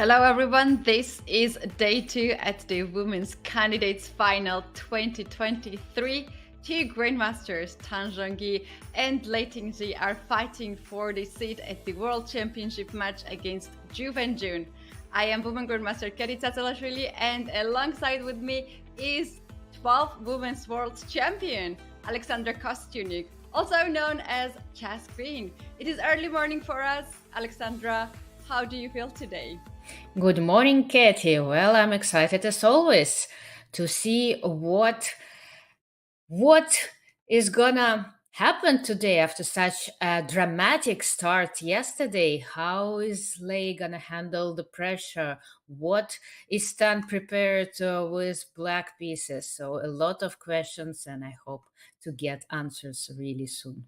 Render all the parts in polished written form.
Hello, everyone. This is day two at the Women's Candidates Final 2023. Two grandmasters, Zhongyi and Lei Tingjie, are fighting for the seat at the World Championship match against Ju Wenjun. I am Women Grandmaster Keri Tsatsalaashvili, and alongside with me is 12 Women's World Champion Alexandra Kostyunyk, also known as Chess Queen. It is early morning for us. Alexandra, how do you feel today? Good morning, Katie. Well, I'm excited as always to see what is gonna happen today after such a dramatic start yesterday. How is Lei gonna handle the pressure? What is Stan prepared with black pieces? So a lot of questions, and I hope to get answers really soon.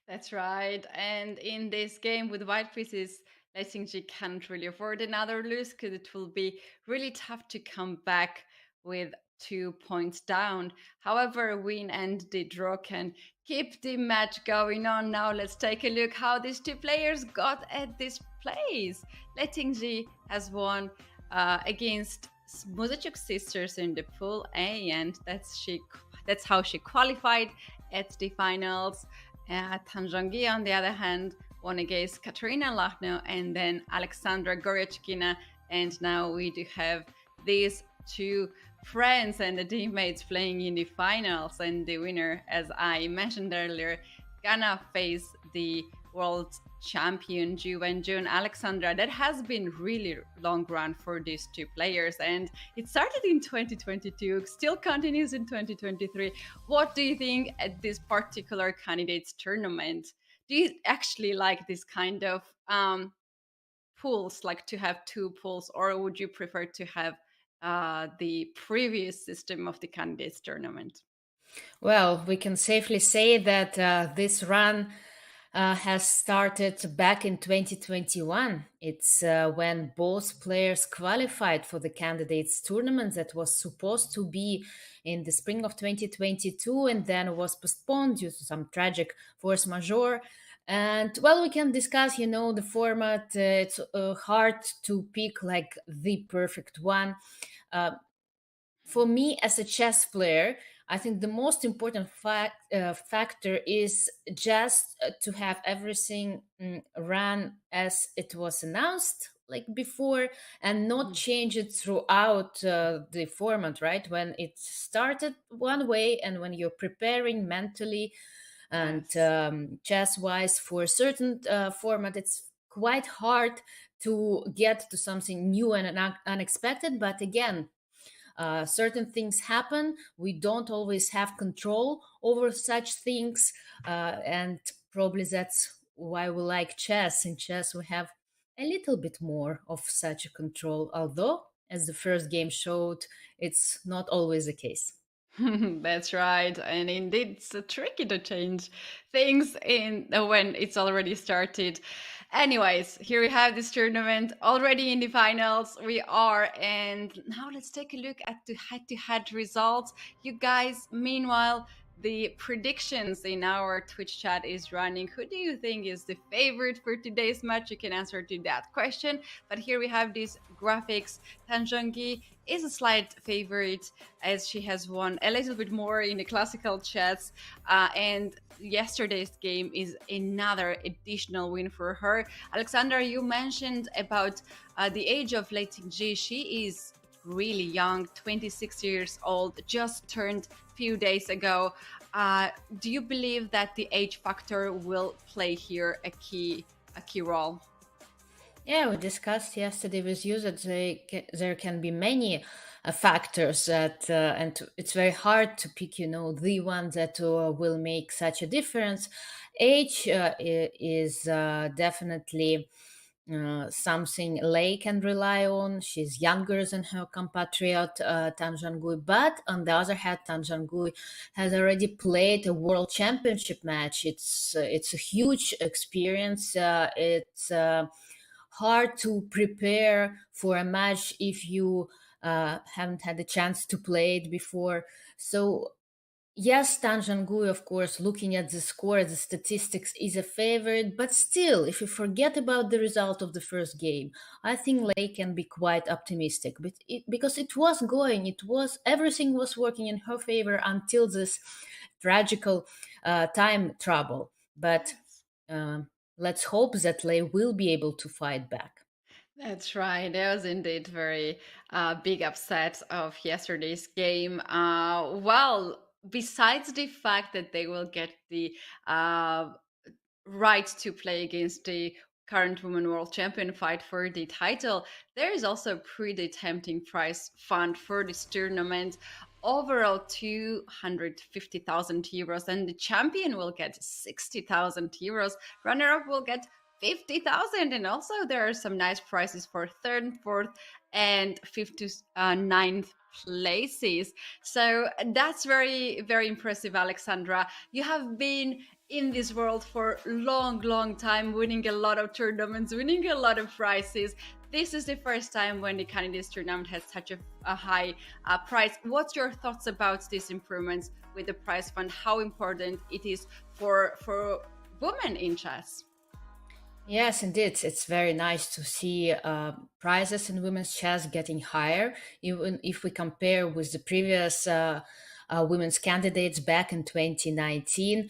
That's right. And in this game with white pieces, I think she can't really afford another lose because it will be really tough to come back with 2 points down. However, win and the draw can keep the match going on. Now let's take a look how these two players got at this place. Lei Tingjie has won against Muzachuk's sisters in the pool A, and that's how she qualified at the finals. Zhongyi, on the other hand, won against Katerina Lachno and then Alexandra Goryachkina. And now we do have these two friends and the teammates playing in the finals. And the winner, as I mentioned earlier, gonna face the world champion Ju Wenjun. Alexandra, that has been really long run for these two players, and it started in 2022, still continues in 2023. What do you think at this particular candidates tournament? Do you actually like this kind of pools, like to have two pools, or would you prefer to have the previous system of the candidates tournament? Well, we can safely say that this run has started back in 2021. It's when both players qualified for the candidates tournament that was supposed to be in the spring of 2022 and then was postponed due to some tragic force majeure. And well, we can discuss, the format. It's hard to pick like the perfect one. Uh, for me as a chess player, I think the most important factor is just to have everything run as it was announced like before and not change it throughout the format, right? When it started one way and when you're preparing mentally and Yes. chess wise for a certain format, it's quite hard to get to something new and unexpected. But again, certain things happen. We don't always have control over such things. And probably that's why we like chess. In chess, we have a little bit more of such a control, although, as the first game showed, it's not always the case. That's right. And indeed, it's tricky to change things in when it's already started. Anyways, here we have this tournament already in the finals. We are, and now let's take a look at the head-to-head results. You guys, meanwhile, the predictions in our Twitch chat is running. Who do you think is the favorite for today's match? You can answer to that question. But here we have these graphics. Tanjongi is a slight favorite as she has won a little bit more in the classical chess. And yesterday's game is another additional win for her. Alexandra, you mentioned about the age of Lei Tingjie. She is really young, 26 years old, just turned few days ago. Do you believe that the age factor will play here a key role? Yeah, we discussed yesterday with you that there can be many factors that, and it's very hard to pick, the one that will make such a difference. Age is definitely something Lei can rely on. She's younger than her compatriot Tan Zhongyi, but on the other hand, Tan Zhongyi has already played a world championship match. It's a huge experience. It's hard to prepare for a match if you haven't had the chance to play it before. So Yes, Tan Zhongyi, of course, looking at the score, the statistics, is a favorite, but still, if you forget about the result of the first game, I think Lei can be quite optimistic. Because it was going, everything was working in her favor until this tragical time trouble. But Yes. let's hope that Lei will be able to fight back. That's right. There was indeed very big upset of yesterday's game. Well, besides the fact that they will get the uh, right to play against the current women world champion, fight for the title, there is also a pretty tempting prize fund for this tournament. Overall, 250,000 euros, and the champion will get 60,000 euros. Runner up will get 50,000, and also there are some nice prizes for third and fourth and fifth to ninth places. So that's very, very impressive, Alexandra. You have been in this world for long, long time, winning a lot of tournaments, winning a lot of prizes. This is the first time when the candidates tournament has such a high prize. What's your thoughts about these improvements with the prize fund? How important it is for women in chess? Yes, indeed. It's very nice to see prizes in women's chess getting higher, even if we compare with the previous women's candidates back in 2019.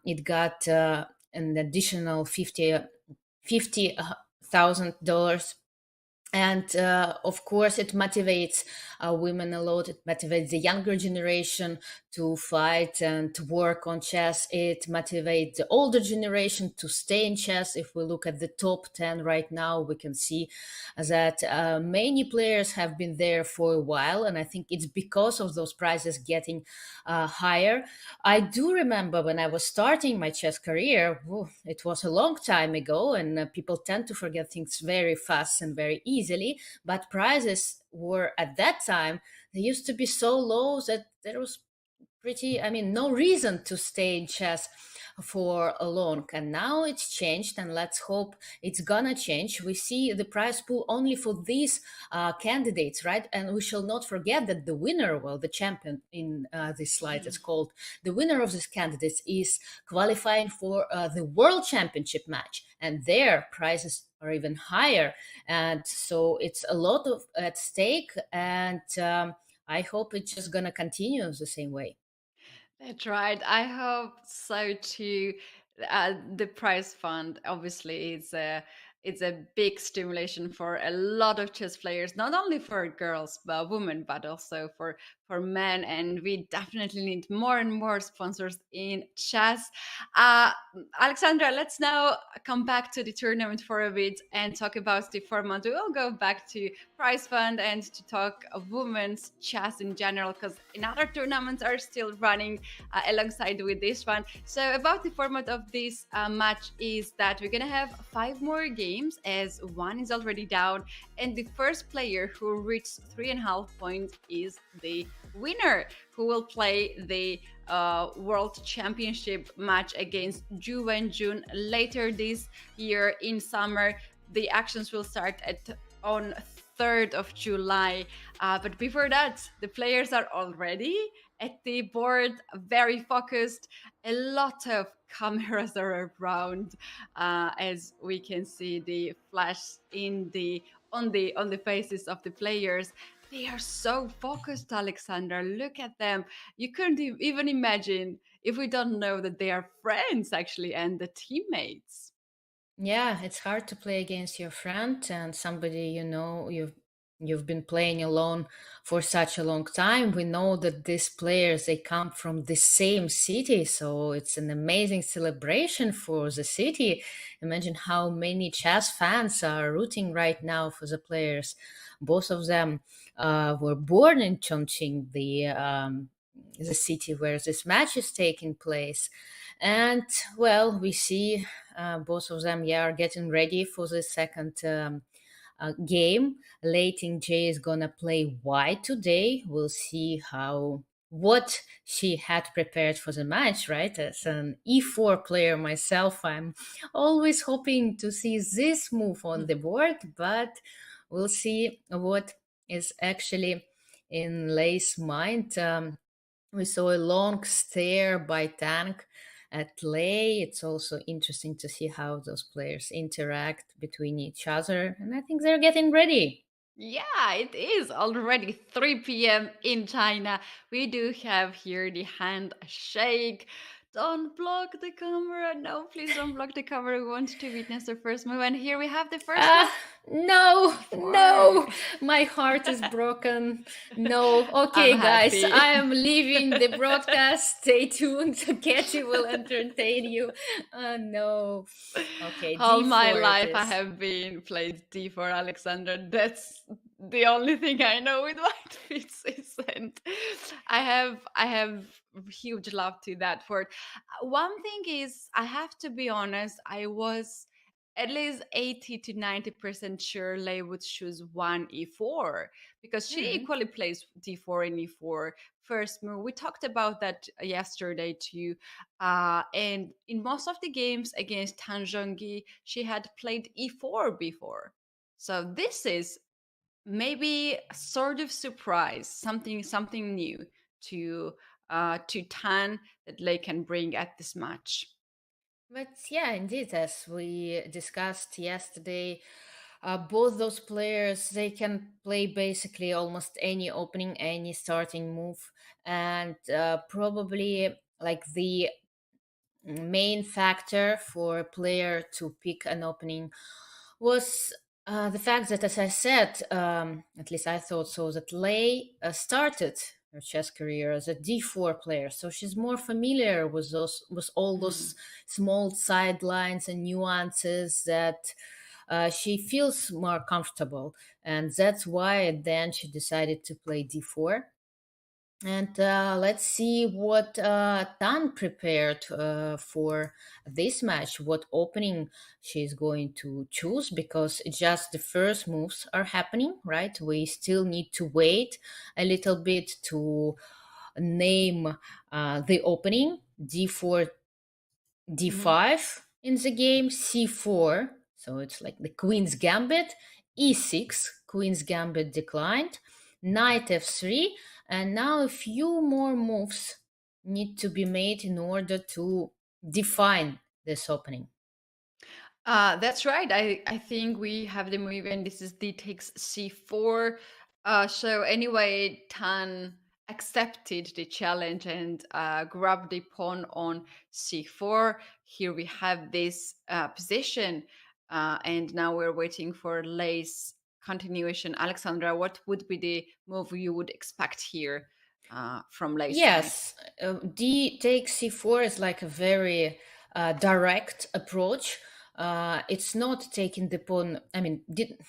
It got an additional $50,000, and of course it motivates women a lot. It motivates the younger generation to fight and to work on chess. It motivates the older generation to stay in chess. If we look at the top 10 right now, we can see that many players have been there for a while, and I think it's because of those prizes getting higher. I do remember when I was starting my chess career, it was a long time ago, and people tend to forget things very fast and very easily. But prizes were at that time, they used to be so low that there was no reason to stay in chess for a long. And now it's changed, and let's hope it's gonna change. We see the prize pool only for these candidates, right? And we shall not forget that the winner, well, the champion in this slide is called, the winner of these candidates is qualifying for the world championship match, and their prizes are even higher. And so it's a lot of at stake, and I hope it's just gonna continue the same way. That's right. I hope so too. The prize fund obviously it's a big stimulation for a lot of chess players, not only for girls, but women, but also for men. And we definitely need more and more sponsors in chess. Uh, Alexandra, let's now come back to the tournament for a bit and talk about the format. We will go back to prize fund and to talk of women's chess in general, because in other tournaments are still running alongside with this one. So about the format of this match is that we're gonna have five more games, as one is already down, and the first player who reaches 3.5 points is the winner, who will play the World Championship match against Ju Wenjun later this year in summer. The actions will start on 3rd of July. But before that, the players are already at the board, very focused. A lot of cameras are around, as we can see the flash in the on the faces of the players. They are so focused, Alexander. Look at them. You couldn't even imagine if we don't know that they are friends, actually, and the teammates. Yeah, it's hard to play against your friend and somebody you've been playing alone for such a long time. We know that these players, they come from the same city, so it's an amazing celebration for the city. Imagine how many chess fans are rooting right now for the players. Both of them were born in Chongqing, the city where this match is taking place. And well, we see both of them, yeah, are getting ready for the second game. Lei Tingjie is gonna play white today. We'll see how what she had prepared for the match, right? As an e4 player myself, I'm always hoping to see this move on the board, but we'll see what is actually in Lei's mind. We saw a long stare by Tank at Lei. It's also interesting to see how those players interact between each other, and I think they're getting ready. Yeah, it is already 3 p.m. in China. We do have here the handshake. Don't block the camera. No, please don't block the camera. We want to witness the first move. And here we have the first move. Ah, no, D4. no, my heart is broken. No, I'm okay, guys, I happy. am leaving the broadcast. Stay tuned. Katie will entertain you. No, okay, All my D4 it life I is. have been played D for Alexander. That's the only thing I know with white pieces, and I have huge love to that word. One thing is, I have to be honest, I was at least 80 to 90% sure Lei would choose one e4 because she Hmm. equally plays d4 and e4 first move. We talked about that yesterday too. And in most of the games against Zhongyi, she had played e4 before. So this is maybe a sort of surprise, something new to Tan that Lei can bring at this match. But yeah, indeed, as we discussed yesterday, both those players they can play basically almost any opening, any starting move, and probably like the main factor for a player to pick an opening was the fact that, as I said, at least I thought so, that Lei started her chess career as a D4 player, so she's more familiar with with all Mhm. those small sidelines and nuances that she feels more comfortable, and that's why then she decided to play D4. And let's see what Tan prepared for this match, what opening she's going to choose, because just the first moves are happening, right? We still need to wait a little bit to name the opening. D4, Mhm. D5 in the game, C4, so it's like the Queen's Gambit, E6, Queen's Gambit declined, Knight F3, and now a few more moves need to be made in order to define this opening. That's right. I think we have the move, and this is d takes c4. So anyway, Tan accepted the challenge and grabbed the pawn on c4. Here we have this position, and now we're waiting for Lei's continuation. Alexandra, what would be the move you would expect here from Lei's side? Yes, D takes C4 is like a very direct approach. It's not taking the pawn. I mean,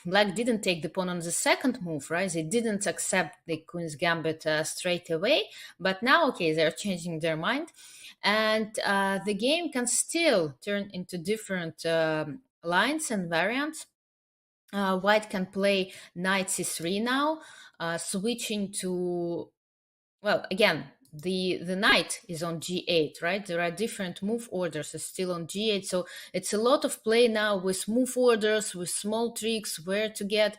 Black didn't take the pawn on the second move, right? They didn't accept the Queen's Gambit straight away. But now, okay, they're changing their mind, and the game can still turn into different lines and variants. White can play Knight C3 now, switching to, well, again, the knight is on g8, right? There are different move orders. It's still on g8, so it's a lot of play now with move orders, with small tricks where to get,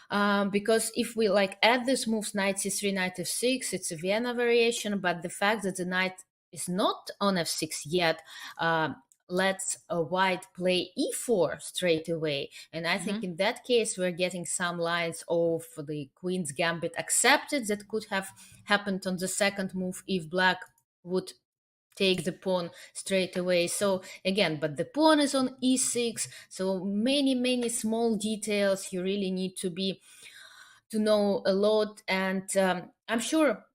because if we like add these moves, knight c3, knight f6, it's a Vienna variation, but the fact that the knight is not on f6 yet lets a white play e4 straight away. And I think in that case, we're getting some lines of the Queen's Gambit accepted that could have happened on the second move if Black would take the pawn straight away. So again, but the pawn is on e6. So many small details you really need to know a lot. And I'm sure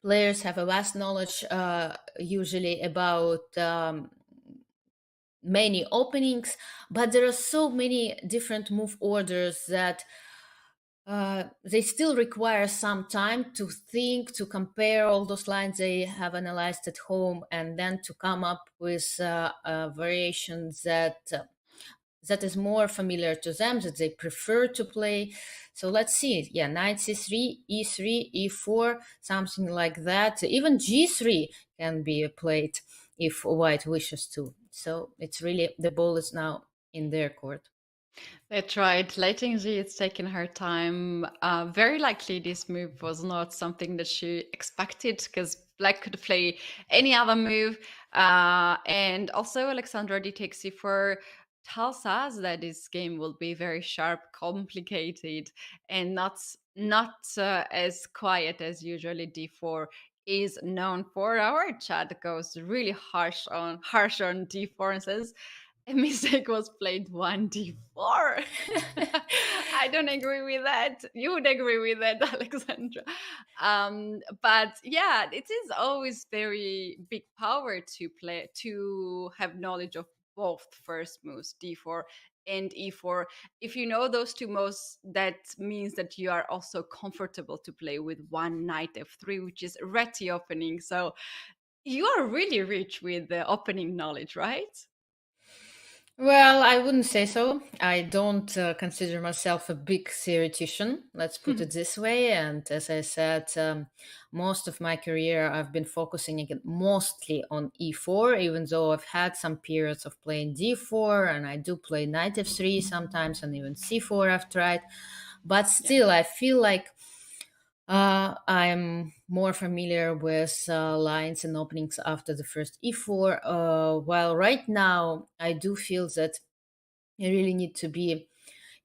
players have a vast knowledge usually about many openings, but there are so many different move orders that they still require some time to think, to compare all those lines they have analyzed at home, and then to come up with variations that is more familiar to them, that they prefer to play. So let's see. Yeah, knight c3, e3, e4, something like that. Even g3 can be played if white wishes to. So it's really, the ball is now in their court. That's right. Lei Tingjie is taking her time. Very likely, this move was not something that she expected because Black could play any other move. And also, Alexandra d takes c4 tells us that this game will be very sharp, complicated, and not as quiet as usually d4 is known for. Our chat goes really harsh on d4 and says a mistake was played 1d4. I don't agree with that. You would agree with that, Alexandra. But yeah, it is always very big power to play, to have knowledge of both first moves, d4 and e4. If you know those two moves, that means that you are also comfortable to play with one knight f3, which is ready opening. So you are really rich with the opening knowledge, right? Well, I wouldn't say so. I don't consider myself a big theoretician, let's put it this way. And as I said, most of my career I've been focusing again mostly on e4, even though I've had some periods of playing d4 and I do play knight f3 sometimes and even c4 I've tried. But Yeah. still, I feel like I'm more familiar with lines and openings after the first e4. While right now, I do feel that you really need to be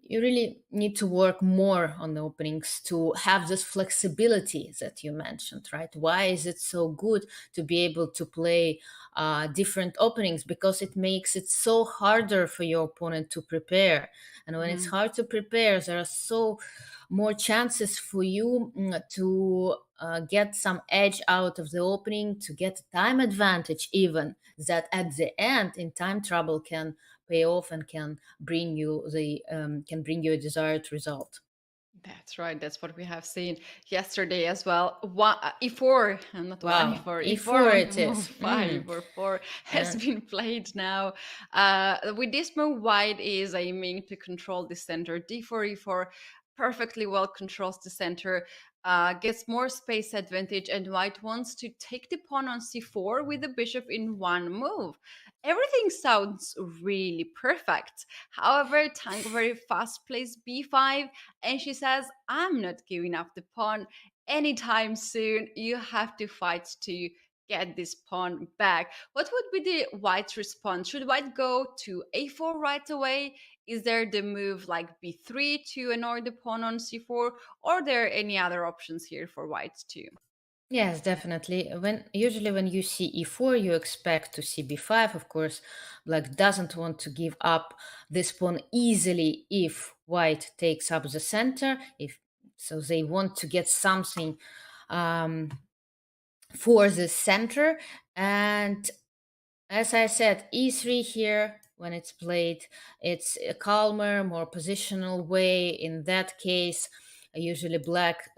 you really need to work more on the openings to have this flexibility that you mentioned, right? Why is it so good to be able to play different openings? Because it makes it so harder for your opponent to prepare. And when it's Mhm. hard to prepare, there are so more chances for you to get some edge out of the opening, to get a time advantage, even that at the end in time trouble can pay off and can bring you a desired result. That's right. That's what we have seen yesterday as well. One, E4, not one Wow, E4, E4 e4 on it move is. five or four has And been played now. With this move, white is aiming to control the center. D4, E4 perfectly well controls the center, gets more space advantage, and white wants to take the pawn on C4 with the bishop in one move. Everything sounds really perfect. However, Tang very fast plays B5 and she says, I'm not giving up the pawn anytime soon. You have to fight to get this pawn back. What would be the white's response? Should white go to a4 right away? Is there the move like b3 to annoy the pawn on c4? Or are there any other options here for white too? yes, definitely. When you see e4, you expect to see b5. Of course, black doesn't want to give up this pawn easily if white takes up the center. If so, they want to get something um, for the center. And as I said, e3 here, when it's played, it's a calmer, more positional way. In that case, usually black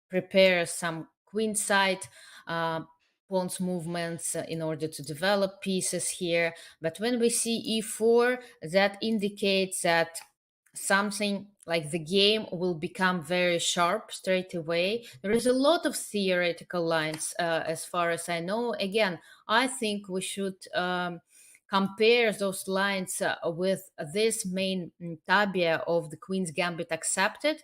prepares some queenside uh, pawns movements in order to develop pieces here. But when we see e4, that indicates that something like the game will become very sharp straight away. There is a lot of theoretical lines, as far as I know. Again, I think we should compare those lines with this main tabia of the Queen's Gambit accepted,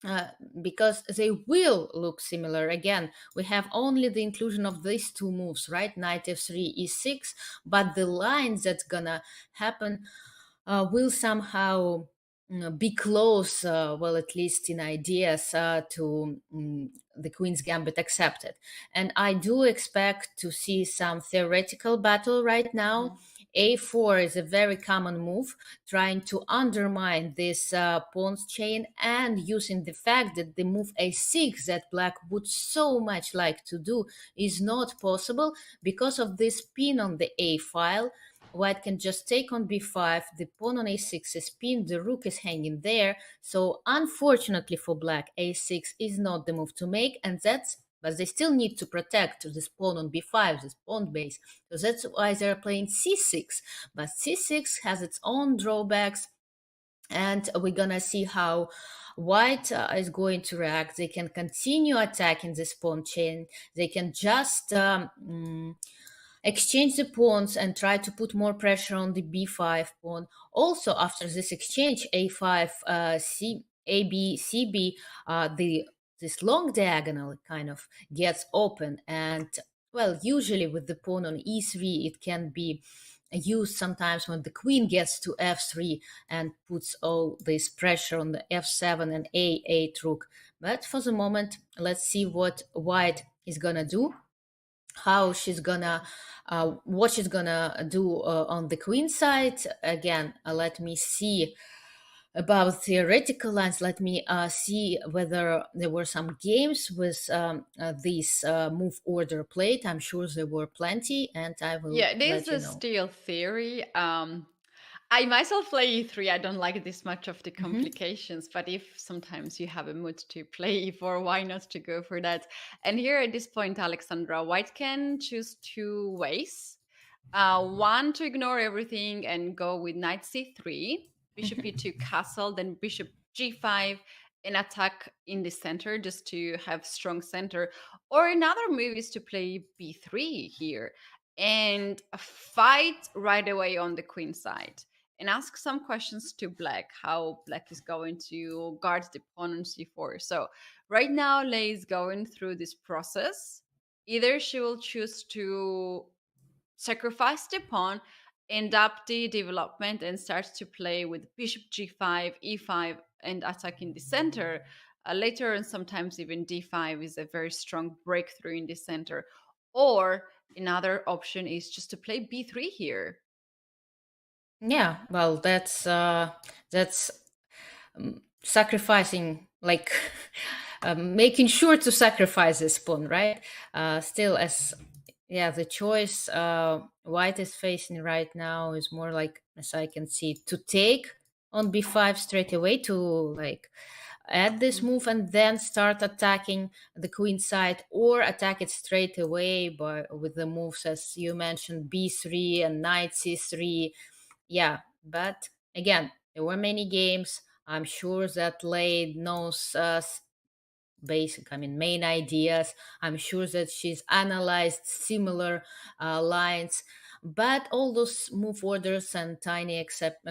uh, because they will look similar. Again, we have only the inclusion of these two moves, right? Knight f3, e6, but the lines that's gonna happen will somehow be close, well, at least in ideas, to the Queen's Gambit accepted. And I do expect to see some theoretical battle right now. Mhm. A4 is a very common move, trying to undermine this pawns chain and using the fact that the move a6 that black would so much like to do is not possible because of this pin on the a file. White can just take on b5, the pawn on a6 is pinned, the rook is hanging there. So unfortunately for black, a6 is not the move to make, and that's but they still need to protect this pawn on b5, this pawn base. So that's why they're playing c6. But c6 has its own drawbacks, and we're gonna see how white is going to react. They can continue attacking this pawn chain. They can just exchange the pawns and try to put more pressure on the b5 pawn. Also, after this exchange, a5, c b, the this long diagonal kind of gets open, and well, usually with the pawn on e3, it can be used sometimes when the queen gets to f3 and puts all this pressure on the f7 and a8 rook. But for the moment, let's see what white is gonna do, how she's gonna what she's gonna do on the queen side. Again, let me see about theoretical lines. Let me see whether there were some games with this move order played. I'm sure there were plenty, and I will Yeah, it is let you a know. steel theory. I myself play e3. I don't like this much of the Hmm. complications, but if sometimes you have a mood to play e4, why not to go for that? And here at this point, Alexandra, white can choose two ways. One to ignore everything and go with knight c3, bishop e2 castle, then bishop g5, and attack in the center just to have strong center. Or another move is to play b3 here and fight right away on the queen side and ask some questions to black, how black is going to guard the pawn on c4. So right now, Lei is going through this process. Either she will choose to sacrifice the pawn, end up the development, and starts to play with bishop g5, e5, and attacking the center. Later on, sometimes even d5 is a very strong breakthrough in the center. Or another option is just to play b3 here. Yeah, well, that's sacrificing, like making sure to sacrifice this pawn, right? Still, as yeah, the choice white is facing right now is more like, as I can see, to take on b5 straight away, to like add this Mhm. move and then start attacking the queen side, or attack it straight away by with the moves as you mentioned, b3 and knight c3. Yeah, but again, there were many games. I'm sure that Lade knows basic, I mean, main ideas. I'm sure that she's analyzed similar lines, but all those move orders and tiny except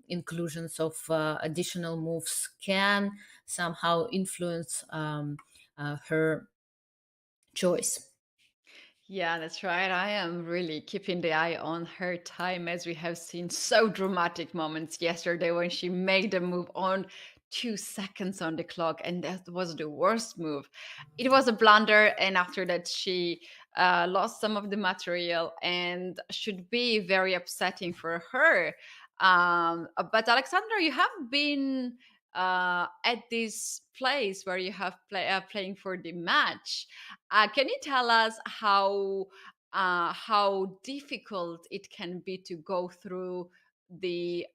inclusions of additional moves can somehow influence her choice. Yeah, that's right. I am really keeping the eye on her time, as we have seen so dramatic moments yesterday when she made the move on 2 seconds on the clock, and that was the worst move. It was a blunder, and after that, she lost some of the material, and should be very upsetting for her. But Alexandra, you have been at this place where you have playing for the match. Can you tell us how difficult it can be to go through the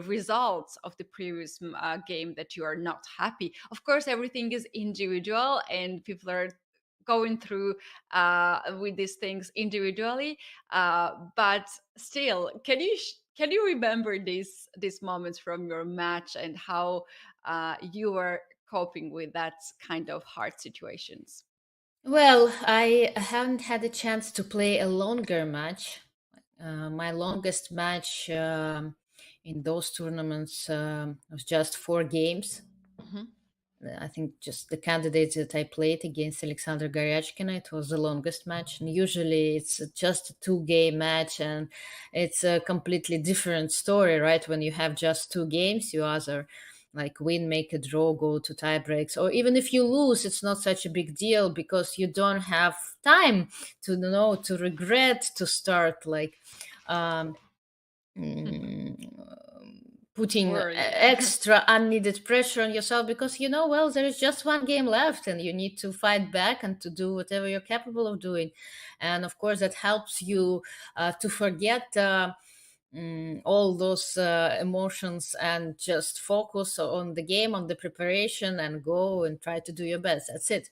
results of the previous game that you are not happy? Of course, everything is individual, and people are going through with these things individually. But still, can you remember these moments from your match and how you were coping with that kind of hard situations? Well, I haven't had a chance to play a longer match. My longest match in those tournaments was just 4 games. Mhm. I think just the candidates that I played against Alexander Garyachkina, it was the longest match. And usually it's just a 2 game match, and it's a completely different story, right? When you have just 2 games, you either like win, make a draw, go to tie breaks, or even if you lose, it's not such a big deal because you don't have time to know, to regret, to start like um, putting Worry. extra unneeded pressure on yourself, because you know, well, there is just 1 game left and you need to fight back and to do whatever you're capable of doing. And of course that helps you to forget all those emotions and just focus on the game, on the preparation, and go and try to do your best. That's it.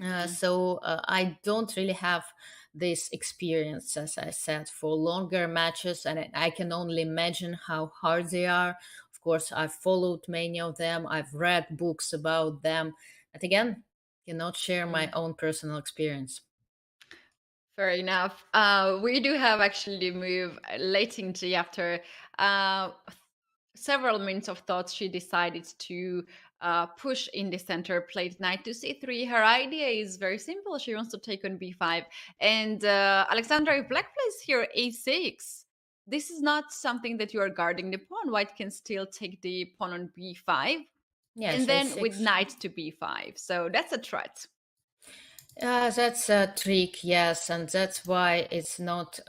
Mhm. So I don't really have this experience, as I said, for longer matches, and I can only imagine how hard they are. Of course, I've followed many of them, I've read books about them, but again, cannot share my Mm. own personal experience. Fair enough. We do have actually the move Lei Tingjie after uh, several minutes of thought. She decided to push in the center, played knight to c3. Her idea is very simple. She wants to take on b5. And Alexandra, if black plays here a6, this is not something that you are guarding the pawn. White can still take the pawn on b5 and Yes, then with a6. knight to b5. So that's a threat. That's a trick, yes, and that's why it's not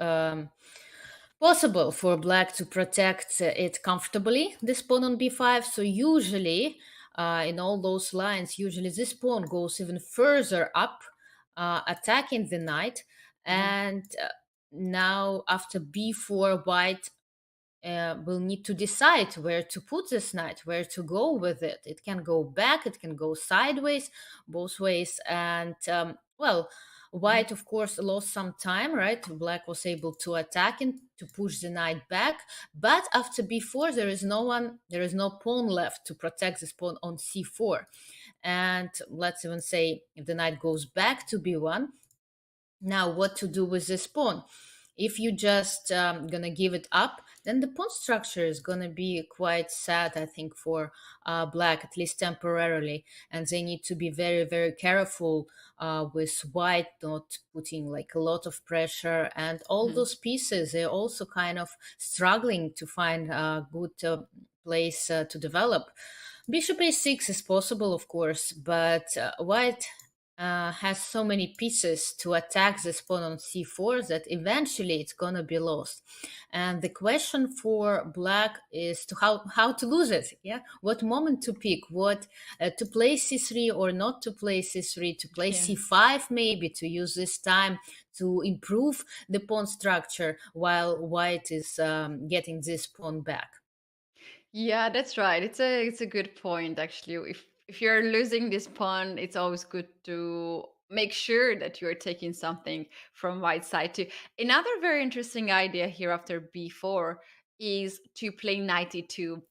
possible for black to protect it comfortably, this pawn on b5. So usually, in all those lines, usually this pawn goes even further up, attacking the knight. Mhm. And now after b4, white will need to decide where to put this knight, where to go with it. It can go back, it can go sideways, both ways. And well, white, of course, lost some time, right? Black was able to attack and to push the knight back. But after b4, there is no pawn left to protect this pawn on c4. And let's even say if the knight goes back to b1, now, what to do with this pawn? If you just gonna give it up, then the pawn structure is gonna be quite sad, I think, for black, at least temporarily. And they need to be very, very careful with white not putting like a lot of pressure. And all Mhm. those pieces, they're also kind of struggling to find a good place to develop. Bishop a6 is possible, of course, but white has so many pieces to attack this pawn on c4 that eventually it's gonna be lost. And the question for black is to how to lose it. Yeah, what moment to pick, what to play c3 or not to play c3, to play Yeah. c5 maybe, to use this time to improve the pawn structure while white is getting this pawn back. Yeah, that's right. It's a good point actually. If you're losing this pawn, it's always good to make sure that you're taking something from white side too. Another very interesting idea here after b4 is to play knight e2.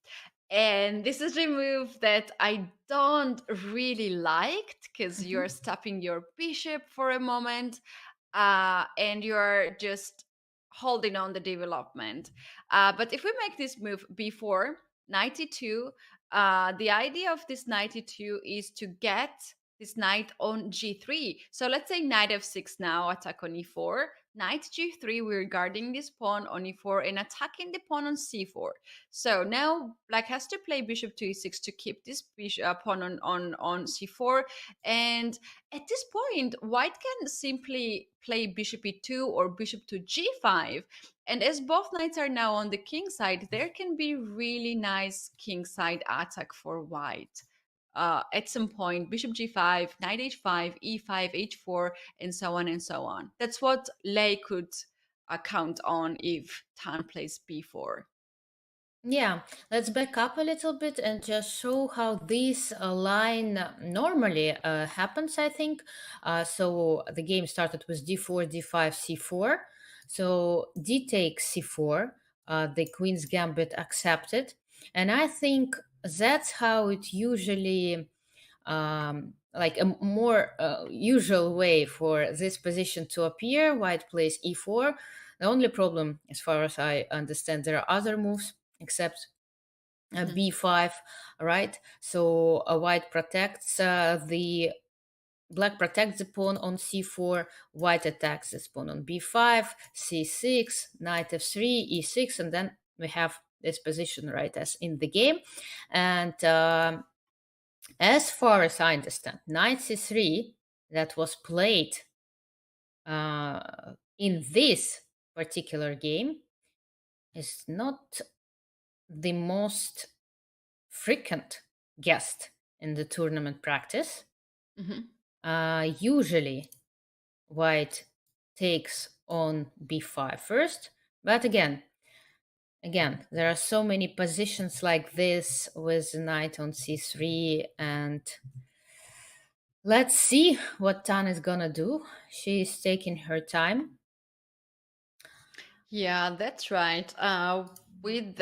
And this is a move that I don't really liked because you're Mhm. stopping your bishop for a moment, and you're just holding on the development. But if we make this move before 92, the idea of this 92 is to get this knight on g3. So let's say knight f6 now, attack on e4. Knight g3, we're guarding this pawn on e4 and attacking the pawn on c4. So now black has to play bishop to e6 to keep this bishop, pawn on c4. And at this point, white can simply play bishop e2 or bishop to g5. And as both knights are now on the king side, there can be really nice king side attack for white. At some point, bishop g5, knight h5, e5, h4, and so on and so on. That's what Lei could count on if Tan plays b4. Yeah, let's back up a little bit and just show how this line normally happens, I think. So the game started with d4, d5, c4. So d takes c4, the queen's gambit accepted. And I think that's how it usually like a more usual way for this position to appear. White plays e4. The only problem, as far as I understand, there are other moves except Mhm. b5, right? So white protects the black protects the pawn on c4. White attacks this pawn on b5, c6, knight f3, e6, and then we have this position right as in the game. And as far as I understand, knight c3 that was played in this particular game is not the most frequent guest in the tournament practice. Mhm. Usually, white takes on b5 first, but again, there are so many positions like this with the knight on c3, and let's see what Tan is gonna do. She's taking her time. Yeah, that's right. With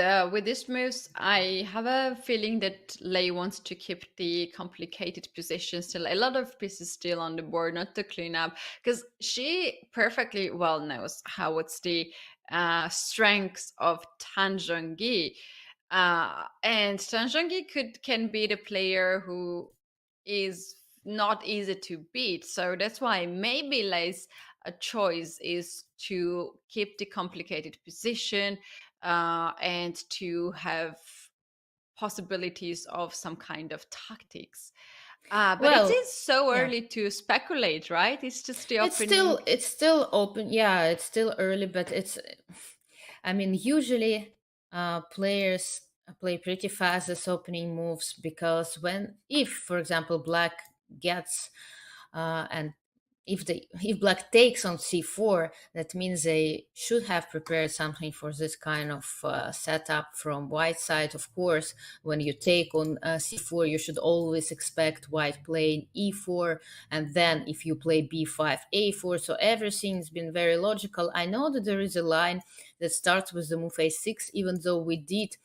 this moves, I have a feeling that Lei wants to keep the complicated position still. A lot of pieces still on the board, not to clean up, because she perfectly well knows how what's the strengths of Tan Zhongyi. And Tan Zhongyi can be the player who is not easy to beat. So that's why maybe Lei's a choice is to keep the complicated position and to have possibilities of some kind of tactics. But it Well, is so yeah. early to speculate, right? It's just the It's opening. still it's still open. Yeah, it's still early, but it's I mean, usually players play pretty fast as opening moves because when if for example black gets and if black takes on c4, that means they should have prepared something for this kind of setup from white side. Of course, when you take on c4, you should always expect white playing e4, and then if you play b5, a4. So everything's been very logical. I know that there is a line that starts with the move a6, even though we did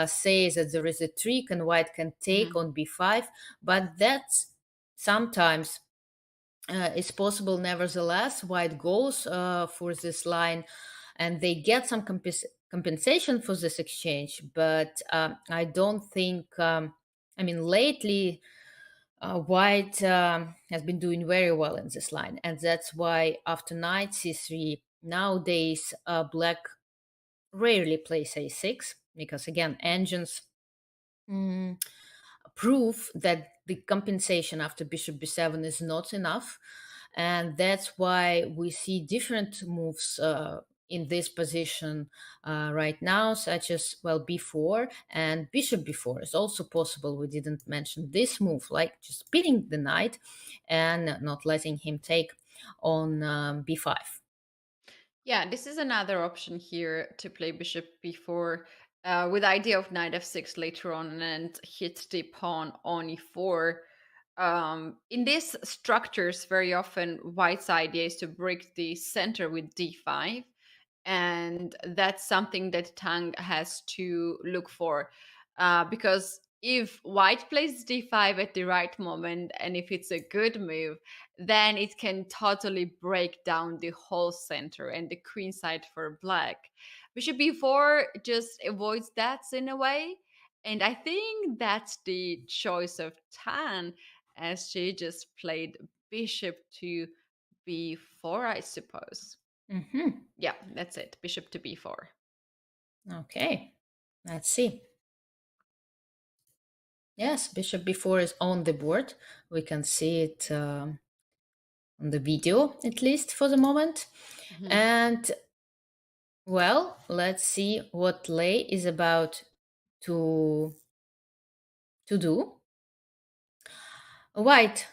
say that there is a trick and white can take Mhm. on b5, but that's sometimes it's possible. Nevertheless, white goes for this line and they get some compensation for this exchange, but I don't think I mean lately white has been doing very well in this line, and that's why after knight c3 nowadays black rarely plays a6, because again engines mm, prove that the compensation after bishop b7 is not enough, and that's why we see different moves in this position right now, such as well b4 and bishop b4 is also possible. We didn't mention this move, like just pinning the knight and not letting him take on b5. Yeah, this is another option here to play bishop b4 with the idea of knight f6 later on and hit the pawn on e4. In these structures, very often white's idea is to break the center with d5, and that's something that Tang has to look for, because if white plays d5 at the right moment and if it's a good move, then it can totally break down the whole center and the queen side for black. Bishop b4 just avoids that in a way, and I think that's the choice of Tan, as she just played bishop to b4, I suppose. Hmm. Yeah, that's it. Bishop to b4. Okay, let's see. Yes, bishop b4 is on the board. We can see it on the video, at least for the moment. Mhm. And well, let's see what Lei is about to do. White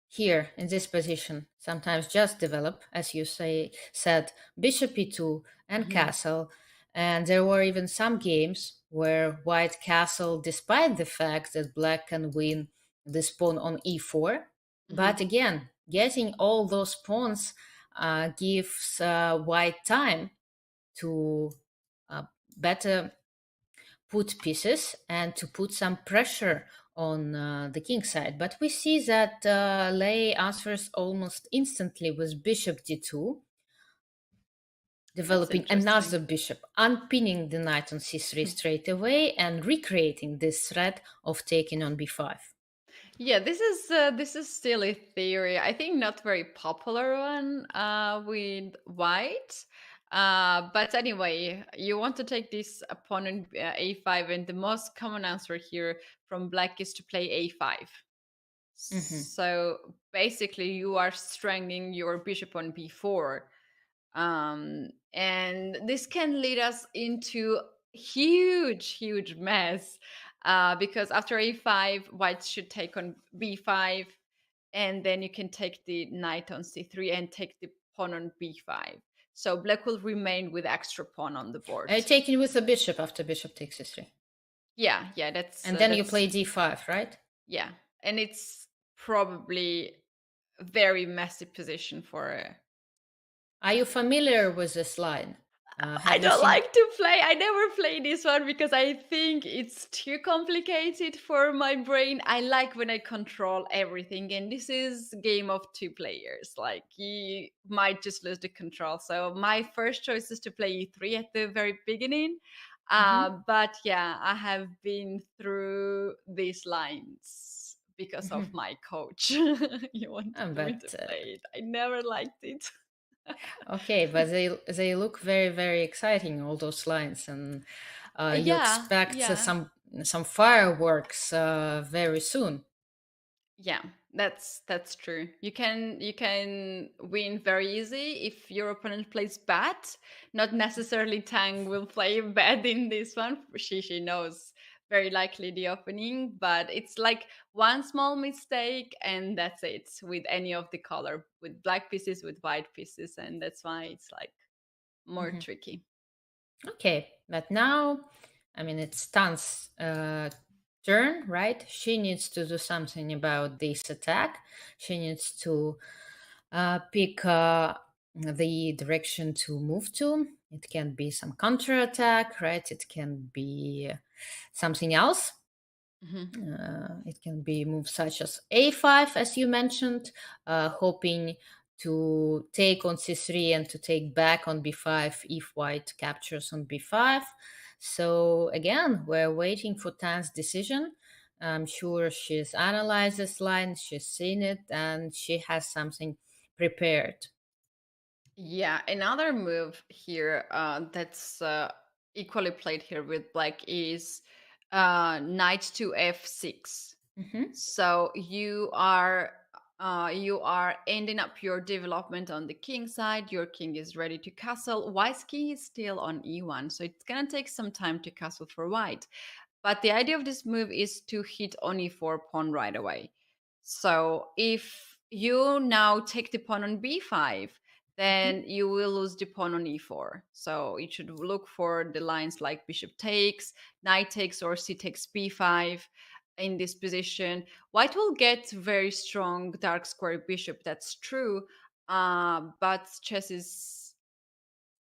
here in this position sometimes just develop, as you said, bishop e2 and Mhm. castle. And there were even some games where white castle, despite the fact that black can win this pawn on e4. But Mhm. again, getting all those pawns gives white time to uh, better put pieces and to put some pressure on the king side. But we see that Lei answers almost instantly with bishop d2, That's developing interesting. another bishop, unpinning the knight on c3 straight away, and recreating this threat of taking on b5. Yeah, this is still a theory. I think not very popular one with white. But anyway, you want to take this opponent a5, and the most common answer here from black is to play a5. Hmm. So basically, you are strengthening your bishop on b4. And this can lead us into huge mess, because after a5 white should take on b5, and then you can take the knight on c3 and take the pawn on b5, so black will remain with extra pawn on the board. Taking with the bishop after bishop takes c3. Yeah, And then you that's play d5, right? yeah, and it's probably a very messy position for Are you familiar with this line? Have I you don't seen? like to play. I never play this one because I think it's too complicated for my brain. I like when I control everything, and this is game of two players. Like you might just lose the control. So my first choice is to play E3 at the very beginning. Mhm, But yeah, I have been through these lines because of mhm. my coach. He wanted me to But play it. I never liked it. okay, but they look very very exciting, all those lines, and you Yeah, expect yeah. some fireworks very soon. Yeah, that's true. You can win very easy if your opponent plays bad. Not necessarily Tang will play bad in this one. She knows very likely the opening, but it's like one small mistake and that's it with any of the color, with black pieces, with white pieces, and that's why it's like more Mhm. tricky. Okay, but now, I mean, it's Tan's turn, right? She needs to do something about this attack. She needs to pick the direction to move to. It can be some counter attack, right? It can be something else. Mhm. It can be moves such as a5, as you mentioned, hoping to take on c3 and to take back on b5 if white captures on b5. So again, we're waiting for Tan's decision. I'm sure she's analyzed this line, she's seen it, and she has something prepared. Yeah, another move here that's equally played here with black is knight to f6. Hmm. So you are ending up your development on the king side. Your king is ready to castle. White's king is still on e1, so it's gonna take some time to castle for white. But the idea of this move is to hit on e4 pawn right away. So if you now take the pawn on b5, then you will lose the pawn on e4. So you should look for the lines like bishop takes, knight takes, or c takes b5 in this position. White will get very strong dark square bishop. That's true. But chess is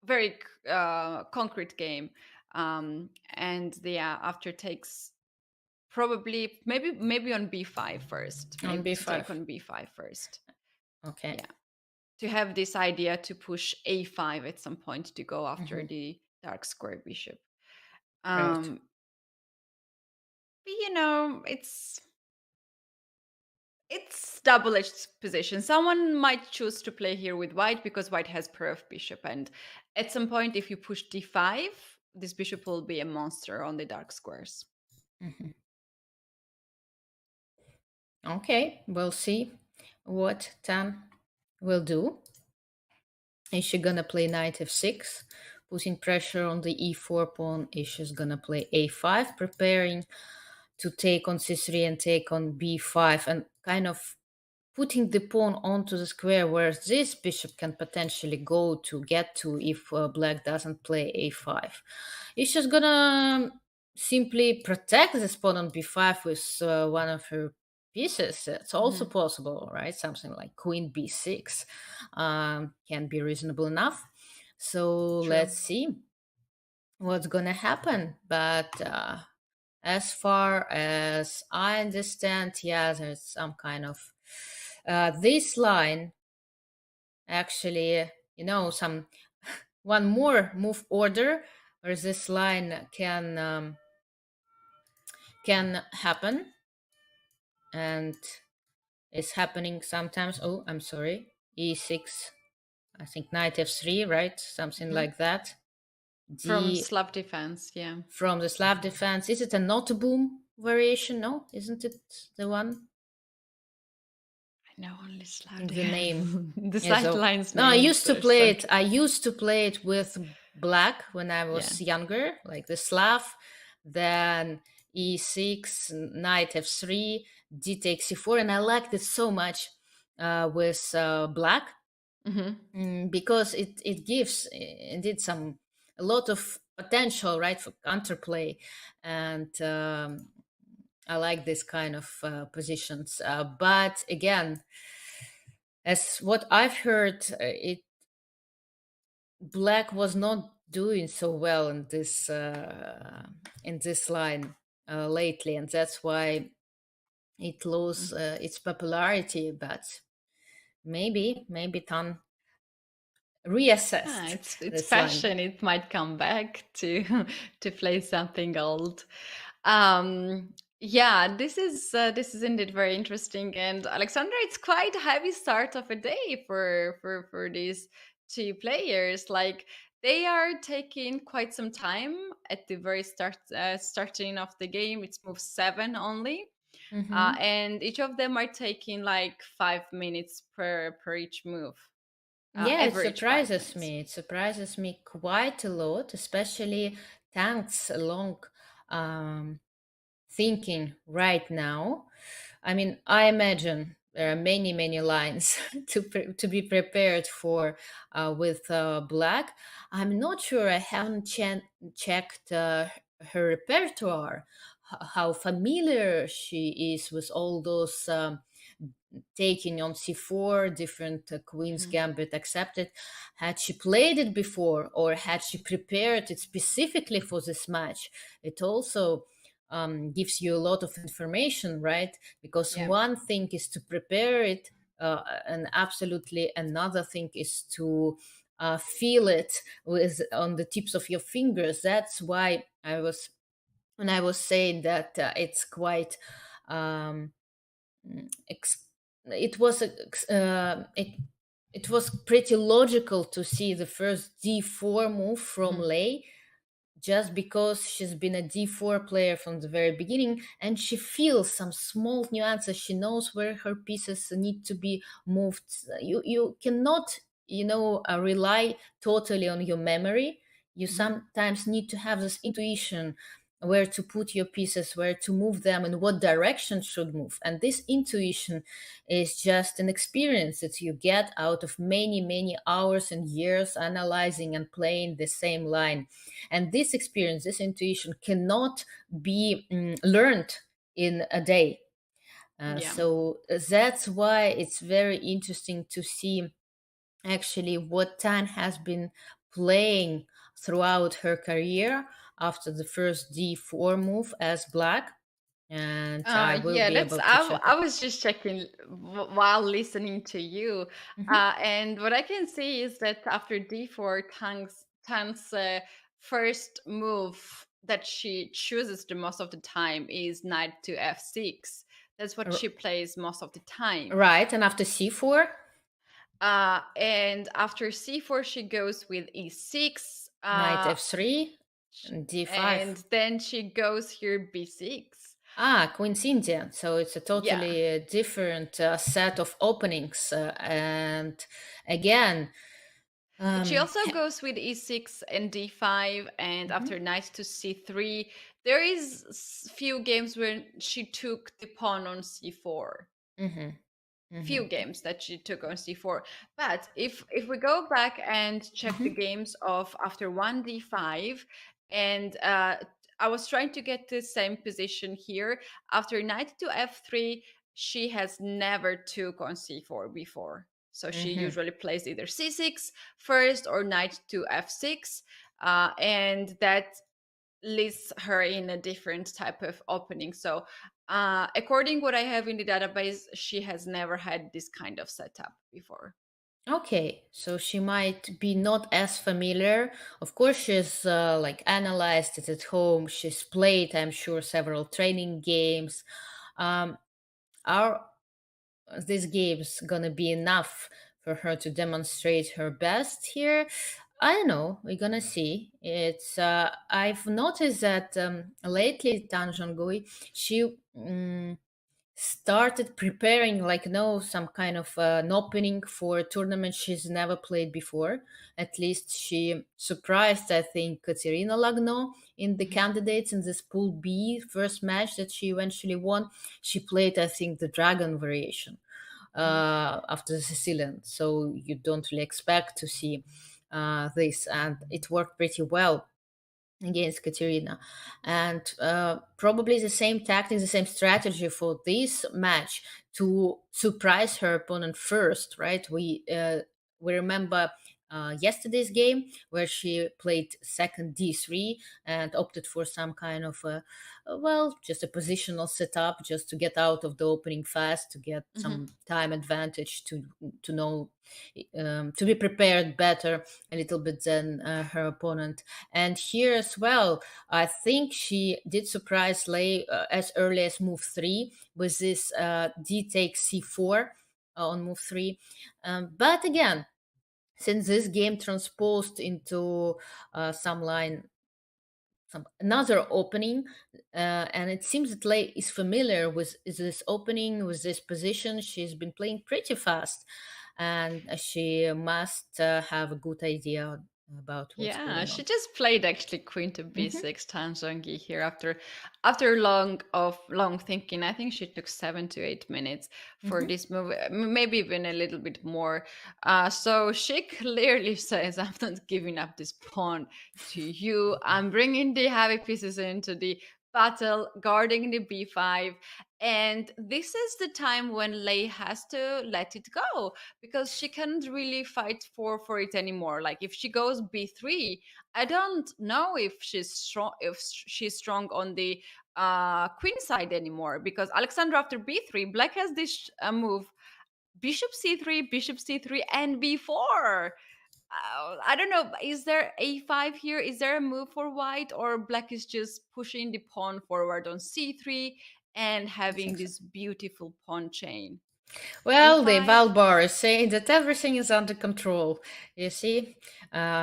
very concrete game. And yeah, after takes probably maybe on b5 first. On Maybe to take b5. on b5 first. Okay. Yeah, to have this idea to push a5 at some point to go after Hmm. the dark square bishop. Right. um but it's double-edged position. Someone might choose to play here with white because white has pair of bishop, and at some point if you push d5, this bishop will be a monster on the dark squares. Hmm. Okay, we'll see what Tan will do. Is she gonna play knight f6, putting pressure on the e4 pawn? Is she gonna play a5, preparing to take on c3 and take on b5, and kind of putting the pawn onto the square where this bishop can potentially go to get to if black doesn't play a5? Is just gonna simply protect this pawn on b5 with one of her pieces? It's also Mhm. possible, right? Something like queen b6 can be reasonable enough. So True. let's see what's gonna happen. But as far as I understand, yeah, there's some kind of this line actually, some one more move order where this line can happen, and it's happening sometimes. Oh, I'm sorry, e6. I think knight f3, right? Something Mhm. like that. From D Slav defense, yeah. from the Slav defense. Is it a not boom variation? No, isn't it the one? I know only I Slav think the name defense. The is a. sidelines No, I names used to are play so it. I used to play it with black when I yeah. was younger, like the Slav. Then e6, knight f3, d takes c4, and I liked it so much with black. Hmm. Because it gives indeed some a lot of potential, right, for counterplay, and I like this kind of positions. But again, as what I've heard, it black was not doing so well in this line lately, and that's why it lost its popularity. But maybe Tan Ah, reassessed it's this line. fashion. It might come back to to play something old. Yeah, this is indeed very interesting. And Alexandra, it's quite a heavy start of a day for these two players. Like they are taking quite some time at the very starting of the game. It's move seven only. Hmm. And each of them are taking like 5 minutes per each move, Yeah, it average five surprises minutes. me. It surprises me quite a lot, especially thanks along um, thinking right now. I mean, I imagine there are many lines to be prepared for with Black. I'm not sure. I haven't checked her repertoire, how familiar she is with all those. Taking on c4, different queen's Mhm. gambit accepted. Had she played it before, or had she prepared it specifically for this match? It also gives you a lot of information, right? Because Yeah. one thing is to prepare it, and absolutely another thing is to feel it with on the tips of your fingers. That's why I was when I was saying that it's quite um, ex- it was it was pretty logical to see the first d4 move from Mhm. Lei, just because she's been a d4 player from the very beginning, and she feels some small nuances. She knows where her pieces need to be moved. You cannot, rely totally on your memory. You Mhm. sometimes need to have this intuition, where to put your pieces, where to move them, and what direction should move. And this intuition is just an experience that you get out of many hours and years analyzing and playing the same line. And this experience, this intuition cannot be learned in a day. Yeah. So that's why it's very interesting to see actually what Tan has been playing throughout her career after the first d4 move as Black. And I will Yeah, be that's able to check I it. was just checking while listening to you. Mhm. And what I can see is that after D4, Tang's first move that she chooses the most of the time is knight to F6. That's what R- she plays most of the time. right, and after c4, And after C4, she goes with E6. knight f3, Sh- and and d5. then she goes here B6. Ah, Queen's Indian. So it's a Yeah. totally different set of openings. And again, But she um, also goes with E6 and D5, and mhm, after knight to C3, there is few games where she took the pawn on C4. mhm, Few mhm, games that she took on C4. But if we go back and check the mhm, games of after 1d5, and I was trying to get the same position here. After knight to f3, she has never took on c4 before. So she mhm. usually plays either c6 first or knight to f6, and that lists her in a different type of opening. So, according what I have in the database, she has never had this kind of setup before. Okay, so she might be not as familiar. Of course, she's like analyzed it at home. She's played, I'm sure, several training games. Um, are these games gonna be enough for her to demonstrate her best here? I don't know. We're gonna see. It's I've noticed that lately Tan Zhongyi, she started preparing, like, no, some kind of an opening for a tournament she's never played before. At least she surprised, I think, Katerina Lagno in the Mhm. candidates in this pool B first match that she eventually won. She played, I think, the dragon variation Mhm. after the Sicilian, so you don't really expect to see this, and it worked pretty well against Katerina. And probably the same tactics, the same strategy for this match, to surprise her opponent first, right? We remember yesterday's game, where she played second d3 and opted for some kind of well, just a positional setup, just to get out of the opening fast, to get Hmm. some time advantage, to know, to be prepared better a little bit than her opponent. And here as well, I think she did surprise Lei as early as move 3 with this d takes c4 on move 3. But again, since this game transposed into some line, some another opening, and it seems that Lei is familiar with this opening, with this position. She's been playing pretty fast, and she must have a good idea about what's Yeah, going she on. just played actually queen to Hmm. b6 times Zhongyi here after long thinking. I think she took 7 to 8 minutes for Hmm. this move, maybe even a little bit more. So she clearly says, "I'm not giving up this pawn to you. I'm bringing the heavy pieces into the battle, guarding the b5." And this is the time when Lei has to let it go, because she can't really fight for it anymore. Like if she goes b3, I don't know if she's strong on the queen side anymore, because Alexandra after b3, black has this move bishop c3, bishop c3, and b4. I don't know. Is there a5 here? Is there a move for white, or black is just pushing the pawn forward on c3 and I having think so. this beautiful pawn chain? Well, the a5, Valbar is saying that everything is under control. You see,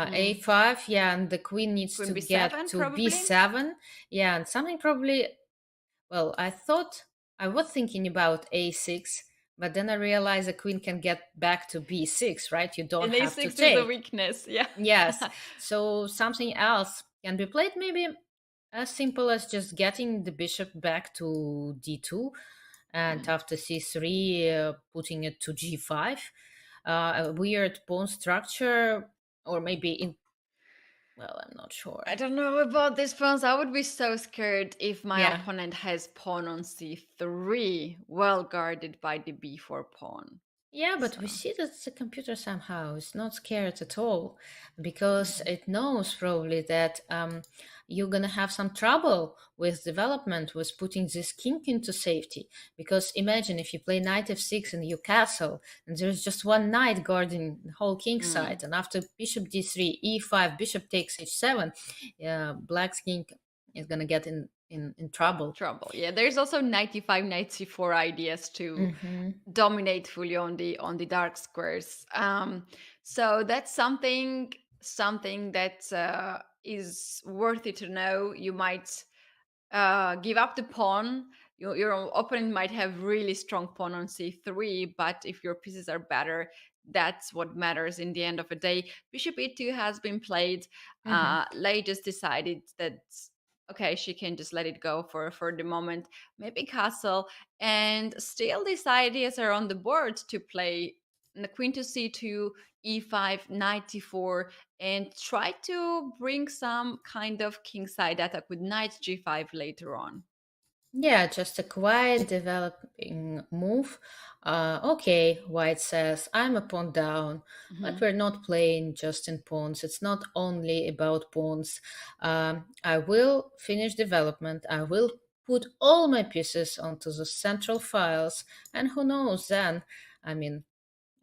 mm, a5, yeah, and the queen needs queen to get b7 to probably. b7, yeah, and something probably. Well, I thought I was thinking about a6, but then I realized the queen can get back to b6, right? You don't And have to a6 is a take. weakness. Yeah. Yes, so something else can be played, maybe as simple as just getting the bishop back to d2, and Mm. after c3, putting it to g5. A weird pawn structure, or maybe in, well, I'm not sure. I don't know about these pawns. I would be so scared if my Yeah. opponent has pawn on c3, well guarded by the b4 pawn. Yeah, but So, we see that the computer somehow is not scared at all, because it knows probably that you're gonna have some trouble with development, with putting this king into safety. Because imagine if you play knight f6 in your castle, and there's just one knight guarding the whole king mm, side, and after bishop d3, e5, bishop takes h7, black's king is gonna get in trouble. trouble. Yeah, there's also 95 knight c4 ideas to Hmm. dominate fully on the dark squares. So that's something that is worthy to know. You might give up the pawn. Your opponent might have really strong pawn on c3, but if your pieces are better, that's what matters in the end of the day. Bishop e2 has been played. Hmm. Lei just decided that okay, she can just let it go for the moment. Maybe castle, and still these ideas are on the board to play the queen to c2, e5, knight d4, and try to bring some kind of kingside attack with knight g5 later on. Yeah, just a quiet developing move. Okay, White says, I'm a pawn down, but Mhm. we're not playing just in pawns. It's not only about pawns. I will finish development. I will put all my pieces onto the central files, and who knows then? I mean,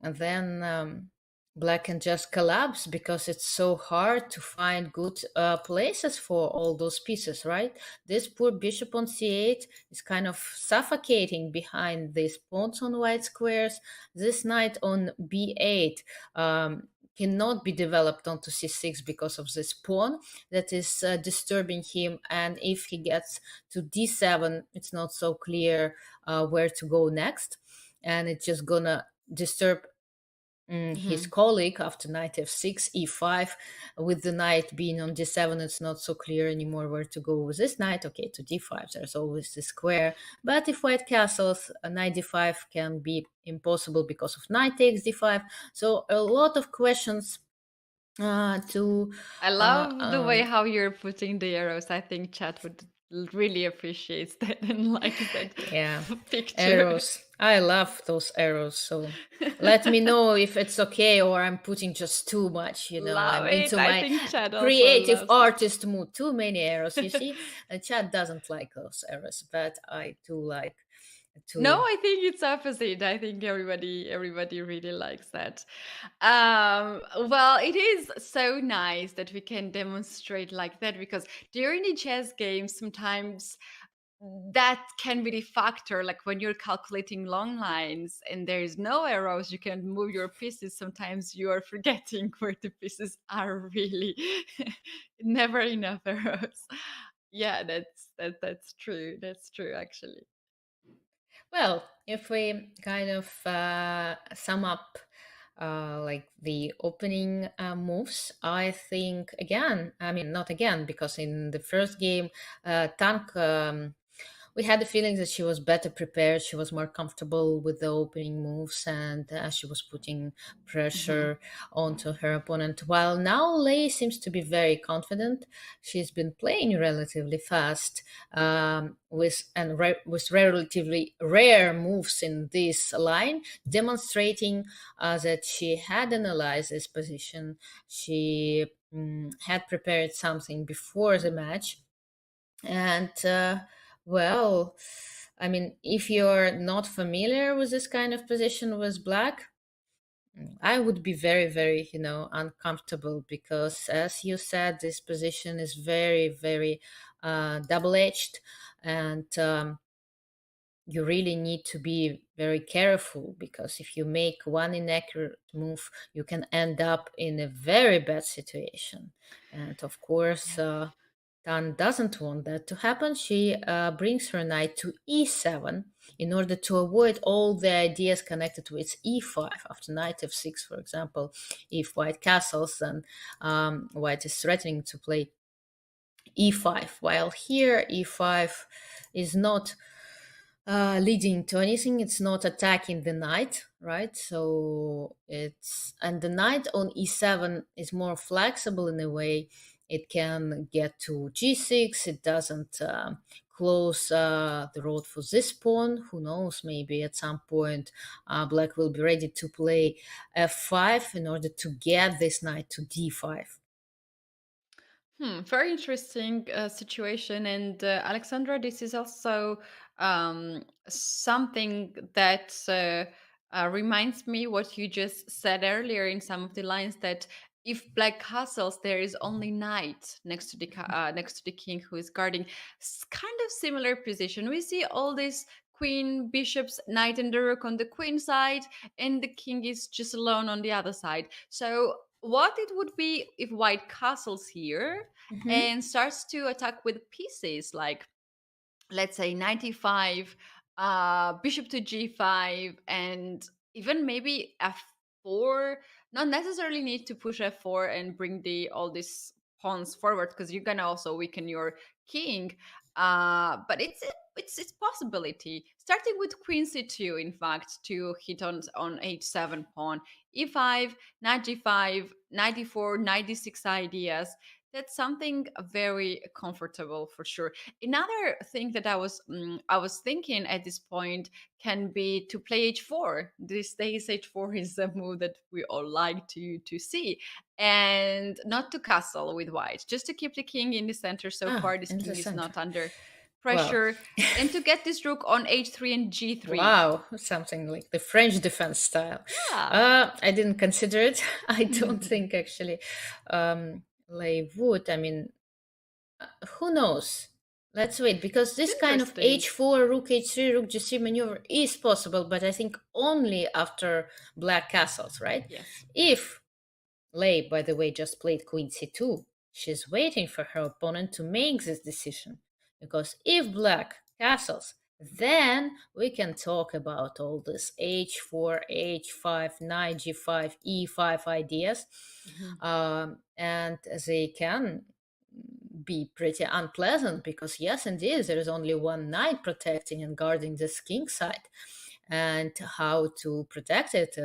and then black can just collapse because it's so hard to find good places for all those pieces, right? This poor bishop on c8 is kind of suffocating behind these pawns on white squares. This knight on b8 cannot be developed onto c6 because of this pawn that is disturbing him, and if he gets to d7, it's not so clear where to go next, and it's just gonna disturb his Mhm. colleague after knight f6, e5. With the knight being on d7, it's not so clear anymore where to go with this knight. Okay, to d5, there's always the square. But if white castles, knight d5 can be impossible because of knight takes d5. So a lot of questions to. I Uh, love the way um, how you're putting the arrows. I think chat would really appreciate that and like that yeah, picture. arrows. I love those arrows, so let me know if it's okay or I'm putting just too much. Love I'm it. into I my think Chad also creative loves artist mood. Too many arrows, you see. And Chad doesn't like those arrows, but I do like No, to. I think it's opposite. I think everybody really likes that. Well, it is so nice that we can demonstrate like that because during the chess games, sometimes that can be the factor. Like when you're calculating long lines and there's no arrows, you can move your pieces. Sometimes you are forgetting where the pieces are really. Never enough arrows. Yeah, that's true. That's true, actually. Well, if we kind of sum up like the opening moves, I think again, I mean, not again, because in the first game, Tank, we had the feeling that she was better prepared. She was more comfortable with the opening moves and she was putting Mhm. pressure onto her opponent. While now Lei seems to be very confident. She's been playing relatively fast with relatively rare moves in this line, demonstrating that she had analyzed this position. She had prepared something before the match, and well, I mean, if you're not familiar with this kind of position with black, I would be very, very, uncomfortable because, as you said, this position is very, very double-edged, and you really need to be very careful because if you make one inaccurate move, you can end up in a very bad situation. And of course, Yes. Tan doesn't want that to happen. She brings her knight to e7 in order to avoid all the ideas connected with e5. After knight f6, for example, if white castles, then white is threatening to play e5. While here, e5 is not leading to anything. It's not attacking the knight, right? So it's and the knight on e7 is more flexible in a way. It can get to g6. It doesn't close the road for this pawn. Who knows? Maybe at some point, black will be ready to play f5 in order to get this knight to d5. Very interesting situation. And Alexandra, this is also something that reminds me what you just said earlier in some of the lines that if black castles, there is only knight next to the next to the king who is guarding. Kind of similar position. We see all these queen, bishops, knight, and the rook on the queen side, and the king is just alone on the other side. So what it would be if white castles here Mhm. and starts to attack with pieces like, let's say, 95, bishop to g5, and even maybe f4. Not necessarily need to push f4 and bring the all these pawns forward because you're gonna also weaken your king. But it's possibility starting with queen c2, in fact, to hit on h7 pawn, e5, knight g5, 94, 96 ideas. That's something very comfortable for sure. Another thing that I was thinking at this point can be to play h4. These days, h4 is a move that we all like to see, and not to castle with white, just to keep the king in the center. So Ah, far, this in the king is center. not under Well, pressure, and to get this rook on h3 and g3. wow, something like the French defense style. Yeah, I didn't consider it. I don't think actually Lei would. I mean, who knows? Let's wait because it's this kind of interesting. h4, rook h3, rook g3 maneuver is possible, but I think only after black castles, right? Yes. If Lei, by the way, just played queen c2. She's waiting for her opponent to make this decision. Because if black castles, then we can talk about all this h4, h5, knight g5, e5 ideas. Mhm. And they can be pretty unpleasant because, yes, indeed, there is only one knight protecting and guarding this king side. And how to protect it?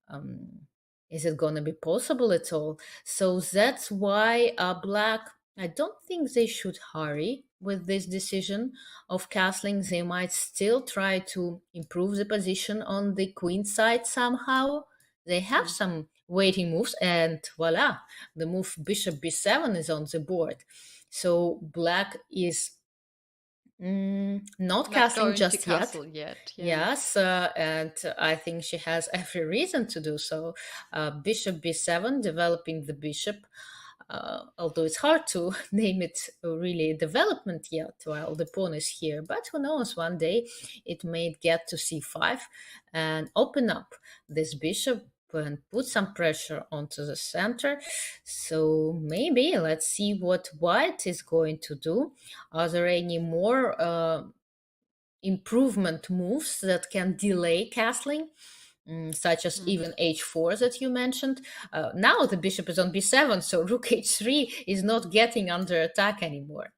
Um, is it going to be possible at all? So that's why black, I don't think they should hurry. with this decision of castling. They might still try to improve the position on the queen side somehow. They have Hmm. some waiting moves, and voila, the move bishop b7 is on the board. So black is not Not castling going to just yet. castle yet. Yeah. Yes, and I think she has every reason to do so. Bishop b7, developing the bishop, although it's hard to name it really development yet while the pawn is here. But who knows, one day it may get to c5 and open up this bishop and put some pressure onto the center. So maybe let's see what white is going to do. Are there any more improvement moves that can delay castling? Such as Hmm. even h4 that you mentioned. Now the bishop is on b7, so rook h3 is not getting under attack anymore.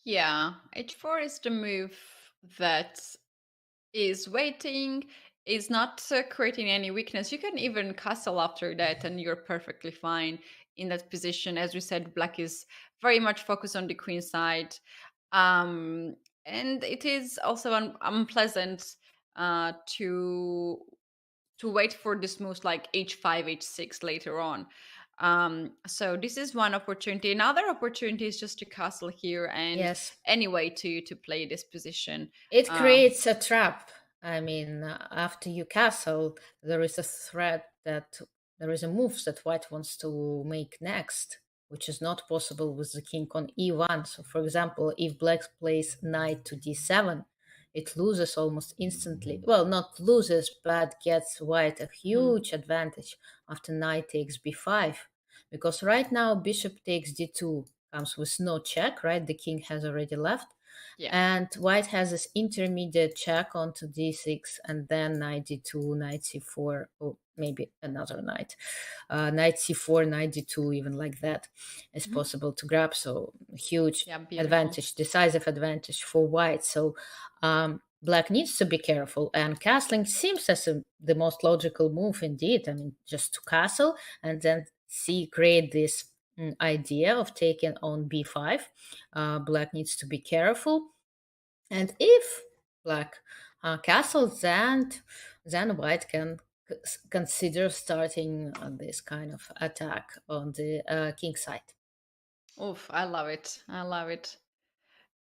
Yeah. H4 is the move that is waiting, is not creating any weakness. You can even castle after that, and you're perfectly fine in that position. As we said, black is very much focused on the queen side. Um, and it is also unpleasant to wait for this moves like h5, h6 later on. So this is one opportunity. Another opportunity is just to castle here and Yes, anyway to play this position. it Uh, creates a trap. I mean, after you castle, there is a threat that there is a move that white wants to make next, which is not possible with the king on e1. So, for example, if black plays knight to d7, it loses almost instantly. Well, not loses, but gets white a mhm. huge advantage after knight takes b5. Because right now, bishop takes d2 comes with no check, right? The king has already left, Yeah. and white has this intermediate check onto d6 and then knight d2, knight c4, or maybe another knight. Knight c4, knight d2, even like that is Mhm. possible to grab. So huge Yeah, beautiful. advantage, decisive advantage for white. So black needs to be careful, and castling seems as the most logical move indeed. I mean, just to castle and then see create this idea of taking on b5. Black needs to be careful, and if black castles, then white can consider starting this kind of attack on the king side. Oof, I love it. I love it.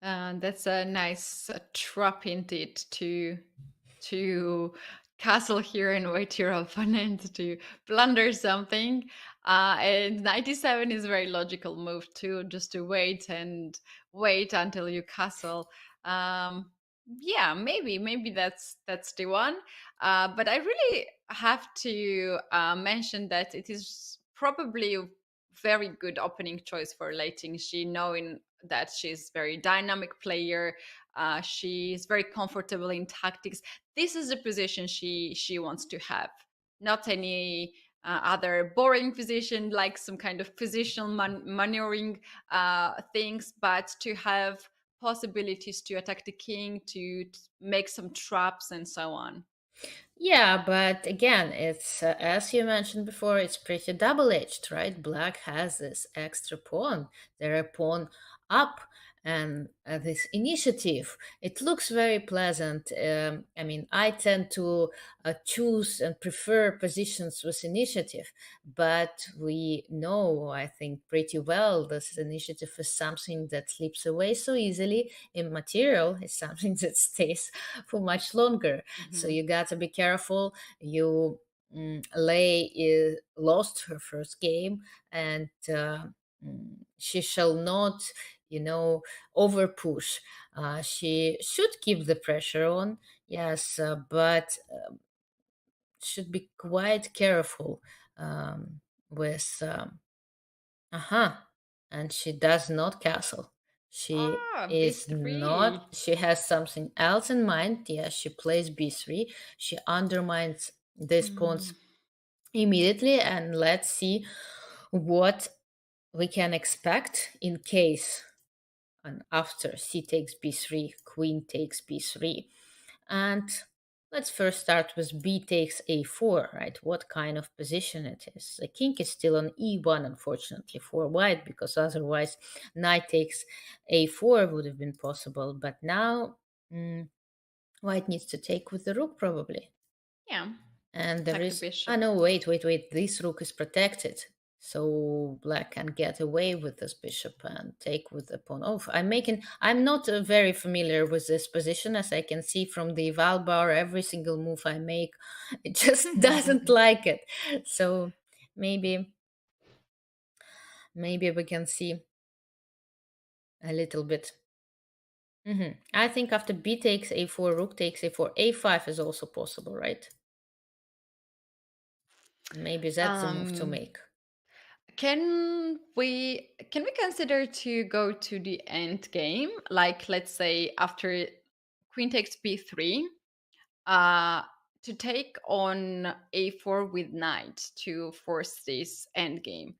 That's a nice trap indeed to castle here and wait your opponent to blunder something. And 97 is a very logical move too, just to wait and wait until you castle. Yeah, maybe that's the one. But I really have to mention that it is probably a very good opening choice for Lei Tingjie, knowing that she's very dynamic player. She's very comfortable in tactics. This is the position she wants to have, not any other boring position like some kind of positional maneuvering things, but to have possibilities to attack the king, to make some traps and so on. Yeah, but again, it's as you mentioned before, it's pretty double-edged, right? Black has this extra pawn. They're a pawn up, and this initiative. It looks very pleasant. I mean, I tend to choose and prefer positions with initiative, but we know, I think, pretty well this initiative is something that slips away so easily. Immaterial is something that stays for much longer, so Mhm. you got to be careful. You Lei lost her first game, and she shall not, you know, over push. She should keep the pressure on, yes, but should be quite careful with. Uh-huh. And she does not castle. She Ah, is b3. not, she has something else in mind. Yes, she plays b3. She undermines these Hmm. pawns immediately. And let's see what we can expect in case and after c takes b3, queen takes b3. And Let's first start with b takes a4, right? What kind of position it is. The king is still on e1, unfortunately, for white, because otherwise knight takes a4 would have been possible. But now white needs to take with the rook, probably. Yeah, And there attack the is, oh bishop. no, wait, this rook is protected. So black can get away with this bishop and take with the pawn. Oh, I'm not very familiar with this position, as I can see from the val bar. Every single move I make, it just doesn't like it. So maybe, maybe we can see a little bit. I think after b takes a4, rook takes a4, a5 is also possible, right? Maybe that's the move to um, make. can we consider to go to the end game? Like, let's say after queen takes b3, uh, to take on a4 with knight to force this end game.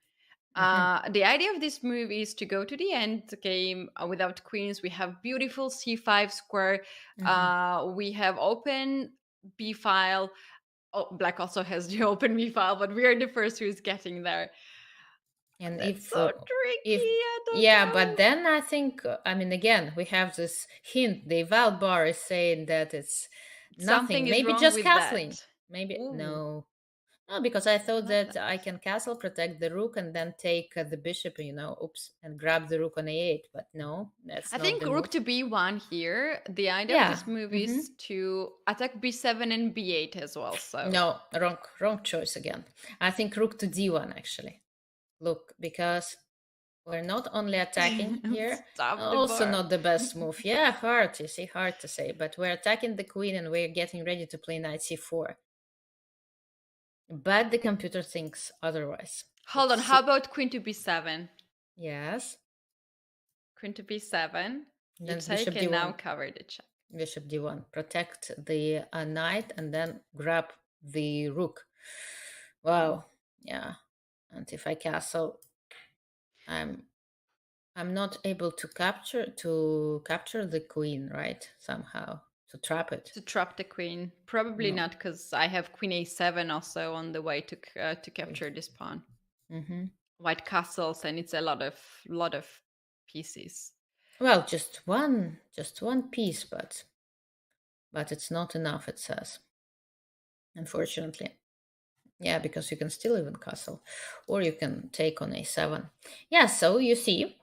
hmm The idea of this move is to go to the end game without queens. We have beautiful c5 square. hmm We have open b file. Oh, black also has the open b file, but we are the first who is getting there. And That's so tricky. if I don't yeah, but know. then I think I mean again we have this hint. The eval bar is saying that it's Something nothing. is Maybe wrong just with castling. that. Maybe Ooh, no, because I thought not that that. I can castle, protect the rook, and then take the bishop. Oops, and grab the rook on a8. But no, that's I not think the rook move. to b1 here. The idea of Yeah. this move hmm is to attack b7 and b8 as well. So No, wrong choice again. I think rook to d1 actually. Look, because we're not only attacking here, stop the also bar. not the best move. Yeah, hard, you see, hard to say, but we're attacking the queen and we're getting ready to play knight c4. But the computer thinks otherwise. Hold It's on. How about queen to b7? yes. Queen to b7. You Then take bishop and now d1, cover the check. bishop d1. Protect the knight and then grab the rook. Mm. Wow, yeah. And if I castle, I'm I'm not able to capture the queen, right? Somehow to trap it. To trap the queen. Probably No. not, because I have queen a7 also on the way to Wait. capture this pawn. hmm White castles, and it's a lot of pieces. Well, just one piece, but it's not enough. It says, unfortunately. Yeah, because you can still even castle, or you can take on a7. Yeah, so you see,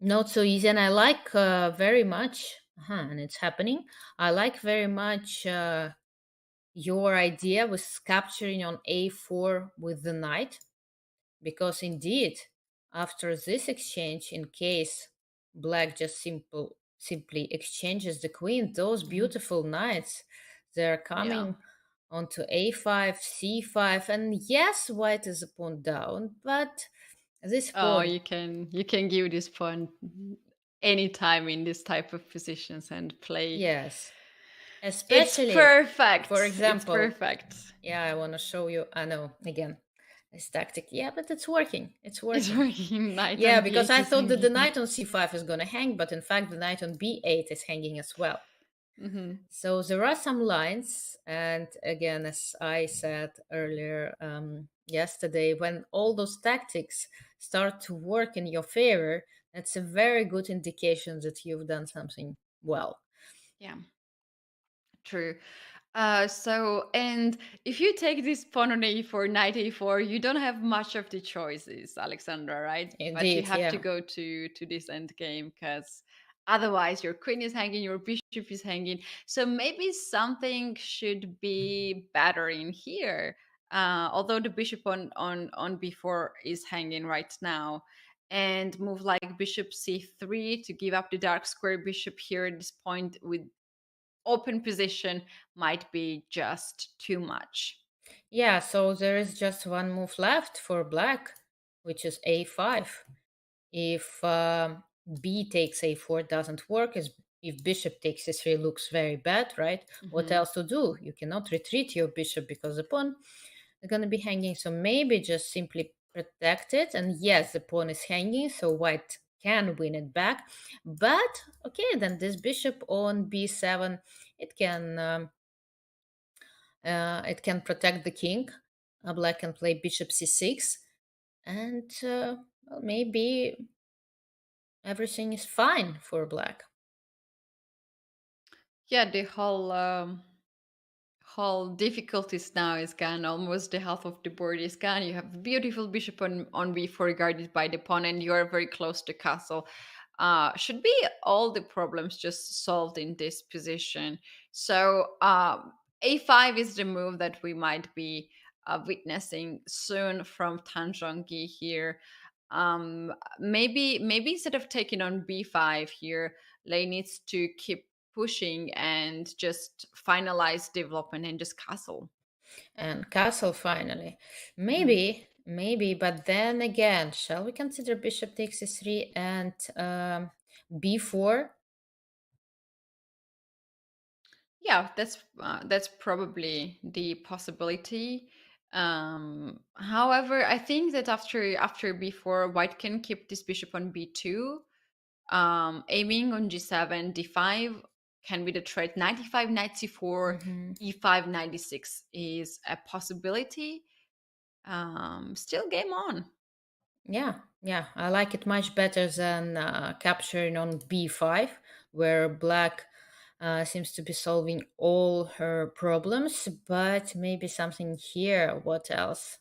not so easy, and I like very much. And it's happening. I like very much your idea with capturing on a4 with the knight, because indeed, after this exchange, in case black just simply exchanges the queen, those Mhm. beautiful knights, they're Yeah. coming onto a5, c5, and yes, white is a pawn down, but this Oh, pawn, you can give this pawn anytime in this type of positions and play. yes, It's especially, for perfect. It's example, perfect. yeah, I want to show you, I know, again, this tactic, yeah, but it's working, it's It's working. working. Knight Yeah, on because b8 I is thought that the hanging. knight on c5 is going to hang, but in fact, the knight on b8 is hanging as well. Hmm. So there are some lines, and again, as I said earlier yesterday, when all those tactics start to work in your favor, that's a very good indication that you've done something well. Yeah, true. And if you take this pawn on a4, knight a4, you don't have much of the choices, Alexandra, right? But you Indeed, have to yeah. go to this end game, because otherwise your queen is hanging, your bishop is hanging. So maybe something should be better in here. Although the bishop on b4 is hanging right now, and move like bishop c3 to give up the dark square bishop here at this point with open position might be just too much. Yeah, so there is just one move left for black, which is a5. If b takes a4 doesn't work, as if bishop takes a3 looks very bad, right? What Hmm. else to do? You cannot retreat your bishop because the pawn is going to be hanging. So maybe just simply protect it. And yes, the pawn is hanging, so white can win it back. But okay, then this bishop on b7, it can. It can protect the king. Black can play bishop c6, and well, maybe everything is fine for black. Yeah, the whole difficulties now is gone. Almost the half of the board is gone. You have a beautiful bishop on b4 guarded by the pawn, and you are very close to castle. Should be all the problems just solved in this position. So a5 is the move that we might be witnessing soon from Tan Zhongyi here. Maybe instead of taking on b5 here, Lei needs to keep pushing and just finalize development and just castle. And castle finally. Mhm. Maybe, but then again, shall we consider bishop takes e3 and b4? Yeah, that's probably the possibility. However, I think that after b4, white can keep this bishop on b2, aiming on g7, d5 can be the threat. 95, knight c4, Hmm. e5, 96 is a possibility. Still game on. Yeah, I like it much better than capturing on b5, where black seems to be solving all her problems, but maybe something here. What else?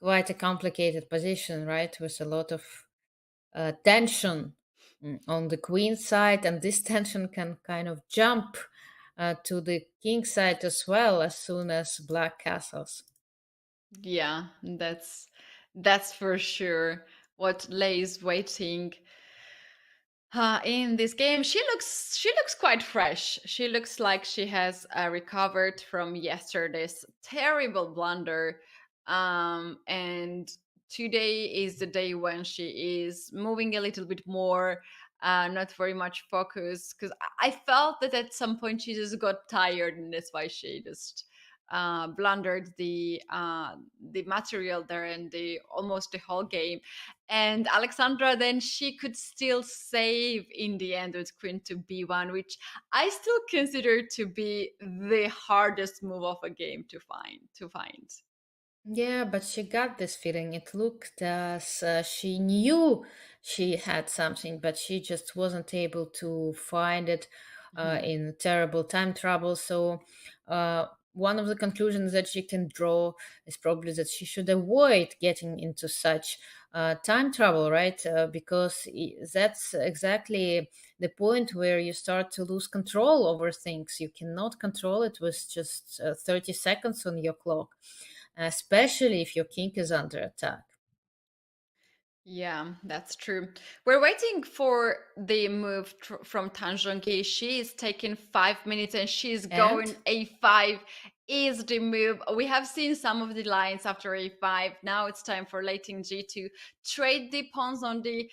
Quite a complicated position, right? With a lot of tension on the queen side, and this tension can kind of jump to the king side as well as soon as black castles. Yeah, that's for sure what lays waiting in this game. She looks quite fresh. She looks like she has recovered from yesterday's terrible blunder, and today is the day when she is moving a little bit more, not very much focused. Because I felt that at some point she just got tired, and that's why she just blundered the material there and the almost the whole game. And Alexandra, then she could still save in the end with queen to b1, which I still consider to be the hardest move of a game to find. Yeah, but she got this feeling. It looked as she knew she had something, but she just wasn't able to find it Mhm. in terrible time trouble. So, one of the conclusions that she can draw is probably that she should avoid getting into such time trouble, right? Because that's exactly the point where you start to lose control over things. You cannot control it with just 30 seconds on your clock, especially if your king is under attack. Yeah, that's true. We're waiting for the move from Tanjongi. She is taking 5 minutes and she's And going a5 is the move. We have seen some of the lines after a5. Now it's time for Lei Tingjie to trade the pawns on the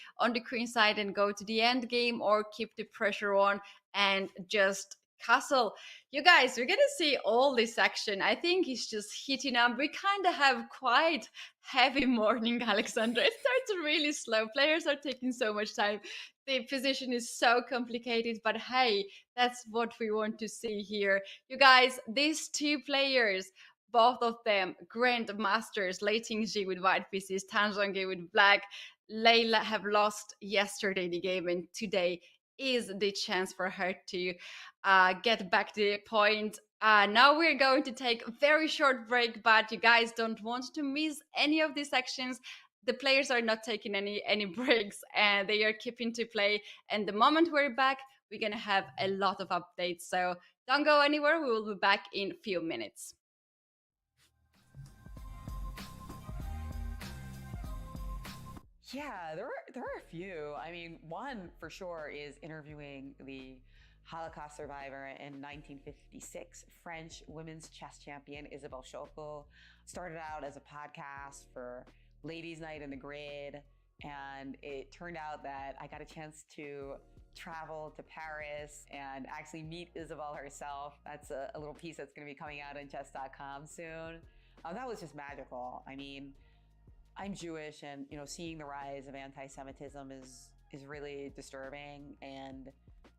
queen side and go to the end game, or keep the pressure on and just castle. You guys, we're gonna see all this action. I think it's just heating up. We kind of have quite heavy morning, Alexandra. It starts really slow. Players are taking so much time. The position is so complicated, but hey, that's what we want to see here. You guys, these two players, both of them grandmasters, Lei Tingjie with white pieces, Tan Zhongyi with black. Layla have lost yesterday the game, and today is the chance for her to get back the point. Now we're going to take a very short break, but you guys don't want to miss any of these sections. The players are not taking any breaks, and they are keeping to play. And the moment we're back, we're gonna have a lot of updates. So don't go anywhere. We will be back in a few minutes. Yeah, there are a few. I mean, one for sure is interviewing the Holocaust survivor in 1956, French women's chess champion Isabelle Schockel. Started out as a podcast for Ladies' Night in the Grid, and it turned out that I got a chance to travel to Paris and actually meet Isabelle herself. That's a little piece that's going to be coming out on Chess.com soon. That was just magical. I mean, I'm Jewish, and seeing the rise of anti-Semitism is really disturbing. And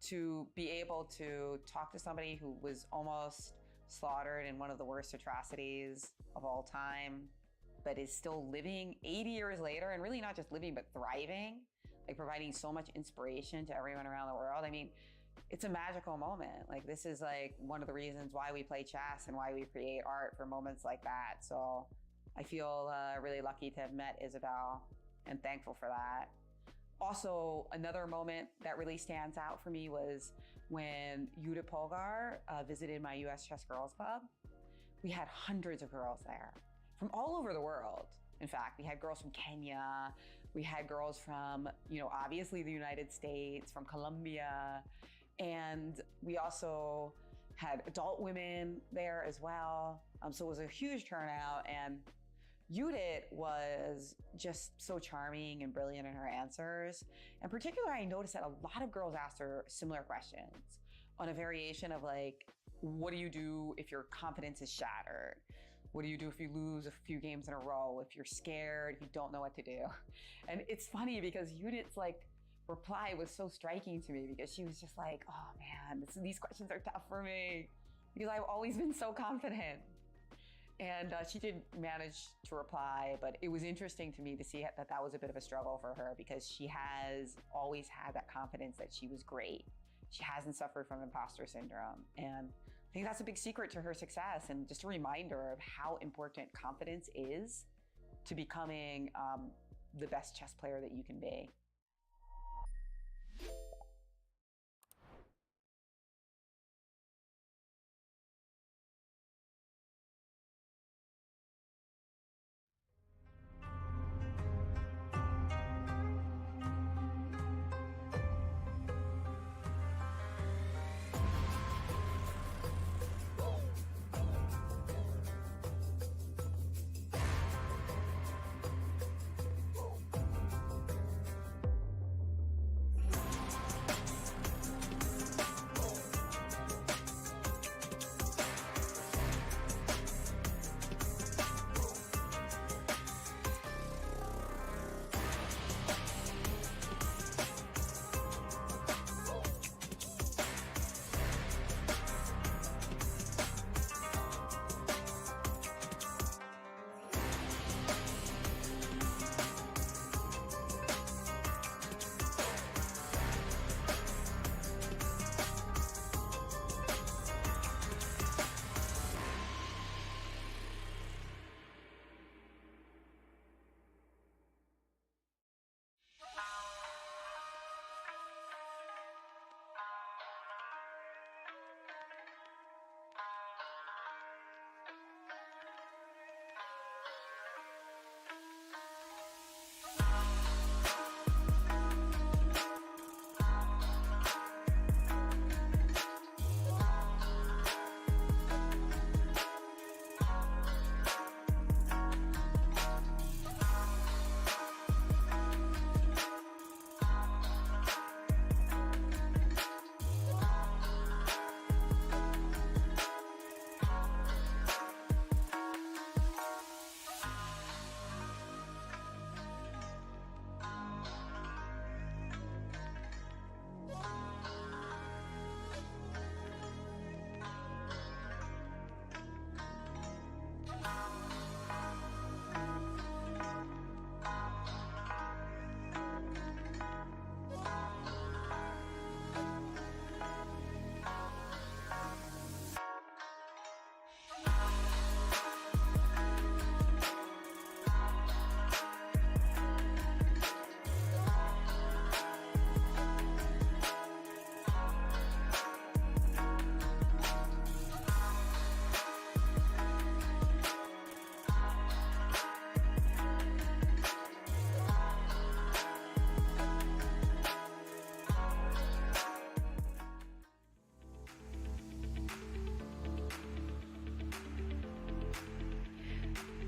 to be able to talk to somebody who was almost slaughtered in one of the worst atrocities of all time, but is still living 80 years later, and really not just living, but thriving, like providing so much inspiration to everyone around the world. I mean, it's a magical moment. Like, this is like one of the reasons why we play chess and why we create art for moments like that. So I feel really lucky to have met Isabel and thankful for that. Also, another moment that really stands out for me was when Judith Polgar visited my US Chess Girls Club. We had hundreds of girls there from all over the world. In fact, we had girls from Kenya. We had girls from, obviously the United States, from Colombia. And we also had adult women there as well. So it was a huge turnout, and Judith was just so charming and brilliant in her answers. In particular, I noticed that a lot of girls asked her similar questions on a variation of like, what do you do if your confidence is shattered? What do you do if you lose a few games in a row? If you're scared, if you don't know what to do? And it's funny because Judith's reply was so striking to me, because she was just like, oh man, these questions are tough for me because I've always been so confident. And she did manage to reply, but it was interesting to me to see that was a bit of a struggle for her, because she has always had that confidence that she was great. She hasn't suffered from imposter syndrome. And I think that's a big secret to her success, and just a reminder of how important confidence is to becoming the best chess player that you can be.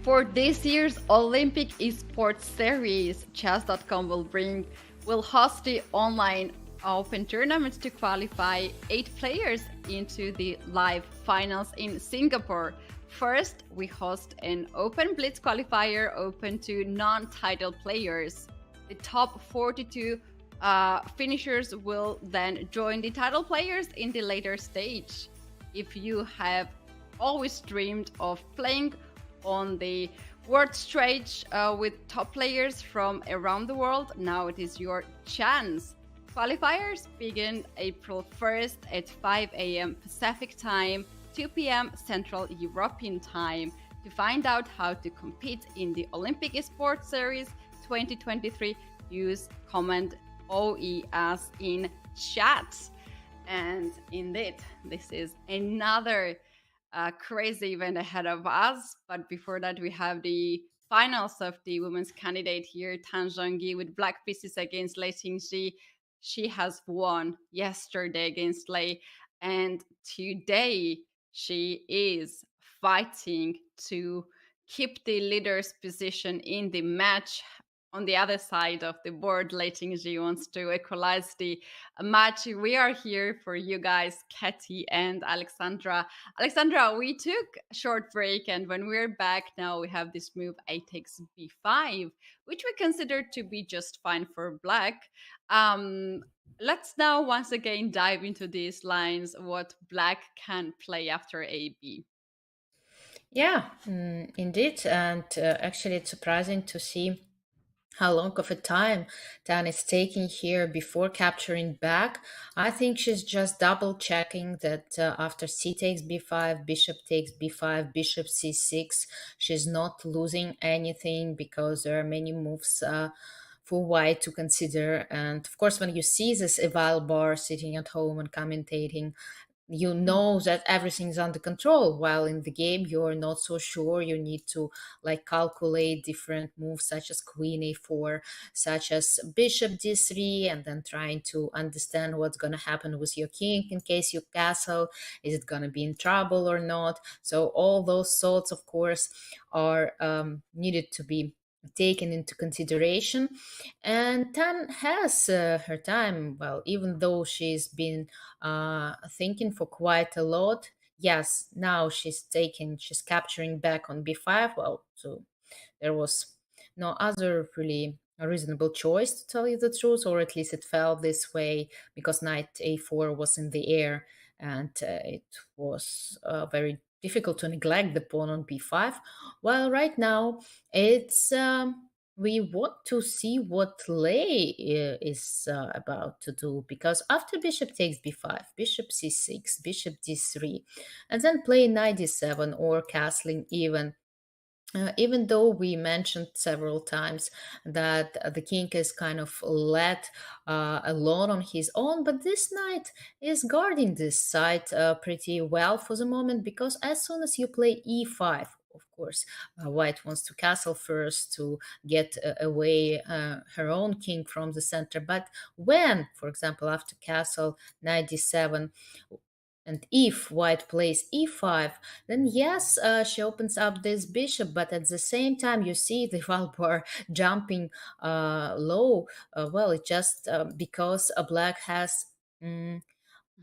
For this year's Olympic Esports Series, Chess.com will host the online open tournament to qualify 8 players into the live finals in Singapore. First, we host an open blitz qualifier open to non-title players. The top 42 finishers will then join the title players in the later stage. If you have always dreamed of playing on the world stage with top players from around the world. Now it is your chance. Qualifiers begin April 1st at 5 a.m. Pacific Time, 2 p.m. Central European Time. To find out how to compete in the Olympic Esports Series 2023, use comment OES in chat. And indeed, this is another crazy event ahead of us. But before that, we have the finals of the women's candidate here, Zhongyi, with black pieces against Lei Tingjie. She has won yesterday against Lei, and today she is fighting to keep the leader's position in the match. On the other side of the board, Lei Tingjie wants to equalize the match. We are here for you guys, Katie and Alexandra. Alexandra, we took a short break, and when we're back now, we have this move a takes b5, which we consider to be just fine for black. Let's now once again dive into these lines, what black can play after ab. Yeah, indeed. And actually, it's surprising to see how long of a time Dan is taking here before capturing back. I think she's just double checking that after c takes b5, bishop takes b5, bishop c6, she's not losing anything because there are many moves for white to consider. And of course, when you see this eval bar sitting at home and commentating, you know that everything's under control, while in the game you're not so sure. You need to like calculate different moves such as queen a4, such as bishop d3, and then trying to understand what's going to happen with your king in case you castle. Is it going to be in trouble or not? So all those thoughts, of course, are needed to be taken into consideration. And Tan has her time. Well, even though she's been thinking for quite a lot. Yes, now she's capturing back on b5. Well, so there was no other really reasonable choice, to tell you the truth, or at least it felt this way because knight a4 was in the air, and it was very difficult to neglect the pawn on b5. While right now it's we want to see what Lei is about to do, because after bishop takes b5, bishop c6, bishop d3, and then play knight d7 or castling even though we mentioned several times that the king is kind of let alone on his own, but this knight is guarding this side pretty well for the moment, because as soon as you play e5, of course, white wants to castle first to get away her own king from the center. But when, for example, after castle, knight d7, and if white plays e5, then yes, she opens up this bishop, but at the same time, you see the Valbar jumping low. Well, it's just because a black has mm,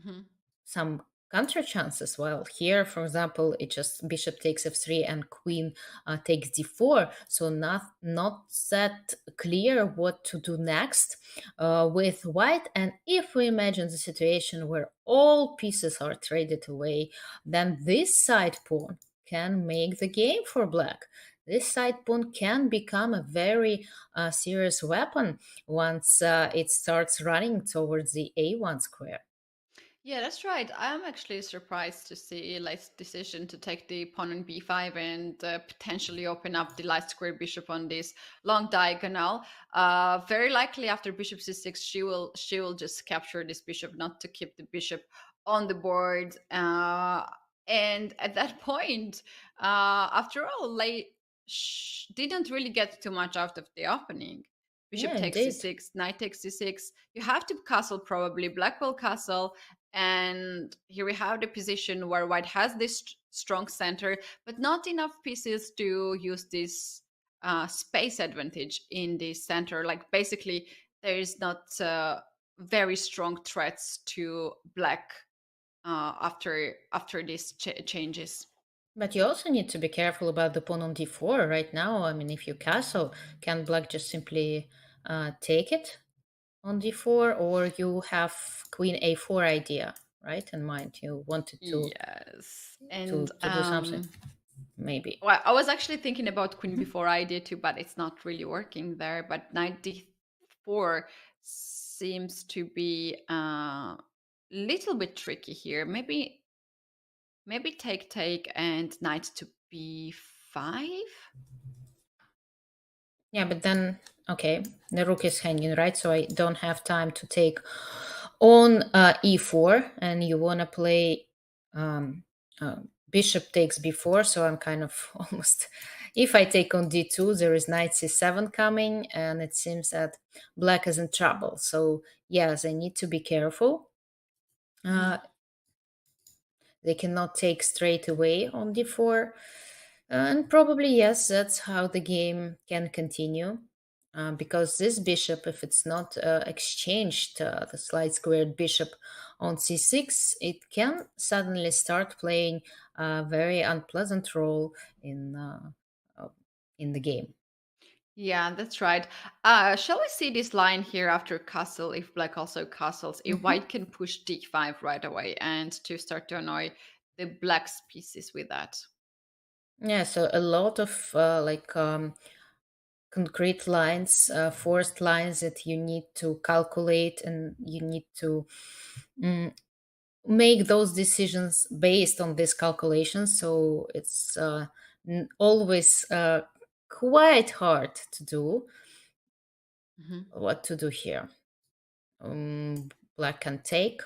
Mhm. some counter chances. Well, here, for example, it just bishop takes f3 and queen takes d4. So not that clear what to do next with white. And if we imagine the situation where all pieces are traded away, then this side pawn can make the game for black. This side pawn can become a very serious weapon once it starts running towards the a1 square. Yeah, that's right. I'm actually surprised to see Light's decision to take the pawn on b5 and potentially open up the light square bishop on this long diagonal. Very likely after bishop c6, she will just capture this bishop, not to keep the bishop on the board. And at that point, after all, Light didn't really get too much out of the opening. Bishop Yeah, takes indeed. c6, knight takes c6. You have to castle probably. Black will castle, and here we have the position where white has this strong center, but not enough pieces to use this space advantage in the center. Like basically, there is not very strong threats to black after these changes. But you also need to be careful about the pawn on d4 right now. I mean, if you castle, can black just simply take it on d4, or you have queen a4 idea? right, in mind. You wanted Yes. to do something, maybe. Well, I was actually thinking about queen before I did too, but it's not really working there. But knight d4 seems to be a little bit tricky here. Maybe take and knight to b5. Yeah, but then, okay, the rook is hanging, right? So I don't have time to take on e4, and you want to play um, bishop takes b4, so I'm kind of almost. If I take on d2, there is knight c7 coming, and it seems that black is in trouble. So, yes, I need to be careful. Mhm. They cannot take straight away on d4. And probably, yes, that's how the game can continue. Because this bishop, if it's not exchanged, the slight squared bishop on c6, it can suddenly start playing a very unpleasant role uh, in the game. Yeah, that's right. Shall we see this line here after castle? If black also castles, if Mhm. white can push d5 right away and to start to annoy the black's pieces with that. Yeah, so a lot of concrete lines, forced lines that you need to calculate, and you need to mm, make those decisions based on these calculations. So it's always quite hard to do Mhm. what to do here. Black can take,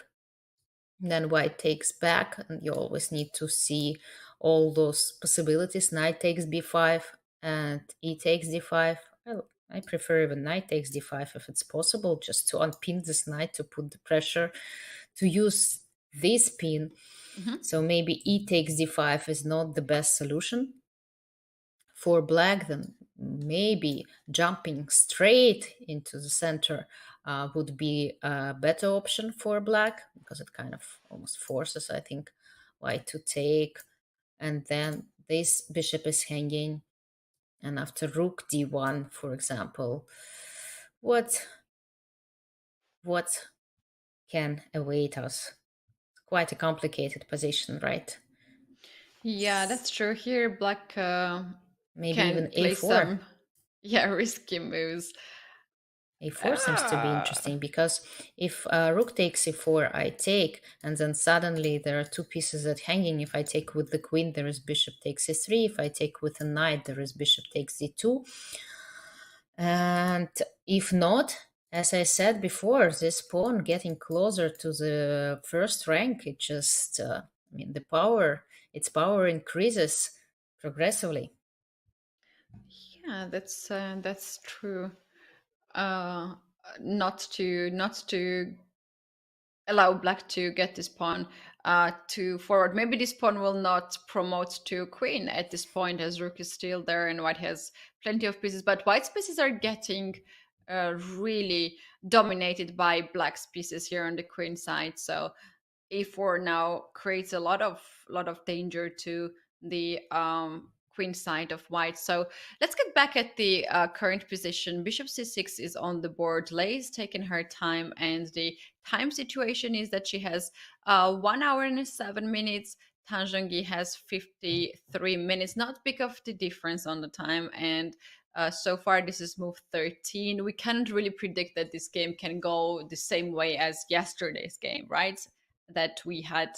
then white takes back, and you always need to see all those possibilities. Knight takes b5 and e takes d5. Well, I prefer even knight takes d5 if it's possible, just to unpin this knight, to put the pressure, to use this pin. Mhm. So maybe e takes d5 is not the best solution for black. Then maybe jumping straight into the center would be a better option for black, because it kind of almost forces, I think, white to take. And then this bishop is hanging. And after rook d1, for example, what what can await us? Quite a complicated position, right? Yeah, that's true. Here, black Maybe can even play a4. some, yeah, risky moves. A4 seems to be Ah. interesting, because if rook takes e4, I take, and then suddenly there are two pieces that hanging. If I take with the queen, there is bishop takes e3. If I take with a knight, there is bishop takes e2. And if not, as I said before, this pawn getting closer to the first rank, it just, I mean, its power increases progressively. Yeah, that's true. Uh, not to allow black to get this pawn to forward. Maybe this pawn will not promote to queen at this point, as rook is still there and white has plenty of pieces. But white's pieces are getting really dominated by black's pieces here on the queen side. So a4 now creates a lot of danger to the queen side of white. So let's get back at the current position. Bishop c6 is on the board. Lei is taking her time, and the time situation is that she has 1 hour and 7 minutes. Tan Zhongyi has 53 minutes, not big of the difference on the time. And so far, this is move 13. We can't really predict that this game can go the same way as yesterday's game, right? That we had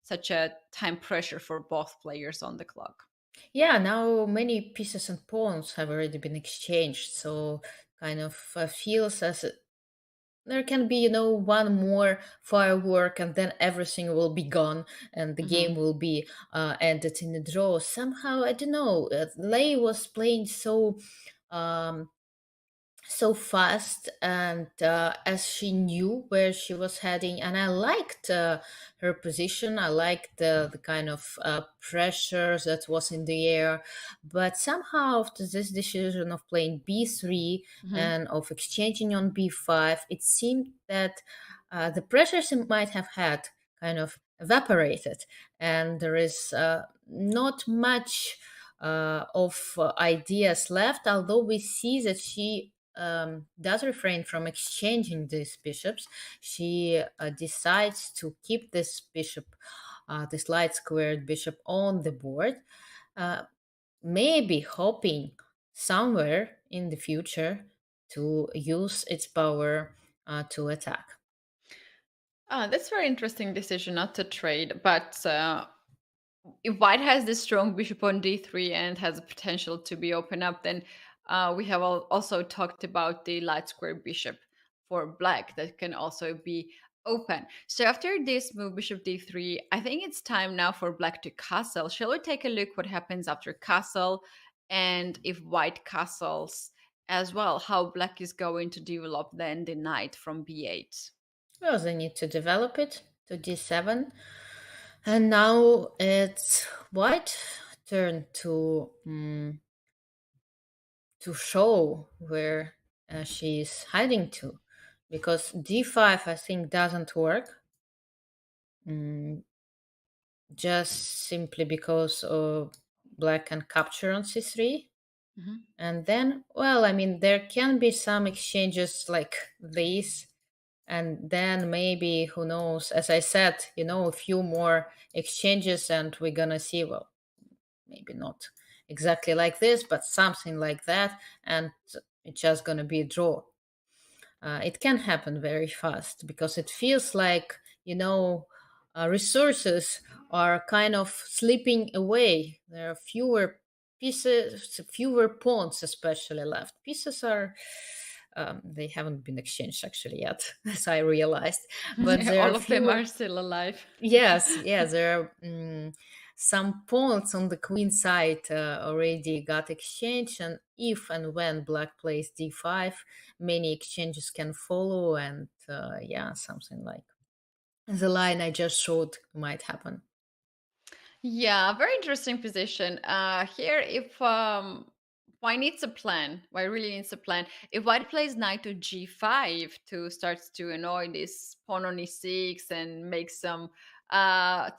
such a time pressure for both players on the clock. Yeah, now many pieces and pawns have already been exchanged, so kind of feels as there can be, one more firework, and then everything will be gone, and the game Mhm. will be ended in a draw. Somehow, I don't know. Lei was playing um, so fast, and as she knew where she was heading, and I liked her position. I liked the kind of pressure that was in the air. But somehow, after this decision of playing b3 Mhm. and of exchanging on b5, it seemed that the pressure she might have had kind of evaporated, and there is not much of ideas left, although we see that she does refrain from exchanging these bishops. She decides to keep this bishop, this light squared bishop on the board, uh, maybe hoping somewhere in the future to use its power to attack. That's very interesting decision not to trade, but if white has this strong bishop on d3 and has a potential to be open up, then we have also talked about the light square bishop for black that can also be open. So after this move, bishop d3, I think it's time now for black to castle. Shall we take a look what happens after castle, and if white castles as well, how black is going to develop then the knight from b8? Well, they need to develop it to d7. And now it's white turn to show where she's hiding to, because d5 I think doesn't work, mm, just simply because black can capture on c3. Mhm. And then, well, I mean, there can be some exchanges like these, and then maybe, who knows, as I said, a few more exchanges, and we're gonna see, well, maybe not exactly like this, but something like that, and it's just gonna be a draw. It can happen very fast because it feels like, resources are kind of slipping away. There are fewer pieces, fewer pawns, especially left. Pieces are. They haven't been exchanged actually yet, as I realized. But there are All of them fewer. are still alive. Yes, yes, there are some pawns on the queen side already got exchanged, and if and when black plays d5, many exchanges can follow, and yeah, something like the line I just showed might happen. Yeah, very interesting position. Here, if white needs a plan, white really needs a plan. If white plays knight to g5 to starts to annoy this pawn on e6 and make some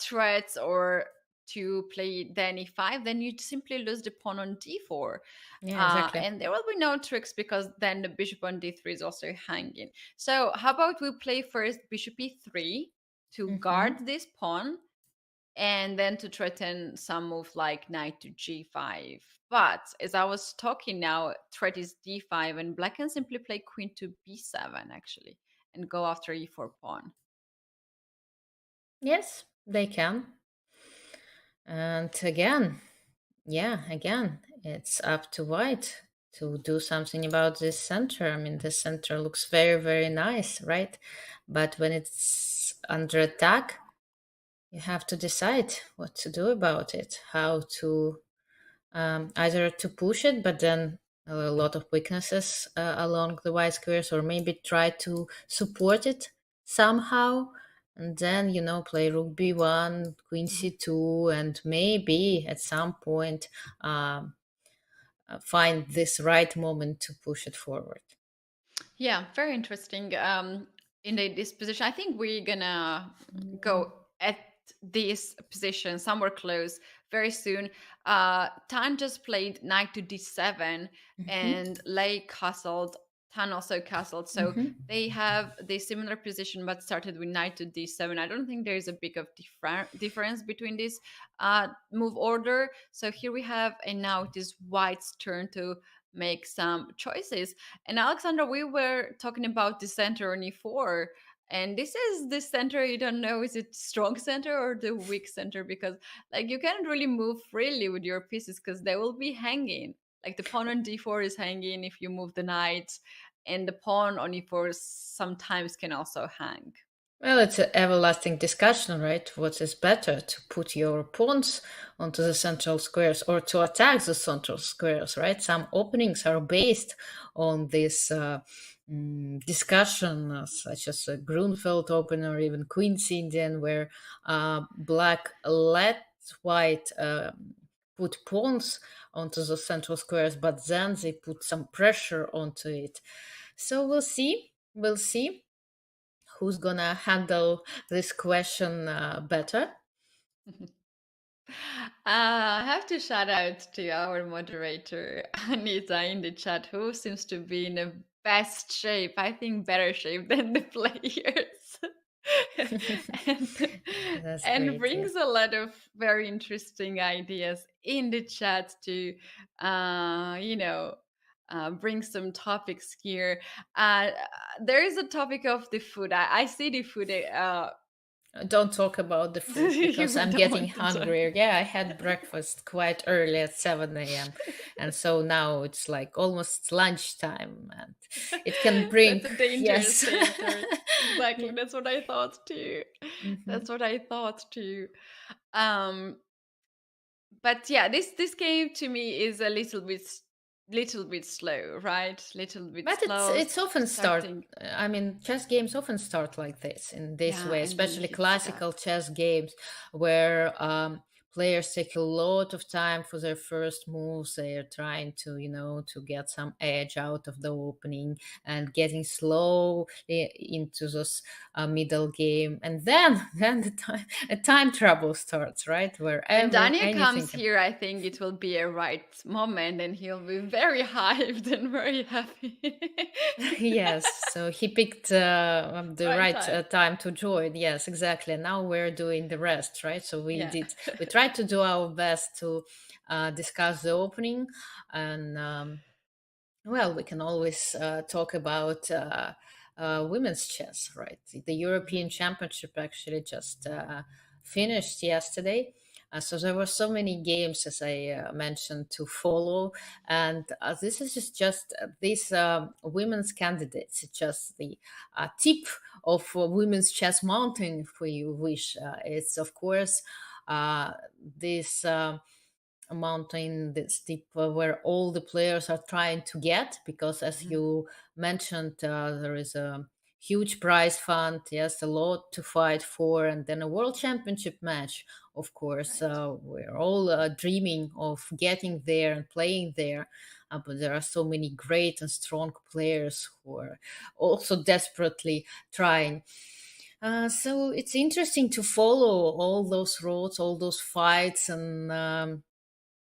threats, or to play then e5, then you simply lose the pawn on d4. Yeah, exactly. And there will be no tricks because then the bishop on d3 is also hanging. So how about we play first bishop e3 to Hmm. guard this pawn, and then to threaten some move like knight to g5. But as I was talking now, threat is d5, and black can simply play queen to b7 actually, and go after e4 pawn. Yes, they can. And again, yeah, again, it's up to white to do something about this center. I mean, the center looks very, very nice, right? But when it's under attack, you have to decide what to do about it, how to either to push it, but then a lot of weaknesses along the white squares, or maybe try to support it somehow. And then, play rook b1, queen Mhm. c2, and maybe at some point um, find this right moment to push it forward. Yeah, very interesting. In this position, I think we're gonna Mm-hmm. go at this position somewhere close very soon. Tan just played knight to d7, and Lei castled. Tan also castled, so Mm-hmm. they have the similar position, but started with knight to d7. I don't think there is a big of difference between this move order. So here we have, and now it is White's turn to make some choices. And Alexandra, we were talking about the center on e4. And this is the center you don't know, is it strong center or the weak center? Because like you can't really move freely with your pieces because they will be hanging. Like the pawn on d4 is hanging if you move the knight, and the pawn on e4 sometimes can also hang. Well, it's an everlasting discussion, right? What is better, to put your pawns onto the central squares or to attack the central squares, right? Some openings are based on this discussion, such as a Grunfeld opening or even Queen's Indian, where black let white put pawns onto the central squares, but then they put some pressure onto it. So we'll see. We'll see who's gonna handle this question better. I have to shout out to our moderator, Anita, in the chat, who seems to be in the best shape. I think better shape than the players. and, That's and great. Yeah. brings a lot of very interesting ideas in the chat to, you know, bring some topics here. Uh, there is a topic of the food. I see the food. Don't talk about the food because You I'm don't getting want to talk. hungry. Yeah, I had breakfast quite early at 7 a.m. And so now it's like almost lunchtime and it can bring, That's a dangerous yes. territory. Exactly. Yeah. That's what I thought too. Mhm. That's what I thought too. Um, but yeah, this game to me is a little bit slow, right? Little bit But slow it's often start. starting. I mean, chess games often start like this, in this Yeah, way, and then especially hits that. classical chess games, where players take a lot of time for their first moves. They are trying to, to get some edge out of the opening and getting slow into this middle game, and then then the time trouble starts, right? When Wherever Daniel anything comes can. here, I think it will be a right moment and he'll be very hyped and very happy. Yes, so he picked the Right right time. time to join. Yes, exactly. Now we're doing the rest, right? So Yeah. we tried to do our best to discuss the opening, and well, we can always talk about women's chess, right? The European Mhm. Championship actually just finished yesterday. So there were so many games, as I mentioned, to follow, and this is just these women's candidates. It's just the tip of women's chess mountain, if you wish. It's of course this. A mountain that's steep where all the players are trying to get, because as Mhm. you mentioned, there is a huge prize fund, yes, a lot to fight for, and then a world championship match, of course. Right. We're all dreaming of getting there and playing there, but there are so many great and strong players who are also desperately trying. So it's interesting to follow all those roads, all those fights, and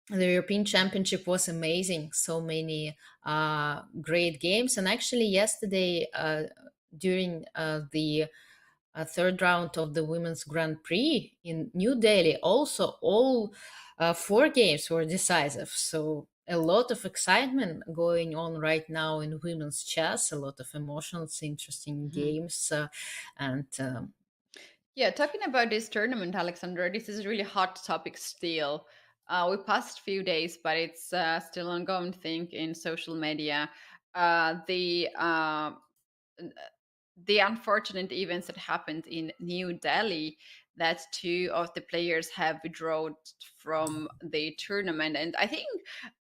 the European Championship was amazing. So many great games. And actually, yesterday, during the third round of the Women's Grand Prix in New Delhi, also all four games were decisive. So a lot of excitement going on right now in women's chess, a lot of emotions, interesting Mhm. games, and Yeah, talking about this tournament, Alexandra, this is a really hot topic still. We passed few days, but it's still an ongoing thing in social media. Uh, the uh, the unfortunate events that happened in New Delhi, that two of the players have withdrawn from the tournament. And I think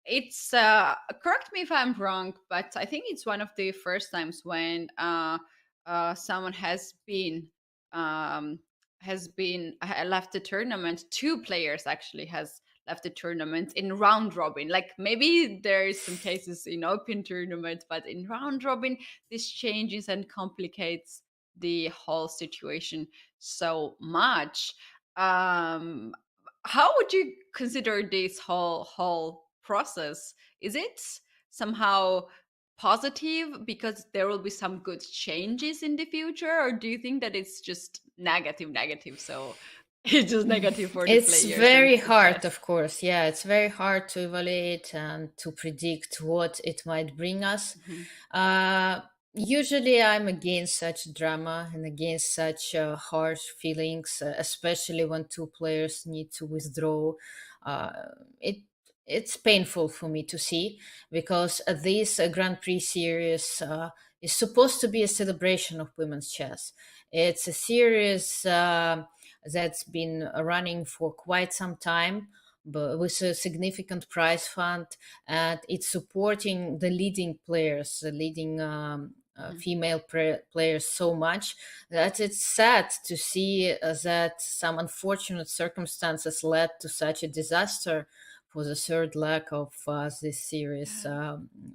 it's, correct me if I'm wrong, but I think it's one of the first times when someone um, left the tournament. Two players actually has left the tournament in round robin. Like maybe there is some cases in open tournament, but in round robin this changes and complicates the whole situation so much. Um, how would you consider this whole process? Is it somehow positive because there will be some good changes in the future, or do you think that it's just negative? So it's just negative for the it's players and very the hard, chess. of course. Yeah, it's very hard to evaluate and to predict what it might bring us. Mhm. Uh, Usually, I'm against such drama and against such harsh feelings, especially when two players need to withdraw. Uh, it it's painful for me to see, because this Grand Prix series is supposed to be a celebration of women's chess. It's a series that's been running for quite some time, but with a significant prize fund, and it's supporting the leading players, the leading Mhm. female players so much that it's sad to see that some unfortunate circumstances led to such a disaster for the third leg of this series,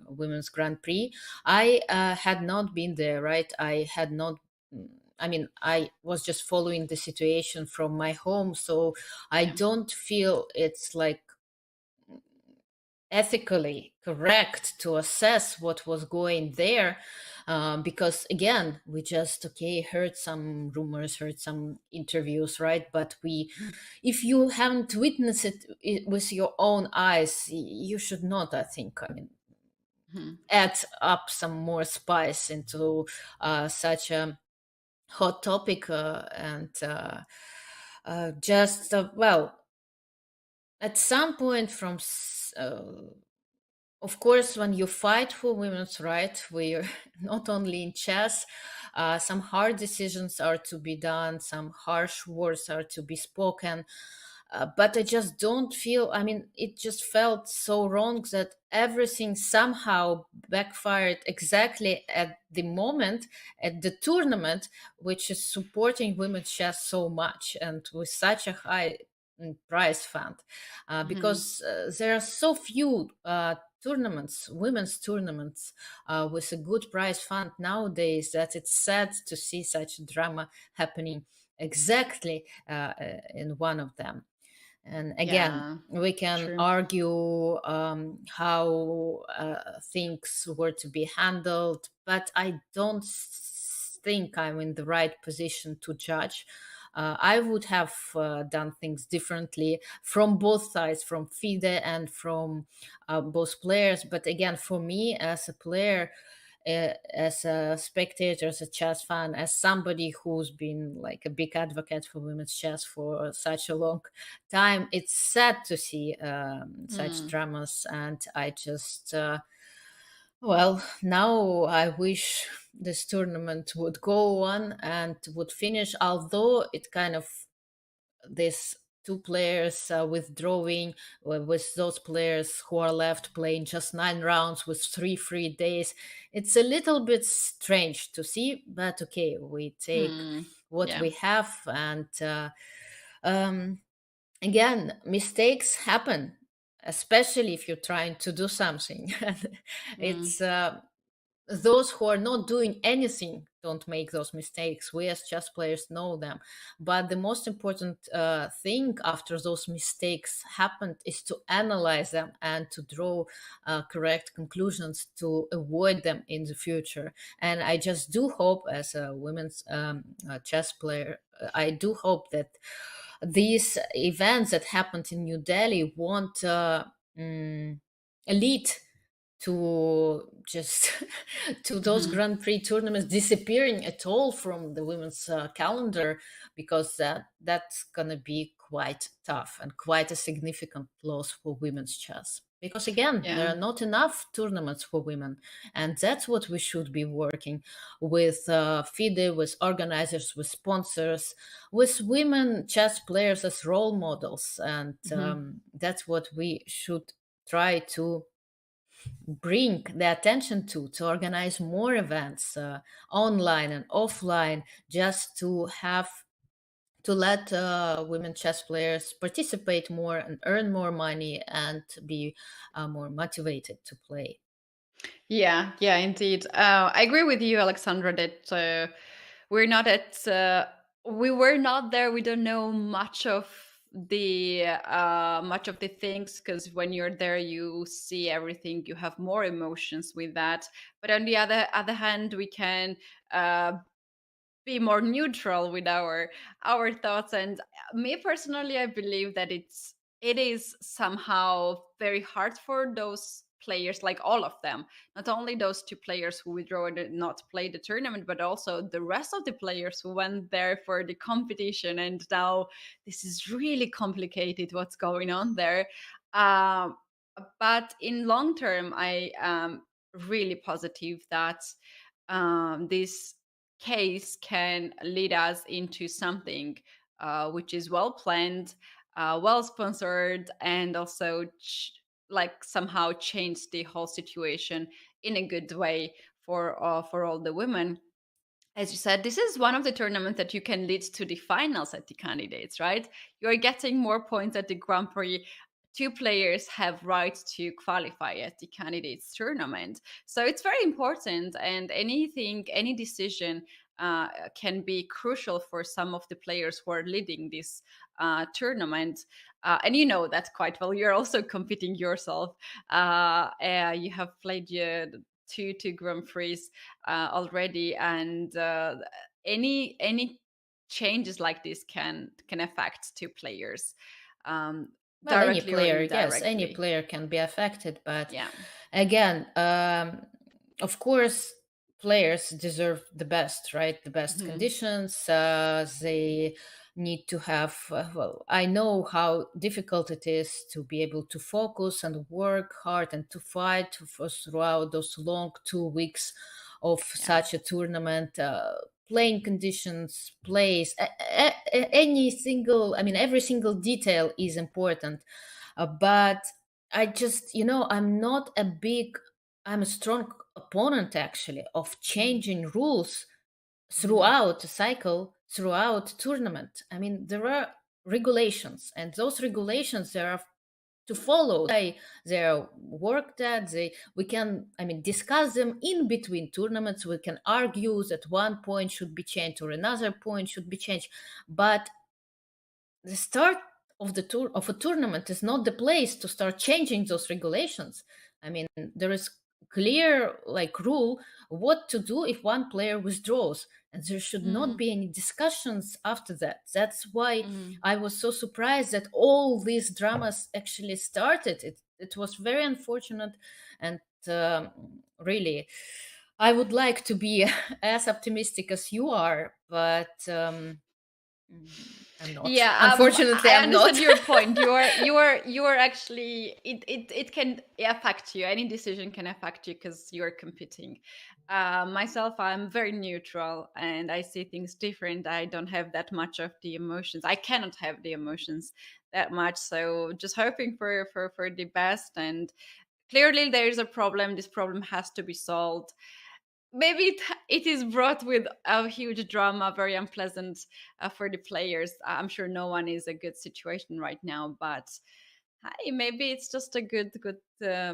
Women's Grand Prix. I had not been there, right? I had not I mean, I was just following the situation from my home, so I Yeah. don't feel it's like ethically correct to assess what was going there, because again, we just heard some rumors, heard some interviews, right? But we, if you haven't witnessed it with your own eyes, you should not, I think, I mean, Mhm. add up some more spice into such a hot topic, and just well, at some point of course, when you fight for women's rights, we're not only in chess, some hard decisions are to be done, some harsh words are to be spoken. But I just don't feel, I mean, it just felt so wrong that everything somehow backfired exactly at the moment, at the tournament, which is supporting women's chess so much and with such a high prize fund. Mhm. Because there are so few tournaments, women's tournaments, with a good prize fund nowadays, that it's sad to see such drama happening exactly in one of them. And again, Yeah. we can True. argue how things were to be handled, but I don't think I'm in the right position to judge. I would have done things differently from both sides, from FIDE and from both players. But again, for me as a player, as a spectator, as a chess fan, as somebody who's been like a big advocate for women's chess for such a long time, it's sad to see such Mm. dramas. And I just, well, now I wish this tournament would go on and would finish, although it kind of, this two players withdrawing, with those players who are left playing just 9 rounds with 3 free days. It's a little bit strange to see, but okay, we take Mm. what Yeah. we have. And um, again, mistakes happen, especially if you're trying to do something. Mm. It's those who are not doing anything don't make those mistakes. We as chess players know them. But the most important thing after those mistakes happened is to analyze them and to draw correct conclusions to avoid them in the future. And I just do hope, as a women's chess player, I do hope that these events that happened in New Delhi won't mm, lead to just to those Mhm. Grand Prix tournaments disappearing at all from the women's calendar, because that's gonna be quite tough and quite a significant loss for women's chess. Because again, there Yeah. are not enough tournaments for women, and that's what we should be working with FIDE, with organizers, with sponsors, with women chess players as role models, and Mhm. that's what we should try to bring the attention to organize more events, online and offline, just to have to let women chess players participate more and earn more money and be more motivated to play. Yeah, yeah, indeed. I agree with you, Alexandra, that we're not at, we were not there. We don't know much of the things, because when you're there, you see everything. You have more emotions with that. But on the other hand, we can uh, be more neutral with our thoughts. And me personally, I believe that it is somehow very hard for those players, like all of them, not only those two players who withdraw and did not play the tournament, but also the rest of the players who went there for the competition. And now this is really complicated what's going on there. um, but in long term, I am really positive that this case can lead us into something which is well planned, well sponsored, and also like somehow change the whole situation in a good way for all the women. As you said, this is one of the tournaments that you can lead to the finals at the candidates, right? You're getting more points at the Grand Prix. Two players have rights to qualify at the candidates tournament. So it's very important. And anything, any decision can be crucial for some of the players who are leading this tournament. And you know that quite well. You're also competing yourself. You have played your two Grand Prix already, and any changes like this can affect two players, um, Well, any directly or player, yes, any indirectly. player can be affected. But Yeah. again, of course, players deserve the best, right? The best Mhm. conditions. They need to have, well, I know how difficult it is to be able to focus and work hard and to fight throughout those long 2 weeks of Yeah. such a tournament. Playing conditions, plays, any single, I mean, every single detail is important. But I just, I'm a strong opponent actually of Mhm. changing rules Mhm. throughout a cycle, throughout tournament. I mean, there are regulations, and those regulations there are to follow. They are worked at. We can, I mean, discuss them in between tournaments. We can argue that one point should be changed or another point should be changed, but the start of the tour of a tournament is not the place to start changing those regulations. I mean, there is clear like rule what to do if one player withdraws, and there should not Mhm. be any discussions after that. That's why Mhm. I was so surprised that all these dramas actually started. It was very unfortunate, and really, I would like to be as optimistic as you are, but I'm not. Yeah, Unfortunately, I I'm understand not. your point. You are actually it can affect you. Any decision can affect you because you're competing. Myself, I'm very neutral and I see things different. I don't have that much of the emotions. I cannot have the emotions that much. So just hoping for the best. And clearly, there is a problem. This problem has to be solved. Maybe it is brought with a huge drama, very unpleasant for the players. I'm sure no one is a good situation right now, but hey, maybe it's just a good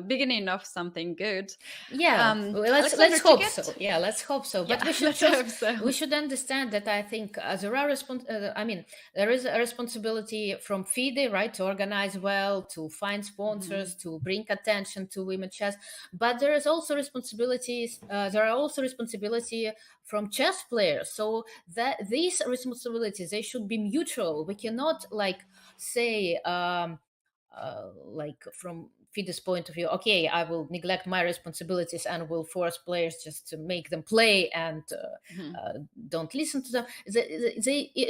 beginning of something good. Yeah, well, let's Alexandra, to hope get so. Yeah, let's hope so. But yeah, we should let's just hope so. we should understand that I think there are I mean, there is a responsibility from FIDE, right, to organize well, to find Mhm. sponsors, to bring attention to women chess. But there is also responsibilities. There are also responsibility from chess players. So that these responsibilities they should be mutual. We cannot like say. Like from FIDE's point of view, okay, I will neglect my responsibilities and will force players just to make them play and Mhm. don't listen to them.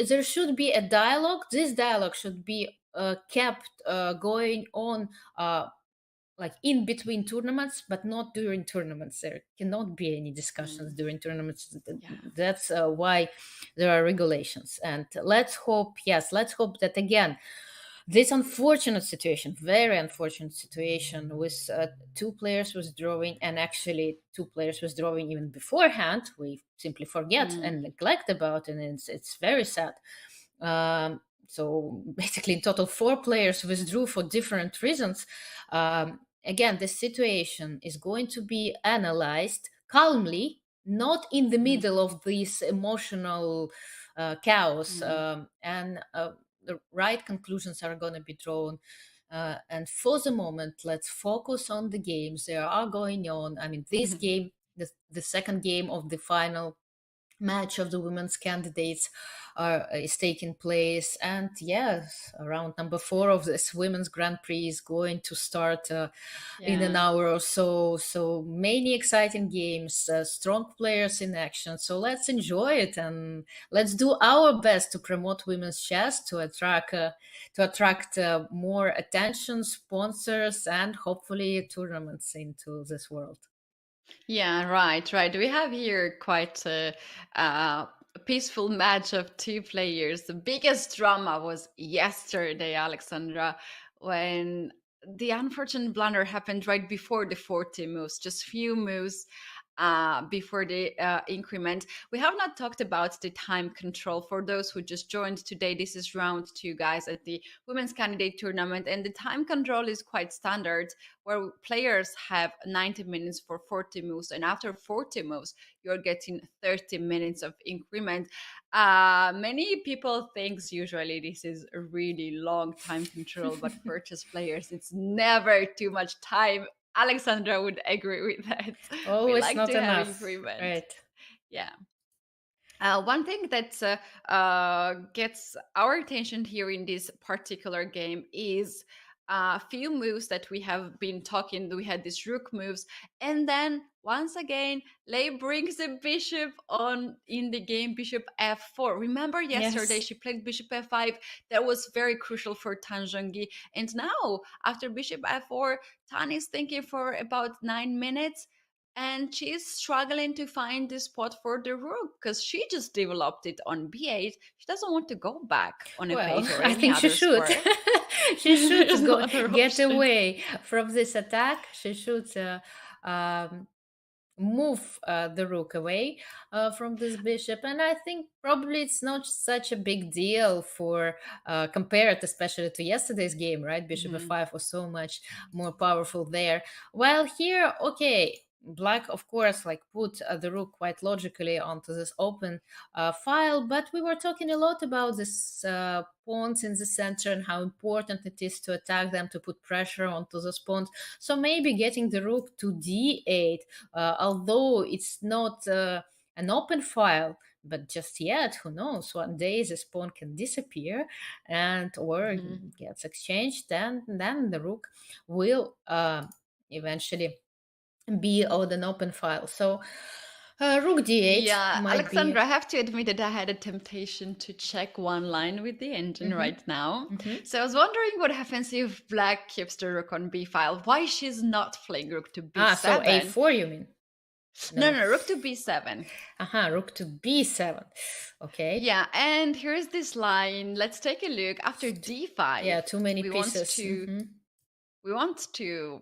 There should be a dialogue. This dialogue should be kept going on. Like in between tournaments, but not during tournaments. There cannot be any discussions Mm. during tournaments. Yeah. That's why there are regulations. And let's hope, yes, let's hope that again, this unfortunate situation, very unfortunate situation with two players withdrawing, and actually two players withdrawing even beforehand, we simply forget Mm. and neglect about, and it's very sad. So basically, in total, four players withdrew for different reasons. Again, the situation is going to be analyzed calmly, not in the Mhm. middle of this emotional chaos, Mm. and the right conclusions are going to be drawn. And for the moment, let's focus on the games. They are going on. I mean, this game, the second game of the final match of the women's candidates is taking place, and yes, round number 4 of this women's grand prix is going to start in an Yeah. hour or so. So many exciting games, strong players in action, so let's enjoy it and let's do our best to promote women's chess, to attract more attention, sponsors, and hopefully tournaments into this world. Yeah, right, right. We have here quite a peaceful match of two players. The biggest drama was yesterday, Alexandra, when the unfortunate blunder happened right before the 40 moves, just few moves. before the increment. We have not talked about the time control. For those who just joined today, this is round two, guys, at the Women's Candidate Tournament. And the time control is quite standard, where players have 90 minutes for 40 moves. And after 40 moves, you're getting 30 minutes of increment. Many people thinks usually this is a really long time control, but for chess players, it's never too much time. Alexandra would agree with that. Oh, We it's like not to have enough, increment. right? Yeah. One thing that gets our attention here in this particular game is a few moves that we have been talking. We had these rook moves, and then once again, Lei brings the bishop on in the game, bishop f4. Remember yesterday Yes. she played bishop f5. That was very crucial for Tan Zhongyi. And now after bishop f4, Tan is thinking for about 9 minutes, and she's struggling to find the spot for the rook because she just developed it on b8. She doesn't want to go back on Well, f8 or I any think she other should. square. She should There's no go other get option. away from this attack. She should um, move the rook away from this bishop, and I think probably it's not such a big deal for compared especially to yesterday's game, right? Bishop Mhm. f5 was so much more powerful there, while here, okay, black of course like put the rook quite logically onto this open file, but we were talking a lot about this pawns in the center and how important it is to attack them, to put pressure onto those pawns. So maybe getting the rook to d8, although it's not an open file, but just yet, who knows? One day this pawn can disappear, and or Mhm. gets exchanged. Then the rook will eventually be on an open file. So rook d8 Yeah, might be. Alexandra, I have to admit that I had a temptation to check one line with the engine Mhm, right now. mhm. So I was wondering what happens if black keeps the rook on b file. Why she's not playing rook to So b7? a4 you mean? No, No. no, rook to b7. Rook to b7. Okay. Yeah, and here's this line. Let's take a look. After d5, Yeah, too many we want pieces. to we want to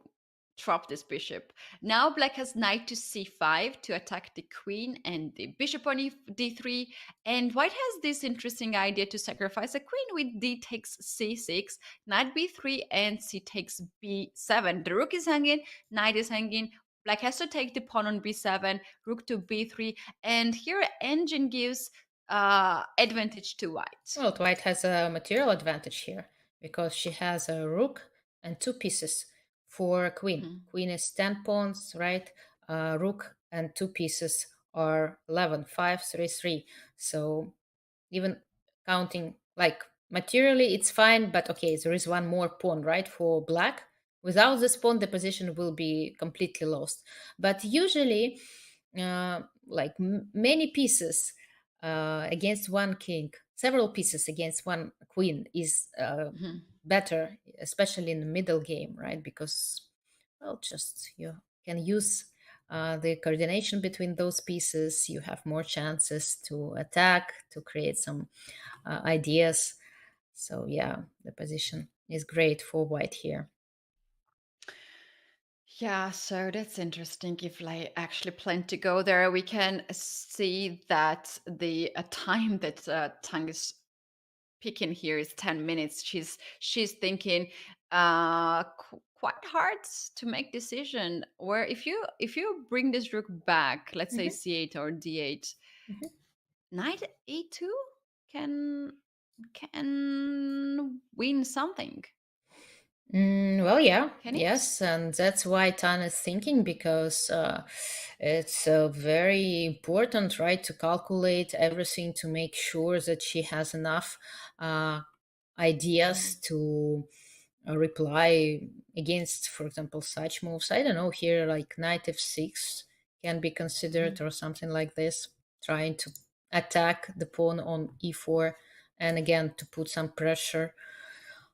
drop this bishop. Now black has knight to c5 to attack the queen and the bishop on d3. And white has this interesting idea to sacrifice a queen with d takes c6, knight b3, and c takes b7. The rook is hanging, knight is hanging. Black has to take the pawn on b7, rook to b3, and here engine gives advantage to white. Well, white has a material advantage here because she has a rook and two pieces for a queen. Mhm. Queen is 10 pawns, right? Rook and two pieces are 11, 5, 3, 3. So even counting like materially, it's fine, but okay, there is one more pawn, right, for black. Without this pawn, the position will be completely lost. But usually, like many pieces against one king, several pieces against one queen is Mhm. better, especially in the middle game, right? Because, well, just you can use the coordination between those pieces. You have more chances to attack, to create some ideas. So, yeah, the position is great for white here. Yeah, so that's interesting. If I actually plan to go there, we can see that the time that Tang is picking here is 10 minutes. She's thinking quite hard to make decision. Where if you bring this rook back, let's say Mhm, c8 or d8, mhm. knight e2 can can win something. Well, yeah, Can it? yes, and that's why Tan is thinking because it's very important, right, to calculate everything to make sure that she has enough uh, ideas Mhm. to reply against, for example, such moves. I don't know here, like knight f6 can be considered Mhm. or something like this, trying to attack the pawn on e4 and again to put some pressure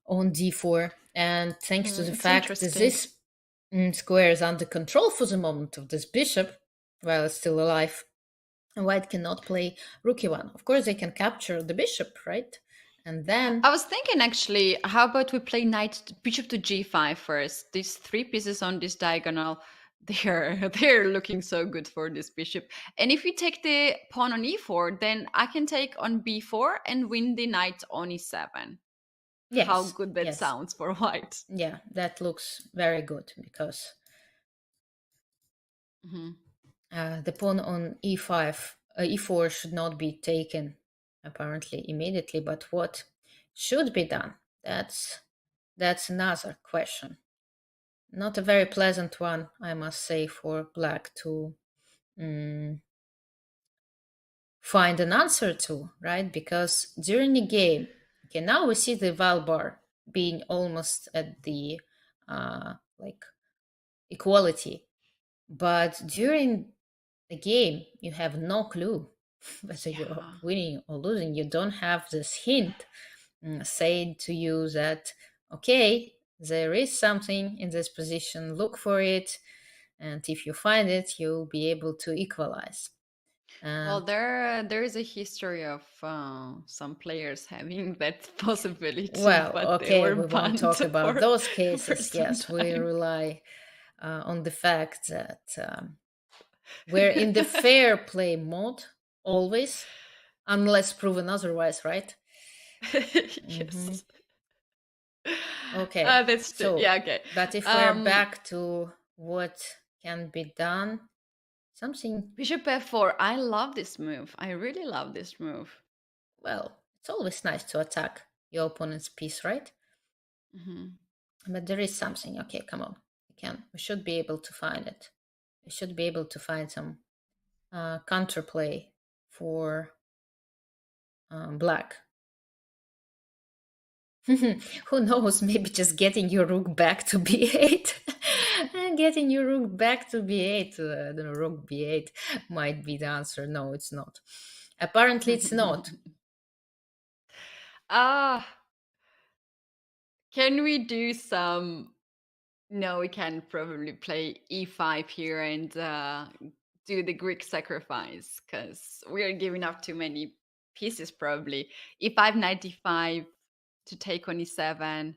on d4. And thanks to the It's fact that interesting. this square is under control for the moment of this bishop, while it's still alive, white cannot play rook e1. Of course, they can capture the bishop, right? And then, I was thinking actually, how about we play knight bishop to g5 first? These three pieces on this diagonal they're looking so good for this bishop. And if we take the pawn on e4, then I can take on b4 and win the knight on e7. How Yes, good that yes. sounds for white. Yeah, that looks very good because Mhm. the pawn on e5, e4 should not be taken apparently immediately, but what should be done? That's another question. Not a very pleasant one, I must say, for black to mm, find an answer to, right? Because during the game, okay, now we see the val bar being almost at the like equality, but during the game, you have no clue whether you're Yeah. winning or losing. You don't have this hint saying to you that, okay, there is something in this position, look for it, and if you find it, you'll be able to equalize. Well, And there is a history of some players having that possibility, well, but they okay, were we won't banned talk about those for cases. some Yes, we time. rely on the fact that we're in the fair play mode always, unless proven otherwise, right? Hmm. Yes. Okay, That's true. so, Yeah, okay. but if we're Um, back to what can be done, something, Bishop f4. I love this move. I really love this move. well, it's always nice to attack your opponent's piece, right? Hmm. But there is something. Okay, come on. We should be able to find it. We should be able to find some counterplay for black. Who knows? Maybe just getting your rook back to b8. And getting your rook back to b8, the rook b8 might be the answer. No, it's not. Apparently, it's not. Ah, can we do some? No, we can probably play e5 here and do the Greek sacrifice because we are giving up too many pieces probably. e5, knight d5 to take on e7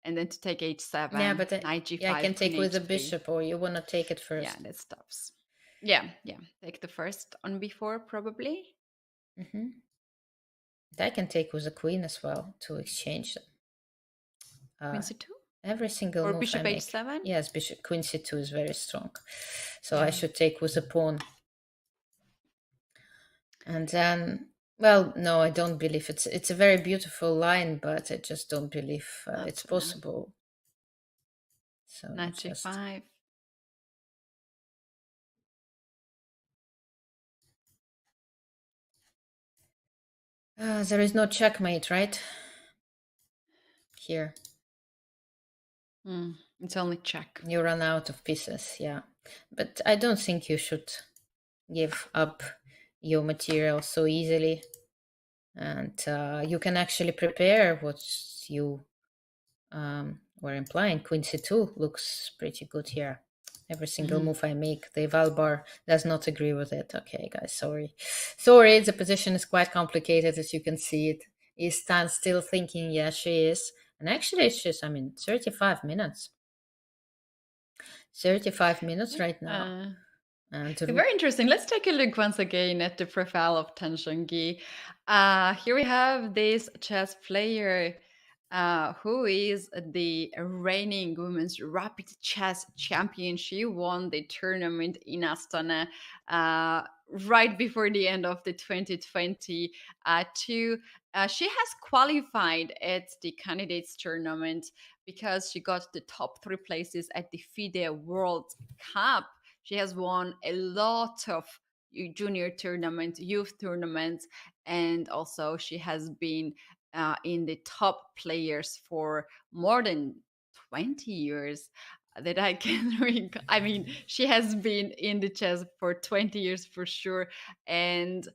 and then to take Yeah, h7, but knight yeah, I can g5, queen take with the h3. bishop, or you want to take it Yeah, first. that stops. Yeah, yeah. Take the first on b4 probably. Hmm. I can take with the queen as well to exchange them. Queen Uh, c2 every single or move I bishop make. h7. Yes, bishop queen c2 is very strong. So I Yeah, should take with the pawn. And then, well, no, I don't believe it's a very beautiful line, but I just don't believe it's not enough. possible. So Knight just g5. there is no checkmate, right? Here It's only check. you run out of pieces, yeah. But I don't think you should give up your material so easily, and you can actually prepare what you were implying. Queen c2 looks pretty good here. Every single Mhm. move I make, the Valbar does not agree with it. Okay, guys, sorry, the position is quite complicated, as you can see. It is Stan still thinking, yeah, she is. And actually, it's just, 35 minutes. 35 minutes right now. Uh, And Very interesting. Let's take a look once again at the profile of Tan Zhongyi. Here we have this chess player who is the reigning women's rapid chess champion. She won the tournament in Astana right before the end of the 2022. She has qualified at the candidates tournament because she got the top three places at the FIDE World Cup. She has won a lot of junior tournaments, youth tournaments, and also she has been in the top players for more than 20 years that I can recall. I mean, she has been in the chess for 20 years for sure. And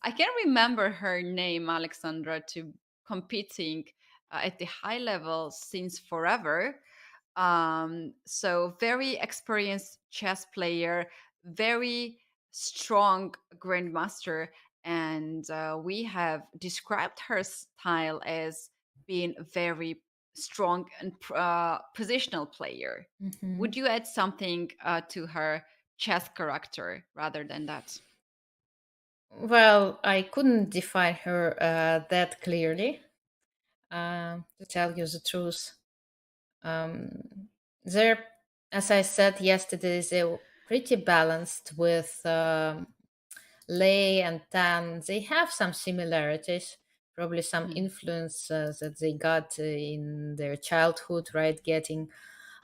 I can remember her name, Alexandra, to competing at the high level since forever. So very experienced chess player, very strong grandmaster, and we have described her style as being very strong and positional player. Mhm. Would you add something to her chess character rather than that? Well, I couldn't define her that clearly, to tell you the truth. Um, they're, as I said yesterday, they're pretty balanced with Lei and Tan. They have some similarities, probably some Mhm. influence that they got in their childhood, right? Getting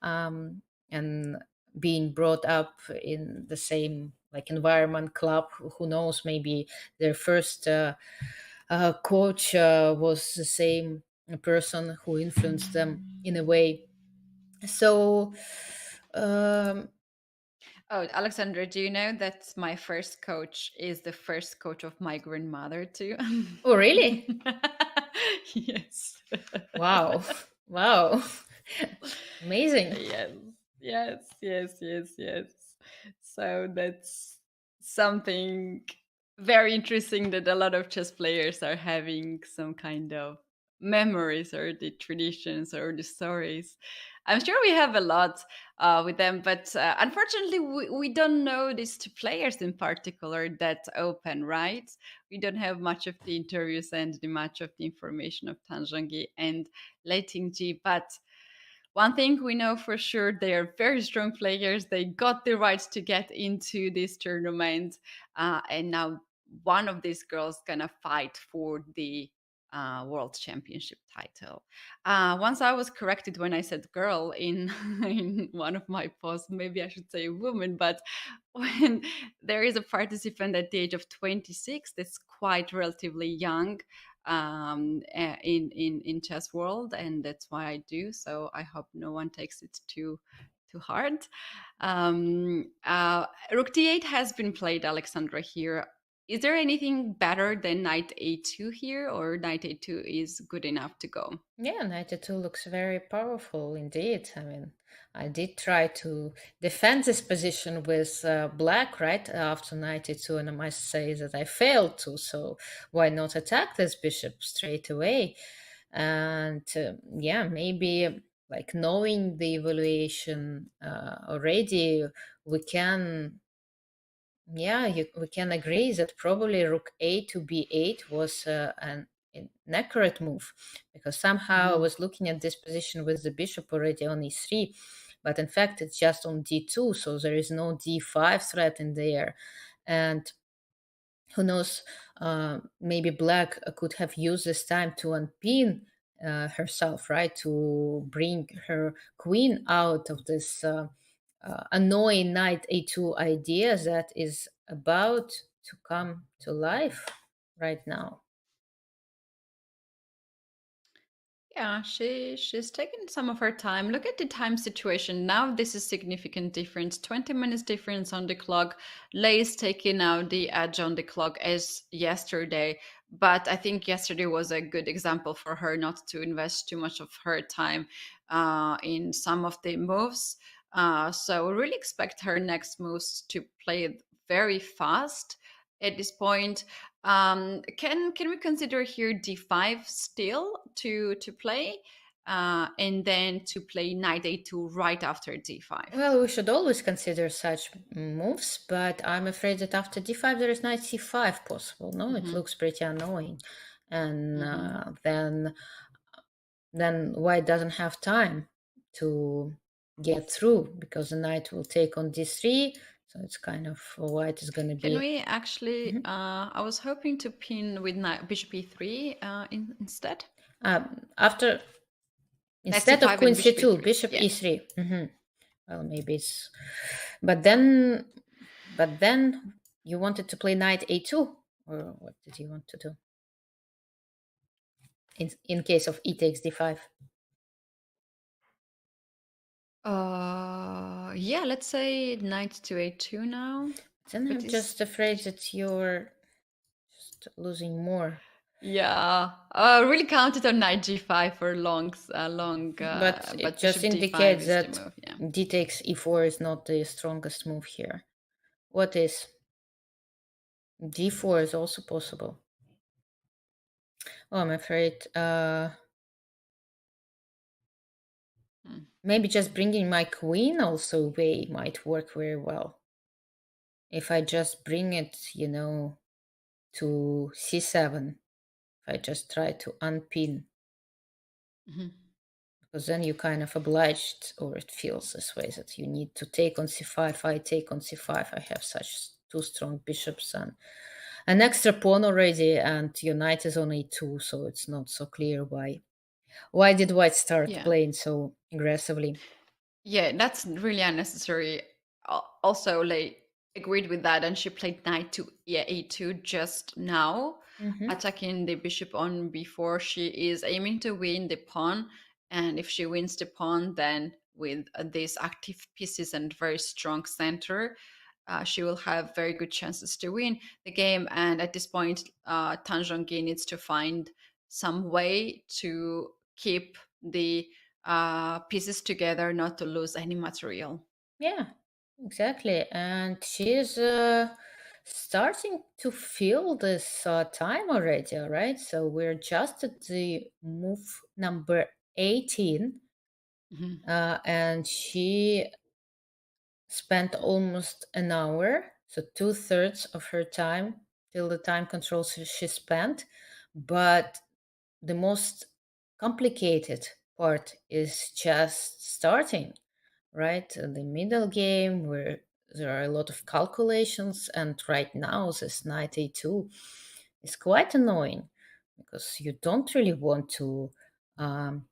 um, and being brought up in the same like environment, club. Who knows? Maybe their first coach was the same person who influenced them in a way. So, um, Oh, Alexandra, do you know that my first coach is the first coach of my grandmother too? oh, really? Yes. Wow. Wow. Amazing. Yes, yes. So that's something very interesting that a lot of chess players are having some kind of memories or the traditions or the stories. I'm sure we have a lot with them, but unfortunately, we don't know these two players in particular that open, right? We don't have much of the interviews and the much of the information of Tan Zhongyi and Lei Tingjie, but one thing we know for sure, they are very strong players. They got the right to get into this tournament. And now one of these girls gonna fight for the world championship title. Once I was corrected when I said girl in in one of my posts. Maybe I should say woman, but when there is a participant at the age of 26, that's quite relatively young in chess world, and that's why I do. So I hope no one takes it too hard. Rook d8 has been played, Alexandra. Here, is there anything better than knight a2 here, or knight a2 is good enough to go? Yeah, 92 looks very powerful indeed. I mean, I did try to defend this position with black right after 92, and I must say that I failed to. So, why not attack this bishop straight away? And yeah, maybe like knowing the evaluation already, we can we can agree that probably rook a to b8 was an inaccurate move, because somehow I Mhm. was looking at this position with the bishop already on e3, but in fact it's just on d2, so there is no d5 threat in there. And who knows, maybe black could have used this time to unpin herself, right, to bring her queen out of this annoying knight a2 idea that is about to come to life right now. Yeah, she's taken some of her time. Look at the time situation. Now this is significant difference. 20 minutes difference on the clock. Lei is taking out the edge on the clock as yesterday. But I think yesterday was a good example for her not to invest too much of her time in some of the moves. So really expect her next moves to play it very fast at this point. Can we consider here d5 still to play, and then to play knight a2 right after d5? Well, we should always consider such moves, but I'm afraid that after d5 there is knight c5 possible. No, it Hmm. looks pretty annoying. And Hmm. then white doesn't have time to get through because the knight will take on d3. So it's kind of white is going to Can be we actually? Mhm. I was hoping to pin with bishop e3 instead. After Knight instead of c5 queen and bishop c2, e3. bishop Yeah. e3. Well, maybe it's, but then you wanted to play knight a2, or what did you want to do in case of e takes d5? Yeah. Let's say knight to a2 now. Then But I'm is just afraid that you're just losing more. Yeah, really counted on knight g5 for long, But it but just bishop d5 indicates is the that move. Yeah. d takes e4 is not the strongest move here. What is d4 is also possible. Oh, I'm afraid Maybe just bringing my queen also away might work very well. If I just bring it, to c7, if I just try to unpin, Mhm. because then you kind of obliged, or it feels this way, that you need to take on c5. I take on c5. I have such two strong bishops and an extra pawn already, and your knight is on a2, so it's not so clear why did white start Yeah. playing so aggressively. Yeah, that's really unnecessary. Also, like, agreed with that, and she played knight to a2 just now, Hmm. attacking the bishop on b4. She is aiming to win the pawn, and if she wins the pawn, then with these active pieces and very strong center, she will have very good chances to win the game. And at this point, Tan Zhongyi needs to find some way to keep the pieces together, not to lose any material. Yeah, exactly. And she's starting to feel this time already, right? So we're just at the move number 18, Mhm. and she spent almost an hour, so two-thirds of her time till the time controls she spent. But the most complicated part is just starting, right? The middle game where there are a lot of calculations, and right now this knight a2 is quite annoying because you don't really want to um,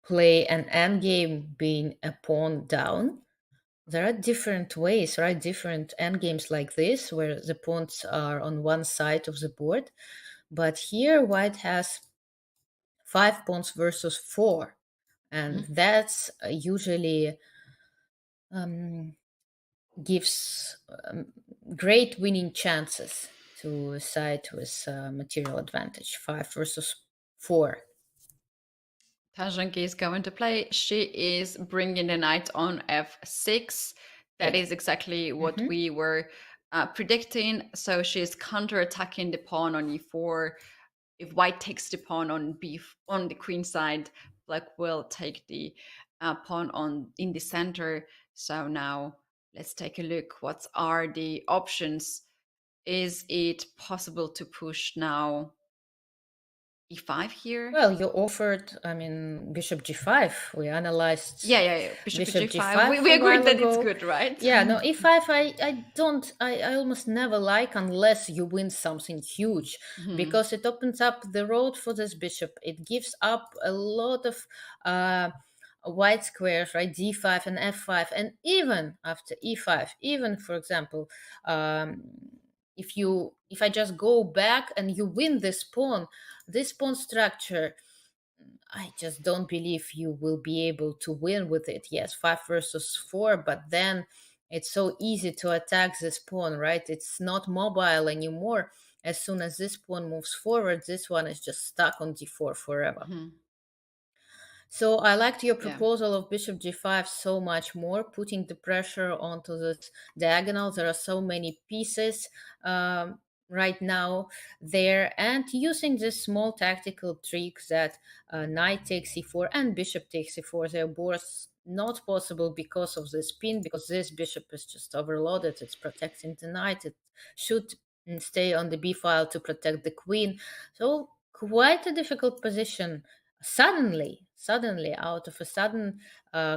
play an endgame being a pawn down. There are different ways, right? Different endgames like this where the pawns are on one side of the board, but here white has 5 pawns versus four, and Mhm. that's usually um, gives great winning chances to a side with material advantage. 5 versus 4. Tajanki is going to play. She is bringing the knight on f6. That Okay. is exactly what Hmm. we were predicting. So she's counter-attacking the pawn on e4. If white takes the pawn on on the queen side, black will take the pawn on in the center. So now let's take a look. What are the options? Is it possible to push now e5 here? Well, you offered, bishop g5. We analyzed Yeah, yeah, yeah. Bishop to bishop g5. g5 We a agreed while that it's ago. good, right? Yeah, no, e5, I don't, I almost never like unless you win something huge, Mhm. because it opens up the road for this bishop. It gives up a lot of uh, white squares, right? d5 and f5. And even after e5, even, for example, um, if I just go back and you win this pawn structure, I just don't believe you will be able to win with it. Yes, 5 versus 4, but then it's so easy to attack this pawn, right? It's not mobile anymore. As soon as this pawn moves forward, this one is just stuck on d4 forever. Mhm. So I liked your Yeah. proposal of bishop g5 so much more, putting the pressure onto this diagonal. There are so many pieces right now there, and using this small tactical trick that knight takes e4 and bishop takes e4. They're both not possible because of this pin, because this bishop is just overloaded. It's protecting the knight. It should stay on the b file to protect the queen. So quite a difficult position. Suddenly, out of a sudden,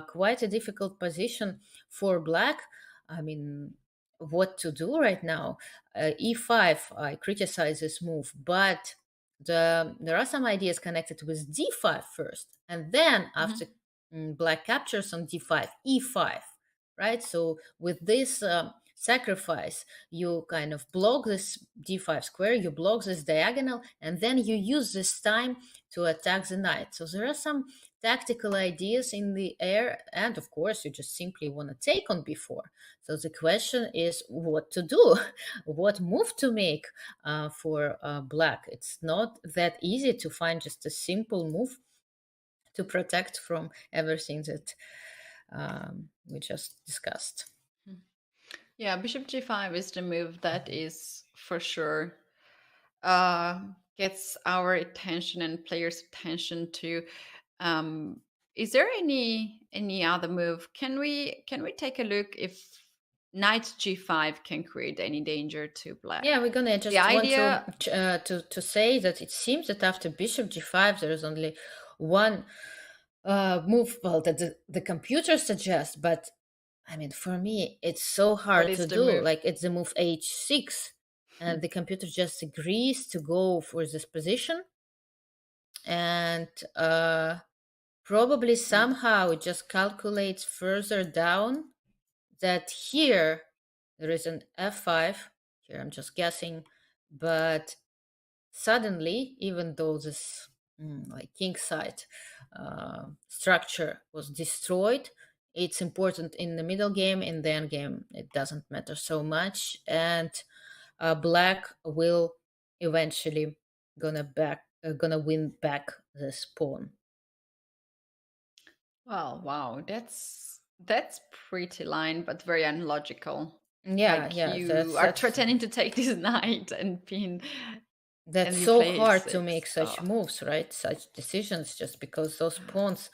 quite a difficult position for black. I mean, what to do right now? E5, I criticize this move, but there are some ideas connected with d5 first, and then after Mhm. black captures on d5, e5, right? So with this sacrifice, you kind of block this d5 square, you block this diagonal, and then you use this time to attack the knight. So there are some tactical ideas in the air, and of course, you just simply want to take on b4. So the question is what to do, what move to make for black. It's not that easy to find just a simple move to protect from everything that we just discussed. Mhm. Yeah, bishop g5 is the move that is for sure gets our attention and players' attention to. Um, is there any any other move. Can we take a look if knight g5 can create any danger to black? Yeah, we're gonna The just want idea, to say that it seems that after bishop g5 there is only one move, well, that the computer suggests, but I mean, for me, it's so what hard is to the do. move? Like, it's the move h6, and the computer just agrees to go for this position, and probably somehow it just calculates further down that here there is an f5. Here I'm just guessing, but suddenly, even though this like king side structure was destroyed, it's important in the middle game. In the end game, it doesn't matter so much, and black will eventually gonna win back this pawn. Well, wow, that's pretty line, but very unlogical. Yeah, Like yeah, you are threatening to take this knight and pin, that's and you so play hard to h6. make such Oh. moves, right? Such decisions, just because those pawns,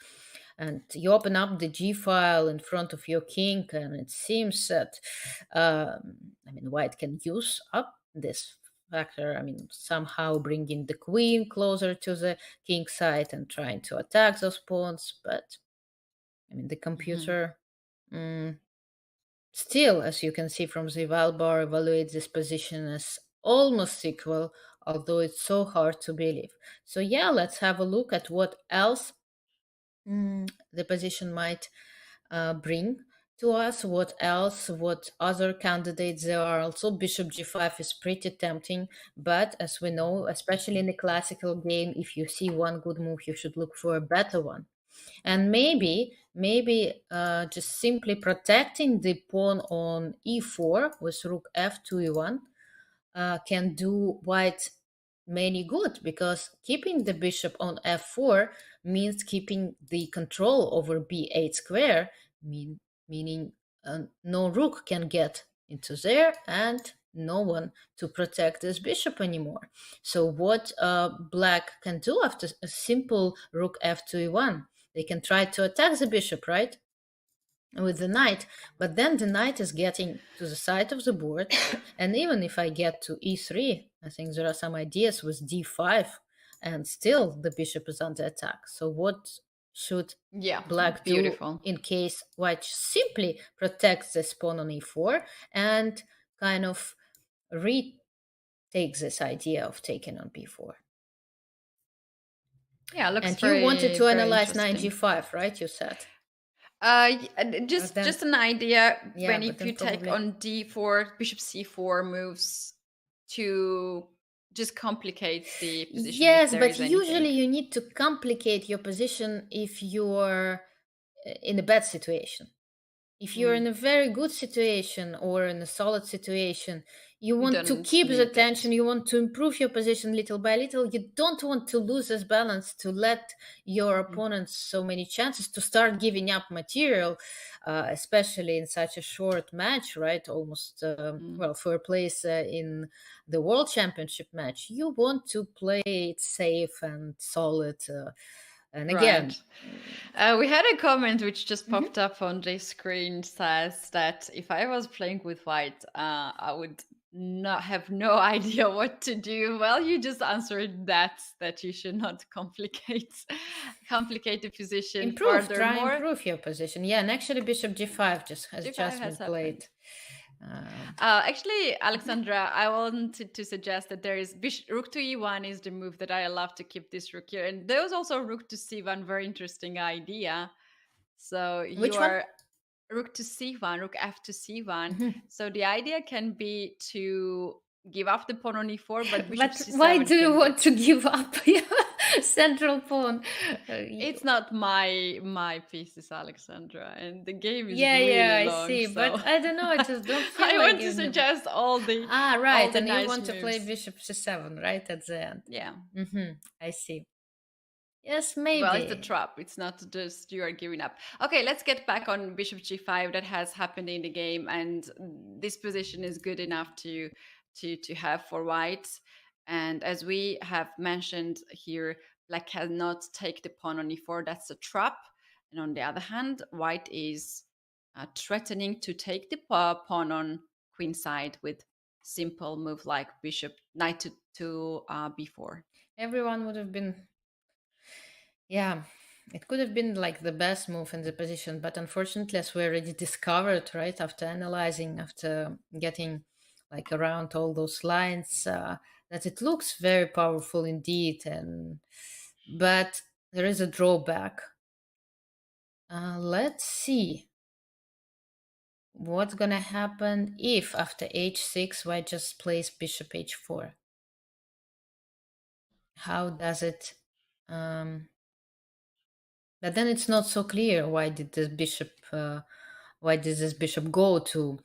and you open up the G file in front of your king, and it seems that, I mean, white can use up this factor. I mean, somehow bringing the queen closer to the king side and trying to attack those pawns, but I mean, the Mhm. computer. mm, Still, as you can see from the eval bar, evaluates this position as almost equal, although it's so hard to believe. So yeah, let's have a look at what else the position might bring to us. What else? What other candidates there are? Also, Bishop G5 is pretty tempting, but as we know, especially in the classical game, if you see one good move, you should look for a better one. And maybe just simply protecting the pawn on e4 with rook f2 e1 can do white many good, because keeping the bishop on f4 means keeping the control over b8 square, meaning no rook can get into there and no one to protect this bishop anymore. So what black can do after a simple rook f2 e1, they can try to attack the bishop, right, with the knight, but then the knight is getting to the side of the board, and even if I get to e3, I think there are some ideas with d5, and still the bishop is under attack. So what should Yeah, black do beautiful. in case white simply protects this pawn on e4 and kind of retakes this idea of taking on b4? Yeah, looks And you wanted very, to very analyze knight interesting. g5, right, you said? But then, Just an idea. yeah, When but if then you take probably. on d4, bishop c4 moves to just complicate the position if Yes, there but is anything. usually you need to complicate your position if you're in a bad situation. If you're in Mm, a very good situation or in a solid situation, you you want to don't keep the need tension, it. you want to improve your position little by little. You don't want to lose this balance, to let your Mhm, opponents so many chances to start giving up material, especially in such a short match, right? Almost, mm. well, for a place in the World Championship match. You want to play it safe and solid. And again, Right. We had a comment which just mhm. popped up on the screen, says that if I was playing with white, I would not have no idea what to do. Well, you just answered that you should not complicate the position Try furthermore. improve your position. Yeah, and actually Bishop G5 just has G5 just has been played. happened. Um, Actually, Alexandra, I wanted to suggest that there is rook to e1 is the move that I love to keep this rook here, and there was also rook to c1, very interesting idea. So you which one? are rook to c1, rook f to c1. Mhm. So the idea can be to give up the pawn on e4, but bishop But why c7 do you can want get. to give up your central pawn? It's not my pieces, Alexandra, and the game is Yeah, yeah, really I long, see. so But I don't know. I just don't feel I like want to giving them. suggest Ah, all right. the And you nice want to play moves. Bishop C7, right, at the end. Yeah. I see. Yes, Well, it's a maybe. trap. It's not just you are giving up. Okay, let's get back on bishop g5. That has happened in the game, and this position is good enough to have for white. And as we have mentioned here, black cannot take the pawn on e4. That's a trap. And on the other hand, white is threatening to take the pawn on queen side with simple move like bishop knight to b4. Everyone would have been, yeah, it could have been like the best move in the position, but unfortunately, as we already discovered, right, after analyzing, after getting like around all those lines, that it looks very powerful indeed, and but there is a drawback. Let's see what's gonna happen if after h6 white just plays bishop h4. How does it? Um, but then it's not so clear why did this bishop go to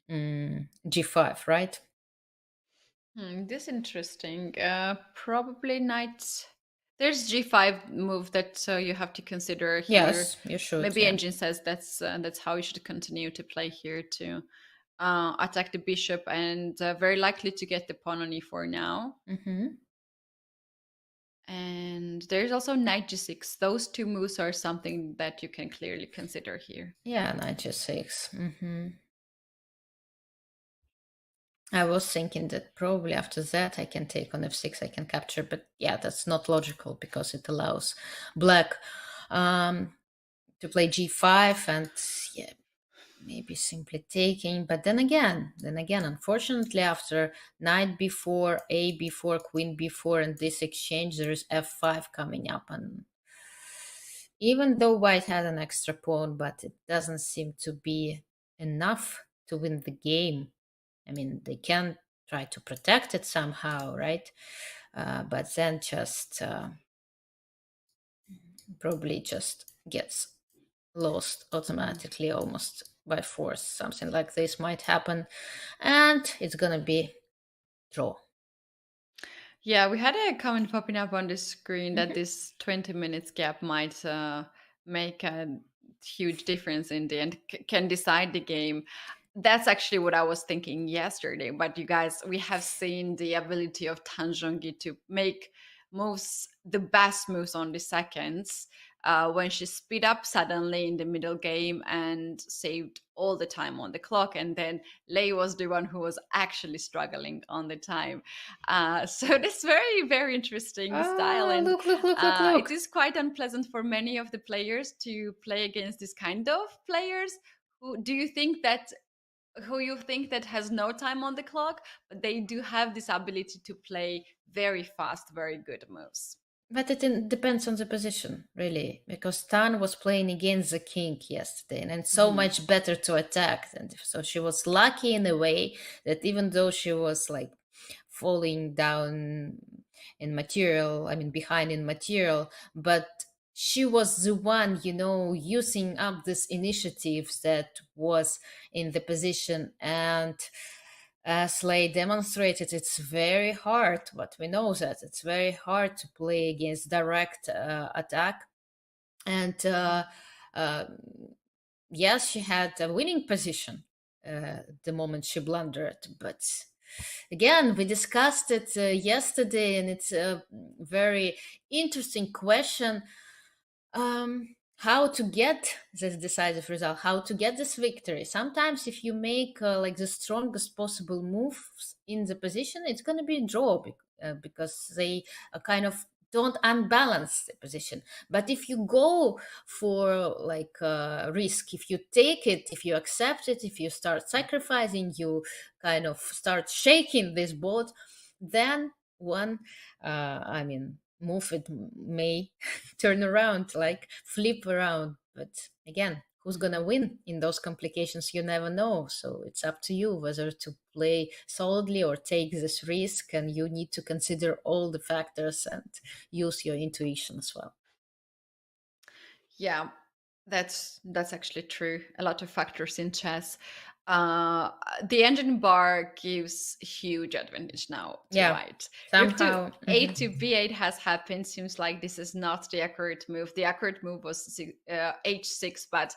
g5, right? This is interesting. Probably knight. There's g5 move that you have to consider here. Yes, you should. Maybe Yeah. engine says that's how you should continue to play here to attack the bishop and very likely to get the pawn on e4 now. Mm-hmm. And there's also knight g6. Those two moves are something that you can clearly consider here. Yeah, knight g6. Mm-hmm. I was thinking that probably after that I can take on f6, I can capture, but yeah, that's not logical because it allows black to play g5 and yeah, maybe simply taking. But then again, unfortunately, after knight b4, a b4, queen b4, and this exchange, there is f5 coming up, and even though white had an extra pawn, but it doesn't seem to be enough to win the game. I mean, they can try to protect it somehow, right? But then just probably just gets lost automatically, almost by force. Something like this might happen, and it's gonna be draw. Yeah, we had a comment popping up on the screen that Mhm. this 20 minutes gap might make a huge difference in the end, can decide the game. That's actually what I was thinking yesterday. But you guys, we have seen the ability of Tan Zhongyi to make moves, the best moves on the seconds. When she speed up suddenly in the middle game and saved all the time on the clock, and then Lei was the one who was actually struggling on the time. So this very, very interesting style, Ah, and look, look, look, look, it look. is quite unpleasant for many of the players to play against this kind of players. Who you think that has no time on the clock, but they do have this ability to play very fast, very good moves. But it depends on the position, really, because Tan was playing against the king yesterday, and it's so Mhm. much better to attack. And so she was lucky in a way that even though she was like falling down in material, I mean, behind in material, but she was the one, using up this initiatives that was in the position. And as Slay demonstrated, it's very hard, but we know that it's very hard to play against direct attack. And uh, yes, she had a winning position the moment she blundered, but again, we discussed it yesterday, and it's a very interesting question. How to get this decisive result, how to get this victory. Sometimes if you make like the strongest possible moves in the position, it's going to be a draw because they kind of don't unbalance the position. But if you go for like risk, if you take it, if you accept it, if you start sacrificing, you kind of start shaking this boat, then one I mean move it may turn around, like flip around. But again, who's gonna win in those complications? You never know. So it's up to you whether to play solidly or take this risk, and you need to consider all the factors and use your intuition as well. Yeah, that's actually true. A lot of factors in chess. Uh, the engine bar gives huge advantage now to Yeah, white. Rook to somehow. a to b8 has happened. Seems like this is not the accurate move. The accurate move was h6, but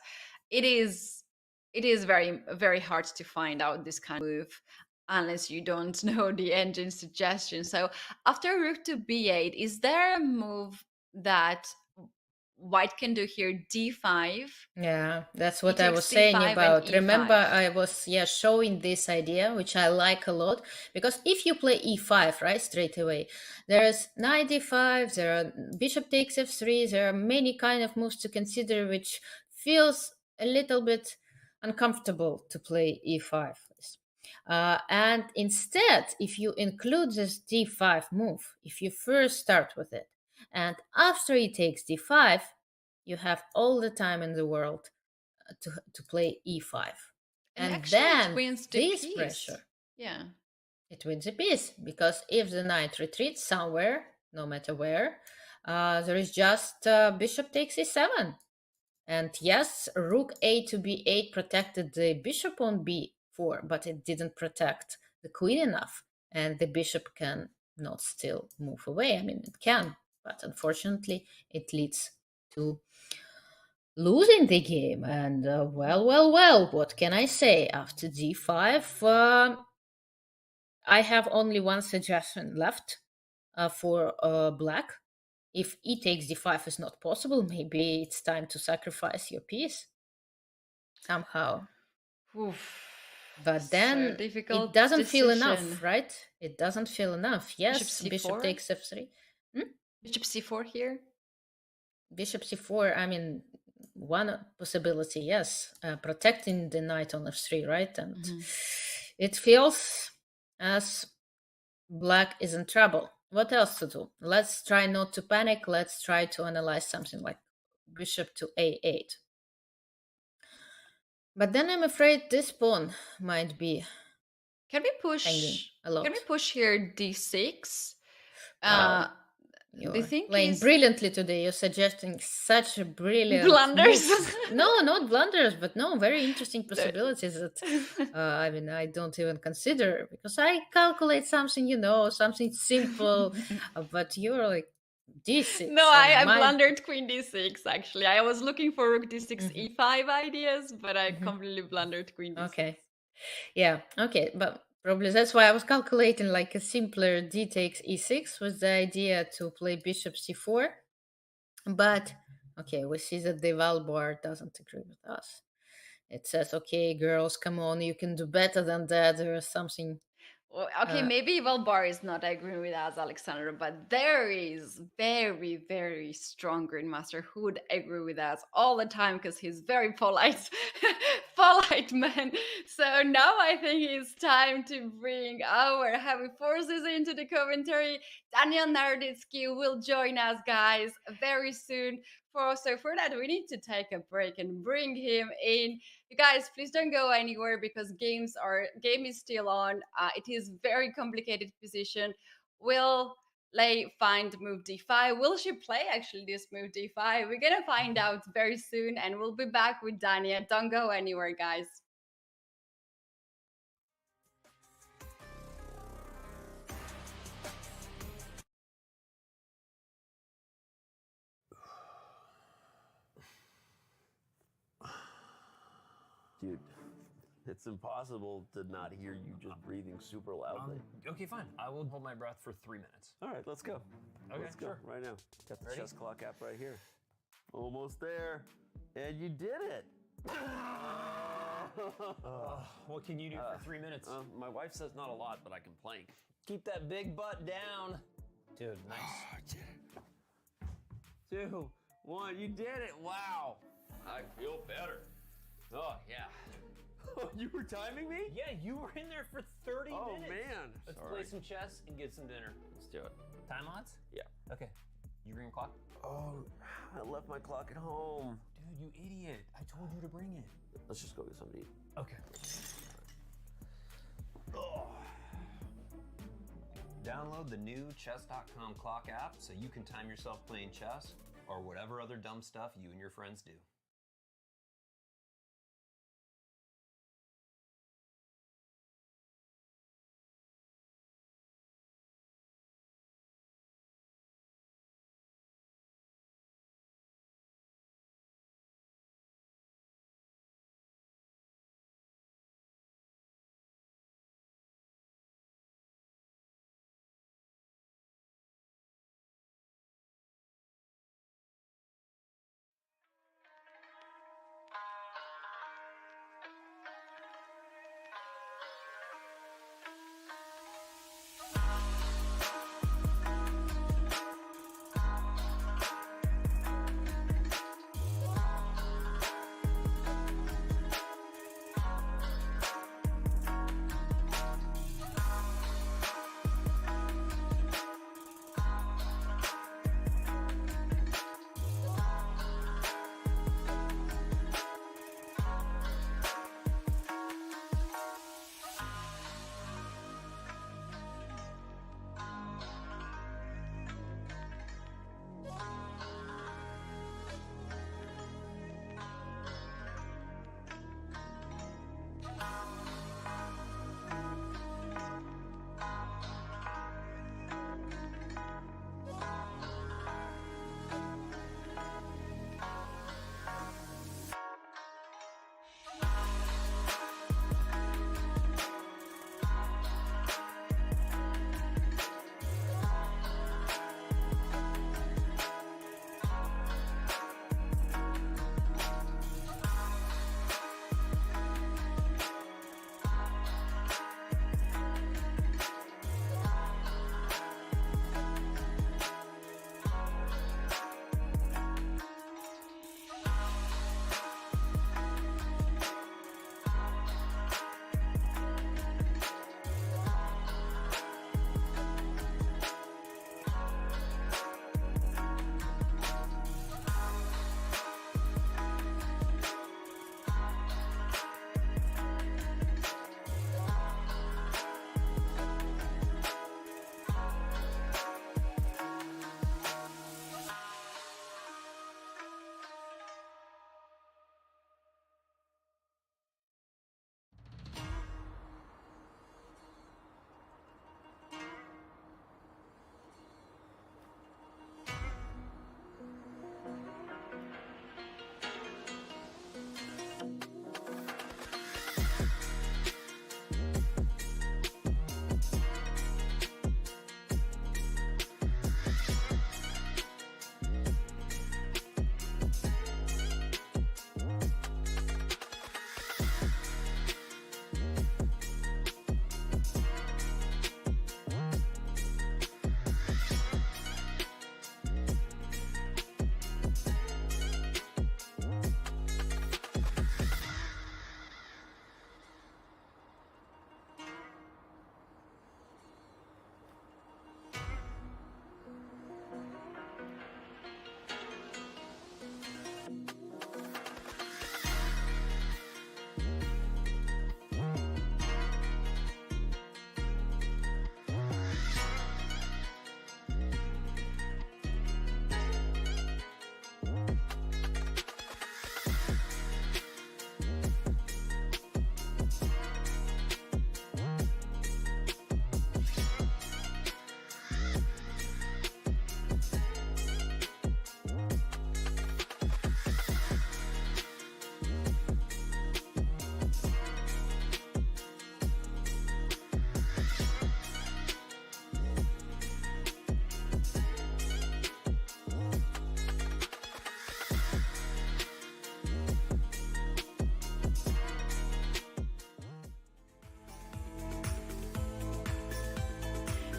it is it is very, very hard to find out this kind of move unless you don't know the engine suggestion. So after rook to b8, is there a move that white can do here d5. Yeah, that's He what I takes was saying d5 and about. Remember, e5. I was showing this idea, which I like a lot, because if you play e5, right, straight away, there's knight d5, there are bishop takes f3, there are many kind of moves to consider, which feels a little bit uncomfortable to play e5 with. And instead, if you include this d5 move, if you first start with it, and after he takes d5, you have all the time in the world to play e5. And And actually, it then wins the this piece. pressure, Yeah. it wins a piece, because if the knight retreats somewhere, no matter where, there is just bishop takes e7. And yes, rook a to b8 protected the bishop on b4, but it didn't protect the queen enough, and the bishop can not still move away. I mean, it can, but unfortunately, it leads to losing the game. And well, what can I say? After d5, I have only one suggestion left for black. If e takes d5 is not possible, maybe it's time to sacrifice your piece somehow. Oof. But So then it difficult doesn't feel enough, decision. right? It doesn't feel enough. Bishop Yes, bishop c4. takes f3. Hmm? Bishop c4 here. Bishop c4, I mean, one possibility, yes, protecting the knight on f3, right? And it feels as black is in trouble. What else to do? Let's try not to panic. Let's try to analyze something like bishop to a8. But then I'm afraid this pawn might be Can we hanging push? a Can we lot. push here d6? Wow. The You're thing playing is, brilliantly today. You're suggesting such brilliant blunders. moves. No, not blunders, but no, very interesting The- possibilities that I mean, I don't even consider, because I calculate something, something simple, but you're like No, d6 and I my. blundered queen d6 actually. I was looking for rook d6 Mhm, e5 ideas, but I mhm. completely blundered queen d6. Okay. Yeah, okay, but probably that's why I was calculating like a simpler d takes e6 with the idea to play bishop c4. But okay, we see that the Val board doesn't agree with us. It says, okay, girls, come on, you can do better than that. There is something. Well, okay, maybe Valbar is not agreeing with us, Alexander, but there is very, very strong grandmaster who would agree with us all the time because he's very polite, polite man. So now I think it's time to bring our heavy forces into the commentary. Daniel Naroditsky will join us, guys, very soon. For that, we need to take a break and bring him in. You guys, please don't go anywhere because game is still on. It is very complicated position. Will Lei find move d5? Will she play actually this move d5? We're gonna find out very soon, and we'll be back with Dania. Don't go anywhere, guys. Dude, it's impossible to not hear you just breathing super loudly. Okay, fine. I will hold my breath for 3 minutes. All right, let's go. Okay, let's go sure. right now. Got the Ready? chess clock app right here. Almost there. And you did it. What can you do for 3 minutes? My wife says not a lot, but I can plank. Keep that big butt down. Dude, nice. 2, 1, you did it. Wow. I feel better. Oh, yeah. You were timing me? Yeah, you were in there for 30 minutes. Oh, man. Let's Sorry. play some chess and get some dinner. Let's do it. Time odds? Yeah. Okay. You bring a clock? Oh, I left my clock at home. Dude, you idiot. I told you to bring it. Let's just go get something to eat. Okay. Download the new Chess.com clock app so you can time yourself playing chess or whatever other dumb stuff you and your friends do.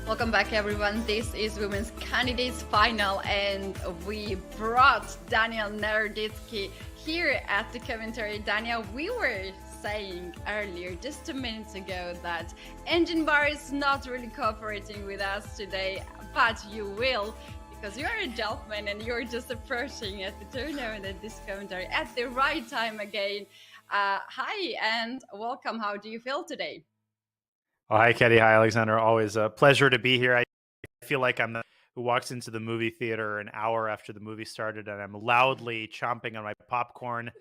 Welcome back, everyone. This is Women's Candidates Final, and we brought Daniel Naroditsky here at the commentary. Daniel, we were saying earlier, just a minute ago, that Engine Bar is not really cooperating with us today, but you will, because you're a gentleman and you're just approaching at the tournament at this commentary at the right time again. Hi, and welcome. How do you feel today? Oh, hi, Katie. Hi, Alexander. Always a pleasure to be here. I feel like I'm the who walks into the movie theater an hour after the movie started and I'm loudly chomping on my popcorn.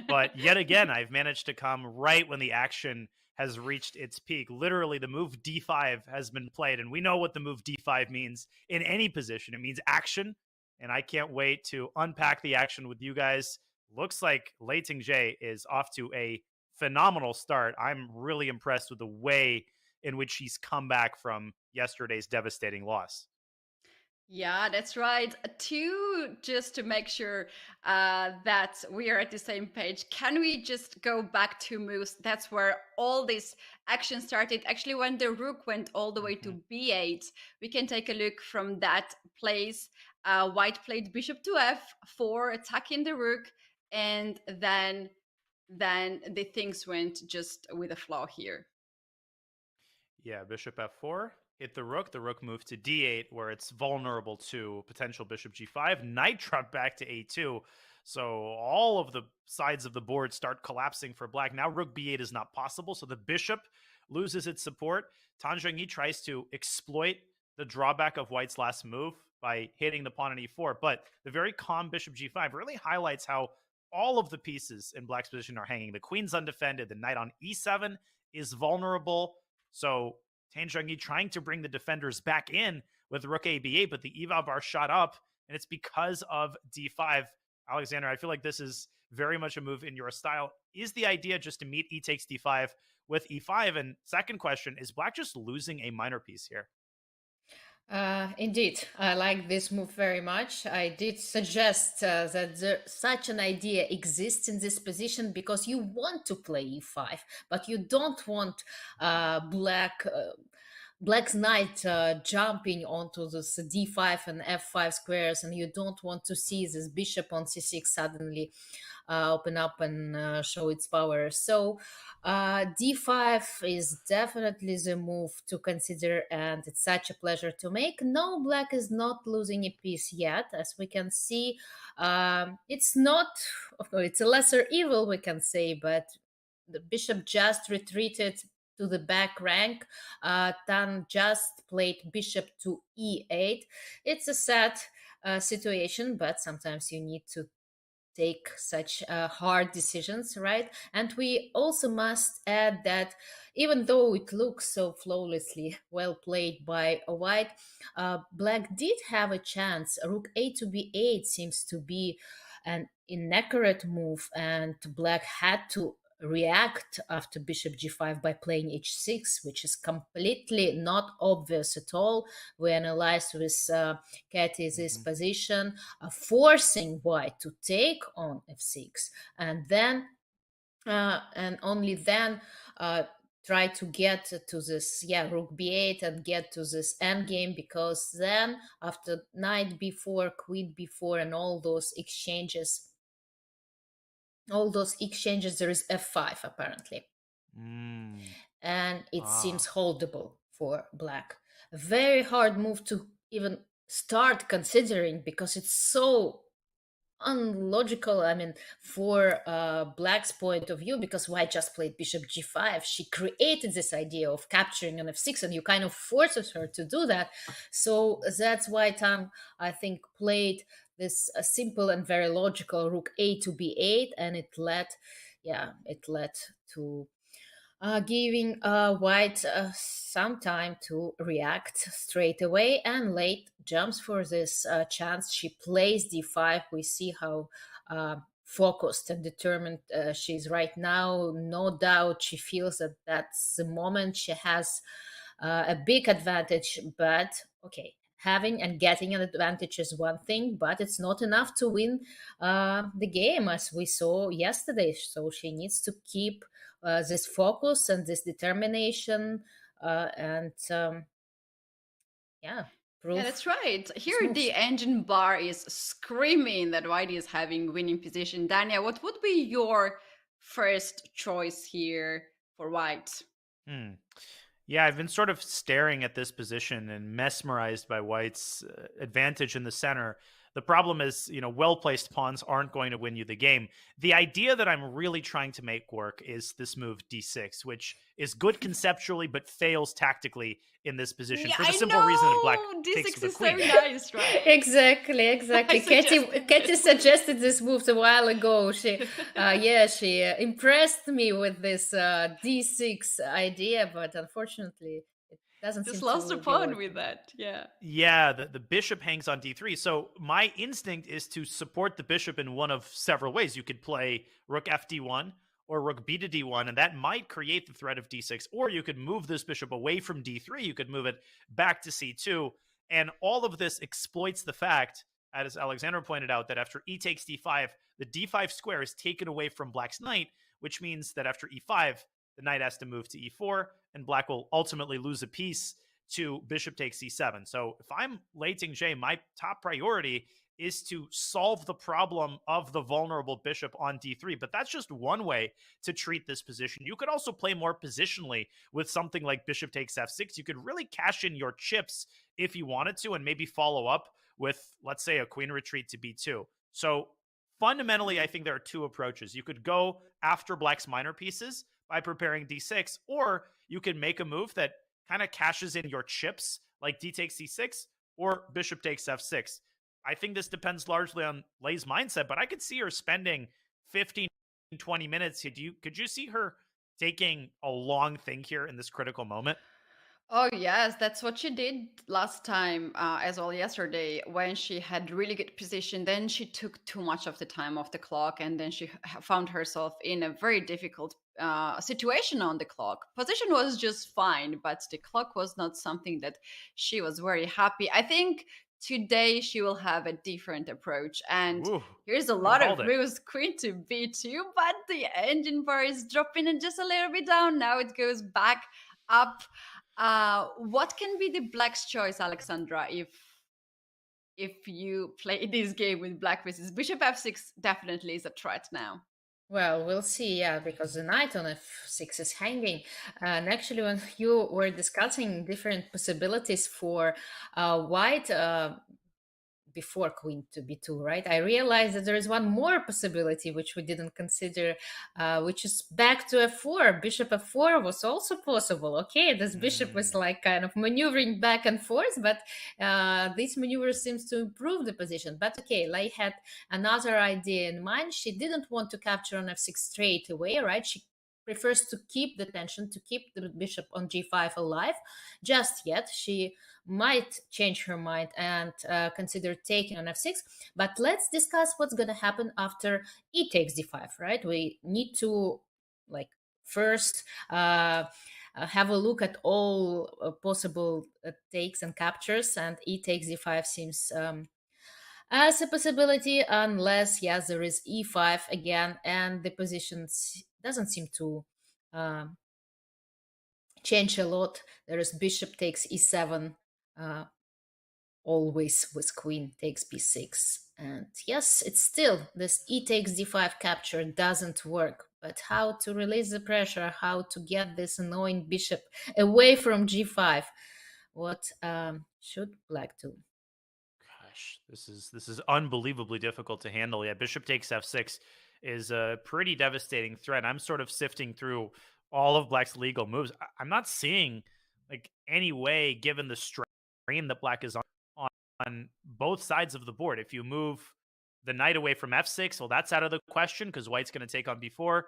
But yet again, I've managed to come right when the action has reached its peak. Literally, the move d5 has been played, and we know what the move d5 means in any position. It means action, and I can't wait to unpack the action with you guys. Looks like Lei Tingjie is off to a phenomenal start. I'm really impressed with the way in which he's come back from yesterday's devastating loss. Yeah, that's right. Just to make sure that we are at the same page, can we just go back to moves? That's where all this action started. Actually, when the rook went all the way to b8, we can take a look from that place. White played bishop to f4, attacking the rook, and then the things went just with a flaw here. Yeah, bishop f4, hit the rook. The rook moved to d8, where it's vulnerable to potential bishop g5. Knight dropped back to a2. So all of the sides of the board start collapsing for black. Now rook b8 is not possible, so the bishop loses its support. Zhongyi tries to exploit the drawback of white's last move by hitting the pawn on e4, but the very calm bishop g5 really highlights how all of the pieces in black's position are hanging. The queen's undefended. The knight on e7 is vulnerable. So Zhongyi trying to bring the defenders back in with rook a b8, but the eval bar shot up, and it's because of d5. Alexander, I feel like this is very much a move in your style. Is the idea just to meet e takes d5 with e5? And second question, is black just losing a minor piece here? Indeed, I like this move very much. I did suggest that such an idea exists in this position because you want to play e5, but you don't want Black's knight jumping onto this d5 and f5 squares, and you don't want to see this bishop on c6 suddenly open up and show its power. So d5 is definitely the move to consider, and it's such a pleasure to make. No, black is not losing a piece yet, as we can see. It's not, of course, it's a lesser evil, we can say, but the bishop just retreated to the back rank. Tan just played bishop to e8. It's a sad situation, but sometimes you need to take such hard decisions, right? And we also must add that even though it looks so flawlessly well played by a white, black did have a chance. Rook a to b8 seems to be an inaccurate move, and black had to react after bishop g5 by playing h6, which is completely not obvious at all. We analyzed with Katie this position, forcing white to take on f6, and then and only then try to get to this rook b8 and get to this endgame, because then after knight b4, queen b4, and all those exchanges, there is f5 apparently. And it seems holdable for black. A very hard move to even start considering, because it's so unlogical. I mean, for black's point of view, because white just played bishop g5, she created this idea of capturing on f6, and you kind of forces her to do that. So that's why Tan, I think, played this simple and very logical rook a to b8, and it led to giving white some time to react straight away, and late jumps for this chance. She plays d5. We see how focused and determined she's right now. No doubt she feels that that's the moment she has a big advantage, but okay, having and getting an advantage is one thing, but it's not enough to win the game, as we saw yesterday. So she needs to keep this focus and this determination, and Yeah, Yeah, proof that's right. Here, moves. the engine bar is screaming that white is having winning position. Dania, what would be your first choice here for white? Hmm. Yeah, I've been sort of staring at this position and mesmerized by White's advantage in the center. The problem is, well placed pawns aren't going to win you the game. The idea that I'm really trying to make work is this move d6, which is good conceptually but fails tactically in this position Yeah, for the simple reason that black I know! takes D6 the is so queen. nice, right? Exactly, I exactly. suggested Katie this one. suggested this move a while ago. She impressed me with this D6 idea, but unfortunately, it doesn't Just seem lost a to be pawn with working. that. Yeah. Yeah, the bishop hangs on d3. So my instinct is to support the bishop in one of several ways. You could play rook fd1 or rook b to d1, and that might create the threat of d6. Or you could move this bishop away from d3. You could move it back to c2. And all of this exploits the fact, as Alexander pointed out, that after e takes d5, the d5 square is taken away from black's knight, which means that after e5, the knight has to move to e4, and black will ultimately lose a piece to bishop takes c7. So if I'm Lei Tingjie, my top priority is to solve the problem of the vulnerable bishop on d3. But that's just one way to treat this position. You could also play more positionally with something like bishop takes f6. You could really cash in your chips if you wanted to and maybe follow up with, let's say, a queen retreat to b2. So fundamentally, I think there are two approaches. You could go after black's minor pieces by preparing d6, or you can make a move that kind of cashes in your chips, like d takes c6 or bishop takes f6. I think this depends largely on Lei's mindset, but I could see her spending 15, 20 minutes. Could you see her taking a long think here in this critical moment? Oh, yes, that's what she did last time, as well yesterday, when she had really good position. Then she took too much of the time off the clock, and then she found herself in a very difficult situation on the clock. Position was just fine, but the clock was not something that she was very happy. I think today she will have a different approach. And Ooh, here's a you lot called of it. moves, queen to b2, but the engine bar is dropping it just a little bit down. Now it goes back up. What can be the black's choice, Alexandra, if you play this game with black pieces? Bishop f6 definitely is a threat now. Well, we'll see, yeah, because the knight on f6 is hanging. And actually, when you were discussing different possibilities for white, before queen to b2, right, I realized that there is one more possibility which we didn't consider, which is back to f4. Bishop f4 was also possible. Okay, this bishop was like kind of maneuvering back and forth, but this maneuver seems to improve the position. But okay, Lei had another idea in mind. She didn't want to capture on f6 straight away, right? She prefers to keep the tension, to keep the bishop on g5 alive. Just yet, she might change her mind and consider taking on f6. But let's discuss what's going to happen after e takes d5, right? We need to, like, first have a look at all possible takes and captures, and e takes d5 seems as a possibility, unless, yes, there is e5 again, and the positions doesn't seem to um, change a lot. There is bishop takes e7, uh, always with queen takes b6. And yes, it's still this e takes d5 capture doesn't work. But how to release the pressure, how to get this annoying bishop away from g5? What should black do? Gosh, this is unbelievably difficult to handle. Yeah, bishop takes f6 is a pretty devastating threat. I'm sort of sifting through all of black's legal moves. I'm not seeing like any way, given the strain that black is on both sides of the board. If you move the knight away from f6, well, that's out of the question because white's going to take on b4.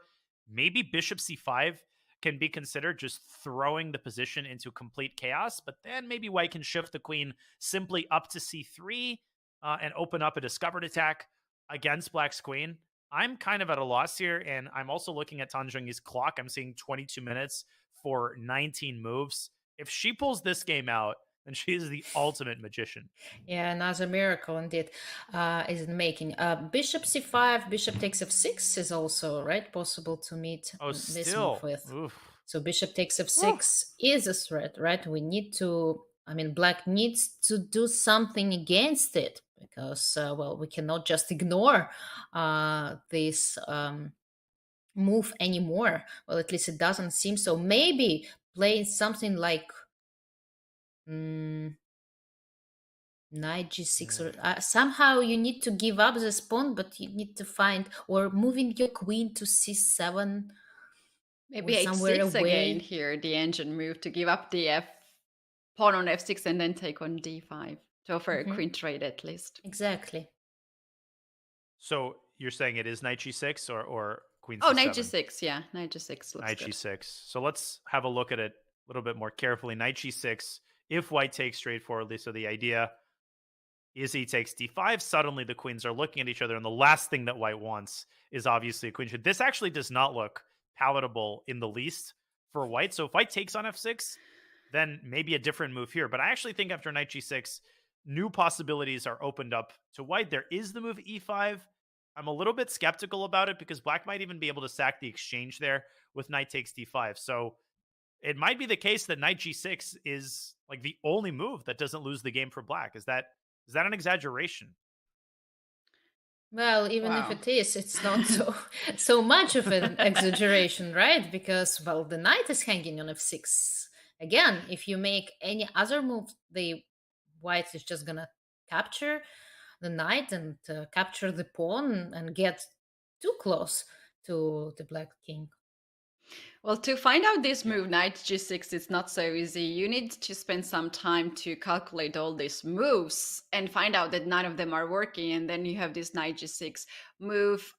Maybe bishop c5 can be considered, just throwing the position into complete chaos. But then maybe white can shift the queen simply up to c3 and open up a discovered attack against black's queen. I'm kind of at a loss here, and I'm also looking at Tan Zhongyi's clock. I'm seeing 22 minutes for 19 moves. If she pulls this game out, then she is the ultimate magician. Yeah, another miracle indeed is in making. Bishop c5, bishop takes f6 is also, right, possible to meet Oh, this move still. with. Oof. So bishop takes Whew. f6 is a threat, right? We need to I mean, black needs to do something against it because, well, we cannot just ignore this move anymore. Well, at least it doesn't seem so. Maybe playing something like knight g6, or somehow you need to give up this pawn, but you need to find, or moving your queen to c7 Maybe or somewhere h6 again away. here, the engine move to give up the pawn on f6 and then take on d5 to offer a queen trade at least. Exactly. So you're saying it is knight g6 or queen c7? Oh, knight g6, yeah. Knight g6 looks knight good. g6. So let's have a look at it a little bit more carefully. Knight g6, if white takes straightforwardly, so the idea is he takes d5, suddenly the queens are looking at each other, and the last thing that white wants is obviously a queen trade. This actually does not look palatable in the least for white. So if white takes on f6, then maybe a different move here. But I actually think after knight g6, new possibilities are opened up to white. There is the move e5. I'm a little bit skeptical about it because black might even be able to sack the exchange there with knight takes d5. So it might be the case that knight g6 is like the only move that doesn't lose the game for black. Is that an exaggeration? Well, even if Wow. it is, it's not so much of an exaggeration, right? Because, well, the knight is hanging on f6. Again, if you make any other move, the white is just gonna capture the knight and capture the pawn and get too close to the black king. Well, to find out this move, knight g6, it's not so easy. You need to spend some time to calculate all these moves and find out that none of them are working. And then you have this knight g6 move.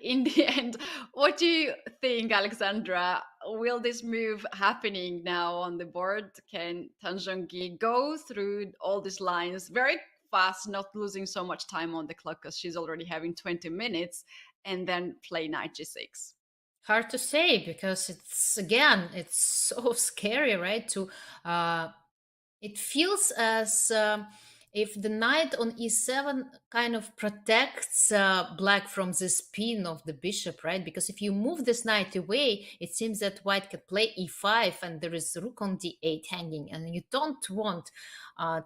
In the end, what do you think, Alexandra? Will this move happening now on the board? Can Tan Zhongyi go through all these lines very fast, not losing so much time on the clock because she's already having 20 minutes, and then play knight g6? Hard to say because it's so scary, right? It feels as if the knight on e7 kind of protects black from the spin of the bishop, right? Because if you move this knight away, it seems that white can play e5 and there is rook on d8 hanging, and you don't want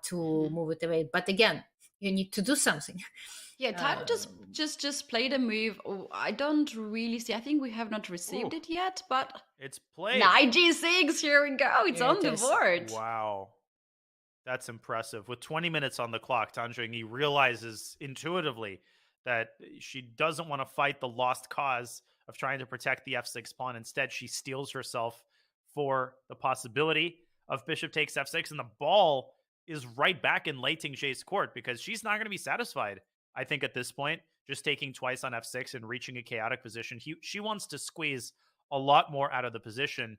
to move it away. But again, you need to do something. Yeah, time just play the move. Oh, I don't really see. I think we have not received it yet, but It's played. knight g6. Here we go. It's Here on it the is. board. Wow. That's impressive. With 20 minutes on the clock, Tan Zhongyi realizes intuitively that she doesn't want to fight the lost cause of trying to protect the f6 pawn. Instead, she steels herself for the possibility of bishop takes f6, and the ball is right back in Lei Tingjie's court because she's not going to be satisfied, I think, at this point, just taking twice on f6 and reaching a chaotic position. She wants to squeeze a lot more out of the position.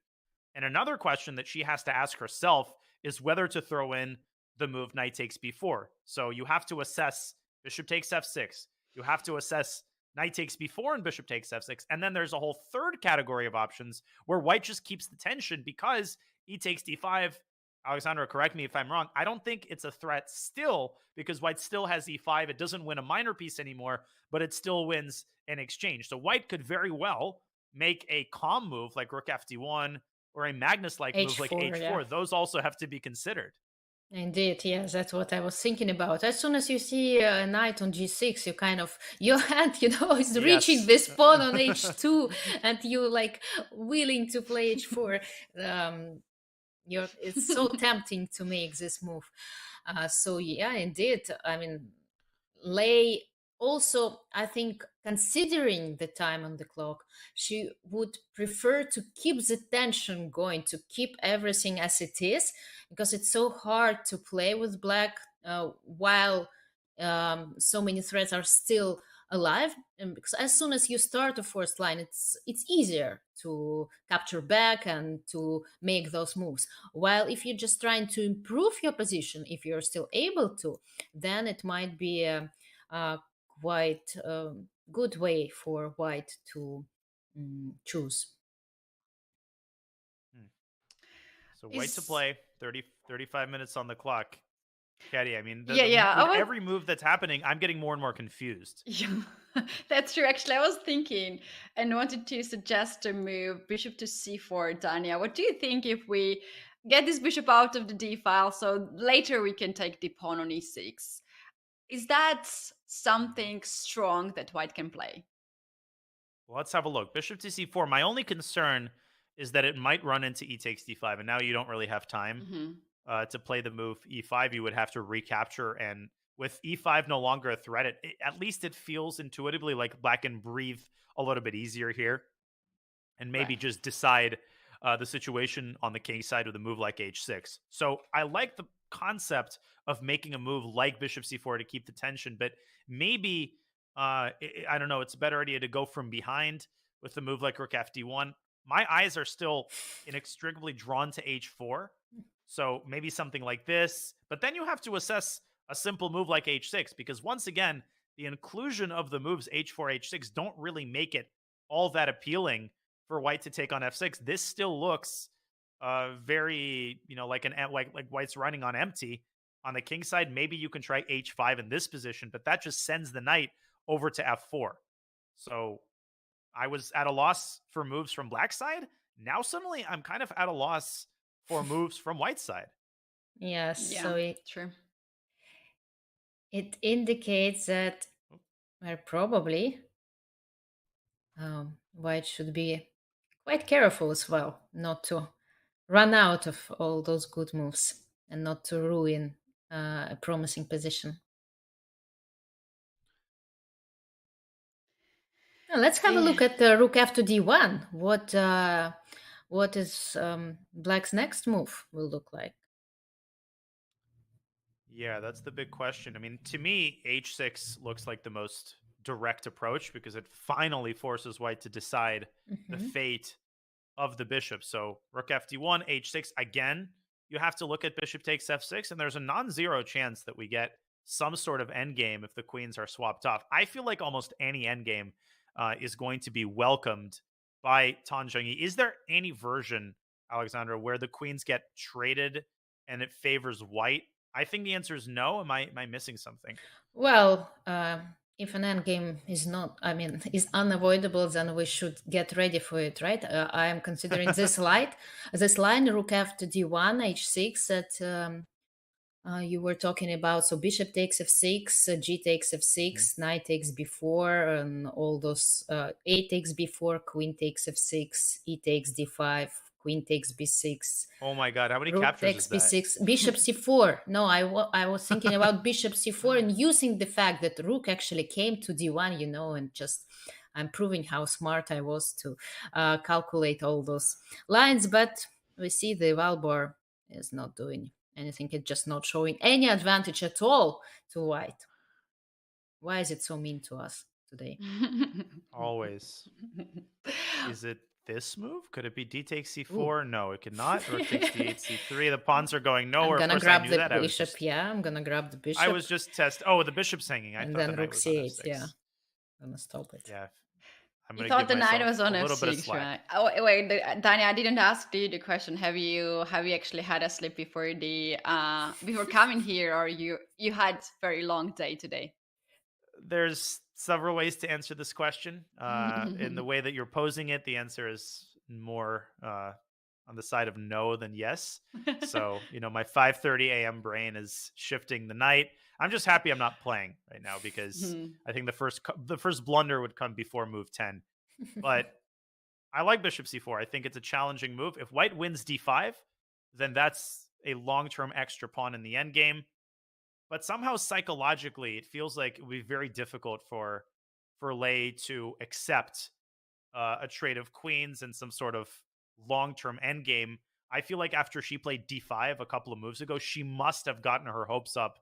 And another question that she has to ask herself is whether to throw in the move knight takes b4. So you have to assess bishop takes f6. You have to assess knight takes b4 and bishop takes f6. And then there's a whole third category of options where white just keeps the tension because e takes d5. Alexandra, correct me if I'm wrong. I don't think it's a threat still because white still has e5. It doesn't win a minor piece anymore, but it still wins an exchange. So white could very well make a calm move like rook fd1 or a Magnus-like move like h4. Yeah. Those also have to be considered. Indeed, yes, that's what I was thinking about. As soon as you see a knight on g6, you kind of, your hand, is reaching this pawn on h2, and you like willing to play h4. It's so tempting to make this move. So yeah, indeed. I mean, Lei also, I think, considering the time on the clock, she would prefer to keep the tension going, to keep everything as it is, because it's so hard to play with black while so many threats are still alive. And because as soon as you start a first line, it's easier to capture back and to make those moves. While if you're just trying to improve your position, if you're still able to, then it might be a quite good way for white to choose. So white to play, 35 minutes on the clock. Caddy, I mean, with every move that's happening, I'm getting more and more confused. Yeah, that's true. Actually, I was thinking and wanted to suggest a move, bishop to c4, Tanya. What do you think if we get this bishop out of the d file, so later we can take the pawn on e6. Is that something strong that white can play? Well, let's have a look. Bishop to c4. My only concern is that it might run into e takes d5, and now you don't really have time to play the move e5. You would have to recapture, and with e5 no longer a threat, at least it feels intuitively like black can breathe a little bit easier here, and maybe Right. just decide the situation on the king side with a move like h6. So I like the concept of making a move like bishop c4 to keep the tension, but maybe I don't know. It's a better idea to go from behind with a move like rook fd1. My eyes are still inextricably drawn to h4, so maybe something like this. But then you have to assess a simple move like h6, because once again, the inclusion of the moves h4, h6 don't really make it all that appealing for white to take on f6. This still looks very, like like white's running on empty. On the king side, maybe you can try h5 in this position, but that just sends the knight over to f4. So I was at a loss for moves from black side. Now suddenly I'm kind of at a loss for moves from white side. Yes, Yeah, so true. it indicates that probably white should be quite careful as well, not to run out of all those good moves and not to ruin a promising position. Now, let's have a look at rook f to d1. What is black's next move will look like? Yeah, that's the big question. I mean, to me, h6 looks like the most direct approach because it finally forces white to decide the fate of the bishop. So rook fd1, h6. Again, you have to look at bishop takes f6, and there's a non-zero chance that we get some sort of endgame if the queens are swapped off. I feel like almost any endgame is going to be welcomed by Zhongyi. Is there any version, Alexandra, where the queens get traded and it favors white? I think the answer is no. Am I missing something? Well, if an endgame is not, is unavoidable, then we should get ready for it, right? I am considering this line, rook f to d1, h6, that you were talking about. So bishop takes f6, g takes f6, knight takes b4, and all those. A takes b4, queen takes f6, e takes d5, queen takes b6. Oh my god, how many Rook captures takes is that? b6, bishop c4. No, I was thinking about bishop c4 and using the fact that rook actually came to d1, and just I'm proving how smart I was to calculate all those lines. But we see the Valbar is not doing anything. It's just not showing any advantage at all to white. Why is it so mean to us today? Always. Is it this move? Could it be d takes c4? Ooh. No, it cannot. Rook takes d8, c3. The pawns are going nowhere. I'm gonna of course, grab I knew the that. bishop. I'm gonna grab the bishop. I was just Oh, the bishop's hanging. I and thought then the knight rook was c8. on f6. Yeah, I'm gonna stop it. Yeah, I'm You gonna thought give the knight myself was on a little bit of f6, slack. right? Oh wait, Danny, I didn't ask you the question. Have you actually had a sleep before before coming here, or you had very long day today? There's several ways to answer this question. In the way that you're posing it, the answer is more on the side of no than yes. So, my 5:30 a.m. brain is shifting the night. I'm just happy I'm not playing right now because I think the first blunder would come before move 10. But I like bishop c4. I think it's a challenging move. If white wins d5, then that's a long-term extra pawn in the endgame. But somehow psychologically, it feels like it would be very difficult for Lei to accept a trade of queens and some sort of long-term endgame. I feel like after she played d5 a couple of moves ago, she must have gotten her hopes up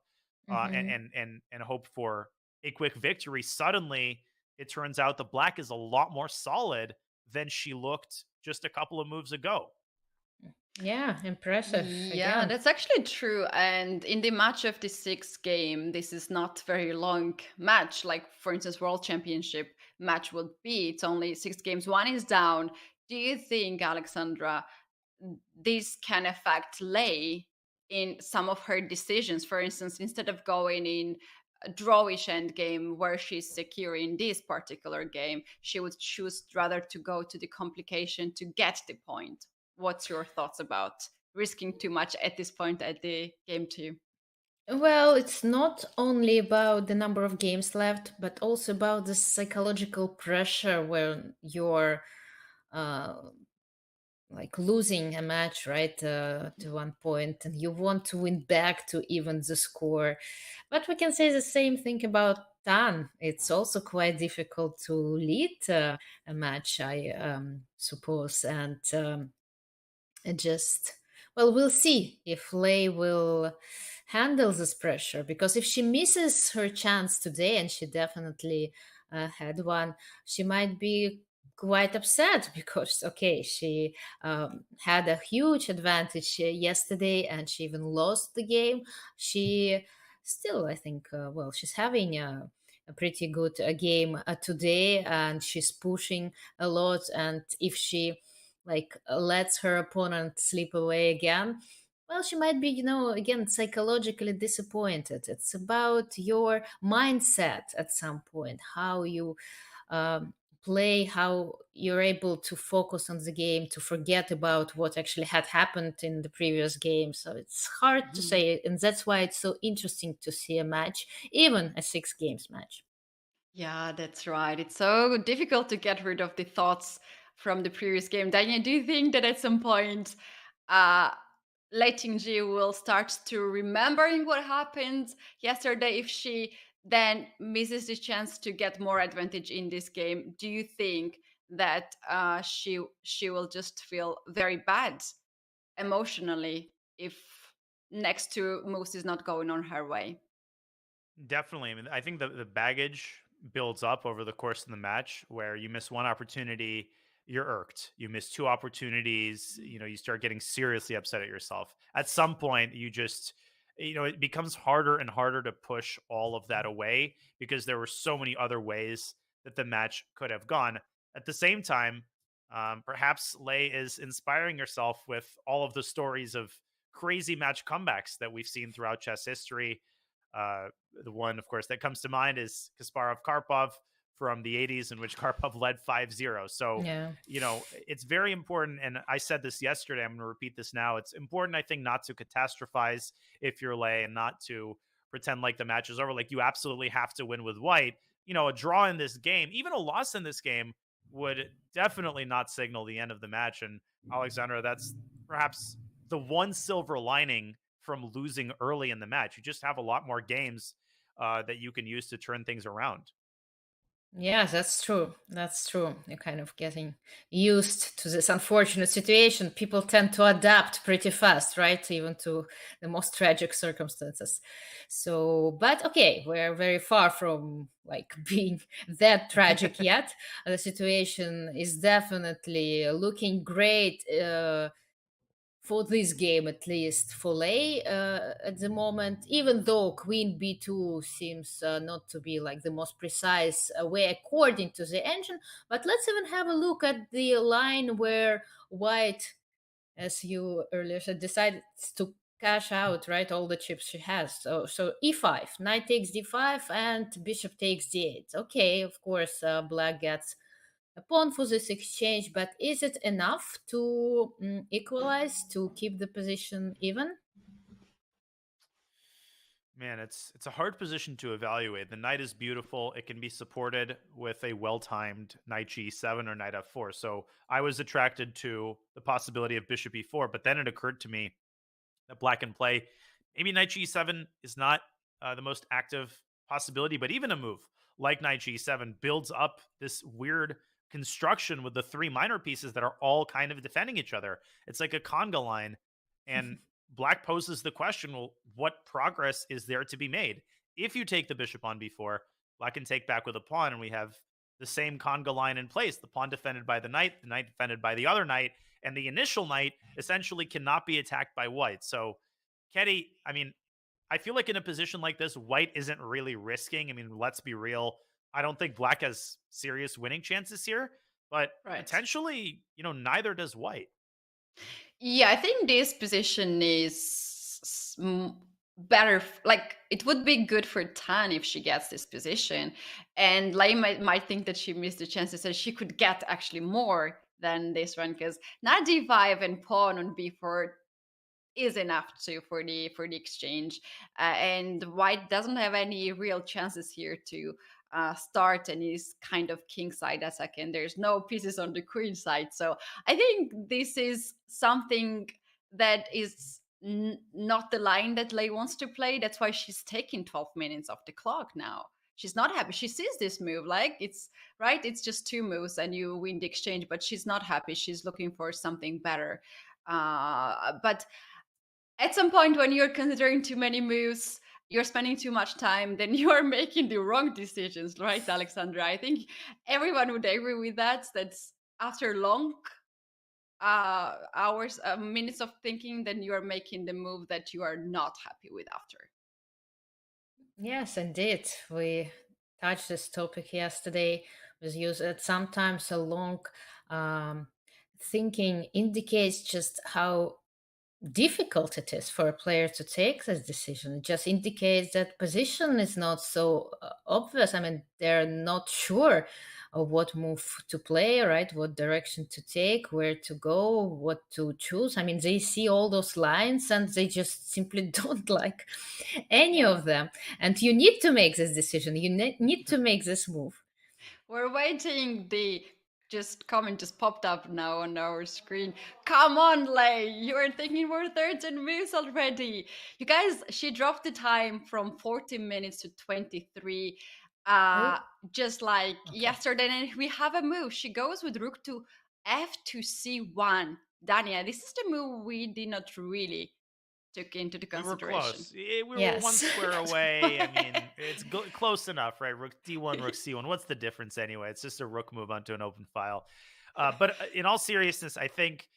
and hoped for a quick victory. Suddenly, it turns out the black is a lot more solid than she looked just a couple of moves ago. Yeah, impressive. Yeah, again. that's actually true. And in the match of the sixth game, this is not very long match. Like for instance, World Championship match would be. It's only 6 games. One is down. Do you think, Alexandra, this can affect Lei in some of her decisions? For instance, instead of going in a drawish endgame where she's secure in this particular game, she would choose rather to go to the complication to get the point. What's your thoughts about risking too much at this point at the game too? Well, it's not only about the number of games left, but also about the psychological pressure when you're uh, like losing a match, right, to one point, and you want to win back to even the score. But we can say the same thing about Tan. It's also quite difficult to lead a match, I suppose, and it just, well, we'll see if Lei will handle this pressure, because if she misses her chance today, and she definitely had one, she might be quite upset because, okay, she had a huge advantage yesterday and she even lost the game. She still, I think, well, she's having a pretty good game today, and she's pushing a lot. And if she like lets her opponent slip away again, well, she might be, again, psychologically disappointed. It's about your mindset at some point, how you um, play, how you're able to focus on the game, to forget about what actually had happened in the previous game. So it's hard to Mhm. say, and that's why it's so interesting to see a match, even a 6 games match. Yeah, that's right. It's so difficult to get rid of the thoughts from the previous game. Daniel, do you think that at some point, uh, Lei Tingjie will start to remembering what happened yesterday if she then misses the chance to get more advantage in this game? Do you think that she will just feel very bad emotionally if next two moves is not going on her way? Definitely. I mean, I think the baggage builds up over the course of the match where you miss one opportunity, you're irked. You miss two opportunities, you start getting seriously upset at yourself. At some point, you just, it becomes harder and harder to push all of that away because there were so many other ways that the match could have gone. At the same time, perhaps Lei is inspiring herself with all of the stories of crazy match comebacks that we've seen throughout chess history. The one, of course, that comes to mind is Kasparov Karpov from the 80s, in which Karpov led 5-0. So, Yeah. it's very important. And I said this yesterday, I'm going to repeat this now. It's important, I think, not to catastrophize if you're Lei and not to pretend like the match is over. Like, you absolutely have to win with white. A draw in this game, even a loss in this game, would definitely not signal the end of the match. And Alexandra, that's perhaps the one silver lining from losing early in the match. You just have a lot more games that you can use to turn things around. Yeah, that's true. That's true. You're kind of getting used to this unfortunate situation. People tend to adapt pretty fast, right? Even to the most tragic circumstances. So, but okay, we're very far from like being that tragic yet. The situation is definitely looking great. For this game, at least for Lei at the moment, even though Queen B2 seems not to be like the most precise way according to the engine. But let's even have a look at the line where White, as you earlier said, decided to cash out, right, all the chips she has. So E5, knight takes D5, and bishop takes D8. Okay, of course, Black gets a pawn for this exchange, but is it enough to equalize, to keep the position even? Man, it's a hard position to evaluate. The knight is beautiful. It can be supported with a well-timed knight g7 or knight f4. So I was attracted to the possibility of bishop e4, but then it occurred to me that black can play. Maybe knight g7 is not the most active possibility, but even a move like knight g7 builds up this weird construction with the three minor pieces that are all kind of defending each other. It's like a conga line. And black poses the question, well, what progress is there to be made? If you take the bishop on b4, black can take back with a pawn, and we have the same conga line in place, the pawn defended by the knight defended by the other knight, and the initial knight essentially cannot be attacked by white. So, Ketty, I mean, I feel like in a position like this, white isn't really risking. I mean, let's be real. I don't think black has serious winning chances here, but Right. potentially, neither does white. Yeah, I think this position is better. Like, it would be good for Tan if she gets this position. And Lei might think that she missed the chances that she could get actually more than this one, because not d5 and pawn on b4 is enough to for the exchange, and white doesn't have any real chances here to start any kind of king side attack, and there's no pieces on the queen side. So I think this is something that is not the line that Lei wants to play. That's why she's taking 12 minutes off the clock now. She's not happy. She sees this move like it's right. It's just two moves and you win the exchange, but she's not happy. She's looking for something better. But at some point, when you're considering too many moves, you're spending too much time, then you are making the wrong decisions, right, Alexandra? I think everyone would agree with that. That's after long hours, minutes of thinking, then you are making the move that you are not happy with after. Yes, indeed. We touched this topic yesterday. Was used that sometimes a long um, thinking indicates just how difficult it is for a player to take this decision. It just indicates that position is not so obvious. I mean, they're not sure of what move to play, right? What direction to take, where to go, what to choose. I mean, they see all those lines and they just simply don't like any of them. And you need to make this decision. You need to make this move. We're waiting. The just comment just popped up now on our screen. Come on, Lei, you are thinking for 13 moves already. You guys, she dropped the time from 40 minutes to 23. Oh, Just like okay. yesterday, and we have a move. She goes with rook to f to c1. Dania, this is the move we did not really took into the We were consideration. close. We were Yes. one square away. I mean, it's close enough, right? Rook D1, Rook C1. What's the difference anyway? It's just a rook move onto an open file. But in all seriousness, I think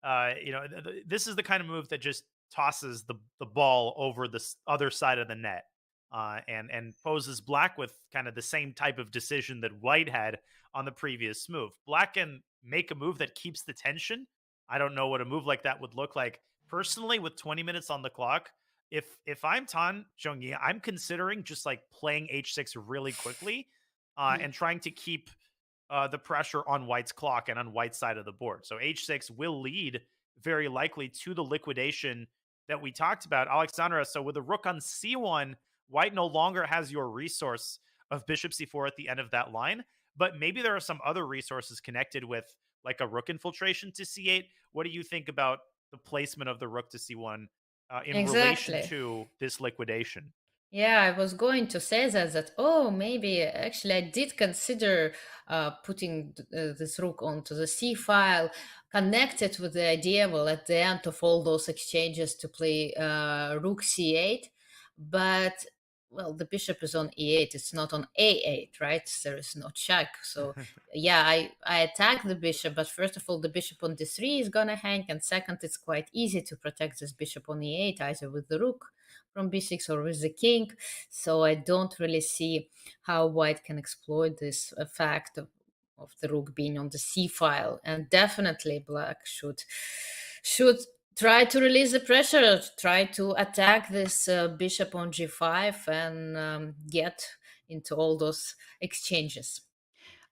this is the kind of move that just tosses the ball over the other side of the net, and poses black with kind of the same type of decision that white had on the previous move. Black can make a move that keeps the tension. I don't know what a move like that would look like personally with 20 minutes on the clock. If I'm Tan Zhongyi, I'm considering just like playing h6 really quickly, and trying to keep the pressure on white's clock and on white's side of the board. So h6 will lead very likely to the liquidation that we talked about, Alexandra. So with a rook on c1, white no longer has your resource of bishop c4 at the end of that line, but maybe there are some other resources connected with like a rook infiltration to c8. What do you think about the placement of the rook to c1 in relation Exactly. to this liquidation? Yeah, I was going to say that oh, maybe actually I did consider putting this rook onto the c file, connected with the idea, well, at the end of all those exchanges to play rook c8, but well, the bishop is on e8, it's not on a8, right? There is no check. So yeah, I attack the bishop, but first of all, the bishop on d3 is gonna hang, and second, it's quite easy to protect this bishop on e8, either with the rook from b6 or with the king. So I don't really see how white can exploit this fact of the rook being on the c file. And definitely black should try to release the pressure, try to attack this bishop on g5 and get into all those exchanges.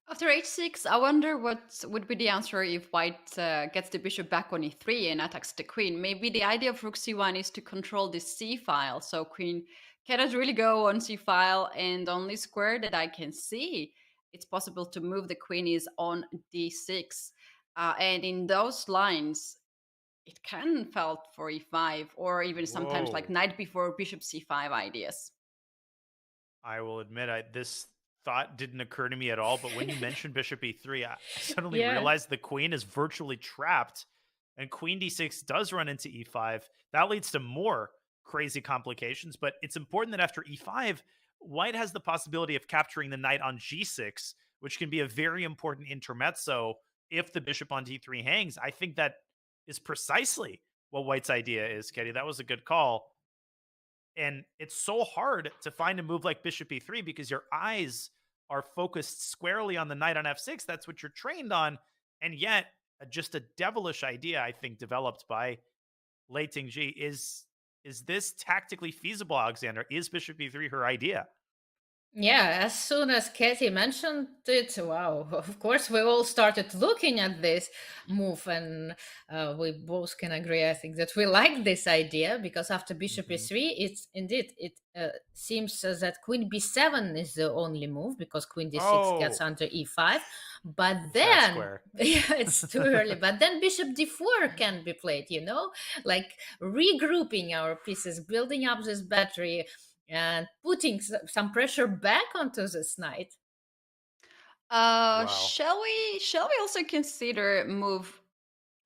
After h6, I wonder what would be the answer if white gets the bishop back on e3 and attacks the queen. Maybe the idea of rook c1 is to control this c file, so queen cannot really go on c file, and only square that I can see it's possible to move the queen is on d6. And in those lines, it can fall for e5, or even sometimes like Whoa. knight before bishop c5 ideas. I will admit, this thought didn't occur to me at all. But when you mentioned bishop e3, I suddenly Yeah. realized the queen is virtually trapped, and queen d6 does run into e5. That leads to more crazy complications. But it's important that after e5, white has the possibility of capturing the knight on g6, which can be a very important intermezzo if the bishop on d3 hangs. I think that is precisely what white's idea is, Katie. That was a good call. And it's so hard to find a move like bishop e3 because your eyes are focused squarely on the knight on f6. That's what you're trained on. And yet, just a devilish idea, I think, developed by Lei Tingjie. Is this tactically feasible, Alexander? Is bishop e3 her idea? Yeah, as soon as Katie mentioned it, wow, of course, we all started looking at this move, and we both can agree, I think, that we like this idea because after bishop Mhm. e3, it's indeed, it seems that queen b7 is the only move because queen d6 gets Oh, under e5. But chat then, square. yeah, it's too early, but then bishop d4 can be played, like regrouping our pieces, building up this battery and putting some pressure back onto this knight. Wow. Shall we also consider move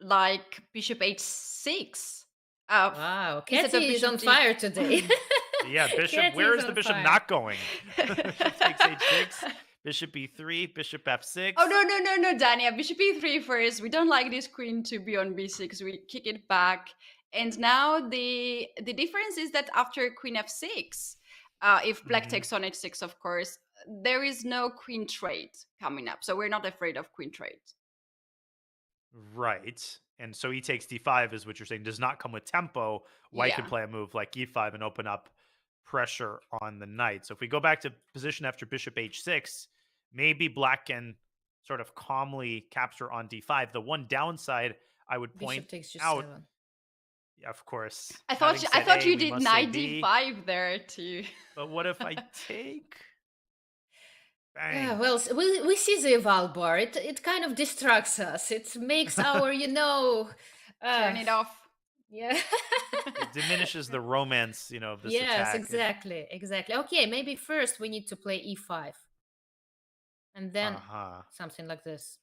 like bishop h6 Wow, instead of Katie is bishop on d? fire today. Yeah, bishop. Katie Where is is the on bishop fire. not going? Bishop takes h6, bishop e3, bishop f6. Oh no, Dania! Bishop e3 first. We don't like this queen to be on b6. We kick it back, and now the difference is that after queen f6, if black Mhm. takes on h6, of course, there is no queen trade coming up, so we're not afraid of queen trade. Right. And so he takes d5 is what you're saying. Does not come with tempo. White can Yeah. play a move like e5 and open up pressure on the knight. So if we go back to position after bishop h6, maybe black can sort of calmly capture on d5. The one downside I would point Bishop takes out, g7. of course, I having I said thought A, you we did must say knight B. d5 there too. But what if I take? Bang. Well, we see the eval bar. It kind of distracts us. It makes our, Turn it off. yeah. It diminishes the romance, of this Yes, attack. exactly. Okay, maybe first we need to play e5. And then Uh-huh. something like this.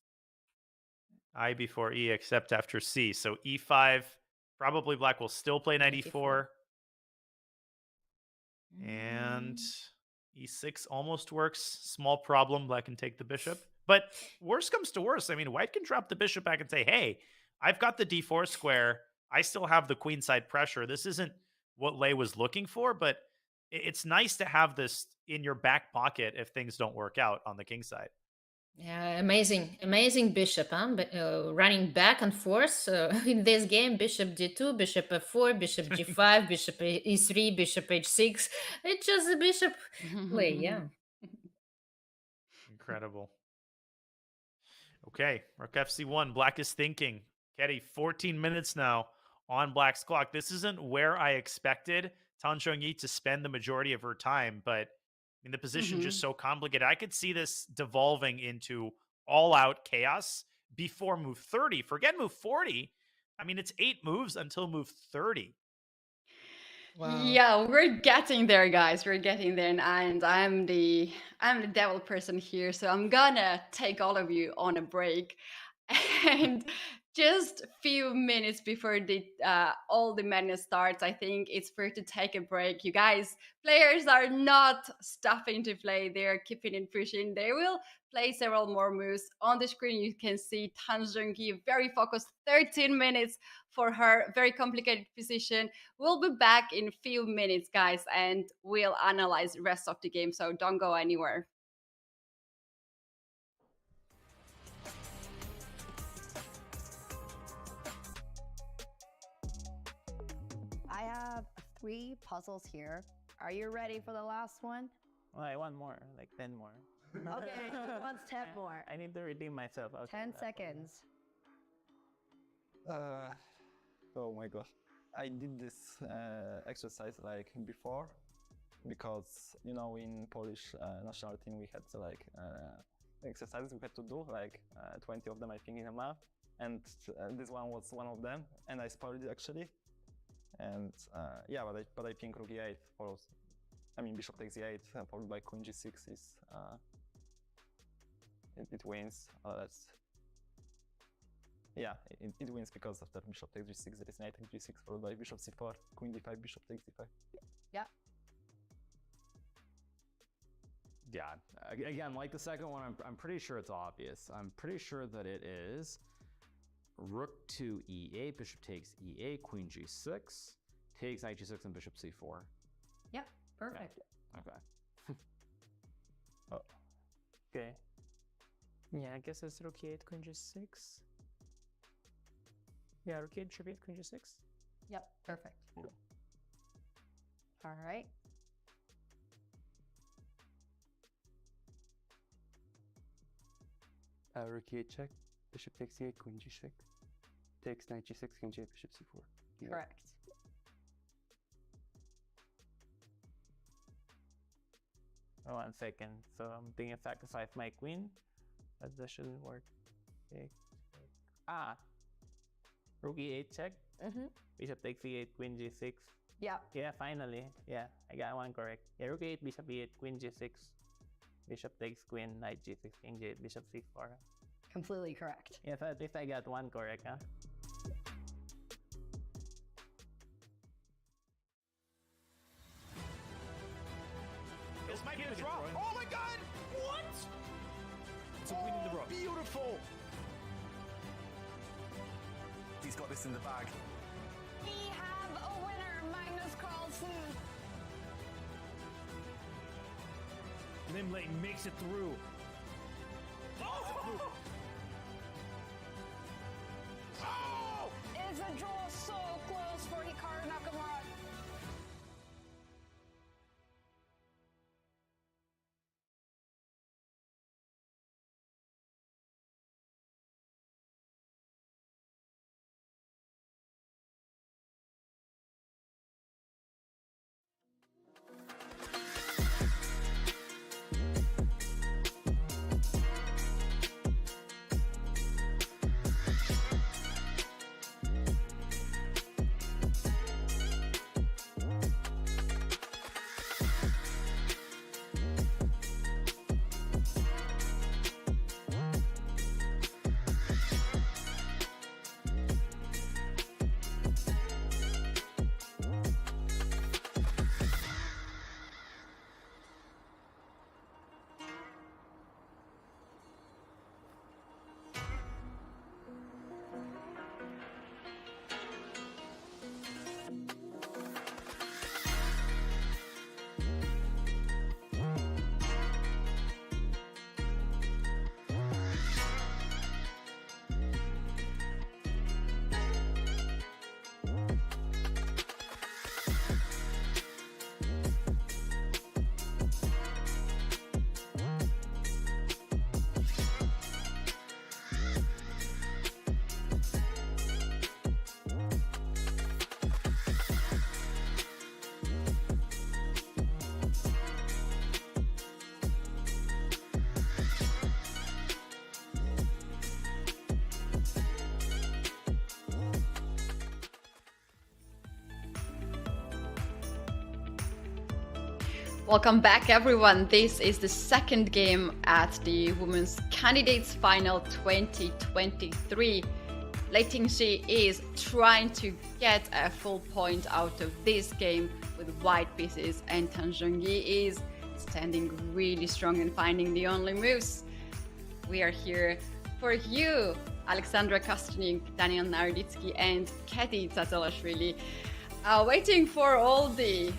I before E except after C. So E5, probably black will still play knight Knight E4. Mm. And E6 almost works. Small problem, black can take the bishop. But worst comes to worst, I mean, white can drop the bishop back and say, hey, I've got the D4 square. I still have the queenside pressure. This isn't what Lei was looking for, but it's nice to have this in your back pocket if things don't work out on the king side. Yeah, amazing bishop, huh? Running back and forth in this game. Bishop d2, bishop f4, bishop g5, bishop e3, bishop h6. It's just a bishop play, yeah. Incredible. Okay, rook fc1. Black is thinking. Ketty, 14 minutes now on black's clock. This isn't where I expected Tan Zhongyi to spend the majority of her time, but I mean, the position just so complicated. I could see this devolving into all-out chaos before move 30. Forget move 40. I mean, it's 8 moves until move 30. Wow. Yeah, we're getting there, guys. We're getting there, and I'm the devil person here, so I'm gonna take all of you on a break, and just a few minutes before the all the madness starts, I think it's fair to take a break. You guys, players are not stopping to play; they're keeping it pushing. They will play several more moves on the screen. You can see Tan Zhongyi very focused, 13 minutes for her very complicated position. We'll be back in a few minutes, guys, and we'll analyze the rest of the game. So don't go anywhere. I have 3 puzzles here. Are you ready for the last one? Well, I want more, like 10 more. Okay, he wants 10 more. I need to redeem myself. 10 seconds. Oh my gosh. I did this exercise like before because in Polish national team we had exercises we had to do 20 of them I think in a month, and this one was one of them, and I spoiled it actually. And yeah, but I think rook e8 follows. I mean bishop takes e8 followed by queen g6 is it wins. It wins because after bishop takes g6 there is knight takes g6 followed by bishop c4, queen d5, bishop takes d5. Yeah. Yeah, again, like the second one, I'm pretty sure it's obvious. I'm pretty sure that it is rook to e8, bishop takes e8, queen g6, takes knight g6, and bishop c4. Yep, perfect. Okay. Oh. Okay. Yeah, I guess it's rook e8, queen g6. Yeah, rook e8, bishop 8, queen g6. Yep, perfect. All right. Rook e8 check, bishop takes e8, queen g6, takes knight g6, king g8, bishop c4. Yeah. Correct. Oh, 1 second. So I'm thinking of sacrifice my queen, but that shouldn't work. Okay. Rook e8 check. Bishop takes e8, queen g6. Yeah. Yeah, finally. Yeah, I got one correct. Yeah, rook e8, bishop e8, queen g6. Bishop takes queen, knight g6, king g8, bishop c4. Completely correct. Yeah, so at least I got one correct, huh? This might be a draw. Oh my god! What? It's a win in the rook. Beautiful. He's got this in the bag. We have a winner, Magnus Carlsen. Limley makes it through. Oh! Oh! Is a draw so close for Hikaru Nakamura? Welcome back, everyone. This is the second game at the Women's Candidates Final 2023. Lei Tingjie is trying to get a full point out of this game with white pieces, and Zhongyi is standing really strong and finding the only moves. We are here for you, Alexandra Kostyuk, Daniel Naroditsky, and Katie Tazolashvili. Waiting for all the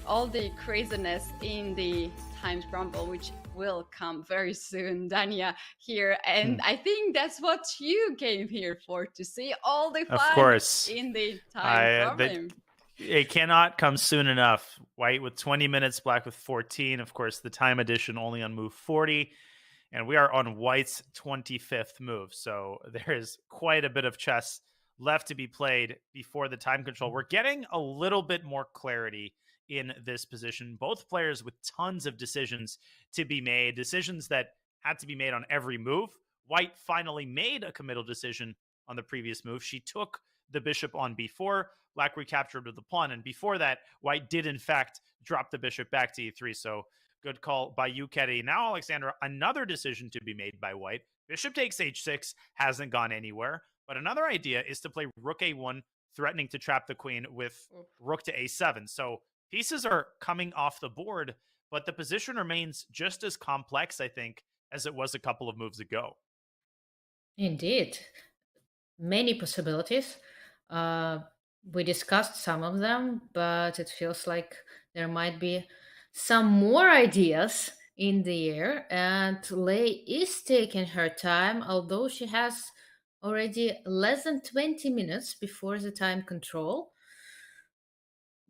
craziness in the Times Rumble, which will come very soon. Dania here, and I think that's what you came here for, to see all the fun Of course. in the Times Rumble. It cannot come soon enough. White with 20 minutes, black with 14. Of course, the time edition only on move 40. And we are on White's 25th move. So there is quite a bit of chess left to be played before the time control. We're getting a little bit more clarity in this position. Both players with tons of decisions to be made, decisions that had to be made on every move. White finally made a committal decision on the previous move. She took the bishop on b4. Black recaptured with the pawn. And before that, White did, in fact, drop the bishop back to e3. So good call by you, Ketty. Now, Alexandra, another decision to be made by White. Bishop takes h6, hasn't gone anywhere. But another idea is to play rook a1, threatening to trap the queen with rook to a7. So pieces are coming off the board, but the position remains just as complex, I think, as it was a couple of moves ago. Indeed. Many possibilities. We discussed some of them, but it feels like there might be some more ideas in the air, and Lei is taking her time, although she has already less than 20 minutes before the time control.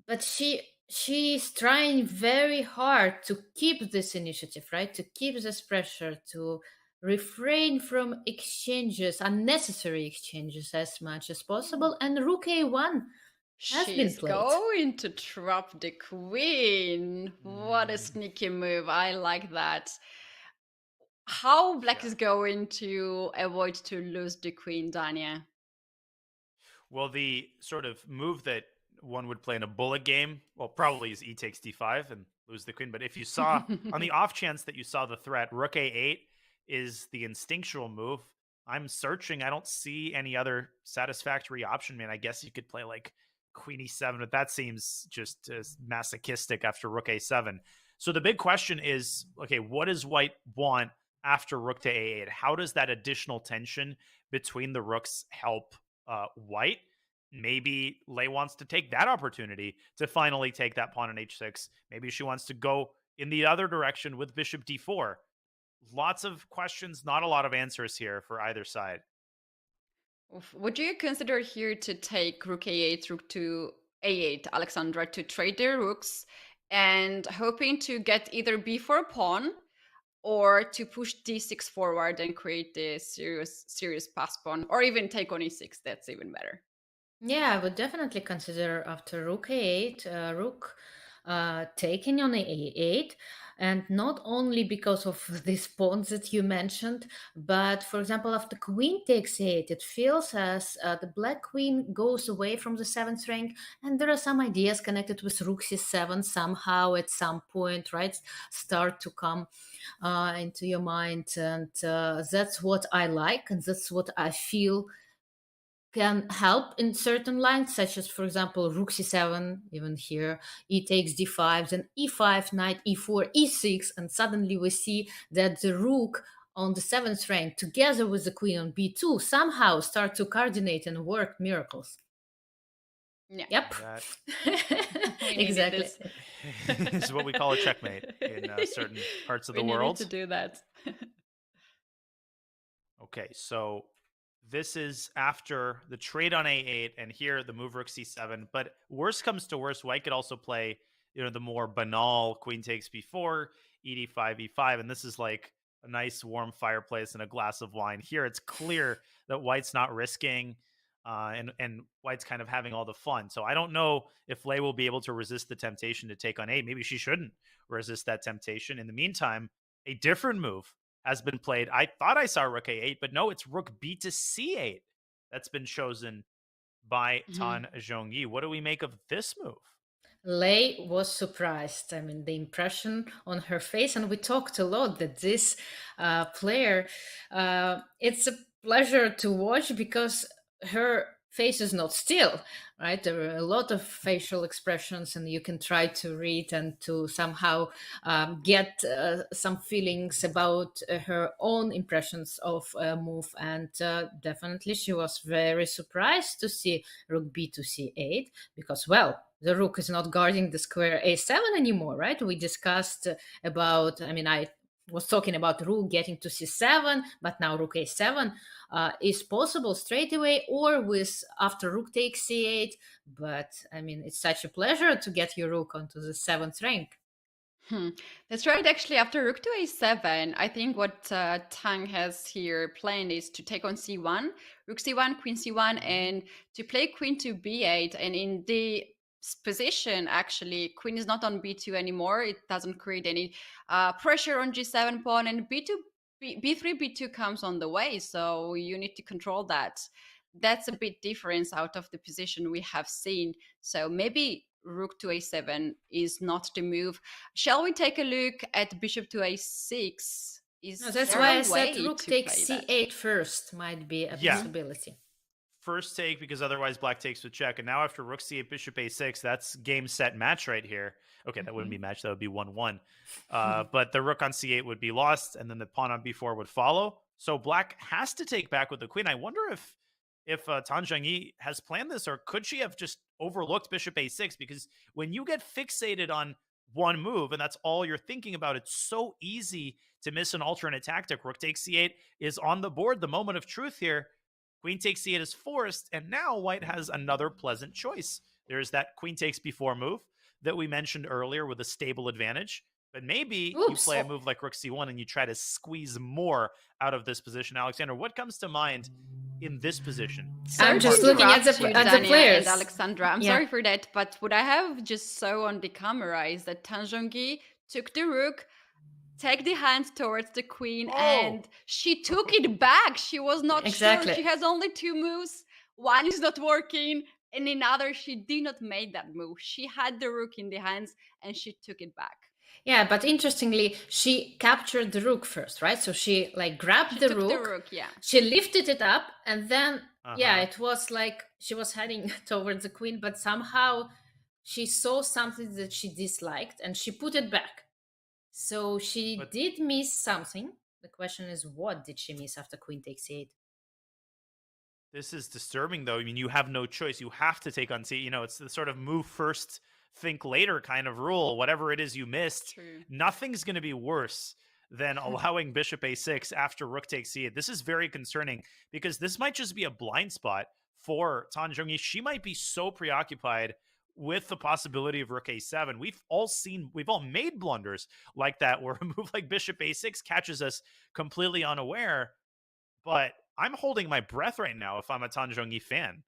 But she's trying very hard to keep this initiative, right? To keep this pressure, to refrain from exchanges, unnecessary exchanges, as much as possible. And rook a1 has been She's played. going to trap the queen. What a sneaky move. I like that. How black is going to avoid to lose the queen, Dania? Well, the sort of move that one would play in a bullet game, well, probably is e takes d5 and lose the queen. But if you saw, on the off chance that you saw the threat, rook a8 is the instinctual move. I'm searching. I don't see any other satisfactory option. Man, I guess you could play like queen e7, but that seems just masochistic after rook a7. So the big question is, okay, what does white want after rook to a8? How does that additional tension between the rooks help white? Maybe Lei wants to take that opportunity to finally take that pawn on h6. Maybe she wants to go in the other direction with bishop d4. Lots of questions, not a lot of answers here for either side. Would you consider here to take rook a8, rook to a8, Alexandra, to trade their rooks and hoping to get either b4 pawn or to push d6 forward and create the serious pass pawn, or even take on e6? That's even better. Yeah, I would definitely consider after rook a8, rook taking on a8, and not only because of these pawns that you mentioned, but for example, after queen takes a8, it feels as the black queen goes away from the seventh rank, and there are some ideas connected with rook c7 somehow at some point, right, start to come into your mind, and that's what I like, and that's what I feel can help in certain lines, such as, for example, rook c7, even here, e takes d5, then e5, knight e4, e6, and suddenly we see that the rook on the seventh rank, together with the queen on b2, somehow start to coordinate and work miracles. Yeah. Yep. Exactly. This is what we call a checkmate in certain parts of the world. We needed to do that. Okay, so this is after the trade on a8, and here the move rook c7. But worst comes to worst, white could also play, the more banal queen takes b4, e d5, e5, and this is like a nice warm fireplace and a glass of wine. Here, it's clear that white's not risking, and white's kind of having all the fun. So I don't know if Lei will be able to resist the temptation to take on 8. Maybe she shouldn't resist that temptation. In the meantime, a different move has been played. I thought I saw rook a8, but no, it's rook b to c8 that's been chosen by Tan Zhongyi. What do we make of this move? Lei was surprised. I mean, the impression on her face, and we talked a lot that this player, it's a pleasure to watch because her face is not still, right? There are a lot of facial expressions, and you can try to read and to somehow get some feelings about her own impressions of a move. And definitely she was very surprised to see rook b to c8 because, well, the rook is not guarding the square a7 anymore, right? We discussed about, I was talking about rook getting to c7, but now rook a7 is possible straight away or with after rook takes c8. But it's such a pleasure to get your rook onto the 7th rank. That's right. Actually, after rook to a7, I think what Tang has here planned is to take on c1, rook c1, queen c1, and to play queen to b8. And in the position, actually, queen is not on b2 anymore. It doesn't create any pressure on g7 pawn, and b2, b3, b2 comes on the way. So you need to control that. That's a bit difference out of the position we have seen. So maybe rook to a7 is not the move. Shall we take a look at bishop to a6? That's why I said rook takes c8 first might be a possibility. First take, because otherwise black takes with check. And now after rook c8, bishop a6, that's game, set, match right here. Okay, that wouldn't be match. That would be 1-1. But the rook on c8 would be lost, and then the pawn on b4 would follow. So black has to take back with the queen. I wonder if Tan Zhongyi has planned this, or could she have just overlooked bishop a6? Because when you get fixated on one move and that's all you're thinking about, it's so easy to miss an alternate tactic. Rook takes c8 is on the board, the moment of truth here. Queen takes c8 is forced, and now white has another pleasant choice. There's that queen takes b4 move that we mentioned earlier with a stable advantage, But maybe you Oops. play a move like rook c1 and you try to squeeze more out of this position. Alexander, what comes to mind in this position? I'm just looking at the Dania players. and Alexandra. I'm Yeah. sorry for that, but what I have just saw on the camera is that Tan Zhongyi took the rook, take the hand towards the queen, and she took it back. She was not Exactly. sure. She has only two moves. One is not working, and another she did not make that move. She had the rook in the hands and she took it back. Yeah, but interestingly, she captured the rook first, right? So she like grabbed the took rook. the rook, yeah. She lifted it up, and then yeah, Uh-huh. it was like she was heading towards the queen, but somehow she saw something that she disliked and she put it back. So she did miss something. The question is, what did she miss after queen takes e8? This is disturbing, though. I mean, you have no choice. You have to take on c. You know, it's the sort of move first, think later kind of rule. Whatever it is you missed, nothing's going to be worse than allowing bishop a6 after rook takes e8. This is very concerning because this might just be a blind spot for Tan Zhongyi. She might be so preoccupied with the possibility of rook a7. We've all made blunders like that where a move like bishop a6 catches us completely unaware. But I'm holding my breath right now if I'm a Tan Zhongyi fan.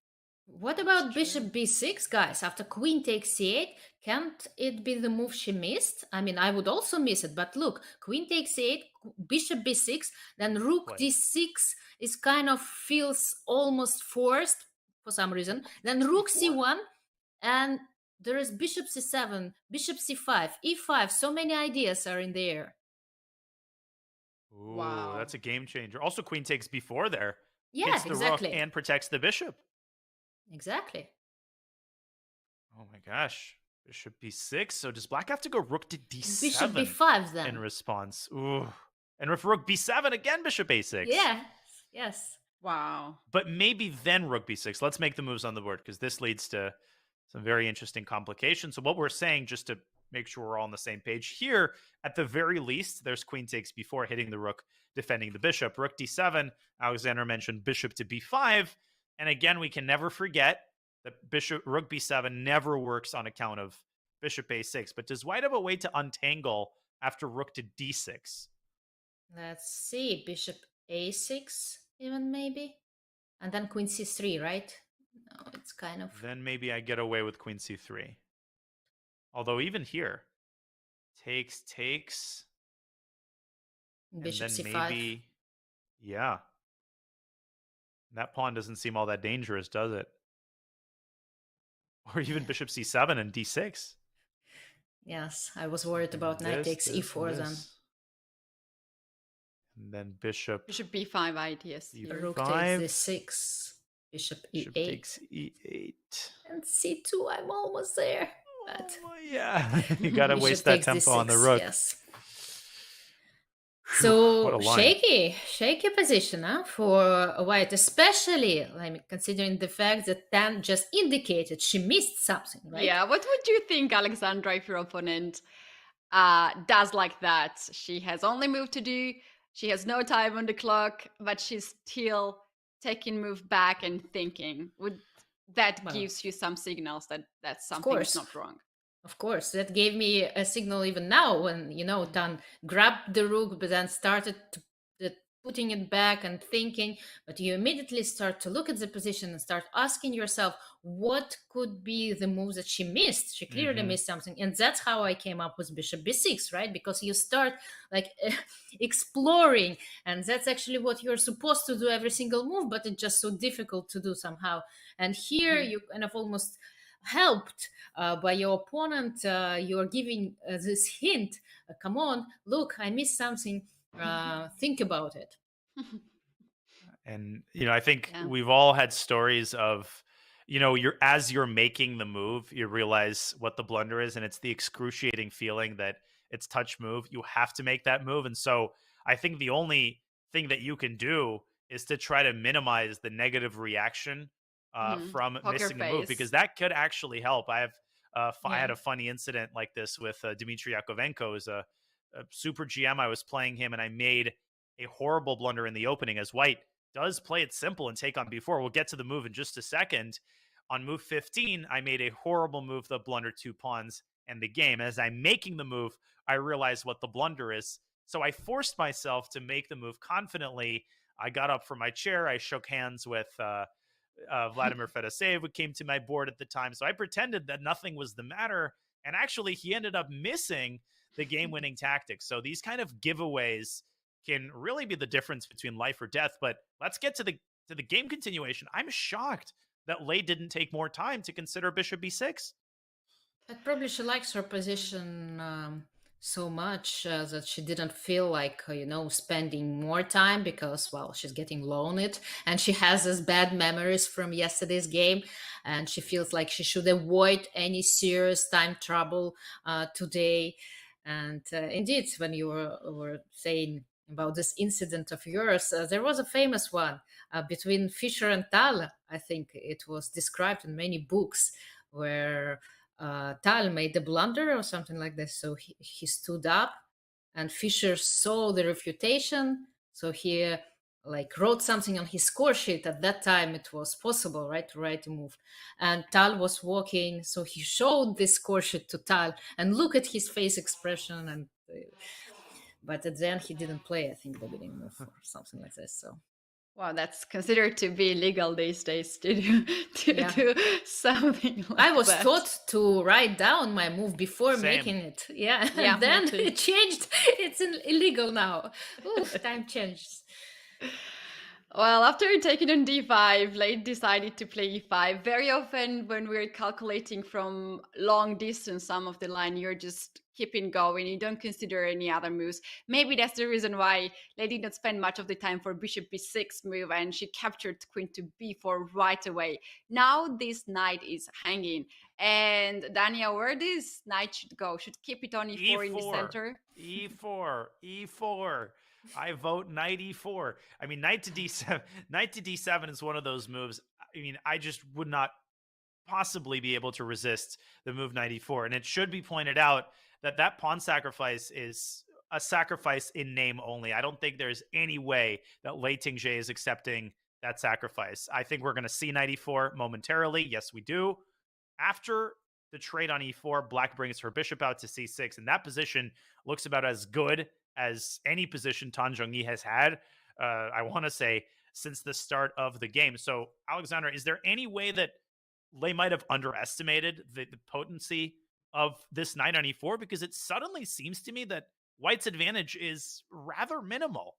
What about bishop b6, guys? After queen takes c8, can't it be the move she missed? I mean, I would also miss it, but look, queen takes c8, bishop b6, then rook d6 is kind of feels almost forced for some reason. Then rook c1, and there is bishop c7, bishop c5, e5. So many ideas are in the air. Ooh, wow, that's a game changer. Also, queen takes b4 there. Yeah, hits the exactly. rook and protects the bishop. Exactly. Oh my gosh. Bishop b6. So does black have to go rook to d7? Bishop b5 then. In response. Ooh. And if rook b7, again bishop a6. Yeah. Yes. Wow. But maybe then rook b6. Let's make the moves on the board because this leads to some very interesting complications. So what we're saying, just to make sure we're all on the same page here, at the very least, there's queen takes b4, hitting the rook, defending the bishop. Rook d7, Alexander mentioned bishop to b5. And again, we can never forget that rook b7 never works on account of bishop a6. But does white have a way to untangle after rook to d6? Let's see. Bishop a6 even maybe? And then queen c3, right? No, it's kind of... Then maybe I get away with queen c3. Although even here, takes, bishop and then c5. maybe, yeah. That pawn doesn't seem all that dangerous, does it? Or even bishop c7 and d6. Yes, I was worried about knight takes e4 then. And then bishop b5 ideas. Rook takes d6. Bishop e8. Takes e8. And c2, I'm almost there. But yeah, you gotta waste that tempo on the rook. Yes. So What a line. shaky position for white, especially considering the fact that Tan just indicated she missed something, right? Yeah, what would you think, Alexandra, if your opponent does like that? She has only move to do, she has no time on the clock, but she's still taking move back and thinking. Would that gives you some signals that something is not wrong? Of course, that gave me a signal even now when, Tan grabbed the rook, but then started putting it back and thinking. But you immediately start to look at the position and start asking yourself, what could be the moves that she missed? She clearly missed something. And that's how I came up with bishop b6, right? Because you start exploring, and that's actually what you're supposed to do every single move, but it's just so difficult to do somehow. And here you kind of almost helped by your opponent. You're giving this hint, come on, look, I missed something, think about it. And I think we've all had stories of as you're making the move, you realize what the blunder is, and it's the excruciating feeling that it's touch move, you have to make that move. And so I think the only thing that you can do is to try to minimize the negative reaction from missing the move, because that could actually help. I had a funny incident like this with Dmitry Yakovenko, who's a super GM. I was playing him and I made a horrible blunder in the opening, as white does play it simple and take on b4. We'll get to the move in just a second. On move 15, I made a horrible move that blundered 2 pawns, and the game. As I'm making the move, I realize what the blunder is. So I forced myself to make the move confidently. I got up from my chair. I shook hands with Vladimir Fedoseev, who came to my board at the time. So I pretended that nothing was the matter. And actually, he ended up missing the game-winning tactic. So these kind of giveaways can really be the difference between life or death. But let's get to the game continuation. I'm shocked that Lei didn't take more time to consider bishop b6. But probably she likes her position so much that she didn't feel like, spending more time because, well, she's getting loaned and she has these bad memories from yesterday's game. And she feels like she should avoid any serious time trouble today. And indeed, when you were saying about this incident of yours, there was a famous one between Fischer and Tal. I think it was described in many books where Tal made a blunder or something like this. So he stood up and Fischer saw the refutation. So he wrote something on his score sheet. At that time, it was possible, right, to write a move. And Tal was walking. So he showed this score sheet to Tal and look at his face expression. And but at the end, he didn't play, I think, the winning move or something like this. So. Wow, that's considered to be illegal these days to do something like I was that. taught to write down my move before Same. making it. Yeah, Yeah, and then me too. it changed. It's illegal now. Oof, time changed. Well, after taking on d5, Lei decided to play e5. Very often when we're calculating from long distance some of the line, you're just keeping going. You don't consider any other moves. Maybe that's the reason why Lei did not spend much of the time for bishop b6 move and she captured queen to b4 right away. Now this knight is hanging. And Dania, where this knight should go? Should keep it on e4 in the center? E4. I vote knight e4. I mean, knight to d7. Knight to d7 is one of those moves. I mean, I just would not possibly be able to resist the move knight e4. And it should be pointed out that pawn sacrifice is a sacrifice in name only. I don't think there's any way that Lei Tingjie is accepting that sacrifice. I think we're going to see knight e4 momentarily. Yes, we do. After the trade on e4, black brings her bishop out to c6, and that position looks about as good as any position Tan Zhongyi has had, I want to say, since the start of the game. So, Alexandra, is there any way that Lei might have underestimated the potency of this knight on e4? Because it suddenly seems to me that White's advantage is rather minimal.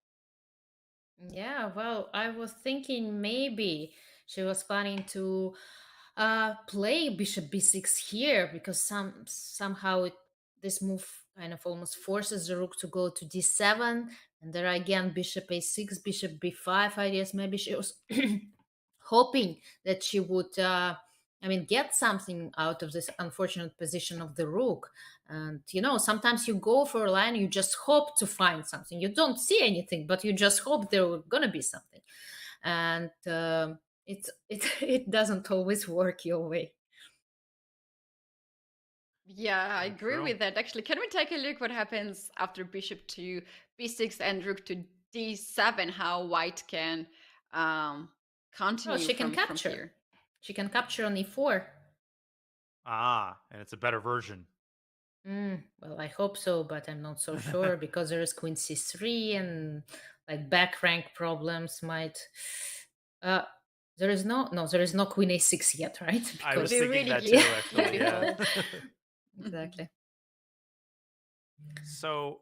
Yeah, well, I was thinking maybe she was planning to play bishop b6 here because somehow this move kind of almost forces the rook to go to d7, and there are again bishop a6, bishop b5 ideas. Maybe she was hoping that she would get something out of this unfortunate position of the rook. And sometimes you go for a line, you just hope to find something. You don't see anything, but you just hope there's gonna be something. And it doesn't always work your way. Yeah, I agree True. with that. Actually, can we take a look what happens after bishop to b6 and rook to d7? How White can continue she can from capture. here. She can capture on e4. And it's a better version. Well, I hope so, but I'm not so sure because there is queen c3 and back rank problems might. There is no queen a6 yet, right? Because I was thinking that too, actually. Yeah. Exactly. So,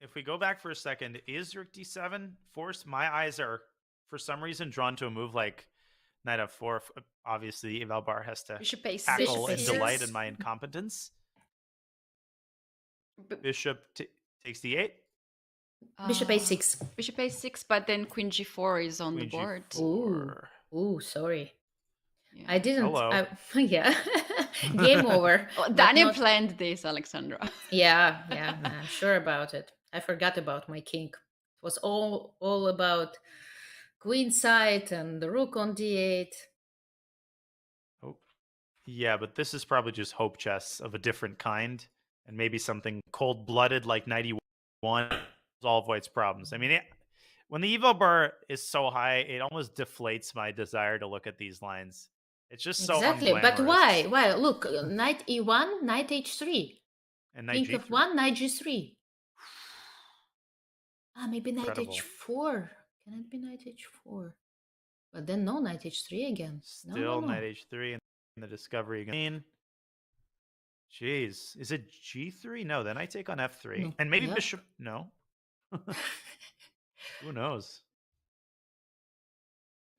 if we go back for a second, is rook d7 forced? My eyes are, for some reason, drawn to a move like knight f4. Obviously, Evalbar has to Bishop a6. tackle and Bishop delight a6. in my incompetence. Bishop takes d8. Bishop a6. Bishop a6, but then queen g4 is on Queen the board. G4. Ooh, sorry. Yeah. I didn't. Hello. Yeah. Game over. Daniel planned this, Alexandra. Yeah, I'm sure about it. I forgot about my king. It was all about queen side and the rook on d8. Oh, yeah, but this is probably just hope chess of a different kind, and maybe something cold-blooded like 91 solve White's problems. I mean, when the evo bar is so high, it almost deflates my desire to look at these lines. It's just so Exactly. But unglamorous. why? Why? Look, knight e1, knight h3. And knight King g3. f1, knight g3. Maybe knight Incredible. h4. Can it be knight h4? But then no, knight h3 again. Still No. knight h3 and the discovery again. Jeez. Is it g3? No, then I take on f3. No. And maybe Yep. bishop... No. Who knows?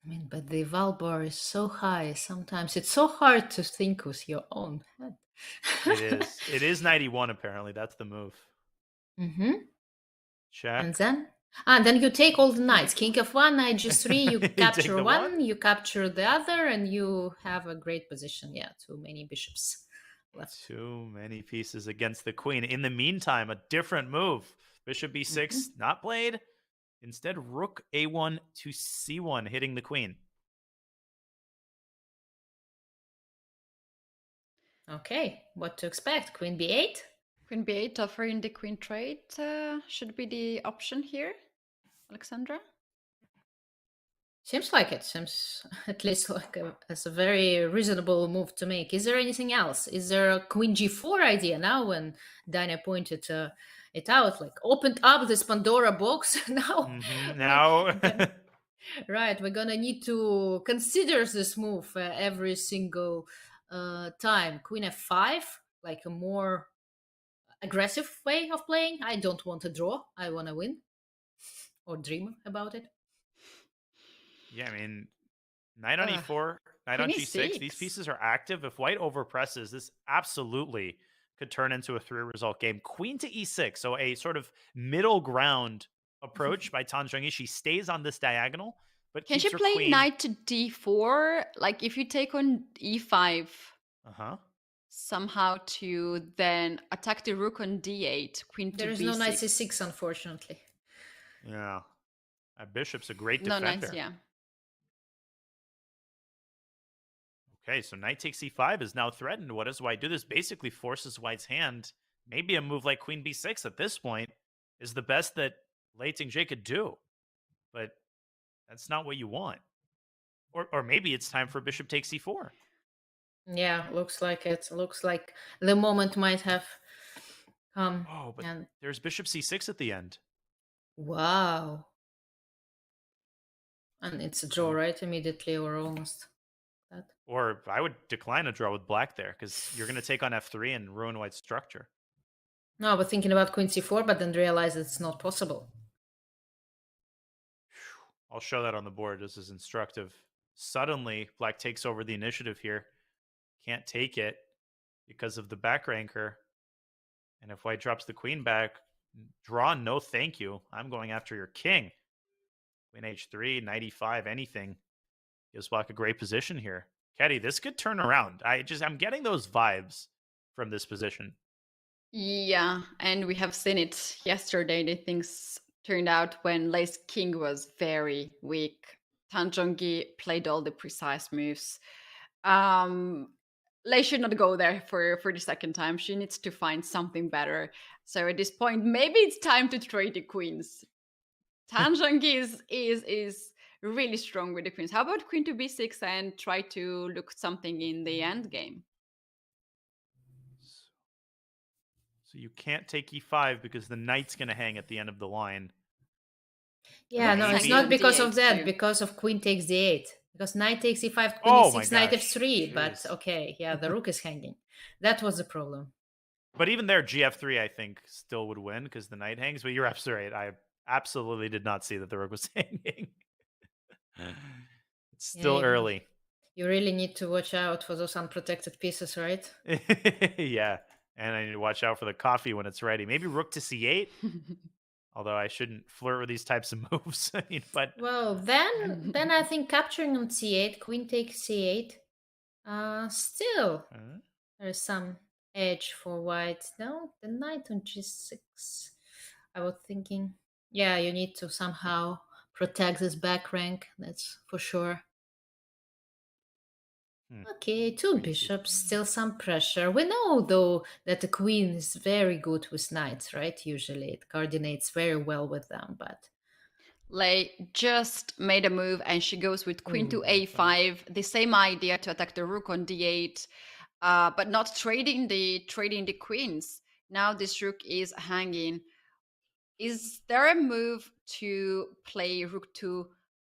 I mean, but the val bar is so high. Sometimes it's so hard to think with your own head. It is. It is knight e1, apparently. That's the move. Mm-hmm. Check. And then you take all the knights. King f1, knight g3, you capture the one, you capture the other, and you have a great position. Yeah, too many bishops left. Too many pieces against the queen. In the meantime, a different move. Bishop b6, not played. Instead, rook a1 to c1, hitting the queen. Okay, what to expect? Queen b8? Queen b8 offering the queen trade should be the option here, Alexandra? Seems like it. Seems at least like as a very reasonable move to make. Is there anything else? Is there a queen g4 idea now when Dana pointed it out? Like, opened up this Pandora box now? Now... Right, we're gonna need to consider this move every single time. Queen f5, like a more aggressive way of playing. I don't want to draw. I want to win or dream about it. Yeah, I mean, knight on e4, knight on g6. These pieces are active. If white overpresses, this absolutely could turn into a 3-result game. Queen to e6, so a sort of middle ground approach by Zhongyi. She stays on this diagonal, but can keeps she her play queen... knight to d4? Like, if you take on e5, somehow to then attack the rook on d8, queen to b6. There is no knight c6, unfortunately. Yeah. Bishop's a great No defender. knights, yeah. Okay, so knight takes e5 is now threatened. What does white do? This basically forces white's hand. Maybe a move like queen b6 at this point is the best that Lei Tingjie could do. But that's not what you want. Or maybe it's time for bishop takes e4. Yeah, looks like it. Looks like the moment might have come. Oh, but there's bishop c6 at the end. Wow. And it's a draw, right? Immediately or almost. That. Or I would decline a draw with black there, because you're going to take on f3 and ruin white's structure. No, I was thinking about queen c4, but then realized it's not possible. I'll show that on the board. This is instructive. Suddenly, black takes over the initiative here. Can't take it because of the back ranker. And if white drops the queen back, draw, no thank you. I'm going after your king. Queen h3, knight e5, anything. Gives black a great position here. Keddy, this could turn around. I'm getting those vibes from this position. Yeah, and we have seen it yesterday. The things turned out when Lei's king was very weak. Tan Zhongyi played all the precise moves. Lei should not go there for the second time. She needs to find something better. So at this point, maybe it's time to trade the queens. Tan Zhongyi is really strong with the queens. How about queen to b6 and try to look something in the end game? So you can't take e5 because the knight's going to hang at the end of the line. Yeah, no, it's not because of that. Too. Because of queen takes d8. Because knight takes e5, queen e6, knight f3. Jeez. But okay, yeah, the rook is hanging. That was the problem. But even there, gf3, I think, still would win because the knight hangs. But you're absolutely right. I absolutely did not see that the rook was hanging. It's still early. You really need to watch out for those unprotected pieces, right? Yeah. And I need to watch out for the coffee when it's ready. Maybe rook to c8. Although I shouldn't flirt with these types of moves. But well, then I think capturing on c8, queen takes c8. Still, there's some edge for white. No, the knight on g6. I was thinking, yeah, you need to somehow protect this back rank. That's for sure. Okay, two bishops, still some pressure. We know, though, that the queen is very good with knights, right? Usually it coordinates very well with them, but... Lei just made a move and she goes with queen to a5, the same idea to attack the rook on d8, but not trading the queens. Now this rook is hanging. Is there a move to play rook to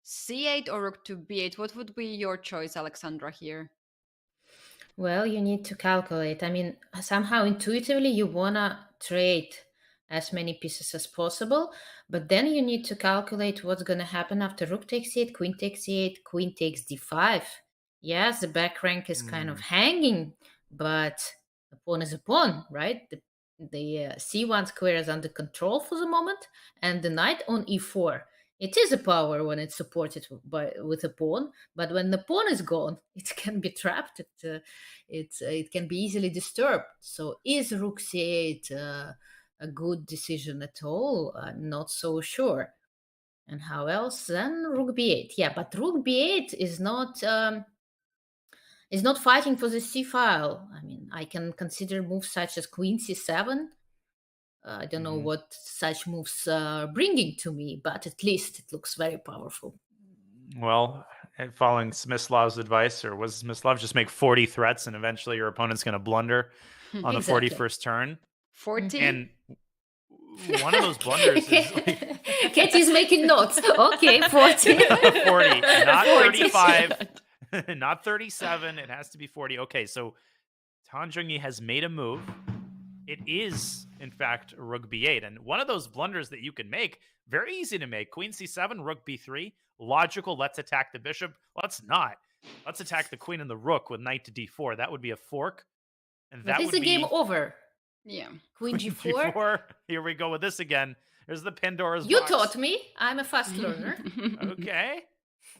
c8 or rook to b8? What would be your choice, Alexandra, here? Well, you need to calculate. I mean, somehow intuitively you wanna trade as many pieces as possible, but then you need to calculate what's gonna happen after rook takes e8, queen takes e8, queen takes d5. Yes, the back rank is kind of hanging, but a pawn is a pawn, right? The c1 square is under control for the moment, and the knight on e4. It is a power when it's supported with a pawn, but when the pawn is gone, it can be trapped. It can be easily disturbed. So is rook c8 a good decision at all? I'm not so sure. And how else? Then rook b8. Yeah, but rook b8 is not fighting for the c file. I mean, I can consider moves such as queen c7. I don't know what such moves are bringing to me, but at least it looks very powerful. Well, following Smyslov's advice, or was Smyslov just make 40 threats and eventually your opponent's going to blunder on the 41st turn? 40? And one of those blunders is like... Katie's making notes. Okay, 40. 40, not 35, not 37. It has to be 40. Okay, so Tan Zhongyi has made a move. It is, in fact, rook b8. And one of those blunders that you can make, very easy to make. Queen c7, rook b3. Logical, let's attack the bishop. Let's not. Let's attack the queen and the rook with knight to d4. That would be a fork. And that is would the be... game over? Yeah. Queen g4? Here we go with this again. There's the Pandora's You box. taught me. I'm a fast learner. Okay.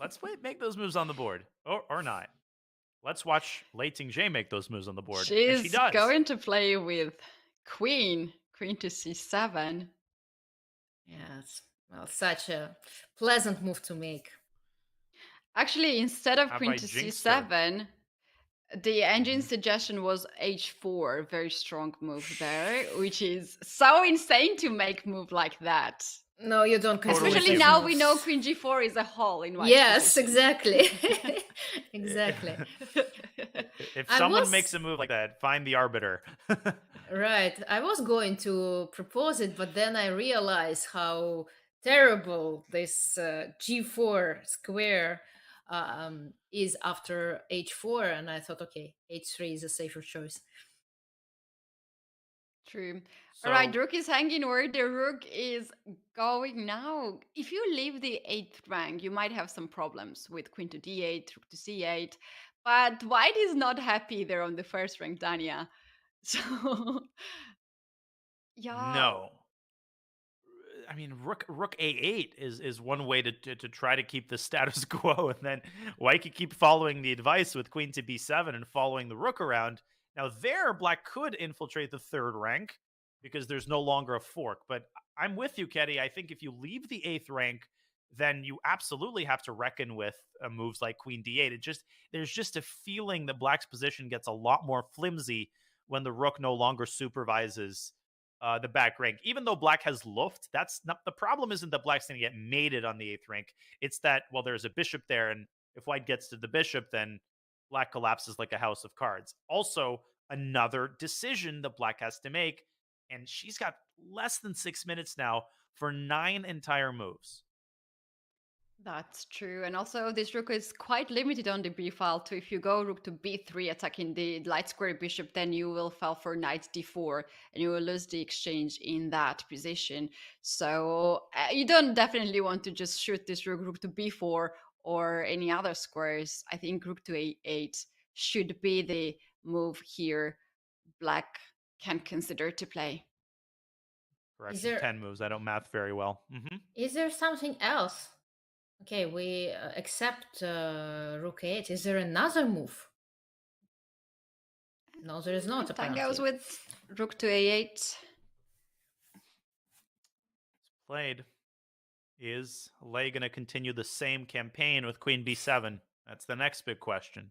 Let's make those moves on the board. Or not. Let's watch Lei Tingjie make those moves on the board. She's and she does. going to play with queen to c7. Yes. Well, such a pleasant move to make. Actually, instead of queen to c7, the engine suggestion was h4. Very strong move there, which is so insane to make move like that. No, you don't. Especially now we know queen g4 is a hole in white. Yes, position. exactly. Exactly. If someone makes a move like that, find the arbiter. Right. I was going to propose it, but then I realized how terrible this g4 square is after h4, and I thought, okay, h3 is a safer choice. True. All right, rook is hanging where the rook is going now. If you leave the 8th rank, you might have some problems with queen to d8, rook to c8. But white is not happy there on the 1st rank, Dania. So, yeah. No. I mean, rook a8 is one way to try to keep the status quo, and then white could keep following the advice with queen to b7 and following the rook around. Now there, black could infiltrate the 3rd rank because there's no longer a fork. But I'm with you, Ketty. I think if you leave the 8th rank, then you absolutely have to reckon with moves like queen d8. There's just a feeling that black's position gets a lot more flimsy when the rook no longer supervises the back rank. Even though black has luft, that's not the problem. Isn't that black's going to get mated on the 8th rank? It's that, well, there's a bishop there, and if white gets to the bishop, then black collapses like a house of cards. Also, another decision that black has to make, and she's got less than 6 minutes now for 9 entire moves. That's true. And also, this rook is quite limited on the b file too. If you go rook to b3 attacking the light square bishop, then you will fall for knight d4 and you will lose the exchange in that position. So you don't definitely want to just shoot this rook to b4 or any other squares. I think rook to a8 should be the move here black can consider to play. Correct. 10 moves. I don't math very well. Is there something else? Okay, we accept rook 8. Is there another move? No, there is not. That goes with rook to a8. Played. Is Lei going to continue the same campaign with queen b7? That's the next big question.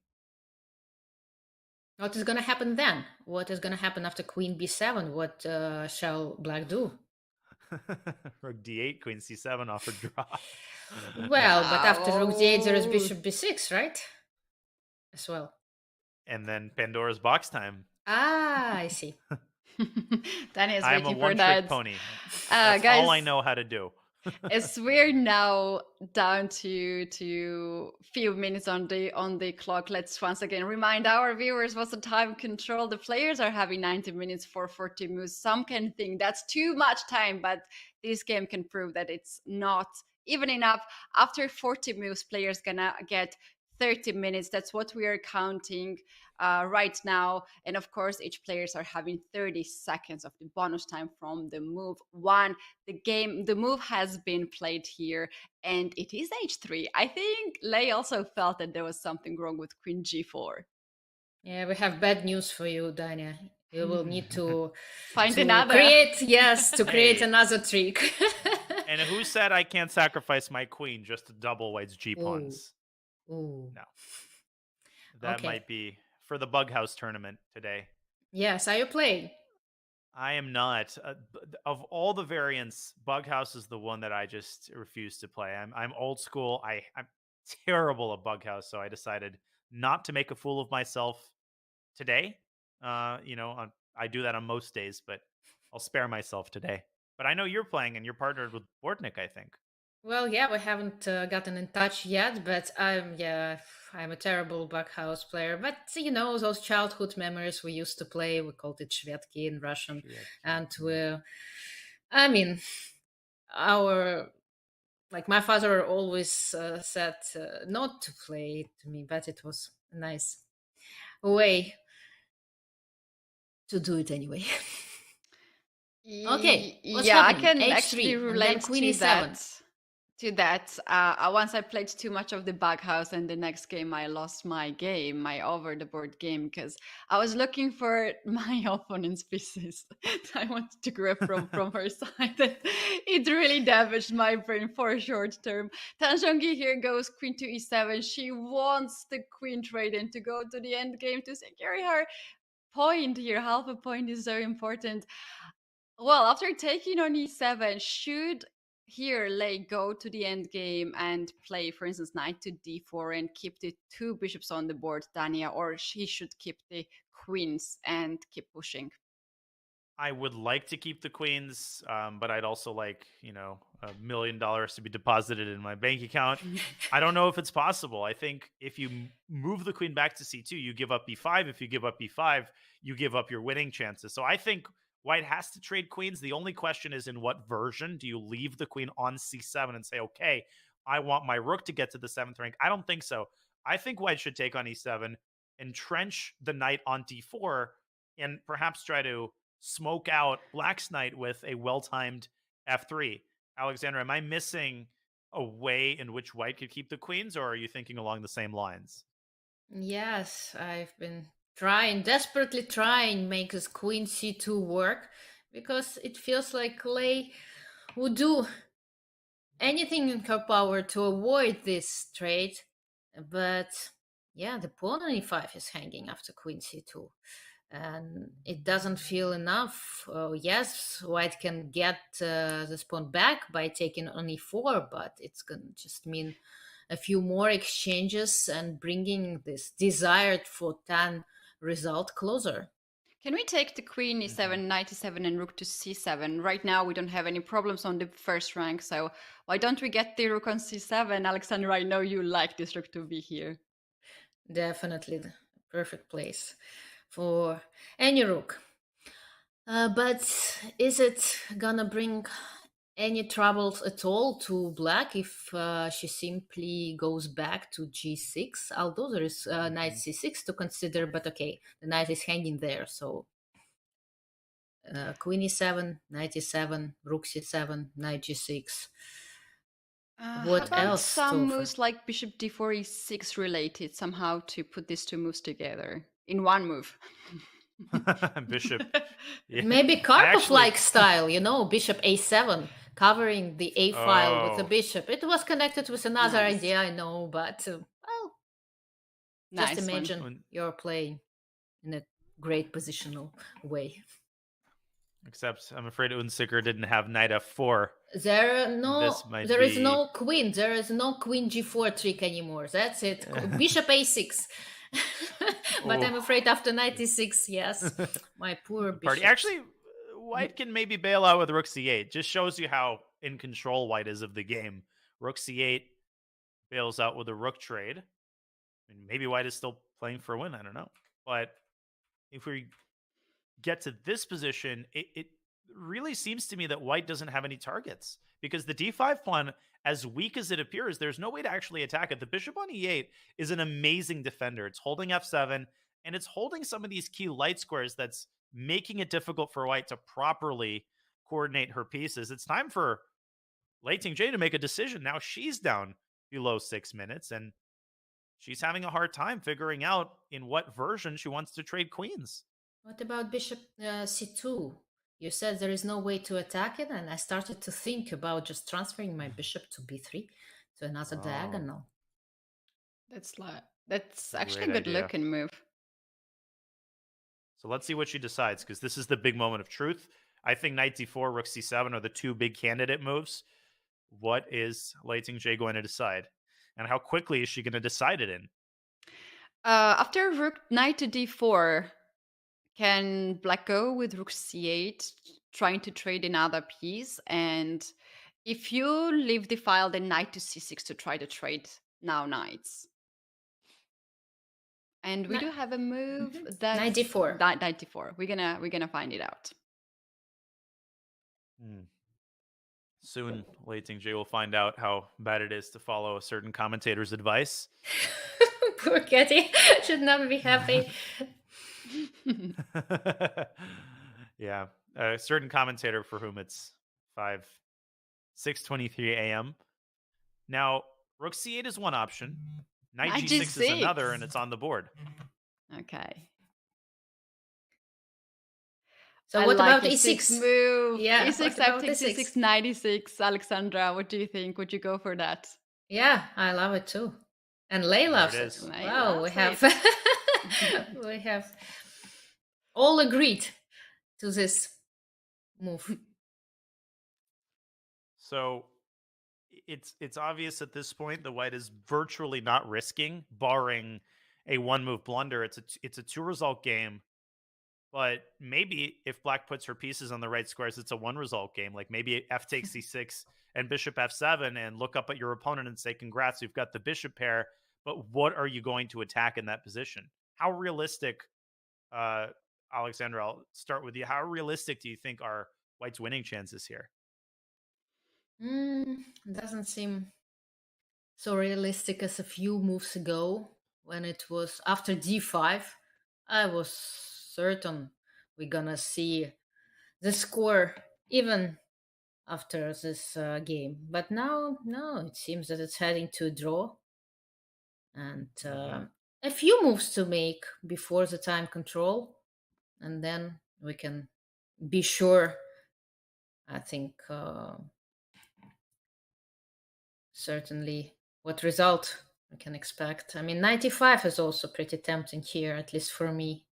What is going to happen then? What is going to happen after queen b7? What shall black do? Rook d8, queen c7 off a draw. Well, but after rook d8, there is Oh. bishop b6, right? As well. And then Pandora's box time. Ah, I see. Danny is I'm a waiting for one-trick that. pony. That's Guys, all I know how to do. as we're now down to few minutes on the clock, let's once again remind our viewers what's the time control. The players are having 90 minutes for 40 moves. Some can think that's too much time, but this game can prove that it's not even enough. After 40 moves, players gonna get 30 minutes. That's what we are counting right now. And of course, each players are having 30 seconds of the bonus time from the move one. The move has been played here, and it is h3. I think Lei also felt that there was something wrong with queen g4. Yeah, we have bad news for you, Dania. You will need to Find to another. create create Hey. another trick. And who said I can't sacrifice my queen just to double white's g pawns? Ooh. No. That Okay. might be for the Bug House tournament today. Yes, are you playing? I am not. Of all the variants, Bug House is the one that I just refuse to play. I'm old school. I'm terrible at Bug House, so I decided not to make a fool of myself today. I do that on most days, but I'll spare myself today. But I know you're playing, and you're partnered with Bortnik, I think. Well, yeah, we haven't gotten in touch yet, but I'm a terrible House player. But you know, those childhood memories we used to play, we called it Shvedki in Russian, and my father always said not to play it to me, but it was a nice way to do it anyway. Okay, what's Yeah, happening? I can H3, actually and then relate queen to e7. that. Once I played too much of the Bug House, and the next game I lost my over the board game, because I was looking for my opponent's pieces. I wanted to grab from her side. It really damaged my brain for a short term. Zhongyi here goes queen to e7. She wants the queen trade and to go to the end game to secure her point here. Half a point is very important. Well, after taking on e7, should here Lei go to the end game and play, for instance, knight to d4 and keep the two bishops on the board, Dania, or he should keep the queens and keep pushing? I would like to keep the queens, but I'd also like, $1 million to be deposited in my bank account. I don't know if it's possible. I think if you move the queen back to c2, you give up b5. If you give up b5, you give up your winning chances. So I think white has to trade queens. The only question is, in what version do you leave the queen on c7 and say, okay, I want my rook to get to the 7th rank? I don't think so. I think white should take on e7, entrench the knight on d4, and perhaps try to smoke out black's knight with a well-timed f3. Alexandra, am I missing a way in which white could keep the queens, or are you thinking along the same lines? Yes, I've been desperately trying make this queen c2 work, because it feels like Lei would do anything in her power to avoid this trade. But yeah, the pawn on e5 is hanging after queen c2. And it doesn't feel enough. Yes, white can get this pawn back by taking on e4, but it's going to just mean a few more exchanges and bringing this desired for tan result closer. Can we take the queen e7, knight e7, and rook to c7? Right now, we don't have any problems on the first rank, so why don't we get the rook on c7? Alexandra, I know you like this rook to be here. Definitely the perfect place for any rook. But is it gonna bring any troubles at all to black if she simply goes back to g6? Although there is knight c6 to consider, but okay, the knight is hanging there, so queen e7, knight e7, rook c7, knight g6. What how about else? some moves like bishop d4 e6 related somehow to put these two moves together in one move? Bishop. Yeah. Maybe Karpov-like style, bishop a7, covering the a file with the bishop. It was connected with another idea, I know, but just imagine you're playing in a great positional way. Except I'm afraid Unsicker didn't have knight f4. There is be... no queen. There is no queen g4 trick anymore. That's it. Bishop a6. But I'm afraid after knight e6, yes. My poor bishop. Actually, White can maybe bail out with rook c8. Just shows you how in control White is of the game. Rook c8 bails out with a rook trade. I mean, maybe White is still playing for a win. I don't know. But if we get to this position, it really seems to me that White doesn't have any targets, because the d5 pawn, as weak as it appears, there's no way to actually attack it. The bishop on e8 is an amazing defender. It's holding f7, and it's holding some of these key light squares that's making it difficult for White to properly coordinate her pieces. It's time for Lei Tingjie to make a decision. Now she's down below 6 minutes, and she's having a hard time figuring out in what version she wants to trade queens. What about bishop c2? You said there is no way to attack it, and I started to think about just transferring my bishop to b3 to another diagonal. That's actually a good looking move. So let's see what she decides, because this is the big moment of truth. I think knight d4, rook c7 are the two big candidate moves. What is Lei Tingjie going to decide? And how quickly is she going to decide it in? After rook knight to d4, can black go with rook c8, trying to trade another piece? And if you leave the file, then knight to c6 to try to trade now knights. And we do have a move that's knight d4. Knight d4. We're gonna find it out. Soon, Lei Tingjie will find out how bad it is to follow a certain commentator's advice. Poor Katie should not be happy. Yeah, a certain commentator for whom it's 6:23 a.m. Now, rook c8 is one option. Knight g6 is another, and it's on the board. Okay. So what about e6 move? Yeah, e6 after c6, knight e6. Alexandra, what do you think? Would you go for that? Yeah, I love it too. And Lei loves it. Wow, we have all agreed to this move. So it's obvious at this point the White is virtually not risking, barring a one-move blunder. It's a two-result game, but maybe if Black puts her pieces on the right squares, it's a one-result game. Like maybe f takes c6 and bishop f7, and look up at your opponent and say, "Congrats, you've got the bishop pair." But what are you going to attack in that position? How realistic, Alexandra, I'll start with you. How realistic do you think are White's winning chances here? Doesn't seem so realistic as a few moves ago when it was after d5. I was certain we're gonna see the score even after this game. But now, no, it seems that it's heading to a draw. And a few moves to make before the time control, and then we can be sure, I think, certainly what result we can expect. I mean, 95 is also pretty tempting here, at least for me.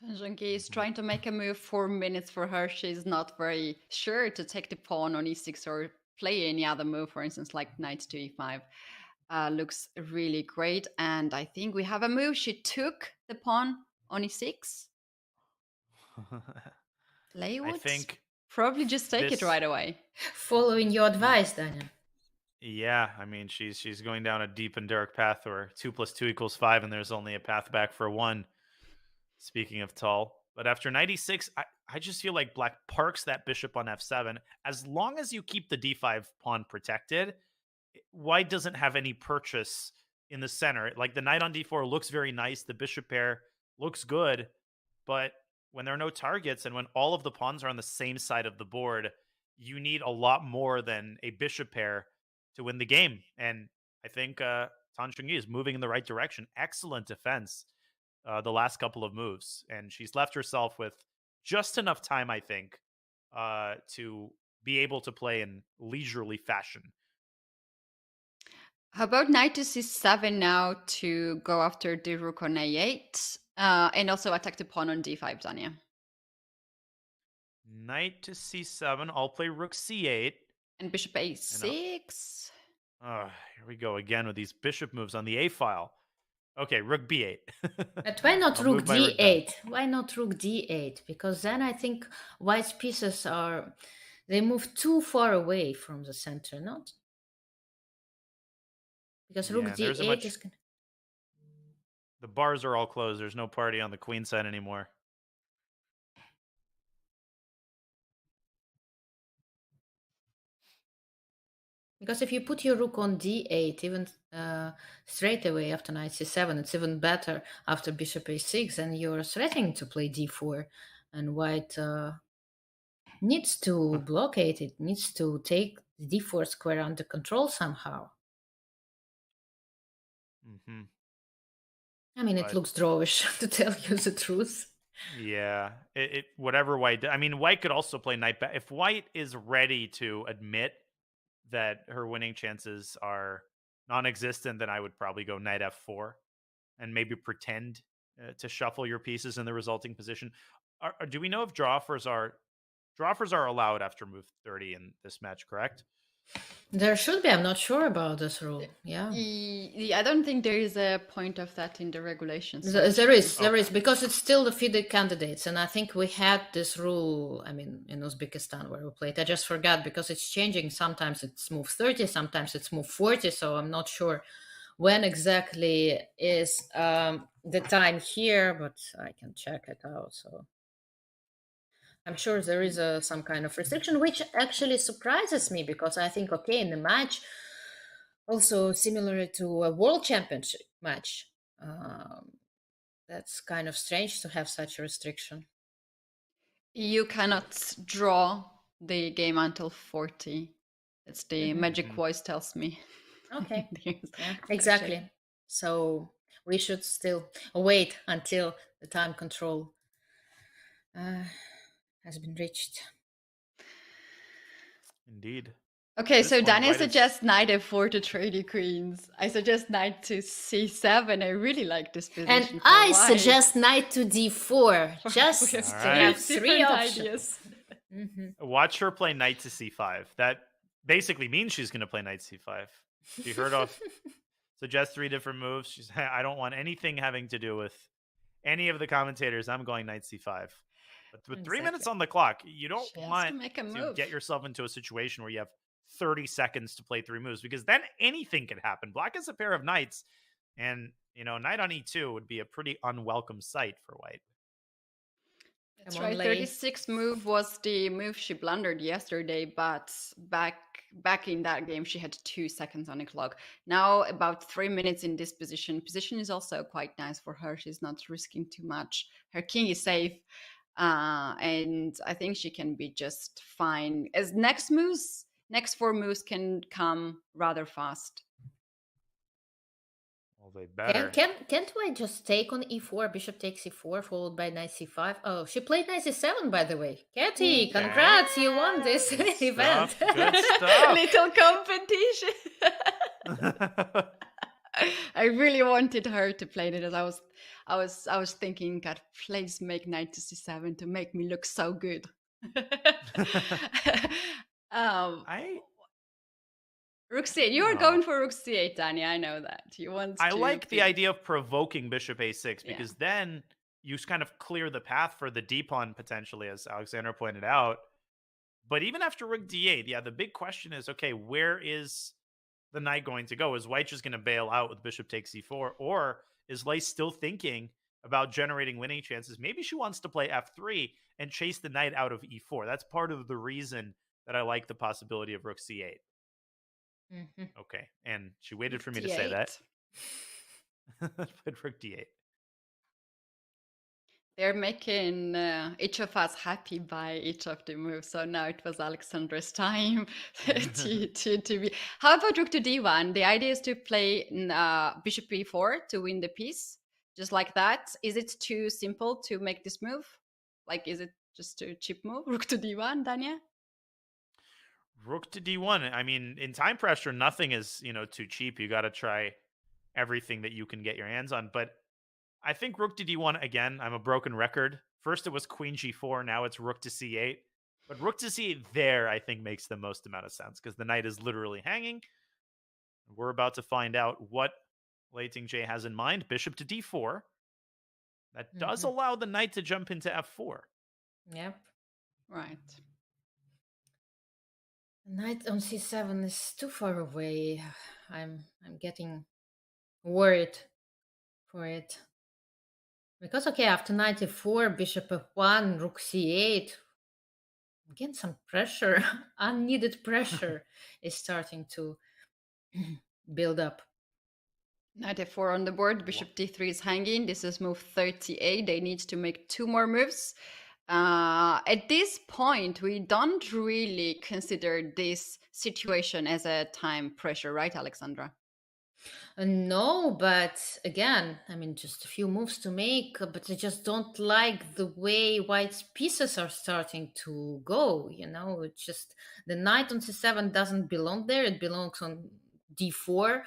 Zhongyi is trying to make a move 4 minutes for her. She's not very sure to take the pawn on e6 or play any other move, for instance, like knight to e5. Looks really great. And I think we have a move. She took the pawn on e6. Lei would probably just take it right away. Following your advice, Daniel. Yeah, I mean, she's going down a deep and dark path where 2 + 2 = 5, and there's only a path back for 1. Speaking of tall. But after knight e6, I just feel like Black parks that bishop on f7. As long as you keep the d5 pawn protected, White doesn't have any purchase in the center. Like the knight on d4 looks very nice. The bishop pair looks good. But when there are no targets and when all of the pawns are on the same side of the board, you need a lot more than a bishop pair to win the game. And I think Tan Zhongyi is moving in the right direction. Excellent defense the last couple of moves. And she's left herself with just enough time, I think, to be able to play in leisurely fashion. How about knight to c7 now to go after the rook on a8? And also attack the pawn on d5, Dania. Knight to c7. I'll play rook c8. And bishop a6. Here we go again with these bishop moves on the a file. Okay, rook b8. But why not I'll rook move my rook down. d8? Why not rook d8? Because then I think white's pieces they move too far away from the center, not? Because rook Yeah, there's a d8 much- is... The bars are all closed. There's no party on the queen side anymore. Because if you put your rook on d8, even straight away after knight c7, it's even better after bishop a6, and you're threatening to play d4. And white needs to blockade it, needs to take the d4 square under control somehow. Mm-hmm. I mean, it looks drawish, to tell you the truth. Yeah, whatever white... I mean, white could also play knight back. If white is ready to admit that her winning chances are non-existent, then I would probably go knight f4 and maybe pretend to shuffle your pieces in the resulting position. Do we know if draw offers are allowed after move 30 in this match, correct? There should be. I'm not sure about this rule. Yeah. I don't think there is a point of that in the regulations. There is, because it's still the FIDE candidates. And I think we had this rule, I mean, in Uzbekistan where we played. I just forgot because it's changing. Sometimes it's move 30, sometimes it's move 40. So I'm not sure when exactly is the time here, but I can check it out. So I'm sure there is some kind of restriction, which actually surprises me because I think, okay, in the match, also similar to a world championship match, that's kind of strange to have such a restriction. You cannot draw the game until 40. That's the magic voice tells me. Okay, yeah, exactly. So we should still wait until the time control has been reached. Indeed. Okay, so Daniel suggests knight f4 to trade the queens. I suggest knight to c7. I really like this position. And I suggest knight to d4, just to have three options. Watch her play knight to c5. That basically means she's going to play knight c5. She heard off, suggest 3 different moves. She's, I don't want anything having to do with any of the commentators. I'm going knight c5. But with 3 minutes on the clock, you don't want to get yourself into a situation where you have 30 seconds to play 3 moves, because then anything could happen. Black has a pair of knights, and knight on e2 would be a pretty unwelcome sight for white. That's right. 36 move was the move she blundered yesterday, but back in that game she had 2 seconds on the clock. Now about 3 minutes in this position. Position is also quite nice for her. She's not risking too much. Her king is safe. And I think she can be just fine. As next 4 moves can come rather fast. Well, they better. Can't we just take on e4, bishop takes e4, followed by knight c5? Oh, she played knight c7, by the way. Katie, congrats, you won this event. Good stuff. Little competition. I really wanted her to play it. I was thinking, God, please make knight to c7 to make me look so good. Rook c8. You are going for rook c8, Danny. I know that. You want. I like the idea of provoking bishop a6 because then you kind of clear the path for the d pawn potentially, as Alexandra pointed out. But even after rook d8, the big question is, okay, where is the knight going to go? Is white just going to bail out with bishop takes e4, or is Lei still thinking about generating winning chances? Maybe she wants to play f3 and chase the knight out of e4. That's part of the reason that I like the possibility of rook c8. Okay, and she waited for me to say that. Played rook d8. They're making each of us happy by each of the moves. So now it was Alexandra's time to be. How about rook to d1? The idea is to play bishop e4 to win the piece, just like that. Is it too simple to make this move? Like, is it just a cheap move? Rook to d1, Dania? Rook to d1. I mean, in time pressure, nothing is too cheap. You got to try everything that you can get your hands on. But I think rook to d1, again, I'm a broken record. First it was queen g4, now it's rook to c8. But rook to c8 there, I think, makes the most amount of sense because the knight is literally hanging. We're about to find out what Lei Tingjie has in mind. Bishop to d4. That does allow the knight to jump into f4. Yep. Right. Knight on c7 is too far away. I'm getting worried for it. Because, okay, after knight e4, bishop f1, rook c8, again, some pressure, unneeded pressure is starting to build up. Knight f4 on the board, bishop d3 is hanging. This is move 38. They need to make 2 more moves. At this point, we don't really consider this situation as a time pressure, right, Alexandra? No, but again, I mean, just a few moves to make, but I just don't like the way white's pieces are starting to go. It's just the knight on c7 doesn't belong there. It belongs on d4.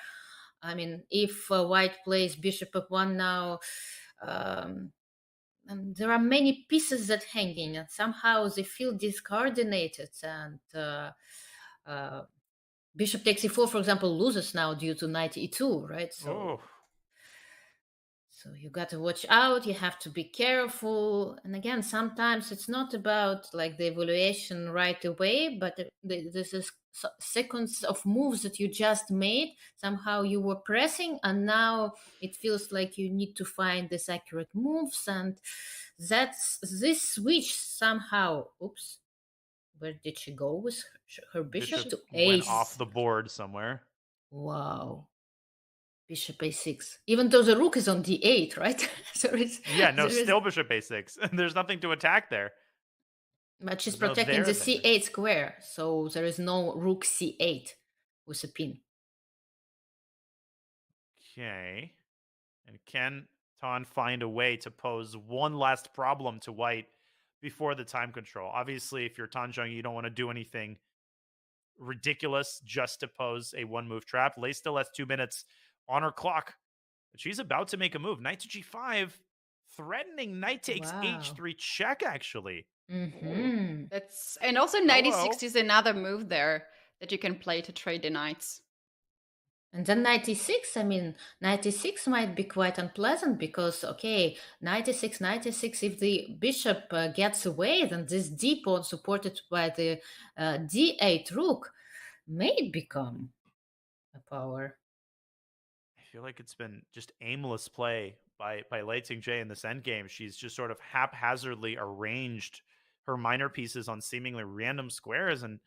I mean, if white plays bishop f1 now, and there are many pieces that hanging, and somehow they feel discoordinated. And bishop takes e4, for example, loses now due to knight e2, right? So you got to watch out. You have to be careful. And again, sometimes it's not about like the evaluation right away, but this is sequence of moves that you just made. Somehow you were pressing, and now it feels like you need to find this accurate moves. And that's this switch somehow. Oops. Where did she go with her bishop? To went ace. off the board somewhere. Wow. Bishop a6. Even though the rook is on d8, right? Still bishop a6. There's nothing to attack there. But she's protecting the c8 square, so there is no rook c8 with a pin. Okay. And can Tan find a way to pose one last problem to white before the time control? Obviously, if you're Tan Zhongyi, you don't want to do anything ridiculous just to pose a one-move trap. Lei still has 2 minutes on her clock, but she's about to make a move. Knight to g5, threatening knight takes h3 check, actually. That's and also 96 is another move there that you can play to trade the knights. And then 96, I mean, 96 might be quite unpleasant because, okay, 96, if the bishop gets away, then this d pawn supported by the d8 rook may become a power. I feel like it's been just aimless play by Lei Tingjie in this endgame. She's just sort of haphazardly arranged her minor pieces on seemingly random squares. And,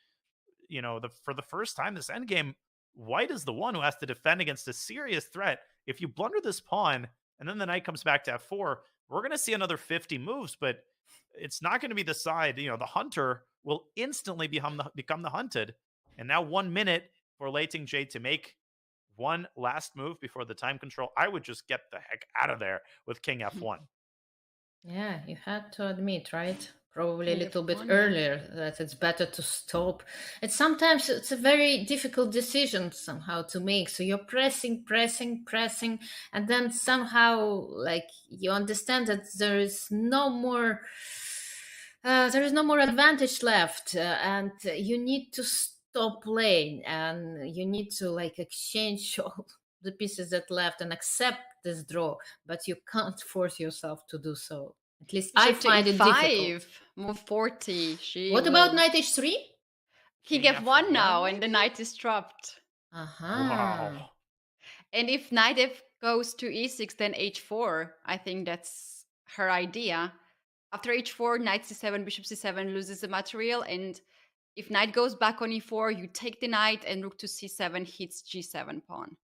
for the first time this endgame, white is the one who has to defend against a serious threat. If you blunder this pawn and then the knight comes back to f4, we're going to see another 50 moves, but it's not going to be the side. The hunter will instantly become the hunted. And now 1 minute for Lei Tingjie to make one last move before the time control. I would just get the heck out of there with king f1. Yeah, you had to admit, right? Probably a little bit earlier that it's better to stop. Sometimes it's a very difficult decision somehow to make. So you're pressing, and then somehow like you understand that there is no more advantage left, and you need to stop playing, and you need to like exchange all the pieces that left and accept this draw, but you can't force yourself to do so. At least I find it difficult. Move 40. What about knight h3? King f1 now, and the knight is trapped. Wow. And if knight f goes to e6, then h4. I think that's her idea. After h4, knight c7, bishop c7 loses the material, and if knight goes back on e4, you take the knight, and rook to c7 hits g7 pawn.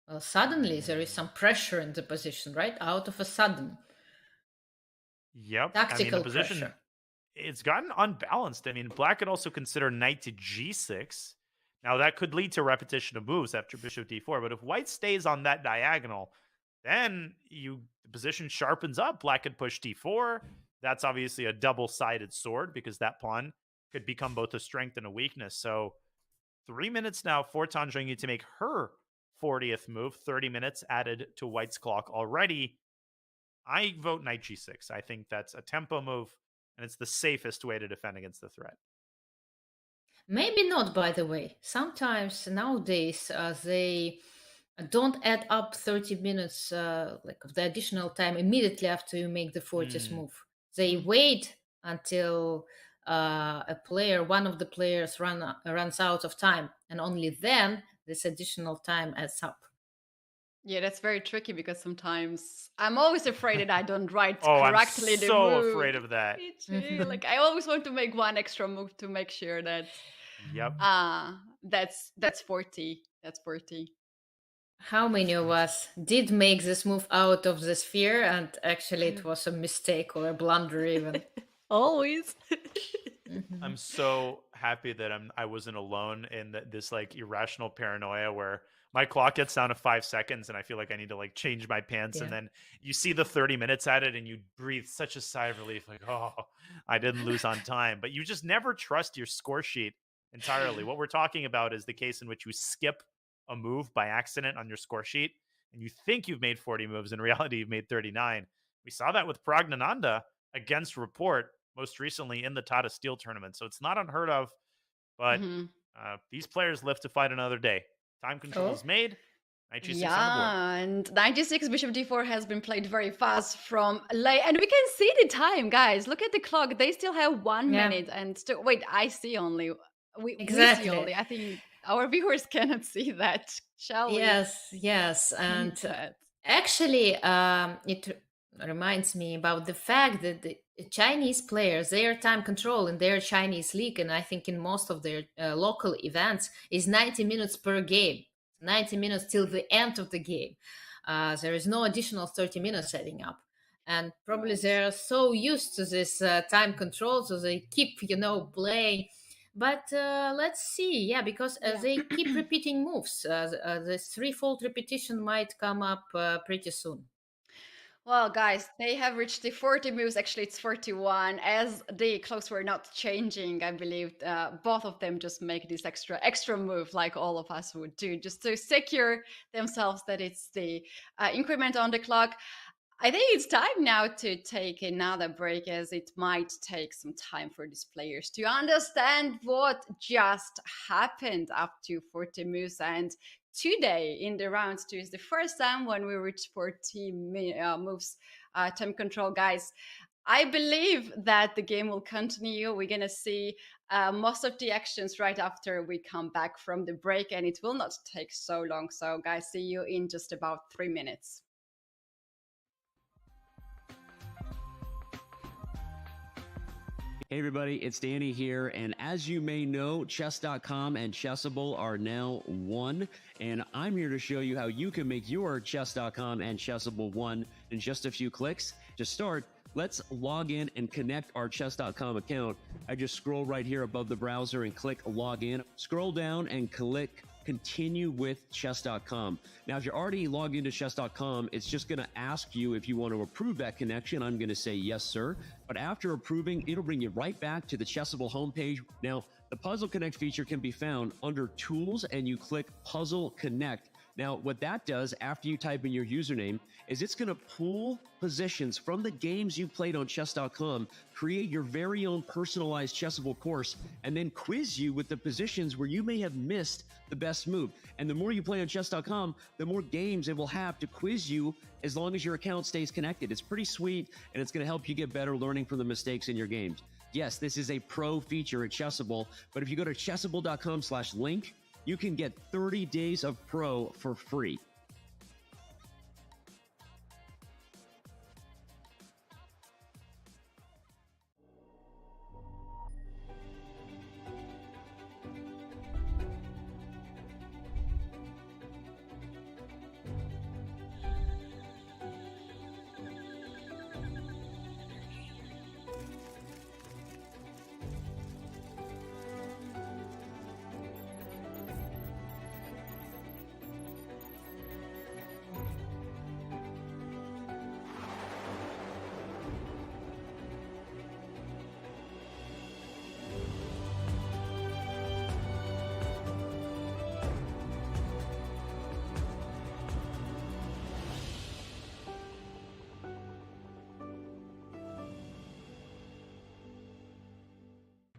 Well, suddenly there is some pressure in the position, right? Out of a sudden. Yep. Tactical the position, pressure. It's gotten unbalanced. Black could also consider knight to g6. Now, that could lead to repetition of moves after bishop d4, but if white stays on that diagonal, then the position sharpens up. Black could push d4. That's obviously a double-sided sword because that pawn could become both a strength and a weakness. So 3 minutes now for Tan Zhongyi to make her 40th move, 30 minutes added to White's clock already. I vote knight g6. I think that's a tempo move, and it's the safest way to defend against the threat. Maybe not, by the way. Sometimes nowadays they don't add up 30 minutes like of the additional time immediately after you make the 40th move. They wait until one of the players runs out of time, and only then this additional time adds up. Yeah, that's very tricky because sometimes I'm always afraid that I don't write Oh, correctly I'm the so move. afraid of that. Me too. Like I always want to make one extra move to make sure that Yep. that's 40. That's 40. How many of us did make this move out of the sphere and actually it was a mistake or a blunder even? Always. I'm so happy that I wasn't alone in this like irrational paranoia where my clock gets down to 5 seconds and I feel like I need to like change my pants. Yeah. And then you see the 30 minutes at it and you breathe such a sigh of relief, like, oh, I didn't lose on time. But you just never trust your score sheet entirely. What we're talking about is the case in which you skip a move by accident on your score sheet and you think you've made 40 moves. In reality, you've made 39. We saw that with Pragnananda against Report most recently in the Tata Steel tournament. So it's not unheard of, but these players live to fight another day. Time control is made. Knight g6 on the board. Yeah, and knight g6, bishop d4 has been played very fast from Lei. And we can see the time, guys. Look at the clock. They still have 1 minute. And still, wait, I see only. We Exactly. see only. I think our viewers cannot see that, shall we? Yes. And actually, it reminds me about the fact that the Chinese players, their time control in their Chinese league, and I think in most of their local events, is 90 minutes per game. 90 minutes till the end of the game. There is no additional 30 minutes adding up. And probably they're so used to this time control, so they keep, playing. But let's see, because they keep repeating moves. This threefold repetition might come up pretty soon. Well, guys, they have reached the 40 moves. Actually, it's 41. As the clocks were not changing, I believe both of them just make this extra move like all of us would do, just to secure themselves that it's the increment on the clock. I think it's time now to take another break, as it might take some time for these players to understand what just happened up to 40 moves. And today in the round 2 is the first time when we reach 40 moves time control, guys. I believe that the game will continue. We're going to see most of the actions right after we come back from the break, and it will not take so long. So, guys, see you in just about 3 minutes. Hey everybody, it's Danny here, and as you may know, Chess.com and Chessable are now one, and I'm here to show you how you can make your Chess.com and Chessable one in just a few clicks. To start, let's log in and connect our Chess.com account. I just scroll right here above the browser and click Login. Scroll down and click Continue with Chess.com. Now, if you're already logged into Chess.com, it's just going to ask you if you want to approve that connection. I'm going to say yes, sir. But after approving, it'll bring you right back to the Chessable homepage. Now, the Puzzle Connect feature can be found under Tools, and you click Puzzle Connect. Now, what that does after you type in your username is it's going to pull positions from the games you played on Chess.com, create your very own personalized Chessable course, and then quiz you with the positions where you may have missed the best move. And the more you play on Chess.com, the more games it will have to quiz you as long as your account stays connected. It's pretty sweet, and it's going to help you get better learning from the mistakes in your games. Yes, this is a pro feature at Chessable, but if you go to chessable.com/link, you can get 30 days of Pro for free.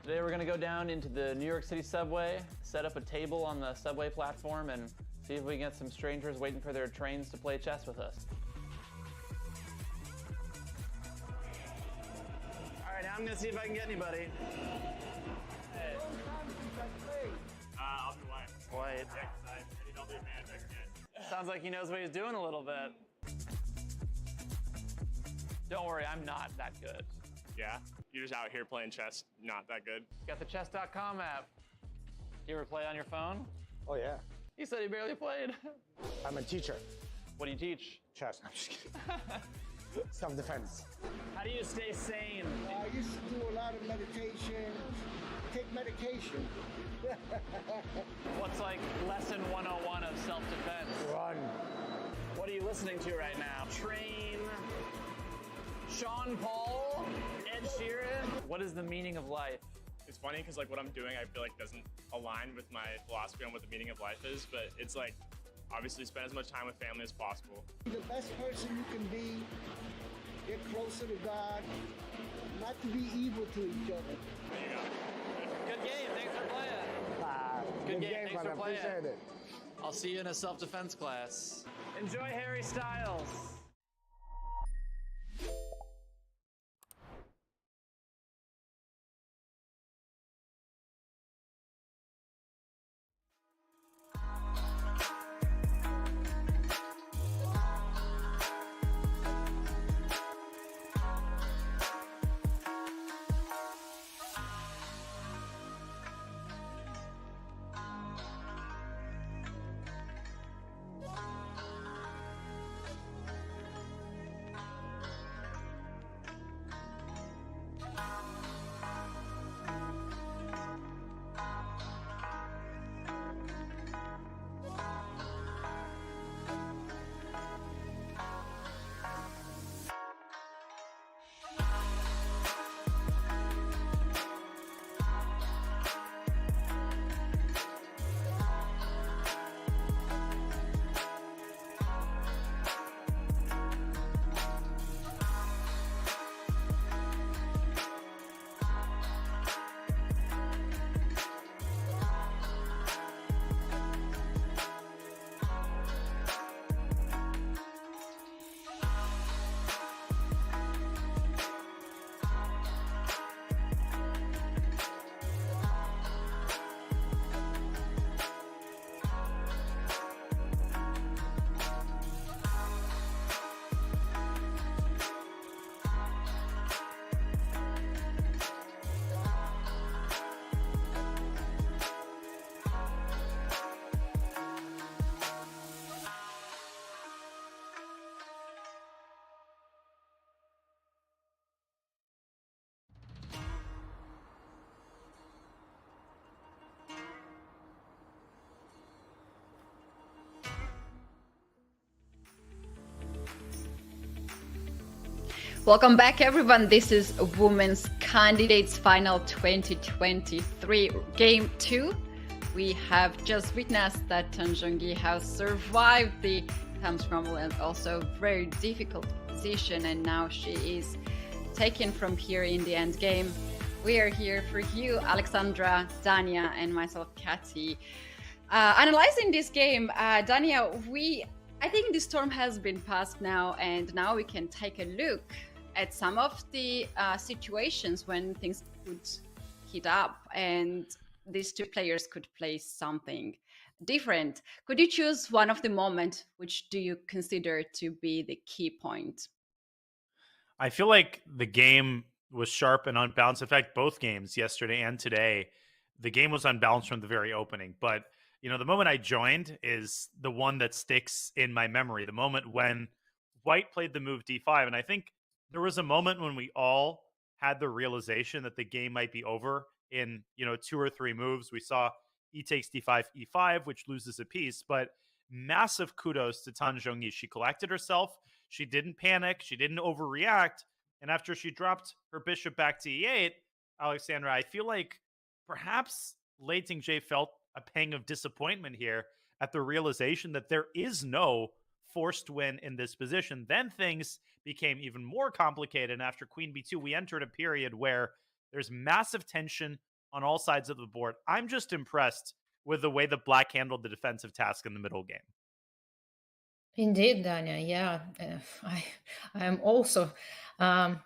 Today we're gonna go down into the New York City subway, set up a table on the subway platform, and see if we can get some strangers waiting for their trains to play chess with us. All right, now I'm gonna see if I can get anybody. Hey. I'll be Wyatt. Wyatt. Yeah, 'cause I need all the advantage I can get. Sounds like he knows what he's doing a little bit. Don't worry, I'm not that good. Yeah? You're just out here playing chess, not that good. Got the Chess.com app. You ever play on your phone? Oh, yeah. He said he barely played. I'm a teacher. What do you teach? Chess. I'm just kidding. Self-defense. How do you stay sane? I used to do a lot of meditation. Take medication. What's like lesson 101 of self-defense? Run. What are you listening to right now? Train, Sean Paul, Ed Sheeran. What is the meaning of life? It's funny because like what I'm doing I feel like doesn't align with my philosophy on what the meaning of life is, but it's like obviously spend as much time with family as possible. Be the best person you can be. Get closer to God. Not to be evil to each other. There you go. Good game, thanks for playing. Good game, thanks for playing. Appreciate it. I'll see you in a self-defense class. Enjoy Harry Styles. Welcome back, everyone. This is Women's Candidates Final 2023 Game 2. We have just witnessed that Zhongyi has survived the Thames Rumble and also very difficult position, and now she is taken from here in the end game. We are here for you, Alexandra, Dania, and myself, Kathy. Analyzing this game, Dania, I think the storm has been passed now, and now we can take a look at some of the situations when things could heat up and these two players could play something different. Could you choose one of the moments which do you consider to be the key point? I feel like the game was sharp and unbalanced. In fact, both games, yesterday and today, the game was unbalanced from the very opening. But, you know, the moment I joined is the one that sticks in my memory. The moment when White played the move d5. And I think there was a moment when we all had the realization that the game might be over in, 2 or 3 moves. We saw e takes d5, e5, which loses a piece, but massive kudos to Tan Zhongyi. She collected herself. She didn't panic. She didn't overreact. And after she dropped her bishop back to e8, Alexandra, I feel like perhaps Lei Tingjie felt a pang of disappointment here at the realization that there is no forced win in this position. Then things became even more complicated. And after queen b2, we entered a period where there's massive tension on all sides of the board. I'm just impressed with the way that black handled the defensive task in the middle game. Indeed, Danya. Yeah, I am also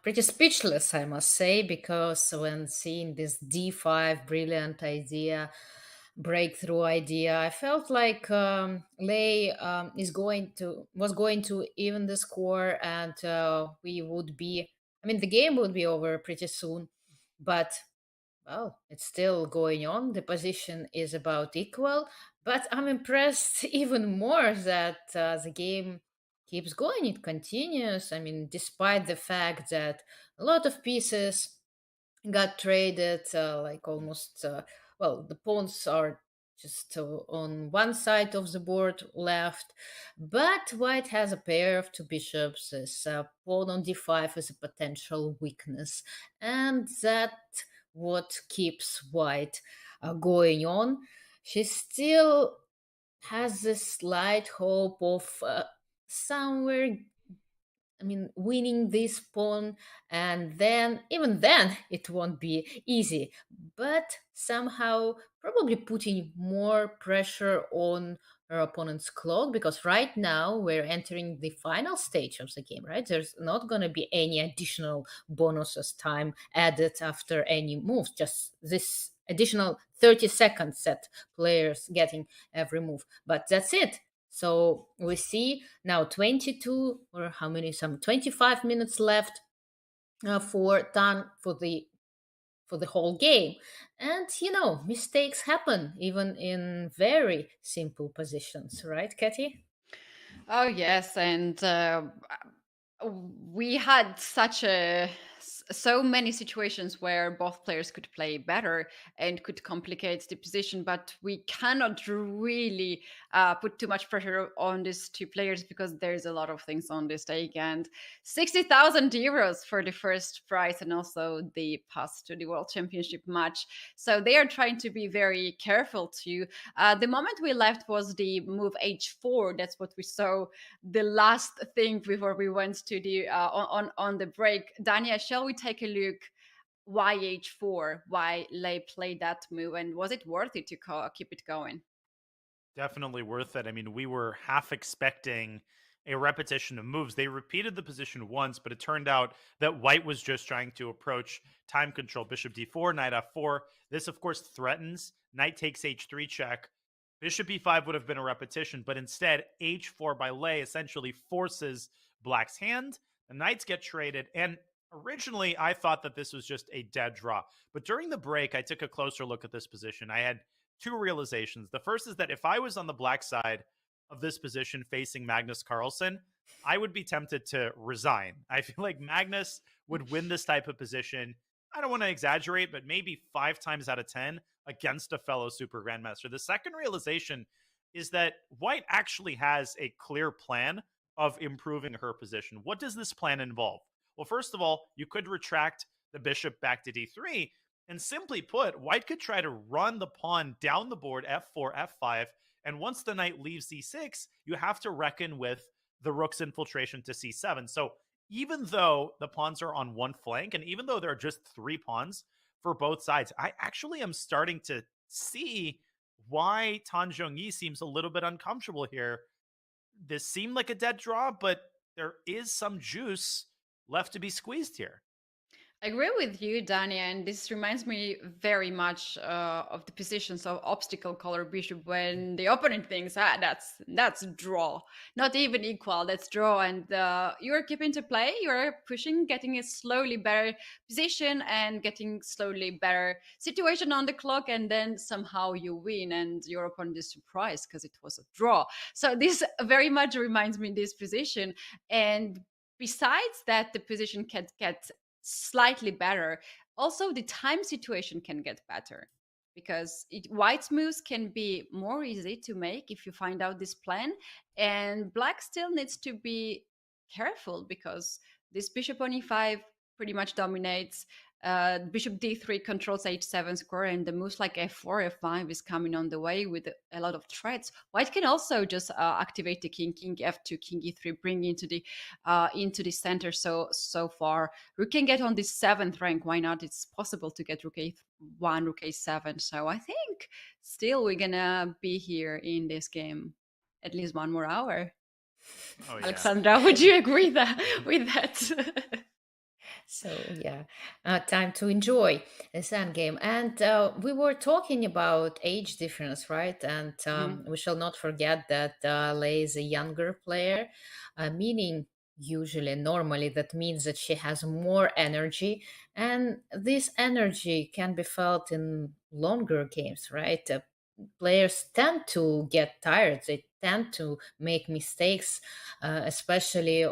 pretty speechless, I must say, because when seeing this D5 brilliant idea, breakthrough idea, I felt like Lei was going to even the score, and we would be. I mean, the game would be over pretty soon, but well, it's still going on. The position is about equal, but I'm impressed even more that the game keeps going. It continues. I mean, despite the fact that a lot of pieces got traded, like almost, well, the pawns are just on one side of the board left, but white has a pair of two bishops. This pawn on d5 is a potential weakness, and that what keeps white going on. She still has this slight hope of somewhere, I mean, winning this pawn, and then, even then, it won't be easy. But somehow, probably putting more pressure on her opponent's clock, because right now we're entering the final stage of the game, right? There's not going to be any additional bonuses time added after any moves, just this additional 30 seconds that players getting every move. But that's it. So we see now 22 or how many, some 25 minutes left for Tan for the whole game. And mistakes happen even in very simple positions, right, Katie? Oh yes, and we had so many situations where both players could play better and could complicate the position, but we cannot really put too much pressure on these two players because there's a lot of things on the stake, and 60,000 euros for the first prize and also the pass to the World Championship match. So they are trying to be very careful too. The moment we left was the move h4. That's what we saw, the last thing before we went to the on the break. Dania, shall we take a look why h4, why Lei played that move, and was it worth it to keep it going? Definitely worth it. I mean, we were half expecting a repetition of moves. They repeated the position once, but it turned out that white was just trying to approach time control. Bishop d4, knight f4. This, of course, threatens. Knight takes h3 check. Bishop e5 would have been a repetition, but instead, h4 by Lei essentially forces black's hand. The knights get traded, and originally I thought that this was just a dead draw. But during the break, I took a closer look at this position. I had two realizations. The first is that if I was on the black side of this position facing Magnus Carlsen, I would be tempted to resign. I feel like Magnus would win this type of position. I don't want to exaggerate, but maybe 5 times out of 10 against a fellow super grandmaster. The second realization is that white actually has a clear plan of improving her position. What does this plan involve? Well, first of all, you could retract the bishop back to d3, and simply put, white could try to run the pawn down the board, f4, f5, and once the knight leaves c6, you have to reckon with the rook's infiltration to c7. So even though the pawns are on one flank, and even though there are just 3 pawns for both sides, I actually am starting to see why Tan Zhongyi seems a little bit uncomfortable here. This seemed like a dead draw, but there is some juice left to be squeezed here. I agree with you, Dania, and this reminds me very much of the positions of obstacle color bishop when the opponent thinks, that's draw, not even equal, that's draw, and you're keeping to play, you're pushing, getting a slowly better position and getting slowly better situation on the clock, and then somehow you win, and your opponent is surprised because it was a draw. So this very much reminds me of this position, and besides that, the position can get slightly better. Also, the time situation can get better because white's moves can be more easy to make if you find out this plan, and black still needs to be careful because this bishop on e5 pretty much dominates. bishop d3 controls h7 square, and the moves like f4, f5 is coming on the way with a lot of threats. White can also just activate the king, king f2, king e3, bring into the center. So far, rook can get on the 7th rank. Why not? It's possible to get rook a1, rook a7. So I think still we're gonna be here in this game at least 1 more hour. Oh, yeah. Alexandra, would you agree with that? So yeah, time to enjoy this end game. And we were talking about age difference, right? And we shall not forget that Lei is a younger player, meaning usually, normally, that means that she has more energy, and this energy can be felt in longer games, right? Players tend to get tired. They tend to make mistakes, especially,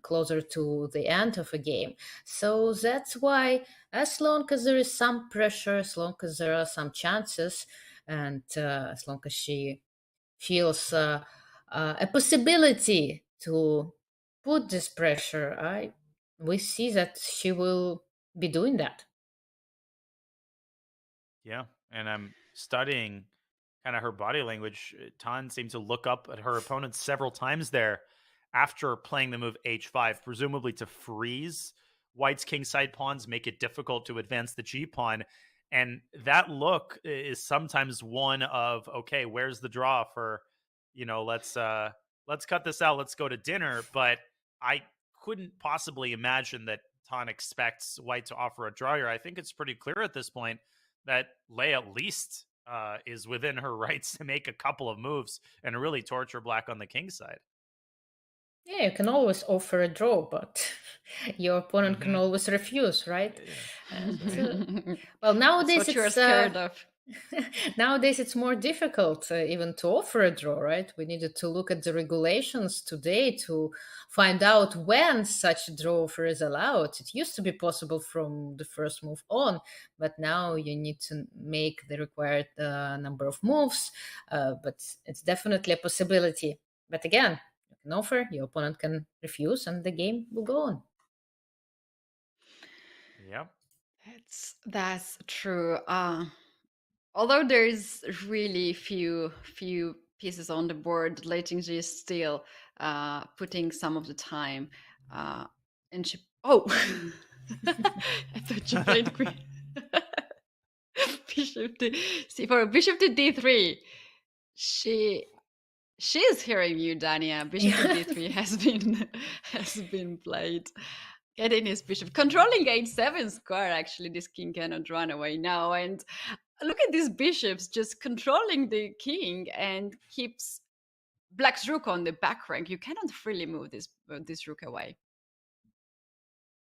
closer to the end of a game. So that's why, as long as there is some pressure, as long as there are some chances, and as long as she feels a possibility to put this pressure, we see that she will be doing that. Yeah, and I'm studying kind of her body language. Tan seemed to look up at her opponent several times there after playing the move h5, presumably to freeze White's kingside pawns, make it difficult to advance the g pawn. And that look is sometimes one of, okay, where's the draw for, let's cut this out, let's go to dinner. But I couldn't possibly imagine that Tan expects White to offer a draw here. I think it's pretty clear at this point that Lei at least is within her rights to make a couple of moves and really torture Black on the king side. Yeah, you can always offer a draw, but your opponent can always refuse, right? Well, nowadays That's what you're scared of. Nowadays it's more difficult even to offer a draw, right? We needed to look at the regulations today to find out when such a draw offer is allowed. It used to be possible from the first move on, but now you need to make the required number of moves. But it's definitely a possibility. But again, you can offer, your opponent can refuse, and the game will go on. Yeah, that's true. Although there's really few pieces on the board, Lei Tingjie is still putting some of the time. And she, oh, I thought she played queen. Bishop to c4, bishop to d3. She's hearing you, Dania. Bishop to d3 has been played. Getting his bishop, controlling h7 square. Actually, this king cannot run away now. And look at these bishops just controlling the king and keeps Black's rook on the back rank. You cannot freely move this rook away.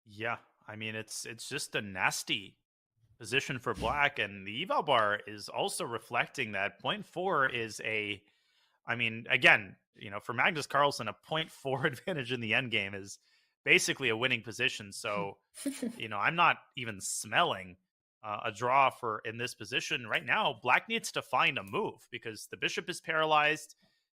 Yeah, I mean it's just a nasty position for Black, and the eval bar is also reflecting that. 0.4 is again, for Magnus Carlsen, a 0.4 advantage in the endgame is basically a winning position. So, I'm not even smelling a draw for in this position right now. Black needs to find a move because the bishop is paralyzed.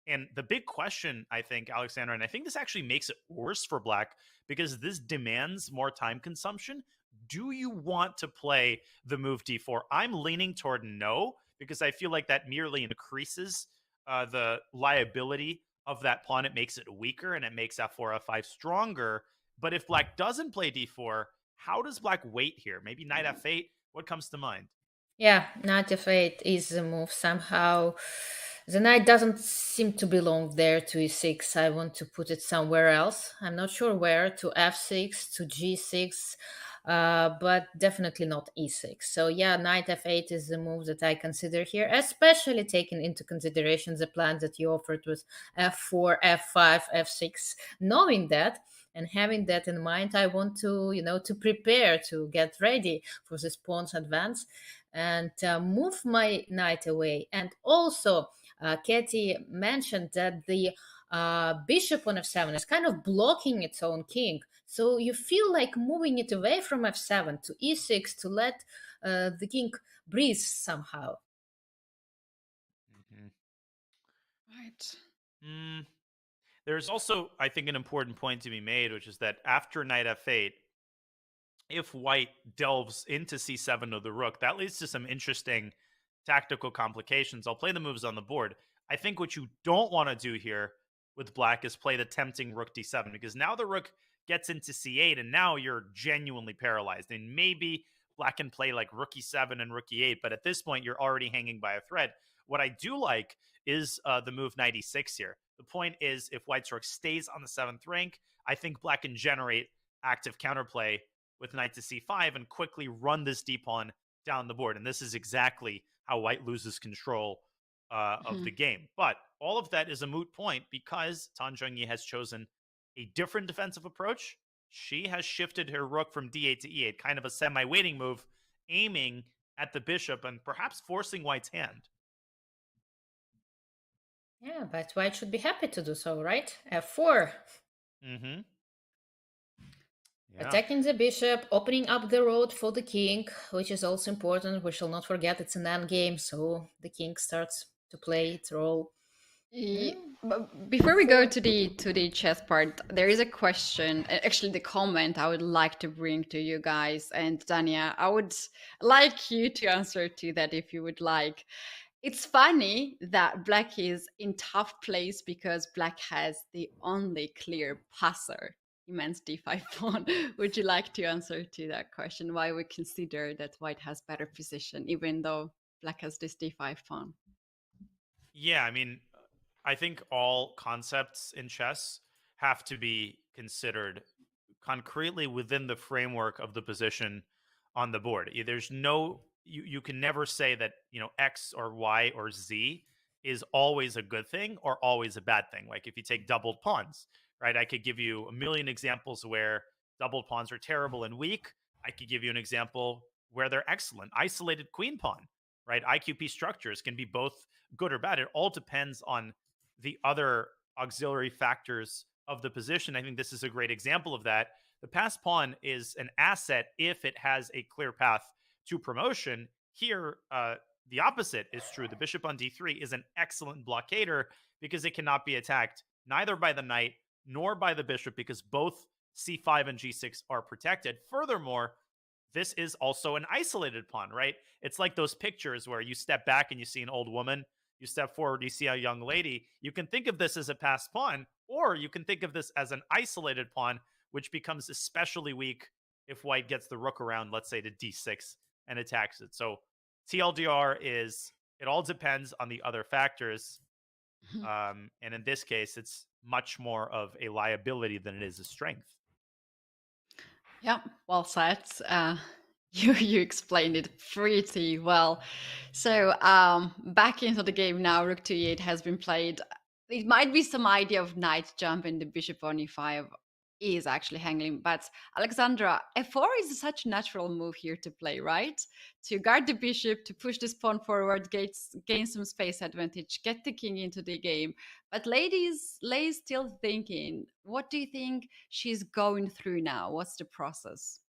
And the big question, I think, Alexandra, and I think this actually makes it worse for Black because this demands more time consumption. Do you want to play the move d4? I'm leaning toward no, because I feel like that merely increases the liability of that pawn. It makes it weaker, and it makes f4, f5 stronger. But if Black doesn't play d4, how does Black wait here? Maybe knight f8? What comes to mind? Yeah, knight f8 is a move somehow. The knight doesn't seem to belong there to e6. I want to put it somewhere else. I'm not sure where, to f6, to g6, but definitely not e6. So yeah, knight f8 is the move that I consider here, especially taking into consideration the plan that you offered with f4, f5, f6. Knowing that and having that in mind, I want to, to prepare, to get ready for this pawn's advance and move my knight away. And also, Katie mentioned that the bishop on f7 is kind of blocking its own king. So you feel like moving it away from f7 to e6 to let the king breathe somehow. Right. There's also, I think, an important point to be made, which is that after knight f8, if white delves into c7 to the rook, that leads to some interesting tactical complications. I'll play the moves on the board. I think what you don't want to do here with black is play the tempting rook d7, because now the rook gets into c8 and now you're genuinely paralyzed. And maybe black can play like rook e7 and rook e8, but at this point you're already hanging by a thread. What I do like is the move knight e6 here. The point is, if white's rook stays on the 7th rank, I think black can generate active counterplay with knight to c5 and quickly run this d-pawn down the board. And this is exactly how white loses control of the game. But all of that is a moot point because Tan Zhongyi has chosen a different defensive approach. She has shifted her rook from d8 to e8, kind of a semi-waiting move, aiming at the bishop and perhaps forcing white's hand. Yeah, but white should be happy to do so, right? f4. Mm-hmm. Yeah. Attacking the bishop, opening up the road for the king, which is also important. We shall not forget it's an endgame, so the king starts to play its role. But before we go to the chess part, there is a question, actually the comment I would like to bring to you guys. And Dania, I would like you to answer to that if you would like. It's funny that black is in tough place because black has the only clear passer, immense d5 pawn. Would you like to answer to that question? Why we consider that white has better position, even though black has this d5 pawn? Yeah, I mean, I think all concepts in chess have to be considered concretely within the framework of the position on the board. There's no, you can never say that, X or Y or Z is always a good thing or always a bad thing. Like if you take doubled pawns, right? I could give you a million examples where doubled pawns are terrible and weak. I could give you an example where they're excellent. Isolated queen pawn, right? IQP structures can be both good or bad. It all depends on the other auxiliary factors of the position. I think this is a great example of that. The pass pawn is an asset if it has a clear path to promotion. Here, the opposite is true. The bishop on d3 is an excellent blockader because it cannot be attacked neither by the knight nor by the bishop because both c5 and g6 are protected. Furthermore, this is also an isolated pawn, right? It's like those pictures where you step back and you see an old woman, you step forward, you see a young lady. You can think of this as a passed pawn, or you can think of this as an isolated pawn, which becomes especially weak if white gets the rook around, let's say, to d6 and attacks it. So TLDR is, it all depends on the other factors. And in this case, it's much more of a liability than it is a strength. Yeah, well said. You explained it pretty well. So back into the game now, rook to e8 has been played. It might be some idea of knight jumping the bishop on e5 is actually hanging, but Alexandra, f4 is such a natural move here to play, right? To guard the bishop, to push this pawn forward, gain some space advantage, get the king into the game. But Lei is still thinking, what do you think she's going through now? What's the process?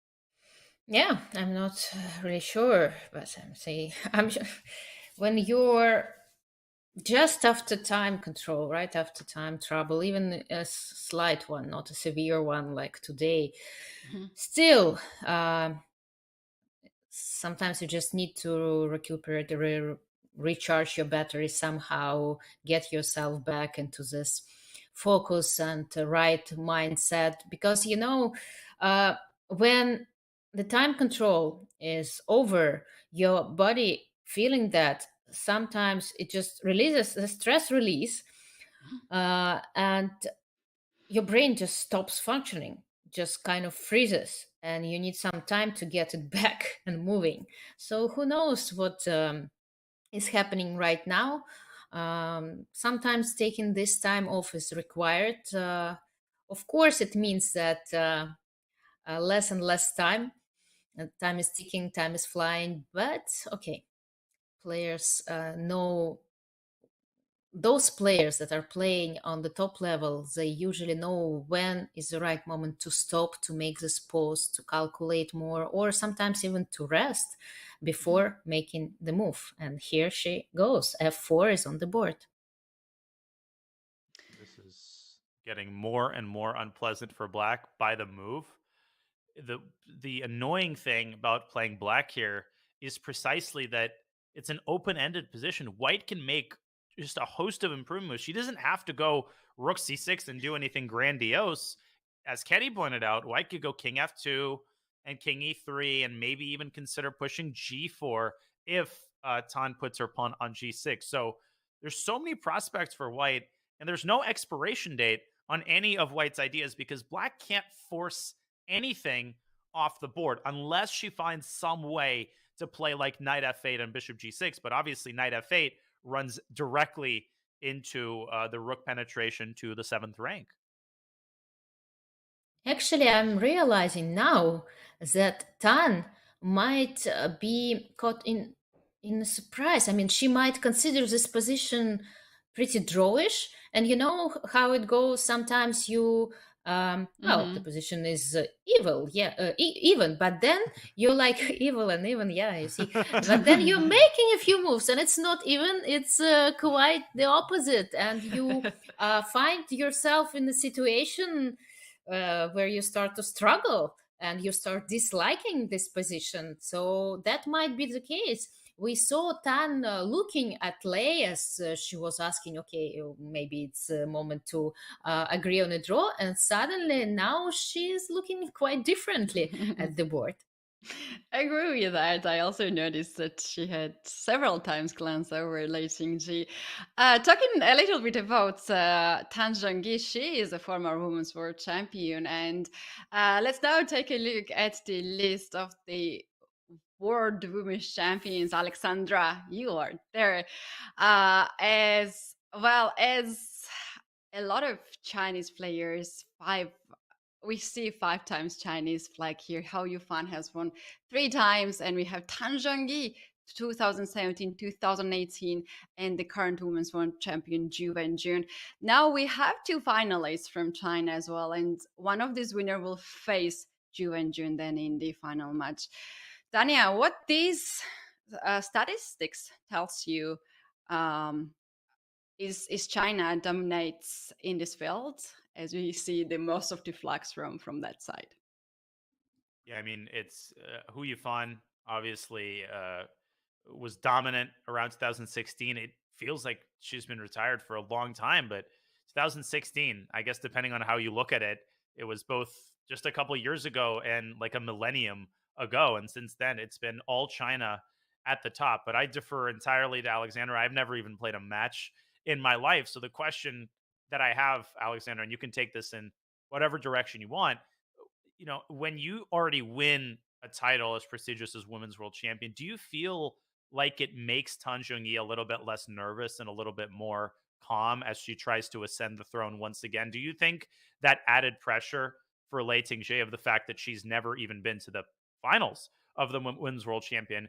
Yeah, I'm not really sure, but I'm saying when you're just after time control, right after time trouble, even a slight one, not a severe one like today, still, sometimes you just need to recuperate, recharge your battery somehow, get yourself back into this focus and right mindset, because when the time control is over, your body feeling that sometimes it just releases the stress release, and your brain just stops functioning, just kind of freezes, and you need some time to get it back and moving. So who knows what is happening right now. Sometimes taking this time off is required. Of course, it means that less and less time. Time is ticking, time is flying, but okay. Players know, those players that are playing on the top level, they usually know when is the right moment to stop, to make this pause, to calculate more, or sometimes even to rest before making the move. And here she goes. f4 is on the board. This is getting more and more unpleasant for black by the move. the the annoying thing about playing black here is precisely that it's an open-ended position. White can make just a host of improvements. She doesn't have to go rook c6 and do anything grandiose. As Kenny pointed out, White could go king f2 and king e3 and maybe even consider pushing g4 if Tan puts her pawn on g6. So there's so many prospects for White, and there's no expiration date on any of White's ideas because Black can't force anything off the board unless she finds some way to play like knight f8 and bishop g6. But obviously, knight f8 runs directly into the rook penetration to the 7th rank. Actually, I'm realizing now that Tan might be caught in a surprise. I mean, she might consider this position pretty drawish, and you know how it goes. Sometimes you, well, the position is evil, yeah, even, but then you're like evil and even, yeah, you see. But then you're making a few moves, and it's not even; it's quite the opposite, and you find yourself in a situation where you start to struggle and you start disliking this position. So that might be the case. We saw Tan looking at Lei as she was asking, okay, maybe it's a moment to agree on a draw. And suddenly now she's looking quite differently at the board. I agree with that. I also noticed that she had several times glanced over Lei Tingjie. Talking a little bit about Tan Zhongyi, she is a former women's world champion. And let's now take a look at the list of the world women's champions. Alexandra, you are there. As well as a lot of Chinese players, we see 5 times Chinese flag here. Hao Yufan has won 3 times, and we have Tan Zhongyi 2017, 2018, and the current women's world champion Ju Wenjun. Now we have 2 finalists from China as well, and one of these winners will face Ju Wenjun then in the final match. Tanya, what these statistics tells you is China dominates in this field, as we see the most of the flags from that side. Yeah, I mean, it's Hu Yifan obviously was dominant around 2016. It feels like she's been retired for a long time, but 2016, I guess, depending on how you look at it, it was both just a couple years ago and like a millennium ago. And since then, it's been all China at the top. But I defer entirely to Alexandra. I've never even played a match in my life. So the question that I have, Alexandra, and you can take this in whatever direction you want, when you already win a title as prestigious as women's world champion, do you feel like it makes Tan Zhongyi a little bit less nervous and a little bit more calm as she tries to ascend the throne once again? Do you think that added pressure for Lei Tingjie of the fact that she's never even been to the finals of the women's world champion,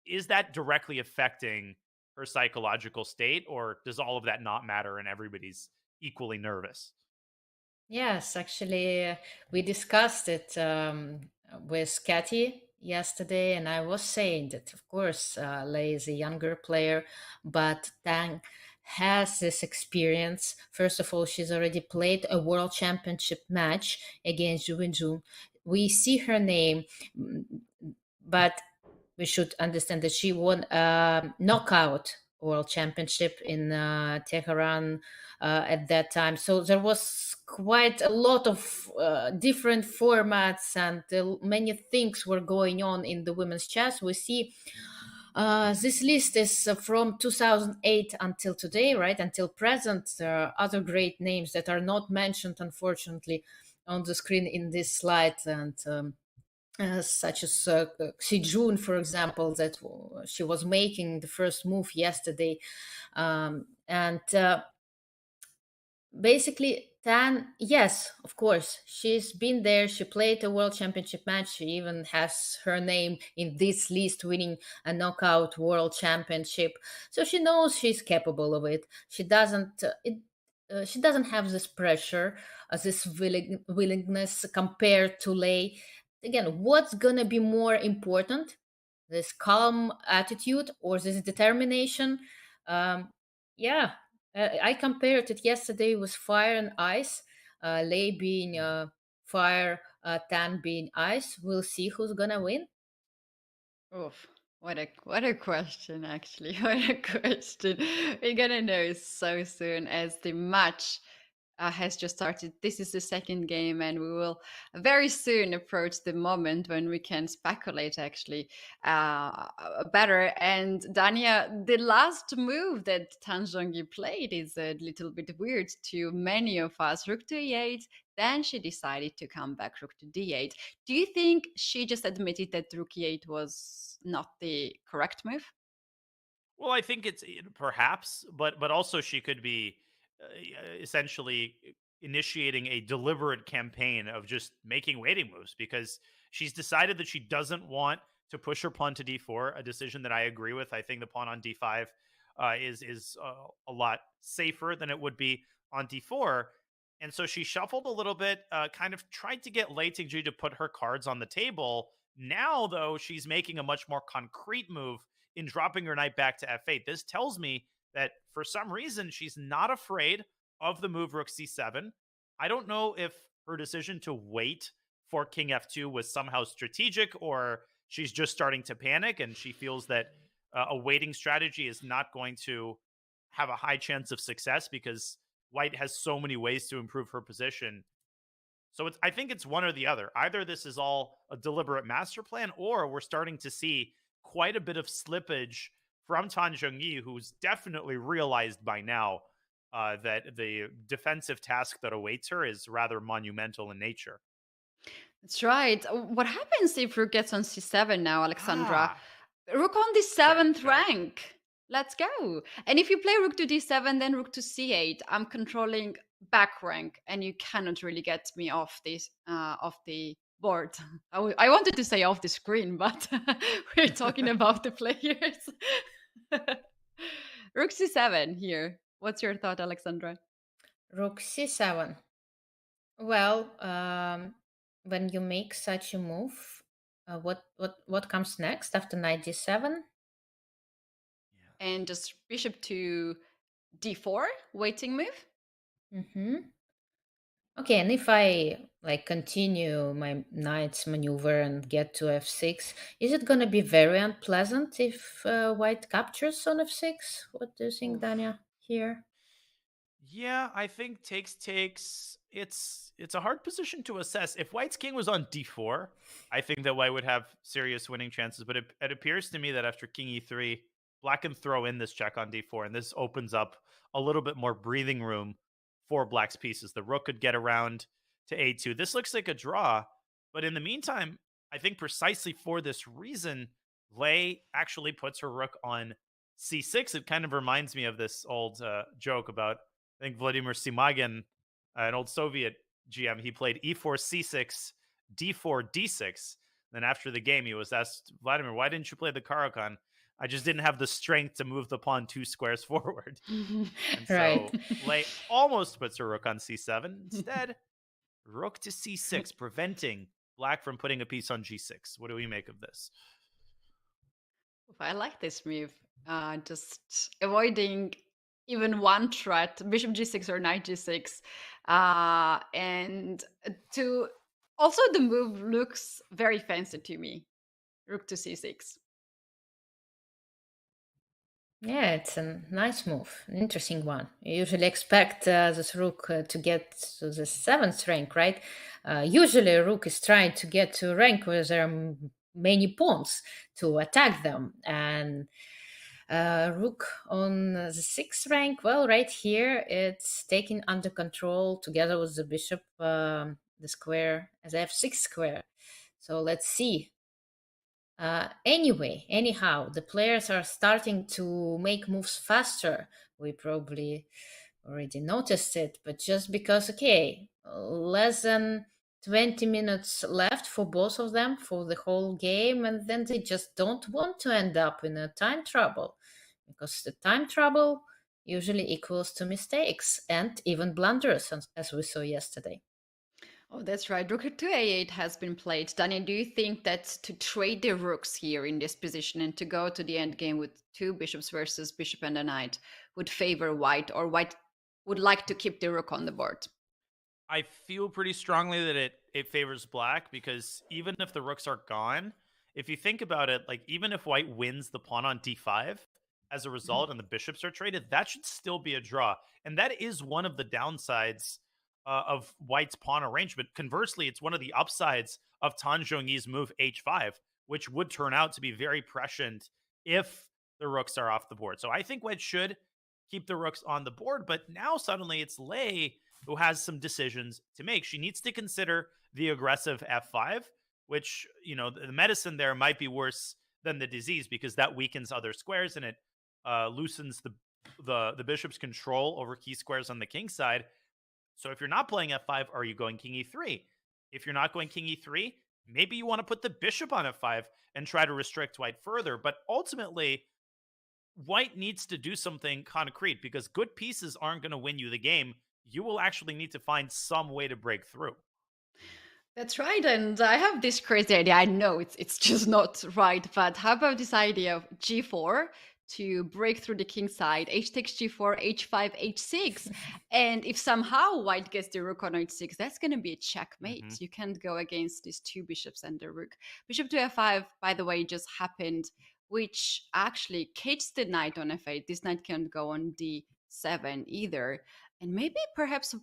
is that directly affecting her psychological state, or does all of that not matter and everybody's equally nervous? Yes, actually, we discussed it with Kathy yesterday, and I was saying that, of course, Lei is a younger player, but Tang has this experience. First of all, she's already played a world championship match against Ju Wenjun. We see her name, but we should understand that she won a knockout world championship in Tehran at that time. So there was quite a lot of different formats, and many things were going on in the women's chess. We see this list is from 2008 until today, right? Until present, there are other great names that are not mentioned, unfortunately, on the screen in this slide. And such as Xi Jun, for example, that she was making the first move yesterday. And basically, Tan, yes, of course, she's been there. She played a world championship match. She even has her name in this list, winning a knockout world championship. So she knows she's capable of it. She doesn't. She doesn't have this pressure, this willingness compared to Lei. Again, what's gonna be more important, this calm attitude or this determination? Yeah, I compared it yesterday with fire and ice. Lei being fire tan being ice. We'll see who's gonna win. Oof. What a question, actually. What a question. We're gonna know so soon as the match has just started. This is the second game, and we will very soon approach the moment when we can speculate actually better. And Dania, the last move that Tan Zhongyi played is a little bit weird to many of us. Rook to e8, then she decided to come back rook to d8. Do you think she just admitted that rook e8 was not the correct move? Well, I think it's perhaps, but also she could be essentially initiating a deliberate campaign of just making waiting moves because she's decided that she doesn't want to push her pawn to d4, a decision that I agree with. I think the pawn on d5 is a lot safer than it would be on d4. And so she shuffled a little bit, kind of tried to get Lei Tingjie to put her cards on the table. Now, though, she's making a much more concrete move in dropping her knight back to f8. This tells me that for some reason she's not afraid of the move rook c7. I don't know if her decision to wait for king f2 was somehow strategic or she's just starting to panic and she feels that a waiting strategy is not going to have a high chance of success because white has so many ways to improve her position. So I think it's one or the other. Either this is all a deliberate master plan or we're starting to see quite a bit of slippage from Tan Zhongyi, who's definitely realized by now that the defensive task that awaits her is rather monumental in nature. That's right. What happens if rook gets on c7 now, Alexandra? Ah. Rook on the 7th rank. Let's go. And if you play rook to d7, then rook to c8, I'm controlling back rank, and you cannot really get me off this off the board. I wanted to say off the screen, but we're talking about the players. Rook c7 here. What's your thought, Alexandra? Rook c7. Well, when you make such a move, what comes next after knight d7? And just bishop to d4, waiting move. Mm-hmm. Okay, and if I like continue my knight's maneuver and get to f6, is it going to be very unpleasant if white captures on f6? What do you think, Dania, here? Yeah, I think takes. It's a hard position to assess. If white's king was on d4, I think that white would have serious winning chances. But it appears to me that after king e3, black can throw in this check on d4, and this opens up a little bit more breathing room for black's pieces. The rook could get around to a2. This looks like a draw, but in the meantime, I think precisely for this reason, Lei actually puts her rook on c6. It kind of reminds me of this old joke about, I think, Vladimir Simagin, an old Soviet GM. He played e4, c6, d4, d6. Then after the game, he was asked, Vladimir, why didn't you play the Caro-Kann? I just didn't have the strength to move the pawn 2 squares forward. And Right. so Lei almost puts her rook on c7. Instead, rook to c6, preventing black from putting a piece on g6. What do we make of this? I like this move. Just avoiding even one threat, bishop g6 or knight g6. And to also the move looks very fancy to me. Rook to c6. Yeah, it's a nice move, an interesting one. You usually expect this rook to get to the 7th rank, right? Usually a rook is trying to get to a rank where there are many pawns to attack them. And rook on the 6th rank, well, right here, it's taken under control together with the bishop, the square, as f6 square. So let's see. Anyhow, the players are starting to make moves faster. We probably already noticed it, but just because, okay, less than 20 minutes left for both of them for the whole game, and then they just don't want to end up in a time trouble, because the time trouble usually equals to mistakes and even blunders, as we saw yesterday. Oh, that's right. Rook to a8 has been played. Daniel, do you think that to trade the rooks here in this position and to go to the end game with 2 bishops versus bishop and a knight would favor white, or white would like to keep the rook on the board? I feel pretty strongly that it favors black because even if the rooks are gone, if you think about it, like even if white wins the pawn on d5 as a result and the bishops are traded, that should still be a draw. And that is one of the downsides of white's pawn arrangement. Conversely, it's one of the upsides of Tan Zhongyi's move h5, which would turn out to be very prescient if the rooks are off the board. So I think white should keep the rooks on the board, but now suddenly it's Lei who has some decisions to make. She needs to consider the aggressive f5, which, you know, the medicine there might be worse than the disease because that weakens other squares and it loosens the bishop's control over key squares on the king side. So if you're not playing f5, are you going king e3? If you're not going king e3, maybe you want to put the bishop on f5 and try to restrict white further. But ultimately, white needs to do something concrete because good pieces aren't going to win you the game. You will actually need to find some way to break through. That's right, and I have this crazy idea. I know it's just not right, but how about this idea of g4 to break through the king side, h takes g4, h5, h6, and if somehow white gets the rook on h6, that's going to be a checkmate. You can't go against these two bishops and the rook. Bishop to f5, by the way, just happened, which actually cages the knight on f8. This knight can't go on d7 either, and maybe perhaps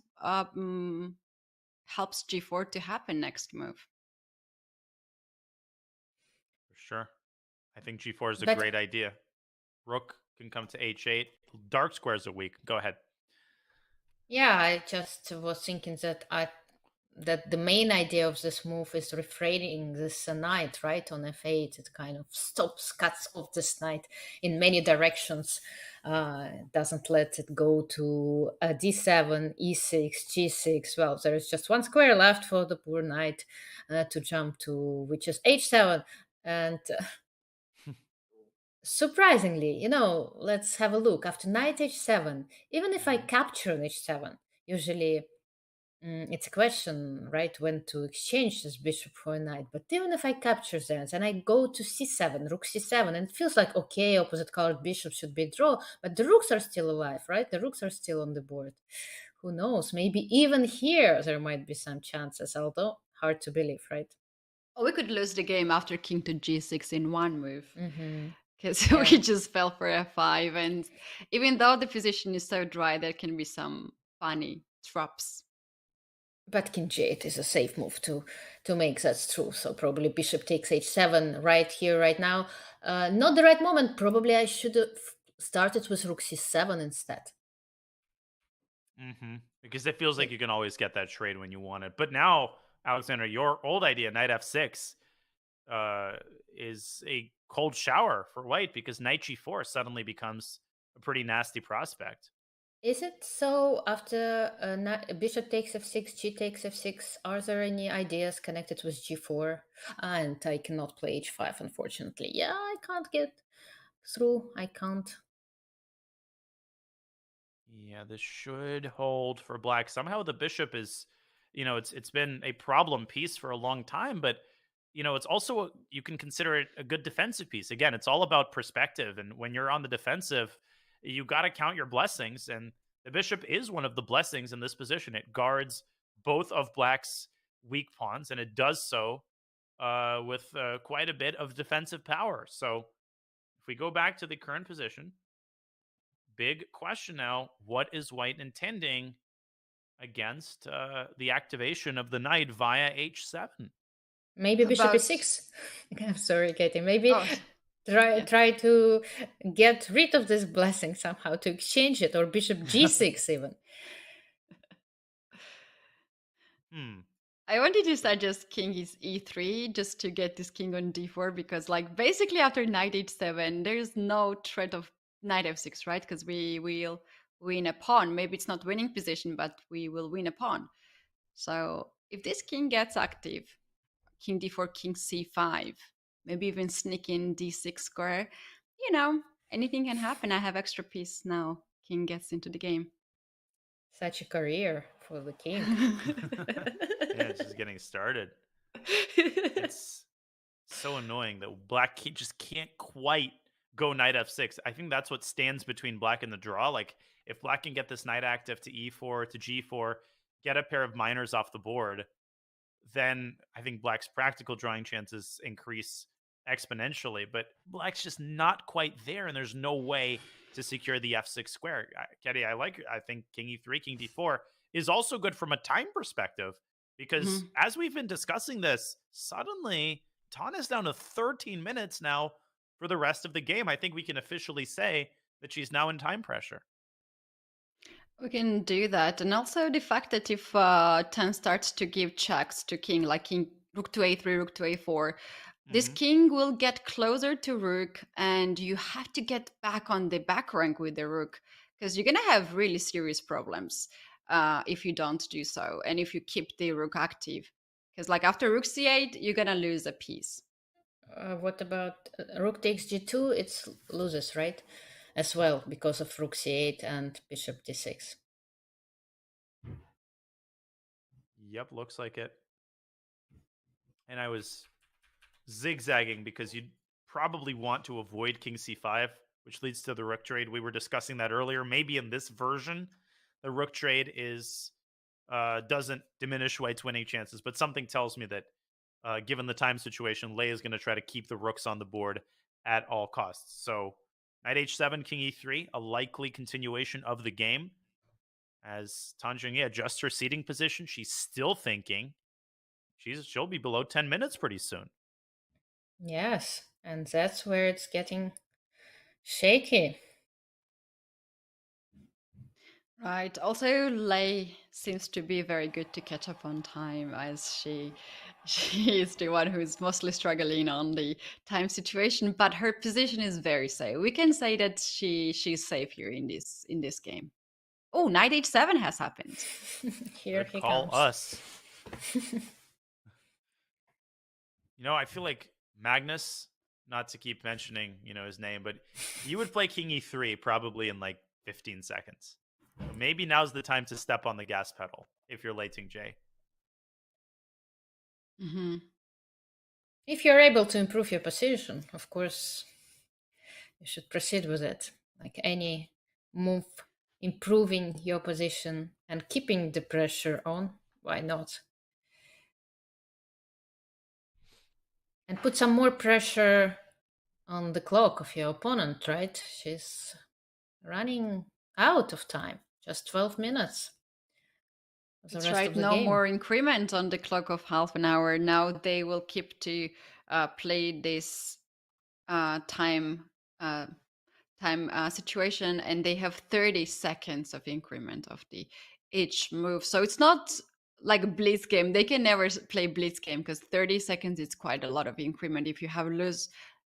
helps g4 to happen next move. For sure. I think g4 is a But- great idea. Rook can come to h8. Dark squares are weak. Go ahead. Yeah, I just was thinking that the main idea of this move is refraining this knight, right, on f8. It kind of cuts off this knight in many directions. Doesn't let it go to d7, e6, g6. Well, there is just one square left for the poor knight to jump to, which is h7. And surprisingly, let's have a look. After knight h7, even if I capture on h7, usually it's a question, right, when to exchange this bishop for a knight. But even if I capture that and I go to c7, rook c7, and it feels like, okay, opposite colored bishop should be a draw, but the rooks are still alive, right? The rooks are still on the board. Who knows? Maybe even here there might be some chances, although hard to believe, right? Or we could lose the game after king to g6 in one move. Because Yeah. we just fell for f5, and even though the position is so dry, there can be some funny traps. But king g8 is a safe move to make that true. So probably bishop takes h7 right here, right now. Not the right moment. Probably I should have started with rook c7 instead. Because it feels like you can always get that trade when you want it. But now, Alexander, your old idea, knight f6, is a cold shower for white because knight g4 suddenly becomes a pretty nasty prospect. Is it so after bishop takes f6, g takes f6? Are there any ideas connected with g4? And I cannot play h5, unfortunately. Yeah, I can't get through. I can't. Yeah, this should hold for black. Somehow the bishop is, it's been a problem piece for a long time, but it's also you can consider it a good defensive piece. Again, it's all about perspective, and when you're on the defensive, you got to count your blessings, and the bishop is one of the blessings in this position. It guards both of black's weak pawns, and it does so with quite a bit of defensive power. So if we go back to the current position, big question now, what is white intending against the activation of the knight via h7? Maybe bishop About- e6. I'm sorry, Katie. Maybe Oh, try to get rid of this blessing somehow, to exchange it, or bishop g6 even. I wanted to suggest king is e3 just to get this king on d4 because, like, basically after knight h7, there's no threat of knight f6, right? Because we will win a pawn. Maybe it's not winning position, but we will win a pawn. So if this king gets active, king d4, king c5, maybe even sneak in d6 square, anything can happen. I have extra piece now. King gets into the game. Such a career for the king. Yeah, it's just getting started. It's so annoying that black just can't quite go knight f6. I think that's what stands between black and the draw. Like, if black can get this knight active to e4, to g4, get a pair of minors off the board, then I think Black's practical drawing chances increase exponentially. But Black's just not quite there, and there's no way to secure the f6 square. Ketty, I think king e3, king d4 is also good from a time perspective, because as we've been discussing this, suddenly Tan is down to 13 minutes now for the rest of the game. I think we can officially say that she's now in time pressure. We can do that. And also the fact that if Tan starts to give checks to king, like king rook to a3, rook to a4, this king will get closer to rook, and you have to get back on the back rank with the rook, because you're going to have really serious problems if you don't do so, and if you keep the rook active. Because like after rook c8, you're going to lose a piece. What about rook takes g2? It loses, right? As well, because of rook c8 and bishop d6. Yep, looks like it. And I was zigzagging because you'd probably want to avoid king c5, which leads to the rook trade. We were discussing that earlier. Maybe in this version, the rook trade is doesn't diminish white's winning chances, but something tells me that given the time situation, Lei is going to try to keep the rooks on the board at all costs. So knight h7, king e3, a likely continuation of the game. As Tan Zhongyi adjusts her seating position, she's still thinking she'll be below 10 minutes pretty soon. Yes, and that's where it's getting shaky. Right. Also, Lei seems to be very good to catch up on time, as she is the one who's mostly struggling on the time situation. But her position is very safe. We can say that she's safe here in this game. Oh, knight h7 has happened. Here Good he call comes. us. I feel like Magnus, not to keep mentioning, his name, but you would play king e3 probably in like 15 seconds. Maybe now's the time to step on the gas pedal if you're Lei Tingjie. If you're able to improve your position, of course, you should proceed with it. Like any move, improving your position and keeping the pressure on, why not? And put some more pressure on the clock of your opponent, right? She's running out of time, just 12 minutes. That's right. No more increment on the clock of half an hour. Now they will keep to play this time situation, and they have 30 seconds of increment of the each move. So it's not like a blitz game. They can never play blitz game because 30 seconds is quite a lot of increment. If you have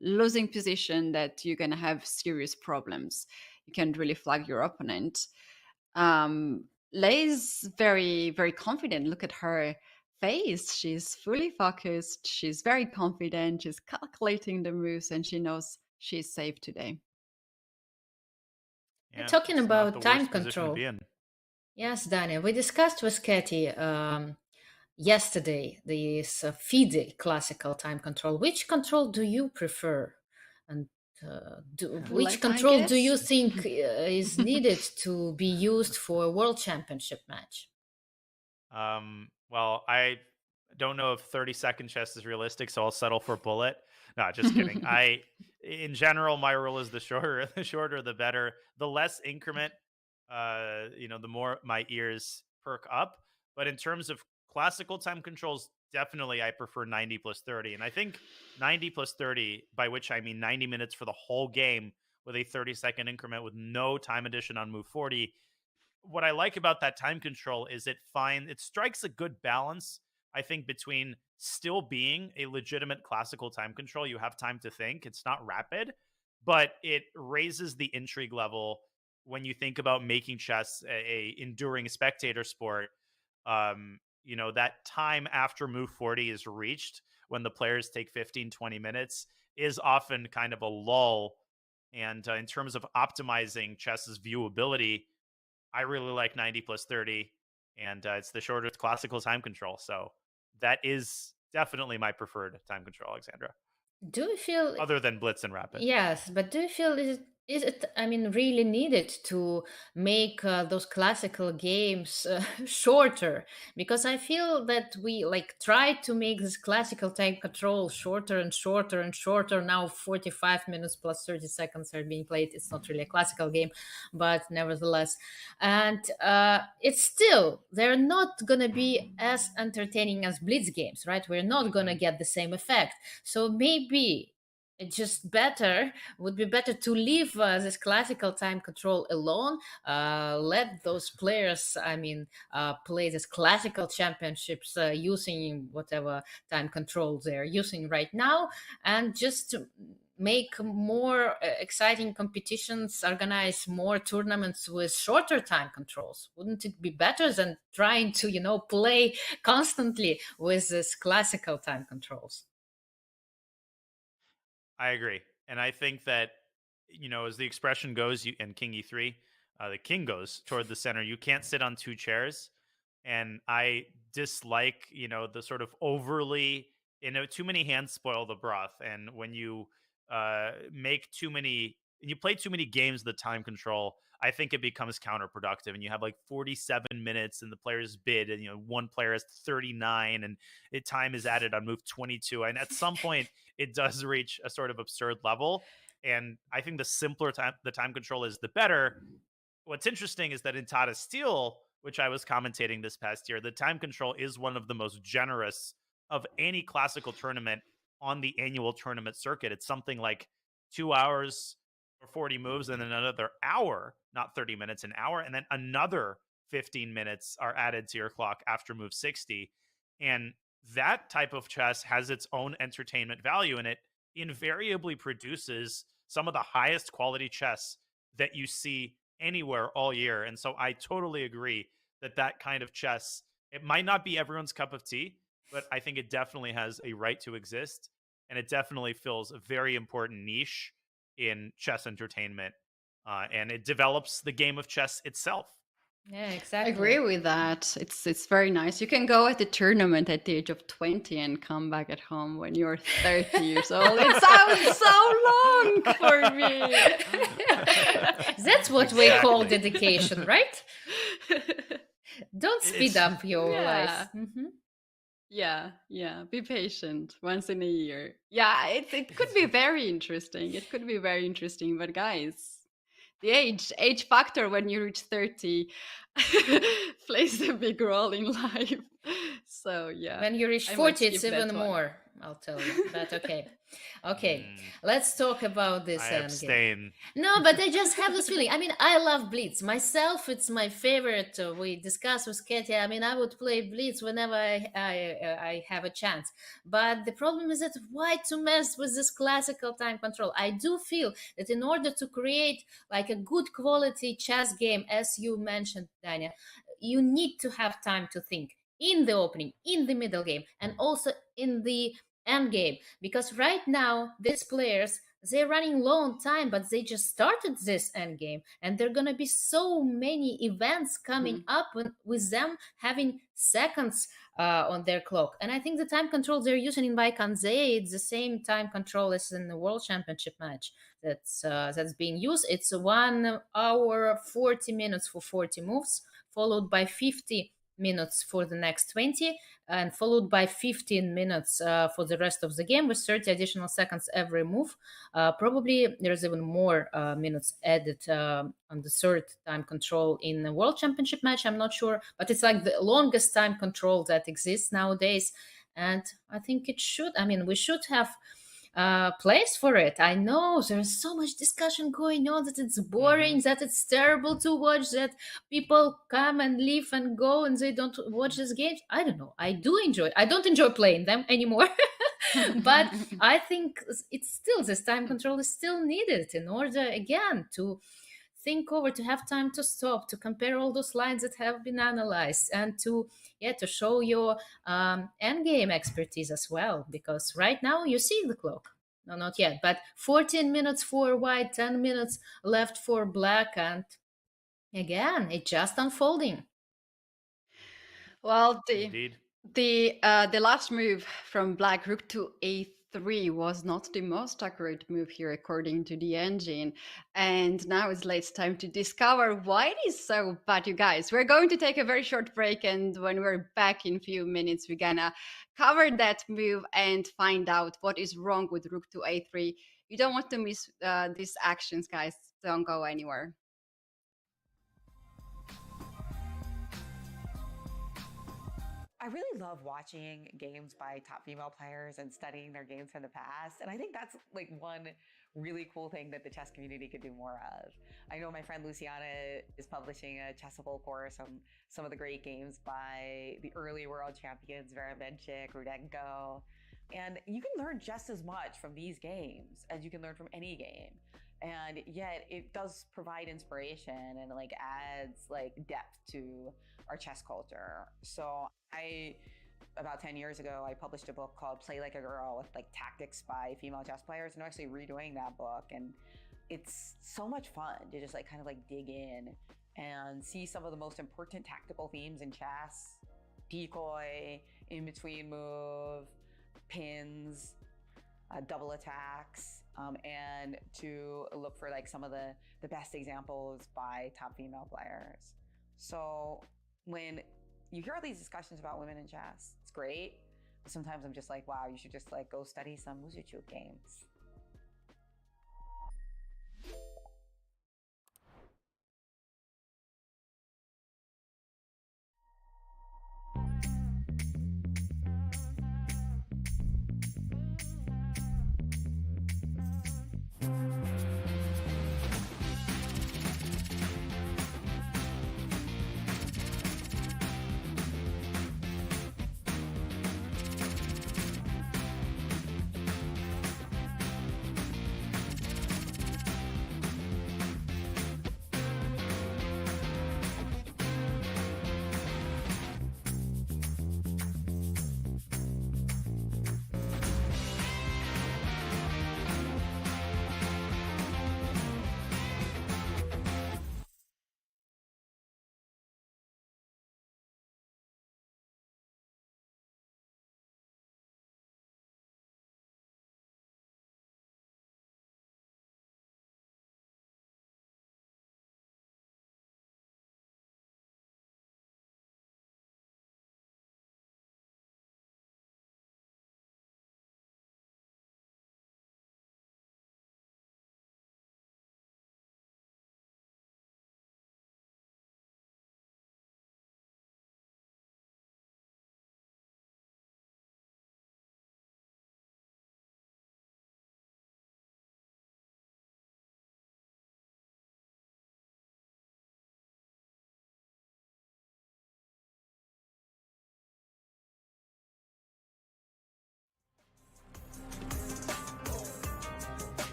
losing position, that you're gonna have serious problems. You can't really flag your opponent. Lei's very, very confident. Look at her face. She's fully focused. She's very confident. She's calculating the moves, and she knows she's safe today. Yeah, talking about time control. Yes, Daniel, we discussed with Katie yesterday this FIDE classical time control. Which control do you prefer? And which control do you think is needed to be used for a world championship match? Well, I don't know if 30-second chess is realistic, so I'll settle for bullet. No, just kidding. In general, my rule is the shorter the better. The less increment, the more my ears perk up. But in terms of classical time controls, definitely I prefer 90 plus 30. And I think 90 plus 30, by which I mean 90 minutes for the whole game with a 30-second increment with no time addition on move 40. What I like about that time control is it strikes a good balance, I think, between still being a legitimate classical time control. You have time to think. It's not rapid, but it raises the intrigue level when you think about making chess a enduring spectator sport. That time after move 40 is reached, when the players take 15, 20 minutes, is often kind of a lull. And in terms of optimizing chess's viewability, I really like 90 plus 30, and it's the shortest classical time control. So that is definitely my preferred time control, Alexandra. Do you feel... Other than blitz and rapid. Yes, but do you feel Is it, I mean, really needed to make those classical games shorter? Because I feel that we like tried to make this classical time control shorter and shorter and shorter. Now 45 minutes plus 30 seconds are being played. It's not really a classical game, but nevertheless. And it's still, they're not going to be as entertaining as Blitz games, right? We're not going to get the same effect. So maybe it's just better would be better to leave this classical time control alone, let those players, I mean, play this classical championships using whatever time control they're using right now, and just to make more exciting competitions, organize more tournaments with shorter time controls. Wouldn't it be better than trying to, play constantly with this classical time controls? I agree. And I think that, as the expression goes, in King E3, the king goes toward the center. You can't sit on two chairs. And I dislike, the sort of overly, too many hands spoil the broth. And when you make too many, you play too many games of the time control, I think it becomes counterproductive. And you have like 47 minutes and the players bid, and, one player has 39 and time is added on move 22. And at some point, it does reach a sort of absurd level. And I think the simpler the time control is, the better. What's interesting is that in Tata Steel, which I was commentating this past year, the time control is one of the most generous of any classical tournament on the annual tournament circuit. It's something like 2 hours or 40 moves, and then another hour, not 30 minutes, an hour, and then another 15 minutes are added to your clock after move 60. And that type of chess has its own entertainment value, and it invariably produces some of the highest quality chess that you see anywhere all year. And so I totally agree that that kind of chess, it might not be everyone's cup of tea, but I think it definitely has a right to exist. And it definitely fills a very important niche in chess entertainment. And it develops the game of chess itself. Yeah, I exactly. agree with that. It's very nice. You can go at the tournament at the age of 20 and come back at home when you're 30 years old. It sounds so long for me. That's what we call dedication, right? Don't speed up your life. Mm-hmm. Yeah. Be patient. Once in a year. Yeah, it could be very interesting. It could be very interesting. But guys, the age factor when you reach 30 plays a big role in life. So yeah. When you reach I 40, might it's skip that even one. more, I'll tell you. But okay, let's talk about this I game. abstain. No, but I just have this feeling. I mean, I love Blitz. Myself, it's my favorite. We discussed with Katia. I mean, I would play Blitz whenever I have a chance. But the problem is that why to mess with this classical time control? I do feel that in order to create like a good quality chess game, as you mentioned, Dania, you need to have time to think in the opening, in the middle game, and also in the end game. Because right now, these players, they're running low on time, but they just started this end game, and there are gonna be so many events coming up with them having seconds on their clock. And I think the time control they're using in Baikanze, it's the same time control as in the World Championship match that's being used. It's 1 hour 40 minutes for 40 moves, followed by 50 minutes for the next 20, and followed by 15 minutes for the rest of the game with 30 additional seconds every move. Probably there's even more minutes added on the third time control in the World Championship match. I'm not sure, but it's like the longest time control that exists nowadays. And I think it should, I mean, we should have place for it. I know there's so much discussion going on that it's boring, that it's terrible to watch, that people come and leave and go and they don't watch these games. I don't know. I do enjoy. I don't enjoy playing them anymore. But I think it's still, this time control is still needed in order again to think over, to have time to stop, to compare all those lines that have been analyzed, and to show your end game expertise as well. Because right now you see the clock. No, not yet, but 14 minutes for white, 10 minutes left for black, and again, it's just unfolding. Well, Indeed. the last move from black, rook to a3, 3 was not the most accurate move here according to the engine. And now it's time to discover why it is so bad, you guys. We're going to take a very short break, and when we're back in a few minutes, we're gonna cover that move and find out what is wrong with rook to a3. You don't want to miss these actions, guys. Don't go anywhere. I really love watching games by top female players and studying their games from the past. And I think that's like one really cool thing that the chess community could do more of. I know my friend Luciana is publishing a Chessable course on some of the great games by the early world champions, Vera Benchik, Rudenko. And you can learn just as much from these games as you can learn from any game. And yet it does provide inspiration and like adds like depth to our chess culture. So about 10 years ago, I published a book called Play Like a Girl with like tactics by female chess players, and I'm actually redoing that book. And it's so much fun to just like kind of like dig in and see some of the most important tactical themes in chess: decoy, in between move, pins, double attacks, and to look for like some of the best examples by top female players. So when you hear all these discussions about women in chess, it's great. But sometimes I'm just like, wow, you should just like go study some Musuchuk games.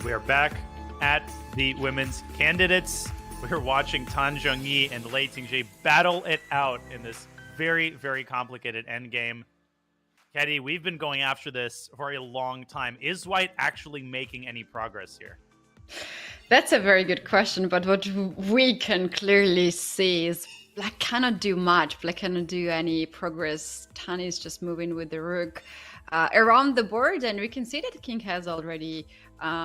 We are back at the women's candidates. We're watching Zhongyi and Lei Tingjie battle it out in this very, very complicated endgame. Keddy, we've been going after this for a long time. Is White actually making any progress here? That's a very good question, but what we can clearly see is Black cannot do much. Black cannot do any progress. Tani is just moving with the rook around the board, and we can see that the king has already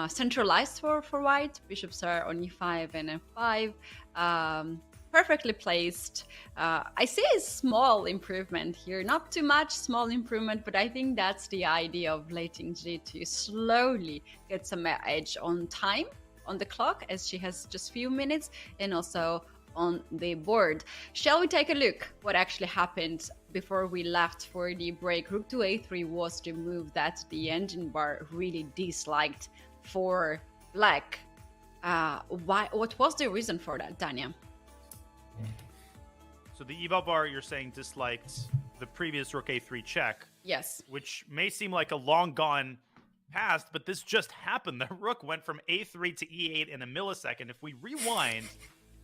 centralized for White. Bishops are on e5 and f5. Perfectly placed. I see a small improvement here. Not too much, small improvement, but I think that's the idea of Lei Tingjie, to slowly get some edge on time, on the clock, as she has just few minutes, and also on the board. Shall we take a look what actually happened before we left for the break? Rook to a3 was the move that the engine bar really disliked for Black. What was the reason for that, Dania? So the eval bar, you're saying, disliked the previous rook a3 check. Yes. Which may seem like a long gone past, but this just happened. The rook went from a3 to e8 in a millisecond. If we rewind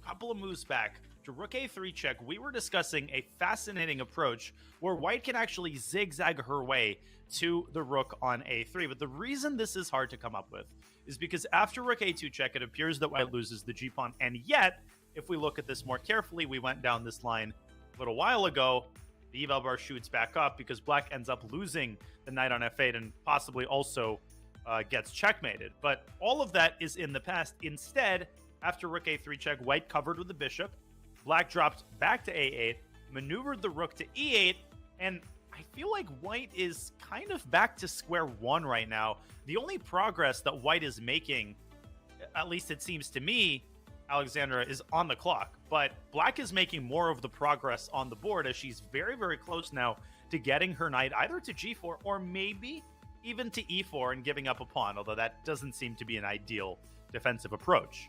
a couple of moves back to rook a3 check, we were discussing a fascinating approach where White can actually zigzag her way to the rook on a3. But the reason this is hard to come up with is because after rook a2 check, it appears that White loses the g-pawn, and yet if we look at this more carefully, we went down this line a little while ago. The eval bar shoots back up because Black ends up losing the knight on f8 and possibly also gets checkmated. But all of that is in the past. Instead, after rook a3 check, White covered with the bishop. Black dropped back to a8, maneuvered the rook to e8, and I feel like White is kind of back to square one right now. The only progress that White is making, at least it seems to me, Alexandra, is on the clock, but Black is making more of the progress on the board as she's very, very close now to getting her knight either to g4 or maybe even to e4 and giving up a pawn, although that doesn't seem to be an ideal defensive approach.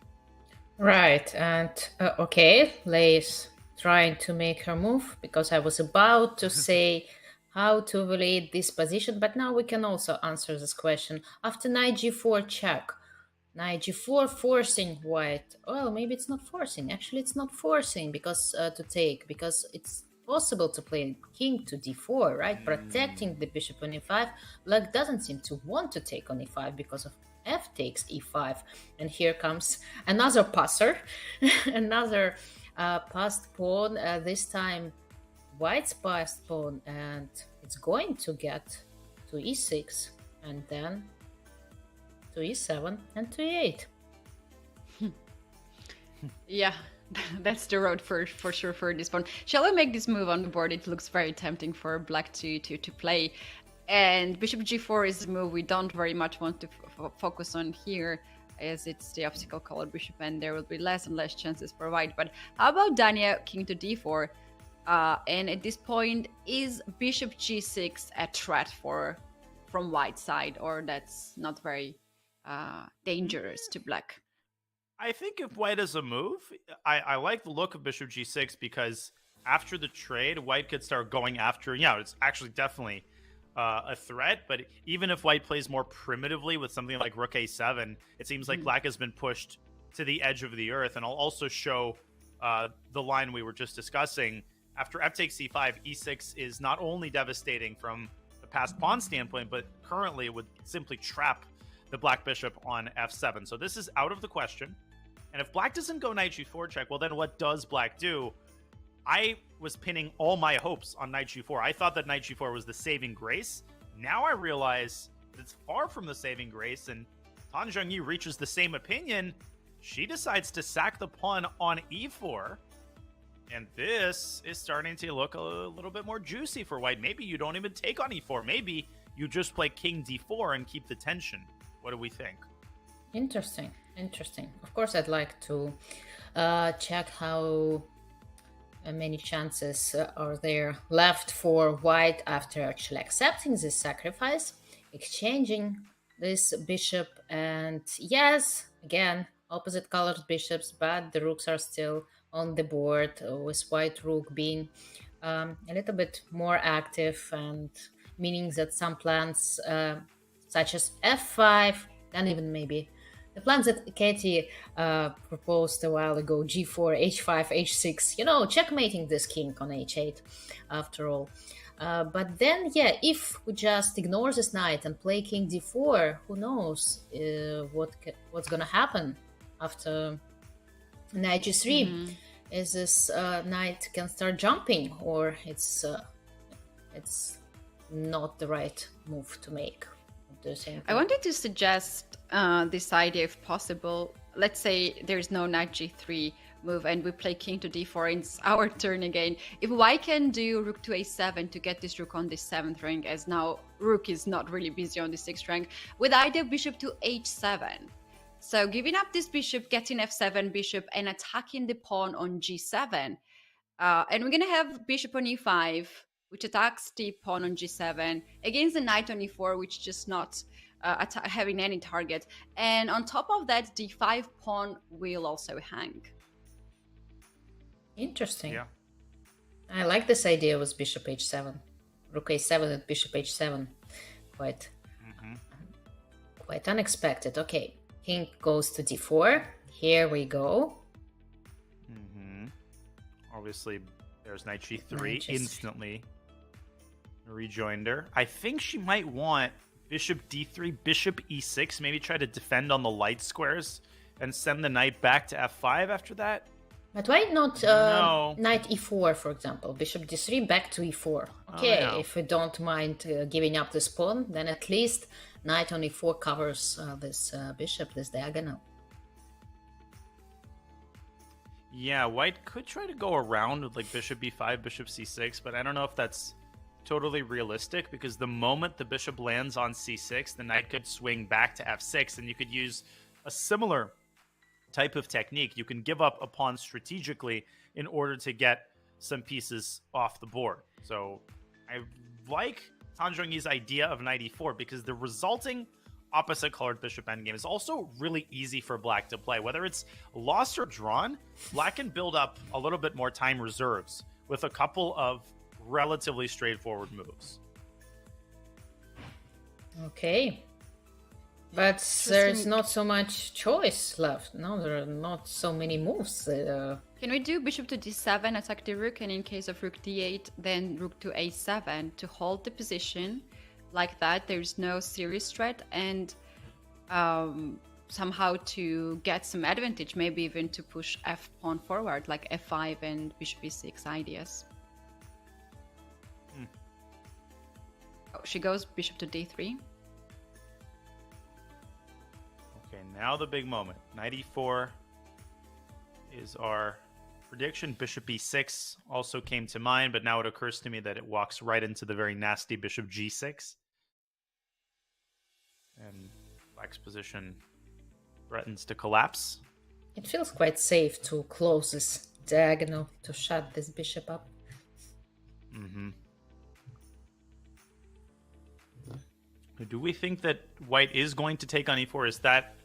Right, and okay, Lei is trying to make her move, because I was about to say how to evaluate this position, but now we can also answer this question. After knight g4 check, knight g4 forcing White. Well, maybe it's not forcing. Actually, it's not forcing because to take, because it's possible to play king to d4, right? Protecting the bishop on e5. Black doesn't seem to want to take on e5 because of f takes e5. And here comes another passer, another passed pawn. This time, White's passed pawn, and it's going to get to e6, and then to e7 and to e8. Yeah, that's the road for sure for this pawn. Shall we make this move on the board? It looks very tempting for Black to play. And bishop g4 is a move we don't very much want to focus on here, as it's the obstacle colored bishop and there will be less and less chances for White. But how about Dania, king to d4? And at this point, is bishop g6 a threat from White's side, or that's not very dangerous to Black? I think if White is a move, I like the look of bishop g6 because after the trade, White could start going after, it's actually definitely a threat, but even if White plays more primitively with something like rook a7, it seems like Black has been pushed to the edge of the earth. And I'll also show the line we were just discussing. After f takes c5, e6 is not only devastating from the passed pawn standpoint, but currently it would simply trap the Black bishop on f7. So this is out of the question. And if Black doesn't go knight g4 check, well, then what does Black do? I was pinning all my hopes on knight g4. I thought that knight g4 was the saving grace. Now I realize that it's far from the saving grace, and Zhongyi reaches the same opinion. She decides to sack the pawn on e4, and this is starting to look a little bit more juicy for White. Maybe you don't even take on e4. Maybe you just play king d4 and keep the tension. What do we think? Interesting. Of course, I'd like to check how many chances are there left for White after actually accepting this sacrifice, exchanging this bishop, and yes, again, opposite colored bishops, but the rooks are still on the board, with White rook being a little bit more active, and meaning that some plans such as f5, then even maybe The plans that Katie proposed a while ago, g4, h5, h6, checkmating this king on h8, after all. But then, yeah, if we just ignore this knight and play king d4, who knows what's gonna happen after knight g3? Is this knight can start jumping, or it's not the right move to make? I wanted to suggest this idea, if possible. Let's say there's no knight g3 move and we play king to d4 and it's our turn again. If white can do rook to a7 to get this rook on the 7th rank, as now rook is not really busy on the 6th rank, with idea bishop to h7. So giving up this bishop, getting f7 bishop and attacking the pawn on g7. And we're going to have bishop on e5, which attacks the pawn on g7, against the knight on e4, which is just not having any target. And on top of that, d5 pawn will also hang. Interesting. Yeah. I like this idea with bishop h7. Rook a7 and bishop h7. Quite unexpected. Okay, king goes to d4. Here we go. Obviously, there's knight g3 instantly. Rejoinder. I think she might want bishop d3, bishop e6, maybe try to defend on the light squares and send the knight back to f5 after that. But why not knight e4, for example? Bishop d3 back to e4. Okay, if we don't mind giving up this pawn, then at least knight on e4 covers this bishop, this diagonal. Yeah, white could try to go around with like bishop b5, bishop c6, but I don't know if that's totally realistic, because the moment the bishop lands on c6, the knight could swing back to f6, and you could use a similar type of technique. You can give up a pawn strategically in order to get some pieces off the board. So I like Tan Zhongyi's idea of knight e4 because the resulting opposite colored bishop endgame is also really easy for black to play. Whether it's lost or drawn, black can build up a little bit more time reserves with a couple of relatively straightforward moves. Okay. But there's not so much choice left. No, there are not so many moves. Can we do bishop to d7, attack the rook, and in case of rook d8, then rook to a7 to hold the position like that? There's no serious threat, and somehow to get some advantage, maybe even to push f pawn forward, like f5 and bishop e6 ideas. Oh, she goes bishop to d3. Okay, now the big moment. Knight e4 is our prediction. Bishop e6 also came to mind, but now it occurs to me that it walks right into the very nasty bishop g6. And black's position threatens to collapse. It feels quite safe to close this diagonal, to shut this bishop up. Do we think that white is going to take on e4? Is that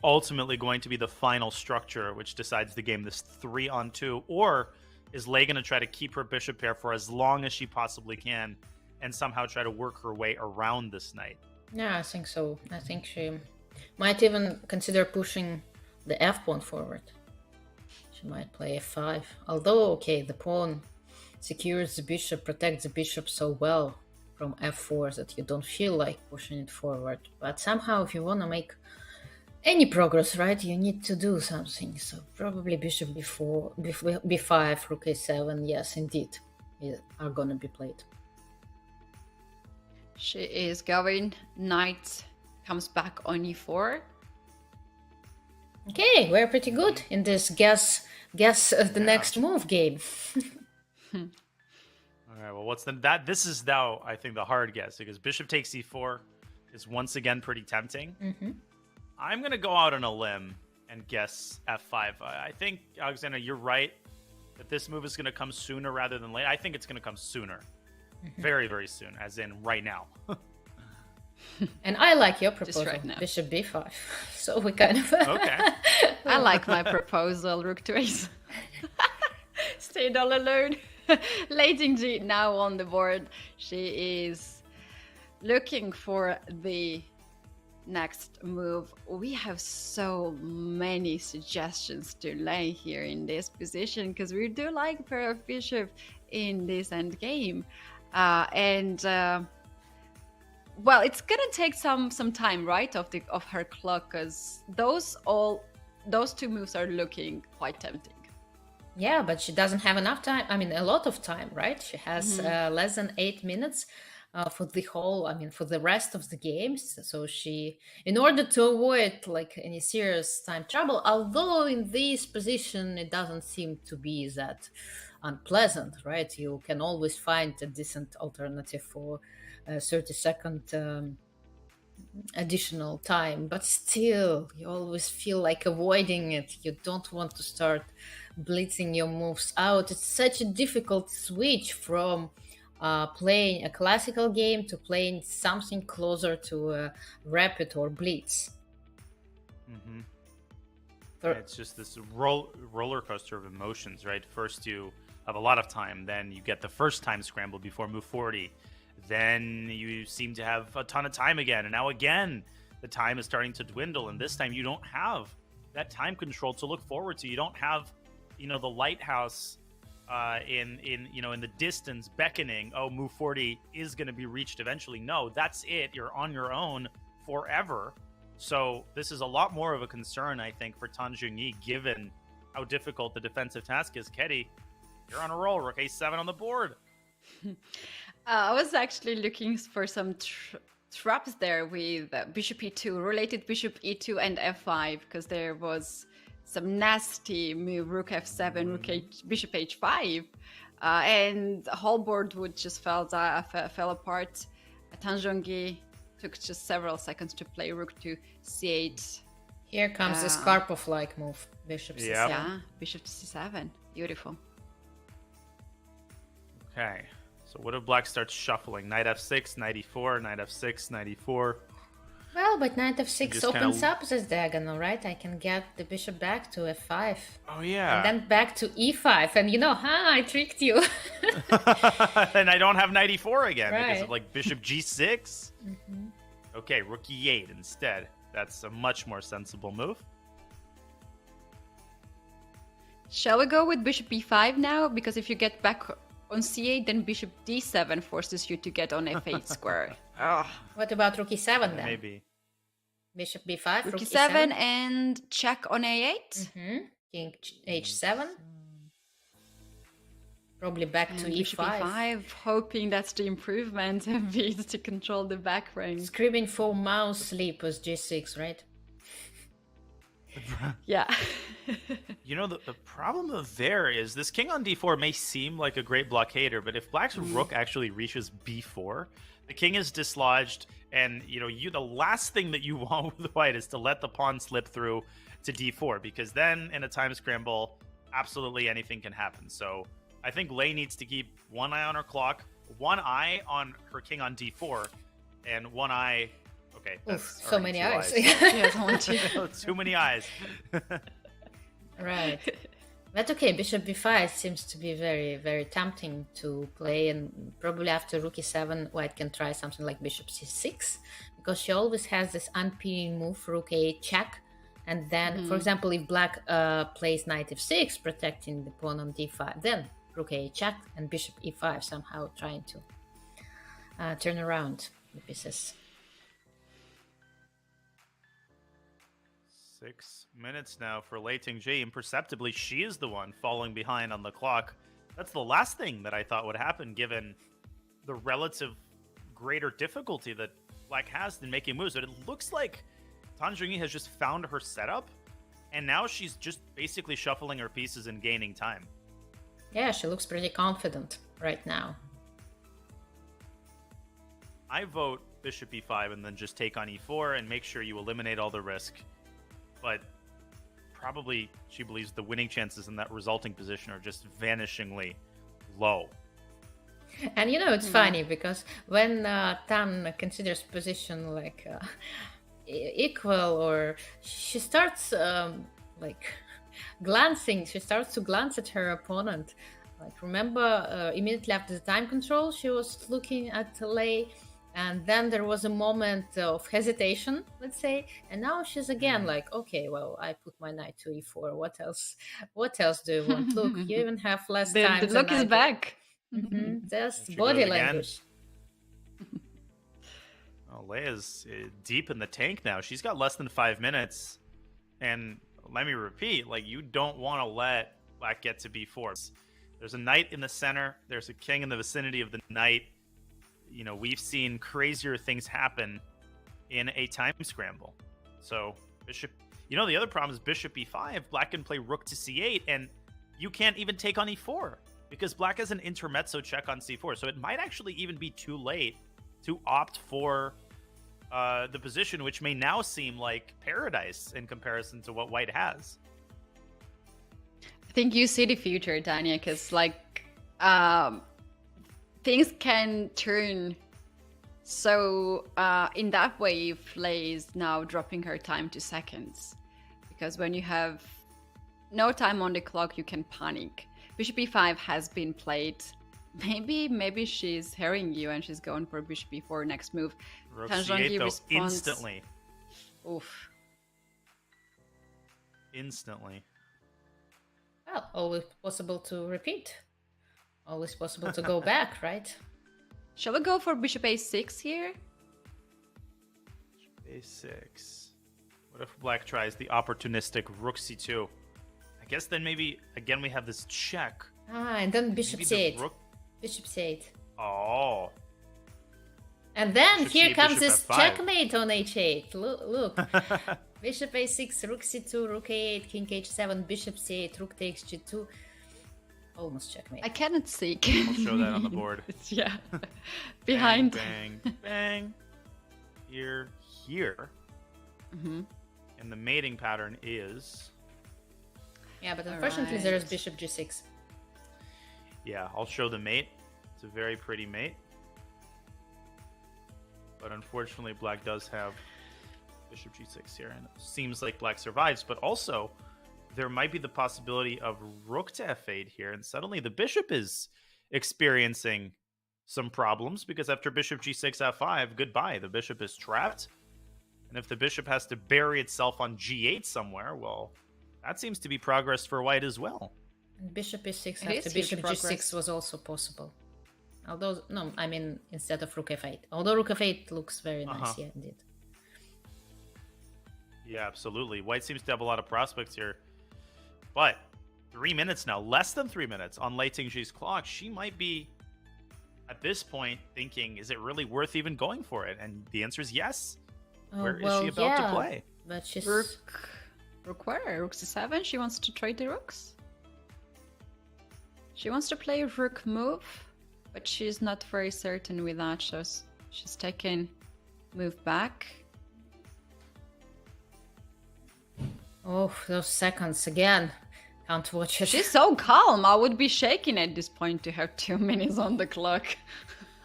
ultimately going to be the final structure which decides the game, this 3-on-2? Or is Lei going to try to keep her bishop here for as long as she possibly can and somehow try to work her way around this knight? Yeah, I think so. I think she might even consider pushing the f pawn forward. She might play f5. Although, okay, the pawn secures the bishop, protects the bishop so well from f4 that you don't feel like pushing it forward. But somehow, if you want to make any progress, right, you need to do something. So probably bishop b4, b5, rook a7, yes, indeed, are going to be played. She is going. Knight comes back on e4. Okay, we're pretty good in this guess the next move game. All right, well, what's that? This is now, I think, the hard guess, because bishop takes e4 is once again pretty tempting. I'm going to go out on a limb and guess f5. I think, Alexander, you're right that this move is going to come sooner rather than later. I think it's going to come sooner. Very, very soon, as in right now. And I like your proposal, right now. bishop b5. So we kind of... Okay. I like my proposal, rook to a7. Stayed all alone. Lei Tingjie now on the board. She is looking for the next move. We have so many suggestions to lay here in this position because we do like pair of bishop in this end game, well, it's gonna take some time, right, of her clock, because those two moves are looking quite tempting. Yeah, but she doesn't have enough time. I mean, a lot of time, right? She has less than 8 minutes for the rest of the games. So she, in order to avoid like any serious time trouble, although in this position it doesn't seem to be that unpleasant, right? You can always find a decent alternative for 30-second additional time, but still you always feel like avoiding it. You don't want to start blitzing your moves out. It's such a difficult switch from playing a classical game to playing something closer to a rapid or blitz. It's just this roller coaster of emotions, right? First you have a lot of time, then you get the first time scramble before move 40, then you seem to have a ton of time again, and now again the time is starting to dwindle, and this time you don't have that time control to look forward to. You don't have, the lighthouse in the distance beckoning, oh, move 40 is going to be reached eventually. No, that's it. You're on your own forever. So this is a lot more of a concern, I think, for Tan Zhongyi, given how difficult the defensive task is. Ketty, you're on a roll. Rook a7 on the board. I was actually looking for some traps there with bishop e2, related bishop e2 and f5, because there was some nasty move, rook f7, bishop h5, and the whole board would just fell apart. Tan Zhongyi took just several seconds to play rook to c8. Here comes this Karpov-like move, bishop c7. Yeah, bishop to c7. Beautiful. Okay, so what if black starts shuffling? Knight f6, knight e4, knight f6, knight e4. Well, but knight f6 opens up this diagonal, right? I can get the bishop back to f5. Oh, yeah. And then back to e5. And I tricked you. And I don't have knight e4 again because Right. of like bishop g6. Okay, rook e8 instead. That's a much more sensible move. Shall we go with bishop e5 now? Because if you get back on c8, then bishop d7 forces you to get on f8 square. What about rook e7 then? Maybe. Bishop b5, Rook e7 and check on a8. King h7. Probably back to And bishop e5. e5, hoping that's the improvement and beats to control the back rank. Screaming for mouse sleep was g6, right? Yeah. The problem there is this king on d4 may seem like a great blockader, but if black's rook actually reaches b4, the king is dislodged, and the last thing that you want with white is to let the pawn slip through to d4, because then in a time scramble, absolutely anything can happen. So I think Lei needs to keep one eye on her clock, one eye on her king on d4, and one eye. Okay, that's so many eyes. Too many eyes. Right. But okay, bishop b5 seems to be very, very tempting to play, and probably after rook e7, white can try something like bishop c6, because she always has this unpinning move, rook a8 check, and then, for example, if black plays knight f6, protecting the pawn on d5, then rook a8 check and bishop e5, somehow trying to turn around the pieces. 6 minutes now for Lei Tingjie. Imperceptibly, she is the one falling behind on the clock. That's the last thing that I thought would happen, given the relative greater difficulty that black has in making moves. But it looks like Tan Zhongyi has just found her setup, and now she's just basically shuffling her pieces and gaining time. Yeah, she looks pretty confident right now. I vote bishop e5 and then just take on e4 and make sure you eliminate all the risk. But probably she believes the winning chances in that resulting position are just vanishingly low. And it's funny because when Tan considers position like equal, or she starts glancing, she starts to glance at her opponent. Like, remember, immediately after the time control, she was looking at Lei And then there was a moment of hesitation, let's say, and now she's again like, okay, well, I put my knight to e4. What else? What else do you want? Look, you even have less time. The look is back. Just She body goes again. language. Oh, Leia's deep in the tank now. She's got less than 5 minutes. And let me repeat, like, you don't want to let black get to b4. There's a knight in the center. There's a king in the vicinity of the knight. You know, we've seen crazier things happen in a time scramble. So bishop, you know, the other problem is bishop e5. Black can play rook to c8, and you can't even take on e4 because black has an intermezzo check on c4. So it might actually even be too late to opt for the position, which may now seem like paradise in comparison to what white has. I think you see the future, Dania, because like things can turn. So in that way, if Lei is now dropping her time to seconds, because when you have no time on the clock, you can panic. Bishop e5 has been played. Maybe she's hearing you and she's going for bishop e4 next move. Rook Zhongyi c8 though, responds, instantly. Oof. Instantly. Well, always possible to repeat. Always possible to go back, right? Shall we go for bishop a6 here? a6. What if black tries the opportunistic rook c2? I guess then maybe again we have this check. And then bishop Maybe the c8. rook- Bishop c8. Oh. And then Bishop here c8, comes bishop this f5. checkmate on h8. Look. Bishop a6, rook c2, rook a8, king h7, bishop c8, rook takes g2. Almost checkmate. I cannot see. I'll show that on the board. Yeah. Behind. Bang, bang, bang. Here. Mm-hmm. And the mating pattern is... Yeah, but unfortunately Alright. there's bishop g6. Yeah, I'll show the mate. It's a very pretty mate. But unfortunately, black does have bishop g6 here. And it seems like black survives. But also, there might be the possibility of rook to f8 here. And suddenly the bishop is experiencing some problems. Because after bishop g6, f5, goodbye. The bishop is trapped. And if the bishop has to bury itself on g8 somewhere, well, that seems to be progress for white as well. And bishop e6 It after is bishop huge g6 progress. was also possible. Although, no, I mean, instead of rook f8. Although rook f8 looks very nice, yeah, indeed. Yeah, absolutely. White seems to have a lot of prospects here. But 3 minutes now, less than 3 minutes on Lei Tingjie's clock. She might be, at this point, thinking, is it really worth even going for it? And the answer is yes. Where is she about to play? But she's... Rook where? Rook c7? She wants to trade the rooks? She wants to play a rook move, but she's not very certain with that. So she's taking move back. Oh, those seconds again. Can't watch it. She's so calm. I would be shaking at this point to have 2 minutes on the clock.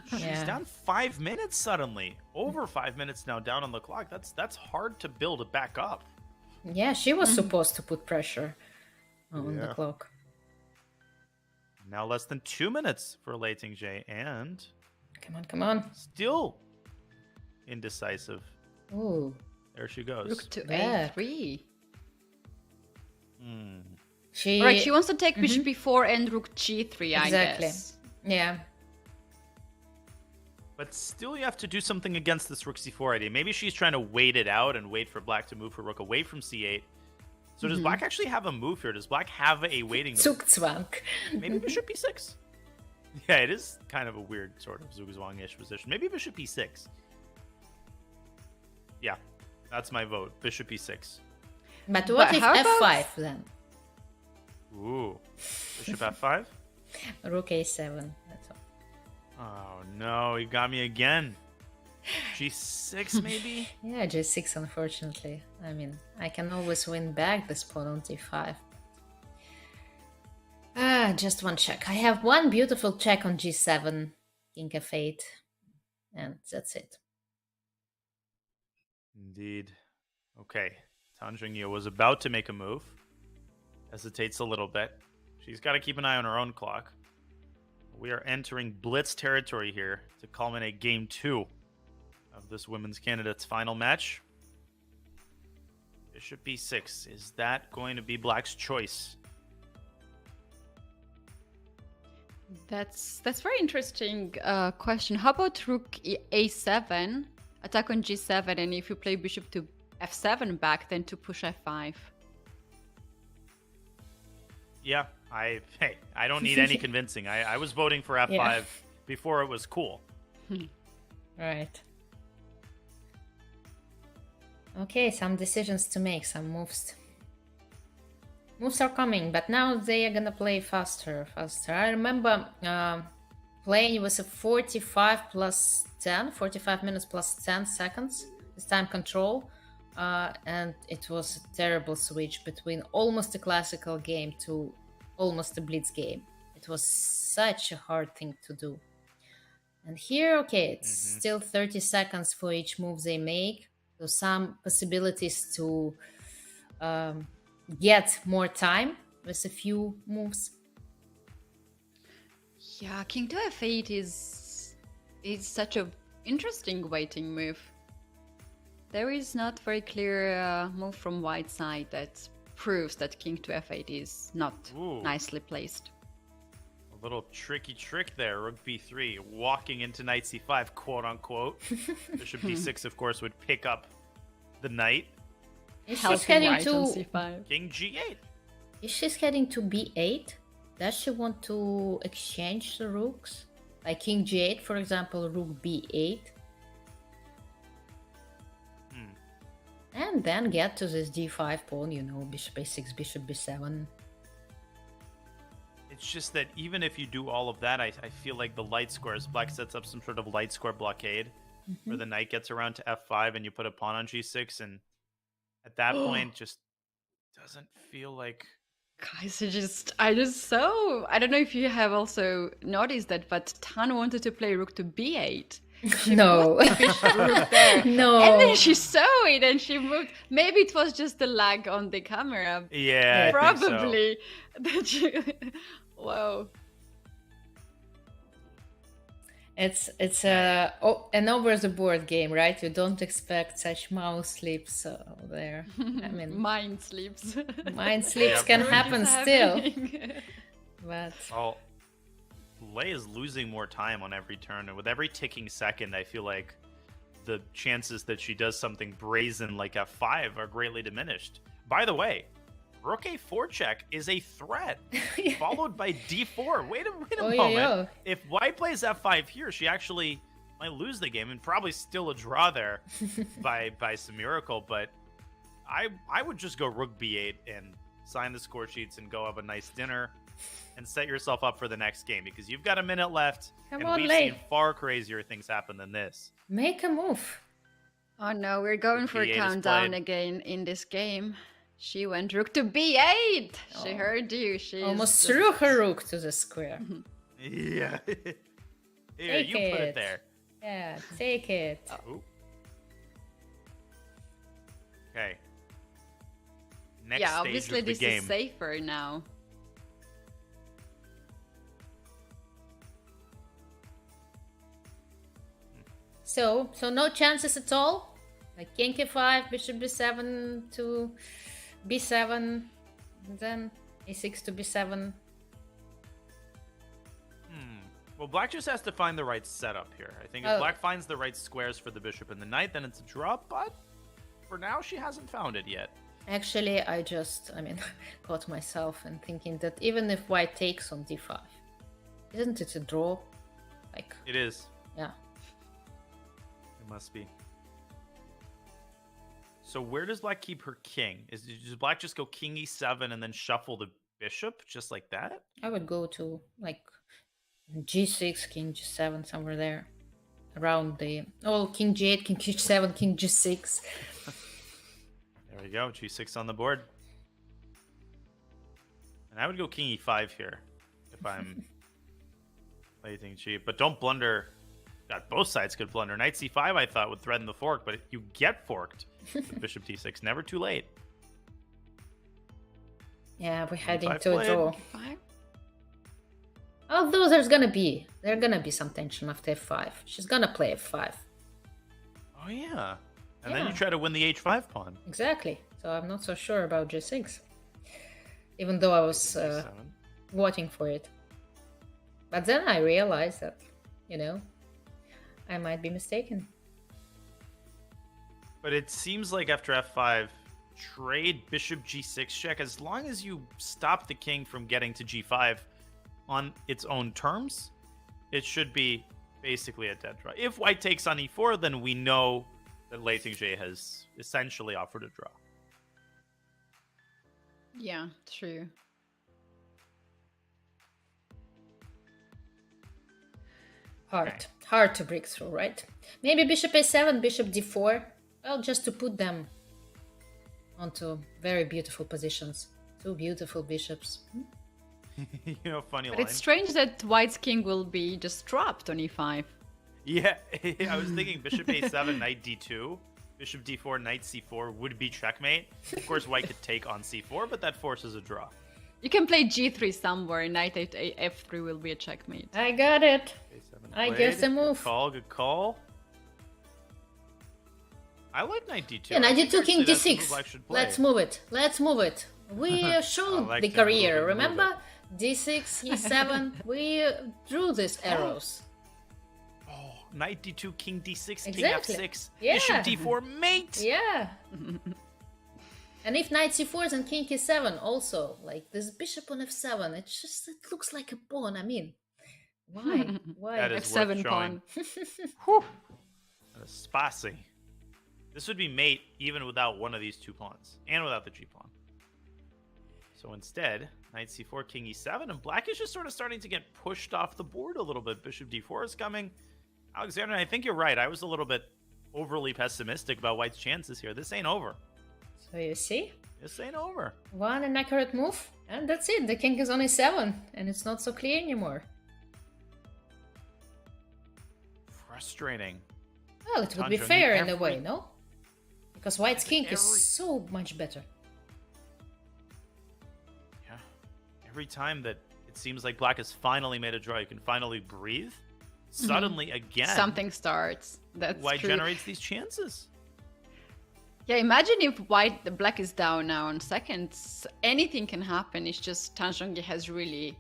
She's down 5 minutes suddenly. Over 5 minutes now down on the clock. That's hard to build it back up. Yeah, she was supposed to put pressure on the clock. Now less than 2 minutes for Lei Tingjie, and Come on. still indecisive. Ooh. There she goes. Rook to Yeah. a3. She... Right, she wants to take bishop b4 and rook g3, I Exactly. guess. Yeah. But still you have to do something against this rook c4 idea. Maybe she's trying to wait it out and wait for black to move her rook away from c8. So does black actually have a move here? Does black have a waiting move? Zugzwang. Maybe bishop b6? Yeah, it is kind of a weird sort of Zugzwang-ish position. Maybe bishop b6. Yeah, that's my vote. Bishop b6. But what if how f5 about- then? Ooh. Bishop f5? Rook a7. That's all. Oh no, he got me again. G6 maybe? Yeah, g6 unfortunately. I mean, I can always win back this pawn on d5. Just one check. I have one beautiful check on g7, king f8, and that's it. Indeed. Okay. Tan Zhongyi was about to make a move. Hesitates a little bit. She's got to keep an eye on her own clock. We are entering blitz territory here to culminate game 2 of this women's candidate's final match. Bishop b6. Is that going to be Black's choice? That's very interesting question. How about rook a7, attack on g7, and if you play bishop to f7 back, then to push f5? Yeah, I don't need any convincing. I was voting for f5 before it was cool. Right. Okay, some decisions to make, some moves. Moves are coming, but now they are gonna play faster. I remember playing with a 45 minutes plus 10 seconds. This time control. And it was a terrible switch between almost a classical game to almost a blitz game. It was such a hard thing to do. And here, okay, it's still 30 seconds for each move they make. So some possibilities to get more time with a few moves. Yeah, king to f8 is such a interesting waiting move. There is not very clear move from white side that proves that king to f8 is not nicely placed. A little tricky trick there. Rook b3, walking into knight c5, quote unquote. Bishop d6, of course, would pick up the knight. Is she heading to c5. King g8? Is she heading to b8? Does she want to exchange the rooks? Like king g8, for example, rook b8. And then get to this d5 pawn, you know, bishop a6, bishop b7. It's just that even if you do all of that, I feel like the light squares, Black sets up some sort of light square blockade where the knight gets around to f5 and you put a pawn on g6, and at that point just doesn't feel like... Guys, I don't know if you have also noticed that, but Tan wanted to play rook to b8. No. No. And then she saw it and she moved. Maybe it was just the lag on the camera. Yeah, probably. Whoa. It's an over the board game, right? You don't expect such mouse slips there. I mean, mind slips. Mind slips can happen still. But Lei is losing more time on every turn, and with every ticking second, I feel like the chances that she does something brazen like f5 are greatly diminished. By the way, rook a4 check is a threat, followed by d4. Wait a moment. Yeah. If white plays f5 here, she actually might lose the game, and probably still a draw there by some miracle. But I would just go rook b8 and sign the score sheets and go have a nice dinner and set yourself up for the next game, because you've got a minute left. Come and on, we've Lei. seen far crazier things happen than this. Make a move. Oh no, we're going for a B8 is countdown played. again in this game. She went rook to b8. She heard you. She Almost threw her rook to the square. Yeah. Here, Take you put it there. Yeah, take it. Oh. Okay. Next Yeah, stage obviously of the this game. is safer now. So no chances at all? Like king k5, bishop b7 to b7, and then a6 to b7. Well, Black just has to find the right setup here. I think if Black finds the right squares for the bishop and the knight, then it's a draw, but for now she hasn't found it yet. Actually, I caught myself in thinking that even if white takes on d5, isn't it a draw? Like, It is. yeah. It must be. So where does Black keep her king? Does Black just go king e7 and then shuffle the bishop just like that? I would go to like g6, king g7, somewhere there. Around the... Oh, king g8, king g7, king g6. There we go, g6 on the board. And I would go king e5 here if I'm playing cheap. But don't blunder. God, both sides could blunder. Knight c5 I thought would threaten the fork, but you get forked with bishop d6. Never too late. Yeah, we're heading E5 to a played. draw. Although there's gonna be some tension after f5. She's gonna play f5. Oh yeah. And Yeah. then you try to win the h5 pawn. Exactly. So I'm not so sure about g6. Even though I was voting for it. But then I realized that, I might be mistaken. But it seems like after f5, trade bishop g6 check. As long as you stop the king from getting to g5 on its own terms, it should be basically a dead draw. If white takes on e4, then we know that Lei Tingjie has essentially offered a draw. Yeah, true. Hard to break through, right? Maybe bishop a7, bishop d4. Well, just to put them onto very beautiful positions. Two beautiful bishops. Funny But line. it's strange that white's king will be just dropped on e5. Yeah, I was thinking bishop a7, knight d2, bishop d4, knight c4 would be checkmate. Of course, white could take on c4, but that forces a draw. You can play g3 somewhere, knight f3 will be a checkmate. I got it. I Played. guess the move. Good call. I like knight d2. Yeah, knight I d2, think king that's the move d6. I should play. Let's move it. We showed like the to move career, it, remember? d6, e7. We drew these arrows. Knight d2, king d6, Exactly. king f6, Yeah. bishop d4, mate. Yeah. And if knight c4 and king e7 also, like this bishop on f7, it looks like a pawn. I mean, why? Why? That is f7 worth pawn. showing. That is spicy. This would be mate even without one of these two pawns and without the g pawn. So instead, knight c4, king e7, and black is just sort of starting to get pushed off the board a little bit. Bishop d4 is coming. Alexander, I think you're right. I was a little bit overly pessimistic about white's chances here. This ain't over. So you see? This ain't over. One inaccurate move, and that's it. The king is on e7, and it's not so clear anymore. Frustrating. Well, it would be Tanjong, fair in a way, no? Because white's king is every- so much better. Yeah. Every time that it seems like black has finally made a draw, you can finally breathe. Suddenly, again, Something starts. That's white true. generates these chances. Yeah, imagine if the black is down now in seconds. Anything can happen. It's just Tanjong has really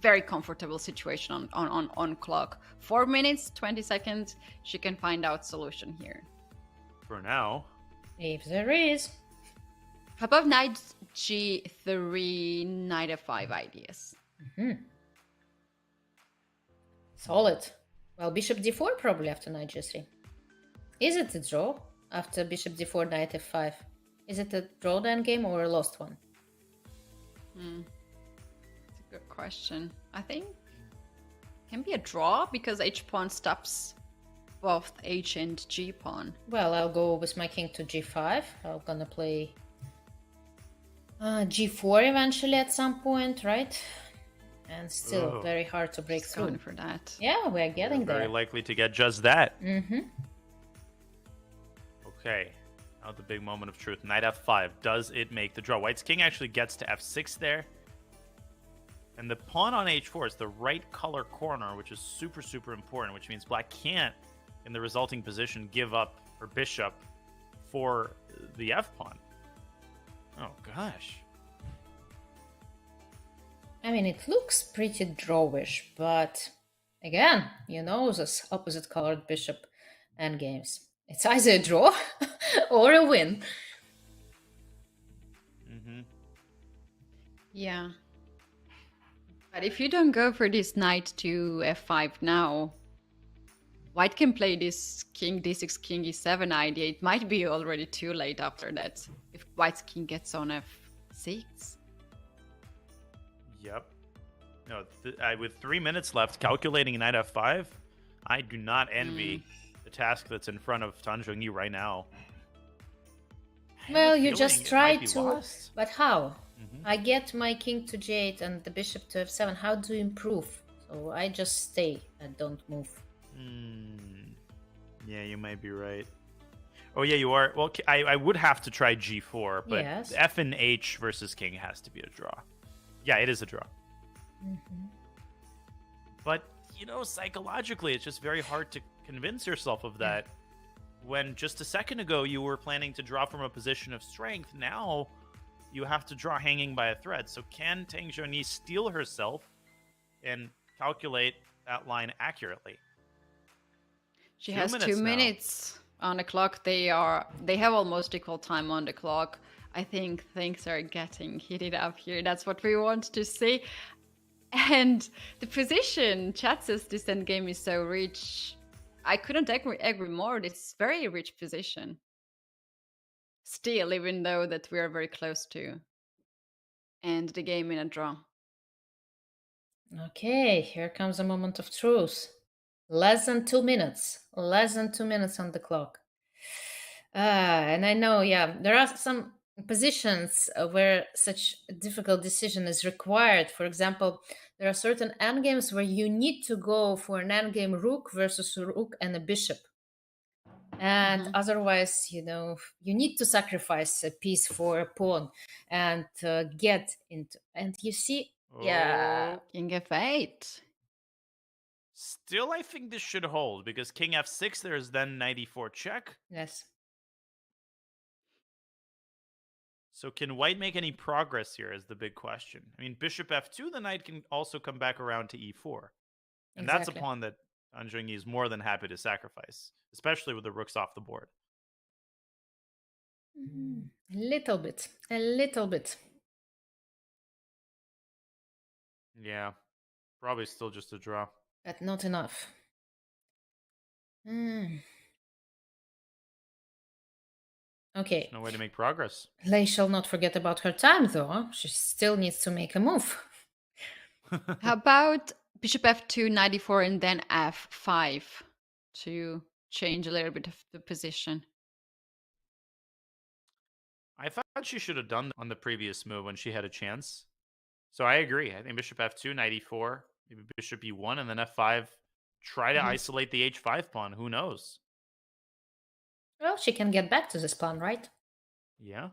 very comfortable situation on clock. 4 minutes, 20 seconds. She can find out solution here. For now. If there is. How about knight g3, knight f5 ideas? Solid. Well, bishop d4 probably after knight g3. Is it a draw after bishop d4, knight f5? Is it a draw endgame or a lost one? It's a good question. I think it can be a draw because h pawn stops both h and g pawn. Well, I'll go with my king to g5. I'm gonna play g4 eventually at some point, right? And still very hard to break through. Going for that. Yeah, we're getting Very there. likely to get just that. Mm-hmm. Okay. Now the big moment of truth. Knight f5. Does it make the draw? White's king actually gets to f6 there. And the pawn on h4 is the right color corner, which is super, super important, which means black can't, in the resulting position, give up her bishop for the f pawn. Oh, gosh. I mean, it looks pretty drawish, but again, this opposite colored bishop endgames. It's either a draw or a win. Yeah. But if you don't go for this knight to f5 now, white can play this king d6, king e7 idea. It might be already too late after that if white's king gets on f6. Yep. No, with 3 minutes left, calculating knight f5, I do not envy the task that's in front of Tanjong right now. Well, you feeling just it try might be to... lost. But how? I get my king to g8 and the bishop to f7. How do you improve? So I just stay and don't move. Yeah, you might be right. Oh, yeah, you are. Well, I would have to try g4, but Yes. f and h versus king has to be a draw. Yeah, it is a draw. But, psychologically, it's just very hard to convince yourself of that when just a second ago you were planning to draw from a position of strength. Now you have to draw hanging by a thread. So can Tang Zhongyi steal herself and calculate that line accurately? She has 2 minutes on the clock. They have almost equal time on the clock. I think things are getting heated up here. That's what we want to see. And the position, chat says this endgame is so rich. I couldn't agree more. It's very rich position. Still, even though that we are very close to end the game in a draw. Okay, here comes a moment of truth. Less than 2 minutes. Less than 2 minutes on the clock. And I know, there are some positions where such a difficult decision is required. For example, there are certain endgames where you need to go for an endgame rook versus a rook and a bishop. And otherwise, you need to sacrifice a piece for a pawn and get into. And you see, King F8. Still, I think this should hold because King F6, there's then knight e4 check. Yes. So can white make any progress here is the big question. I mean, bishop f2, the knight can also come back around to e4. And that's a pawn that Zhongyi is more than happy to sacrifice, especially with the rooks off the board. A little bit. Yeah, probably still just a draw. But not enough. Okay. There's no way to make progress. Lei shall not forget about her time, though. She still needs to make a move. How about bishop f2, knight e4, and then f5 to change a little bit of the position? I thought she should have done that on the previous move when she had a chance. So I agree. I think bishop f2, knight e4, maybe bishop e1, and then f5. Try to isolate the h5 pawn. Who knows? Well, she can get back to this pawn, right? Yeah.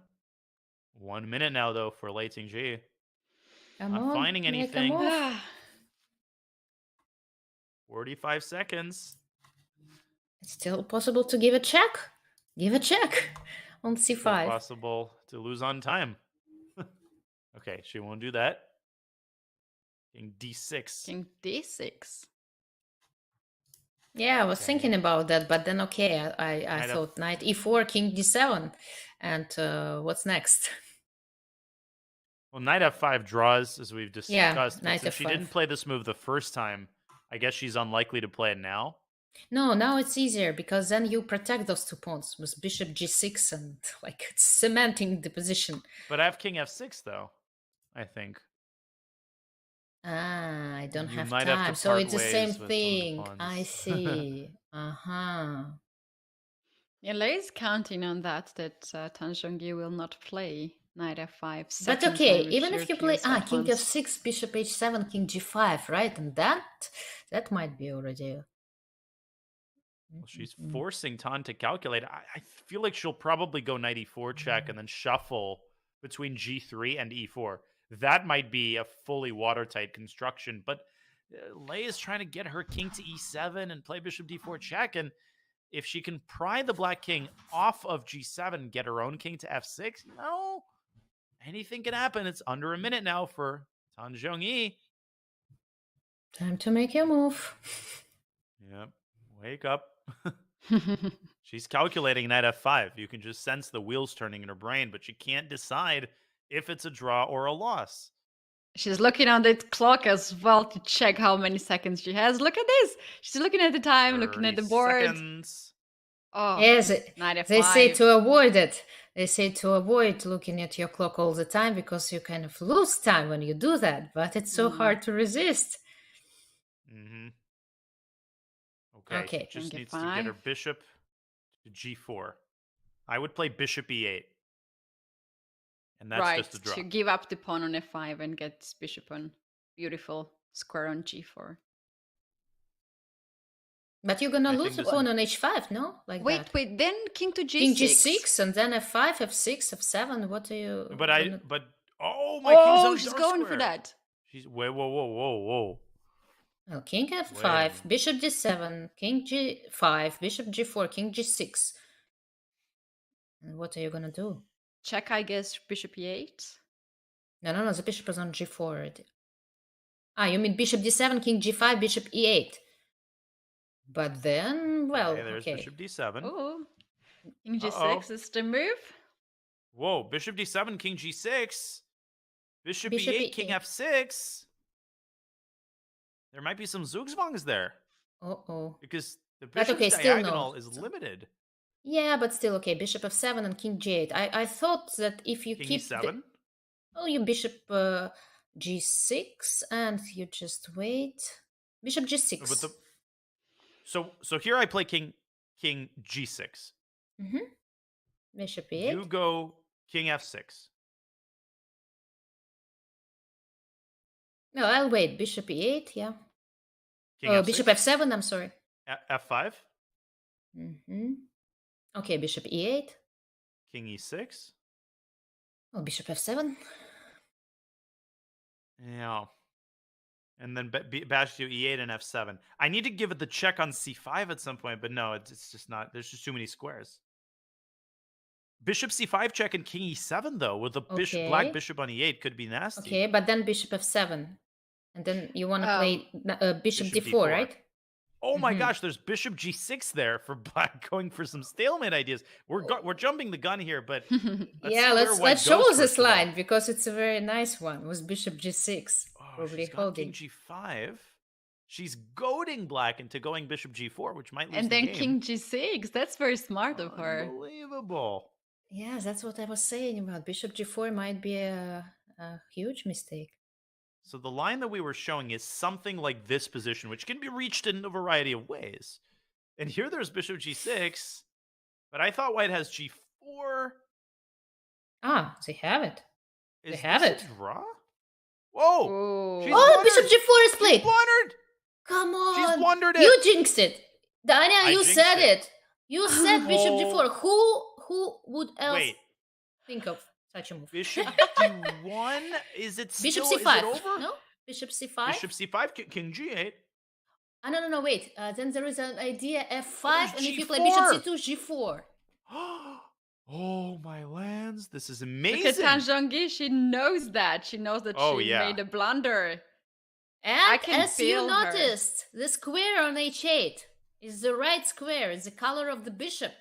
1 minute now, though, for Lei Tingjie. Not finding anything. 45 seconds. It's still possible to give a check. Give a check on c5. Still possible to lose on time. Okay, she won't do that. King d6. King d6. Yeah, I was thinking about that, but then I thought knight e4, king d7, and what's next? Well, knight f5 draws, as we've discussed. Yeah, but knight since she f5. didn't play this move the first time, I guess she's unlikely to play it now. No, now it's easier because then you protect those 2 pawns with bishop g6 and it's cementing the position. But I have king f6 though, I think. I don't You have might time. have to So part it's the same ways with one of the thing. pawns. I see. Yeah, Lei is counting on that Tang Zhongyi will not play knight f5. But second okay, time even with if you your play QSL king pawns. f6, bishop h7, king g5, right? And that might be already. Well, she's forcing Tan to calculate. I feel like she'll probably go knight e4 check and then shuffle between g3 and e4. That might be a fully watertight construction, but Lei is trying to get her king to e7 and play bishop d4 check, and if she can pry the black king off of g7 and get her own king to f6, anything can happen. It's under a minute now for Tang Zhongyi. Time to make your move. Yep. Wake up. She's calculating knight f5. You can just sense the wheels turning in her brain, but she can't decide if it's a draw or a loss. She's looking on the clock as well to check how many seconds she has. Look at this. She's looking at the time, looking at the board. Seconds. Oh, Yes, knight f5. they say to avoid it. They say to avoid looking at your clock all the time because you kind of lose time when you do that, but it's so hard to resist. Okay. She just needs to get her bishop to g4. I would play bishop e8. And that's just a draw. To give up the pawn on f5 and get bishop on beautiful square on g4. But you're gonna lose the pawn on h5, no? Wait, then king to g6. King g6 and then f5, f6, f7. What are you? But my king's on she's dark going square. for that. She's whoa. Well, king Wait a f5, minute. bishop d7, king g5, bishop g4, king g6. And what are you gonna do? Check, I guess, bishop e8. No, the bishop is on g4 already. Ah, you mean bishop d7, king g5, bishop e8. But then, well, Okay, there's okay. bishop d7. Oh, king g6 Uh-oh. is the move. Whoa, bishop d7, king g6. Bishop Bishop e8, king E8. f6. There might be some zugzwangs there. Uh-oh. Because the But bishop's okay, still diagonal no. is limited. Yeah, but still, okay, bishop f7 and king g8. I thought that if you King keep... e7? Oh, you bishop g6 and you just wait. Bishop g6. But so here I play king g6. Mm-hmm. Bishop e8. You go king f6. No, I'll wait. Bishop e8, yeah. King f6? Bishop f7, I'm sorry. f5? Mm-hmm. Okay, bishop e8. King e6? Oh, bishop f7. Yeah. And then bash to e8 and f7. I need to give it the check on c5 at some point, but no, it's just not. There's just too many squares. Bishop c5 check and king e7, though, with the bishop, black bishop on e8 could be nasty. Okay, but then bishop f7. And then you want to play bishop d4, right? Oh my gosh, there's bishop g6 there for black, going for some stalemate ideas. We're jumping the gun here, but let's show us this line because it's a very nice one with bishop g6. Probably holding. King g5. She's goading black into going bishop g4, which might lose and the then game. king g6. That's very smart of her. Unbelievable. Yeah, that's what I was saying about bishop g4 might be a huge mistake. So the line that we were showing is something like this position, which can be reached in a variety of ways. And here there's bishop g6, but I thought white has g4. Ah, they have it. Is they have this it. A draw? Whoa! Bishop g4 is played. She's blundered. Come on. She's blundered it. You jinxed it. Dania, I you jinxed said it. it. You said bishop g4. Who would else think of such a move? Bishop d1? Is it still, bishop is c5. it over? No? Bishop c5? Bishop c5, king g8. No, wait. Then there is an idea f5, and if you play G4. bishop c2, g4. Oh, my lands. This is amazing. Look at Zhongyi. She knows that. She knows that she made a blunder. And I can as you feel her. noticed, the square on h8 is the right square. It's the color of the bishop.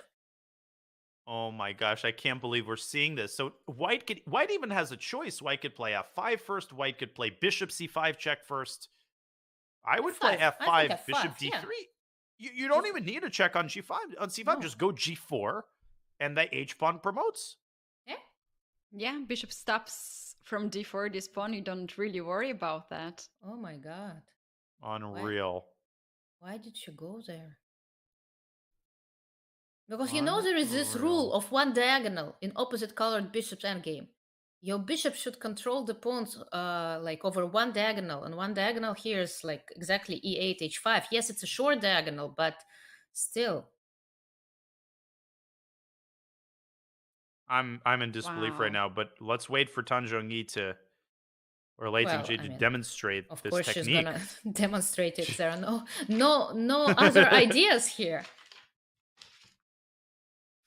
Oh my gosh, I can't believe we're seeing this. So white even has a choice. White could play f5 first. White could play bishop c5 check first. I would play f5, bishop d3. You don't even need a check on g5. On c5, just go g4, and the h-pawn promotes. Yeah, bishop stops from d4 this pawn. You don't really worry about that. Oh my god. Unreal. Why did you go there? Because you know there is this rule of one diagonal in opposite colored bishop's endgame. Your bishop should control the pawns like over one diagonal, and one diagonal here is like exactly e8, h5. Yes, it's a short diagonal, but still. I'm in disbelief right now, but let's wait for Tan Zhongyi to, or Lei Tingjie to demonstrate of this course technique. She's gonna demonstrate it. There are no other ideas here.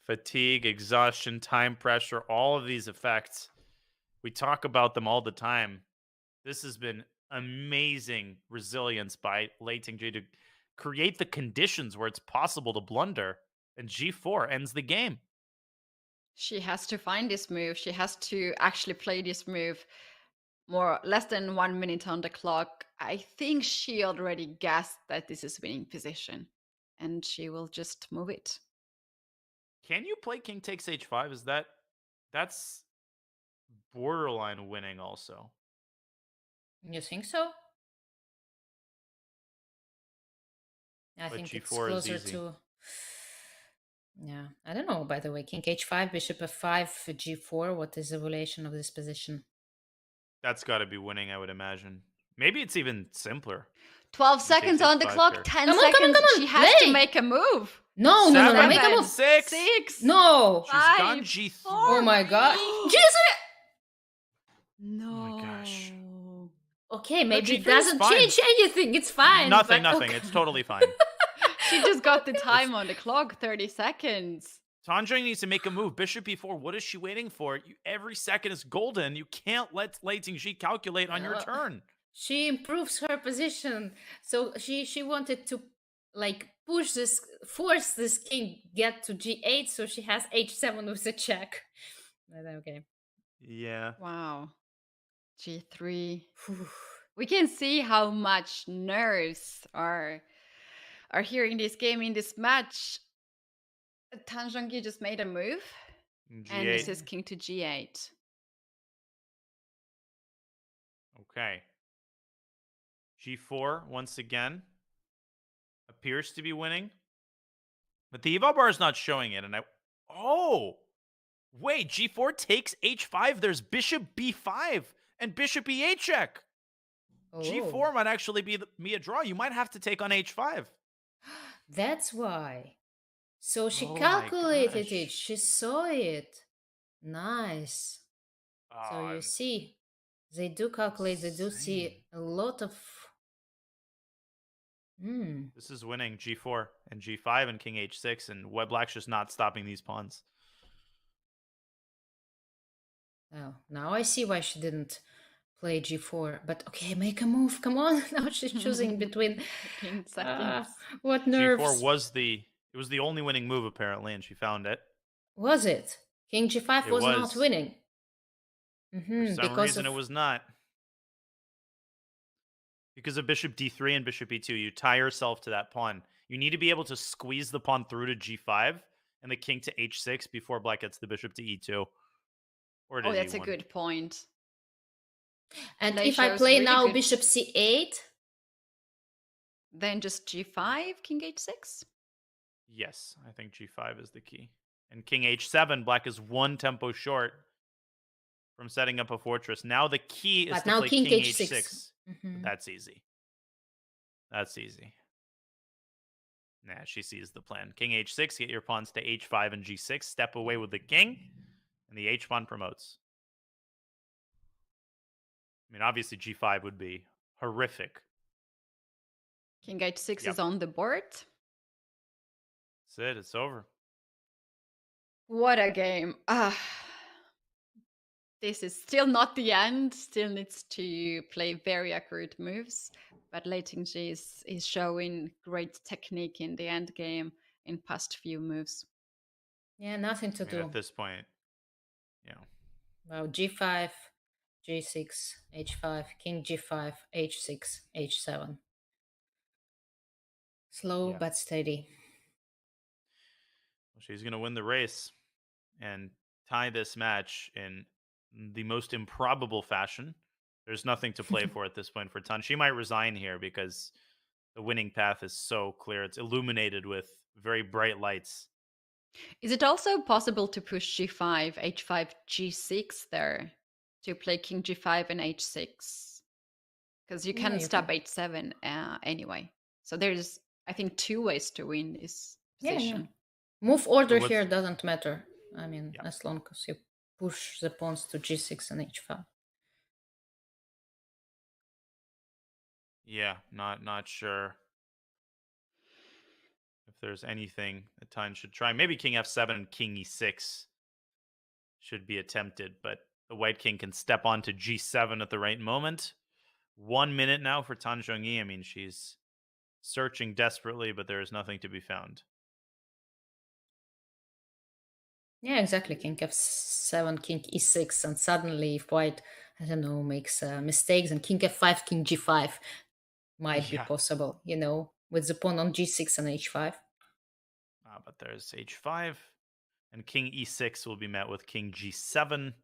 Fatigue, exhaustion, time pressure, all of these effects. We talk about them all the time. This has been amazing resilience by Lei Tingjie to create the conditions where it's possible to blunder, and g4 ends the game. She has to find this move. She has to actually play this move less than 1 minute on the clock. I think she already guessed that this is winning position, and she will just move it. Can you play king takes h5? That's borderline winning also. You think so? I think it's closer to... Yeah, I don't know, by the way. King h5, bishop f5, g4. What is the evaluation of this position? That's got to be winning, I would imagine. Maybe it's even simpler. 12 seconds on the clock, 10 Come seconds. on. She has to make a move. No, make a move. 6. No. She's gone g3. Oh my god. No. Oh my gosh. Okay, maybe it G3 is doesn't fine. change anything. It's fine. Nothing, but nothing. okay. It's totally fine. She just got the time on the clock, 30 seconds. Tan Zhongyi needs to make a move. Bishop b4. What is she waiting for? Every second is golden. You can't let Lei Tingjie calculate on your turn. She improves her position. So she wanted to like force this king get to g8, so she has h7 with a check. Okay. Yeah. Wow. G3. We can see how much nerves are here in this game, in this match. Tan Zhongyi just made a move. G8. And this is king to g8. Okay. G4, once again, appears to be winning. But the eval bar is not showing it. And oh! Wait, G4 takes h5. There's bishop b5 and bishop e8 check. Oh. G4 might actually be a draw. You might have to take on h5. That's why. So she Oh my calculated it. gosh. She saw it. Nice. So you Oh, see, they do calculate. They do see a lot of. this is winning G4 and G5 and king h6, and Black's just not stopping these pawns. Oh, now I see why she didn't play G4. But okay, make a move. Come on. Now she's choosing between. What nerves? G4 was the only winning move apparently, and she found it. Was it? King G5 was not winning. For some reason, it was not. Because of bishop d3 and bishop e2, you tie yourself to that pawn. You need to be able to squeeze the pawn through to g5 and the king to h6 before Black gets the bishop to e2. Or to that's d1. a good point. And Lei if I shows play really now good- bishop c8? Then just g5, king h6? Yes, I think g5 is the key. And king h7, Black is one tempo short from setting up a fortress. Now the key is But to now play king king h6. h6. Mhm. That's easy. That's easy. Nah, she sees the plan. King h6, get your pawns to h5 and g6. Step away with the king, and the h pawn promotes. I mean, obviously g5 would be horrific. King h6 Yep. is on the board. That's it. It's over. What a game. This is still not the end. Still needs to play very accurate moves. But Lei Tingjie is showing great technique in the end game in past few moves. Yeah, nothing to I mean, do. at this point, Well, g5, g6, h5, king g5, h6, h7. Slow Yeah. but steady. She's going to win the race and tie this match in the most improbable fashion. There's nothing to play for at this point for Tan. She might resign here because the winning path is so clear. It's illuminated with very bright lights. Is it also possible to push g5, h5, g6 there to play king g5 and h6? Because you Yeah, can you stop h7 anyway. So there's, I think, 2 ways to win this position. Yeah. Move order what's- here doesn't matter. I mean, as long as you push the pawns to g6 and h5. Yeah, not sure if there's anything that Tan should try. Maybe king f7 and king e6 should be attempted, but the white king can step onto g7 at the right moment. 1 minute now for Tan Zhongyi. I mean, she's searching desperately, but there is nothing to be found. Yeah, exactly. King f7, king e6, and suddenly if white, I don't know, makes mistakes, and king f5, king g5 might be Yeah. possible, with the pawn on g6 and h5. But there's h5, and king e6 will be met with king g7,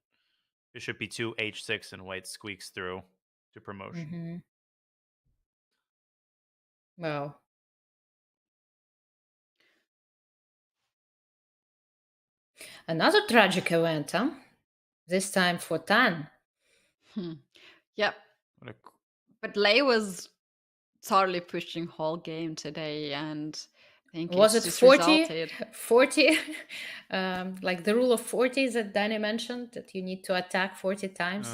bishop e2, h6, and white squeaks through to promotion. Mm-hmm. Well, another tragic event, huh? This time for Tan. Yep. But Lei was totally pushing whole game today, and think Was it's it just 40? resulted. 40? Like the rule of 40 that Danny mentioned, that you need to attack 40 times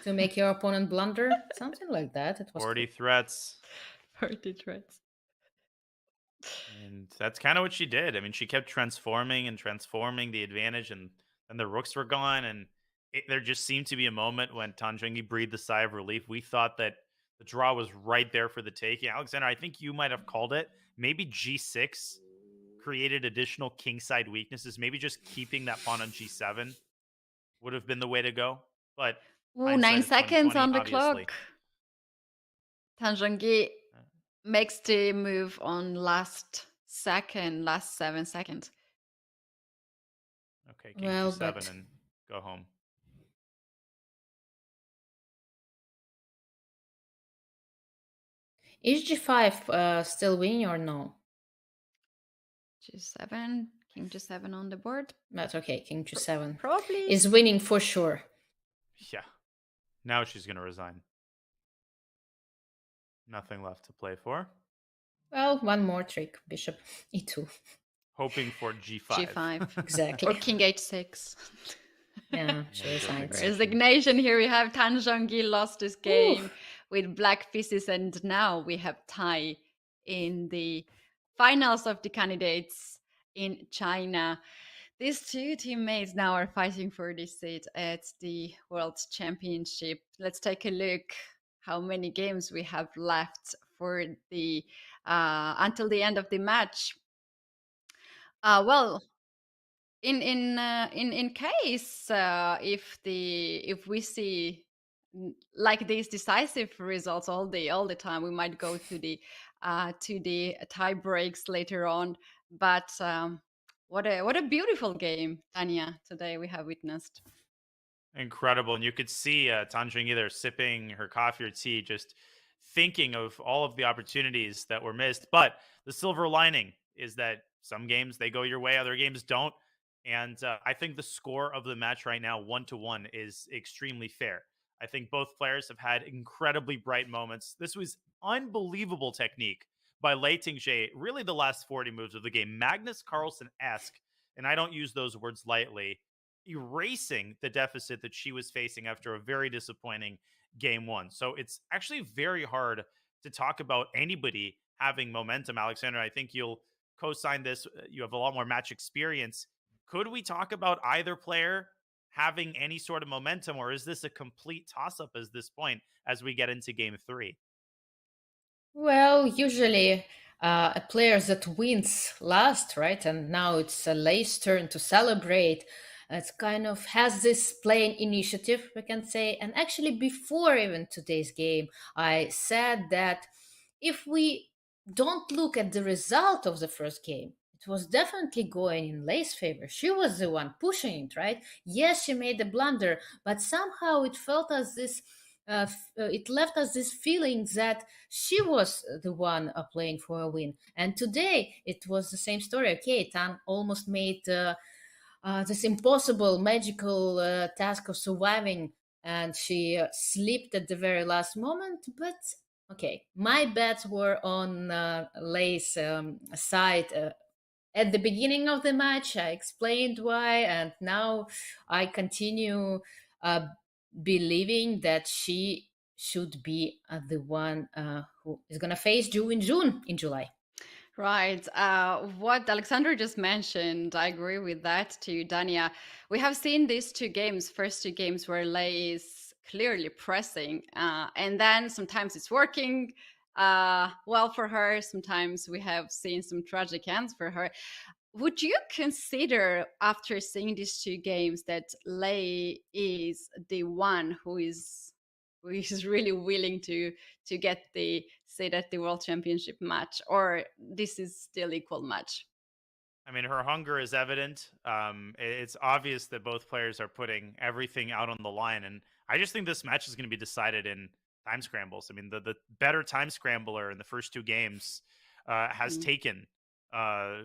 to make your opponent blunder? Something like that. It was 40 threats. 40 threats. And that's kind of what she did. I mean, she kept transforming and transforming the advantage, and then the rooks were gone. And there just seemed to be a moment when Tan Zhongyi breathed a sigh of relief. We thought that the draw was right there for the taking. Alexander, I think you might have called it. Maybe G6 created additional kingside weaknesses. Maybe just keeping that pawn on G7 would have been the way to go. But Ooh, 9 seconds on the obviously. clock. Tan Zhongyi makes the move on last 7 seconds. Okay, king Well, G7 but- and go home. Is G5 still winning or no? G7, king G7 on the board. That's okay, king G7. Probably. Is winning for sure. Yeah. Now she's going to resign. Nothing left to play for. Well, one more trick. Bishop E2. Hoping for G5. G5. Exactly. Or king H6. Yeah, she resigns. Resignation. Here we have Tan Zhongyi lost this game with black pieces, and now we have Tai in the finals of the candidates in China. These two teammates now are fighting for this seat at the World Championship. Let's take a look how many games we have left for the until the end of the match. Well, in case if we see like these decisive results all the time, we might go to the tie breaks later on. But what a beautiful game, Tanya, today we have witnessed. Incredible. And you could see Tan Zhongyi there sipping her coffee or tea, just thinking of all of the opportunities that were missed. But the silver lining is that some games, they go your way, other games don't. And I think the score of the match right now, 1-1, is extremely fair. I think both players have had incredibly bright moments. This was unbelievable technique by Lei Tingjie, really the last 40 moves of the game. Magnus Carlsen-esque, and I don't use those words lightly, erasing the deficit that she was facing after a very disappointing game one. So it's actually very hard to talk about anybody having momentum. Alexander, I think you'll co-sign this. You have a lot more match experience. Could we talk about either player having any sort of momentum, or is this a complete toss-up at this point as we get into game three? Well, usually a player that wins last, right? And now it's Lei's turn to celebrate. It kind of has this playing initiative, we can say. And actually, before even today's game, I said that if we don't look at the result of the first game, it was definitely going in Lei's favor. She was the one pushing it, right? Yes, she made a blunder, but somehow it felt as this. It left us this feeling that she was the one playing for a win. And today it was the same story. Okay, Tan almost made this impossible magical task of surviving, and she slipped at the very last moment. But okay, my bets were on Lei's side. At the beginning of the match, I explained why, and now I continue believing that she should be the one who is going to face Ju Wenjun in July. Right. What Alexander just mentioned, I agree with that too, Dania. We have seen these first two games where Lei is clearly pressing, and then sometimes it's working well for her. Sometimes we have seen some tragic ends for her. Would you consider, after seeing these two games, that Lei is the one who is really willing to get the seat at the World Championship match, or this is still equal match? I mean, her hunger is evident. It's obvious that both players are putting everything out on the line, and I just think this match is going to be decided in time scrambles. I mean, the better time scrambler in the first two games has taken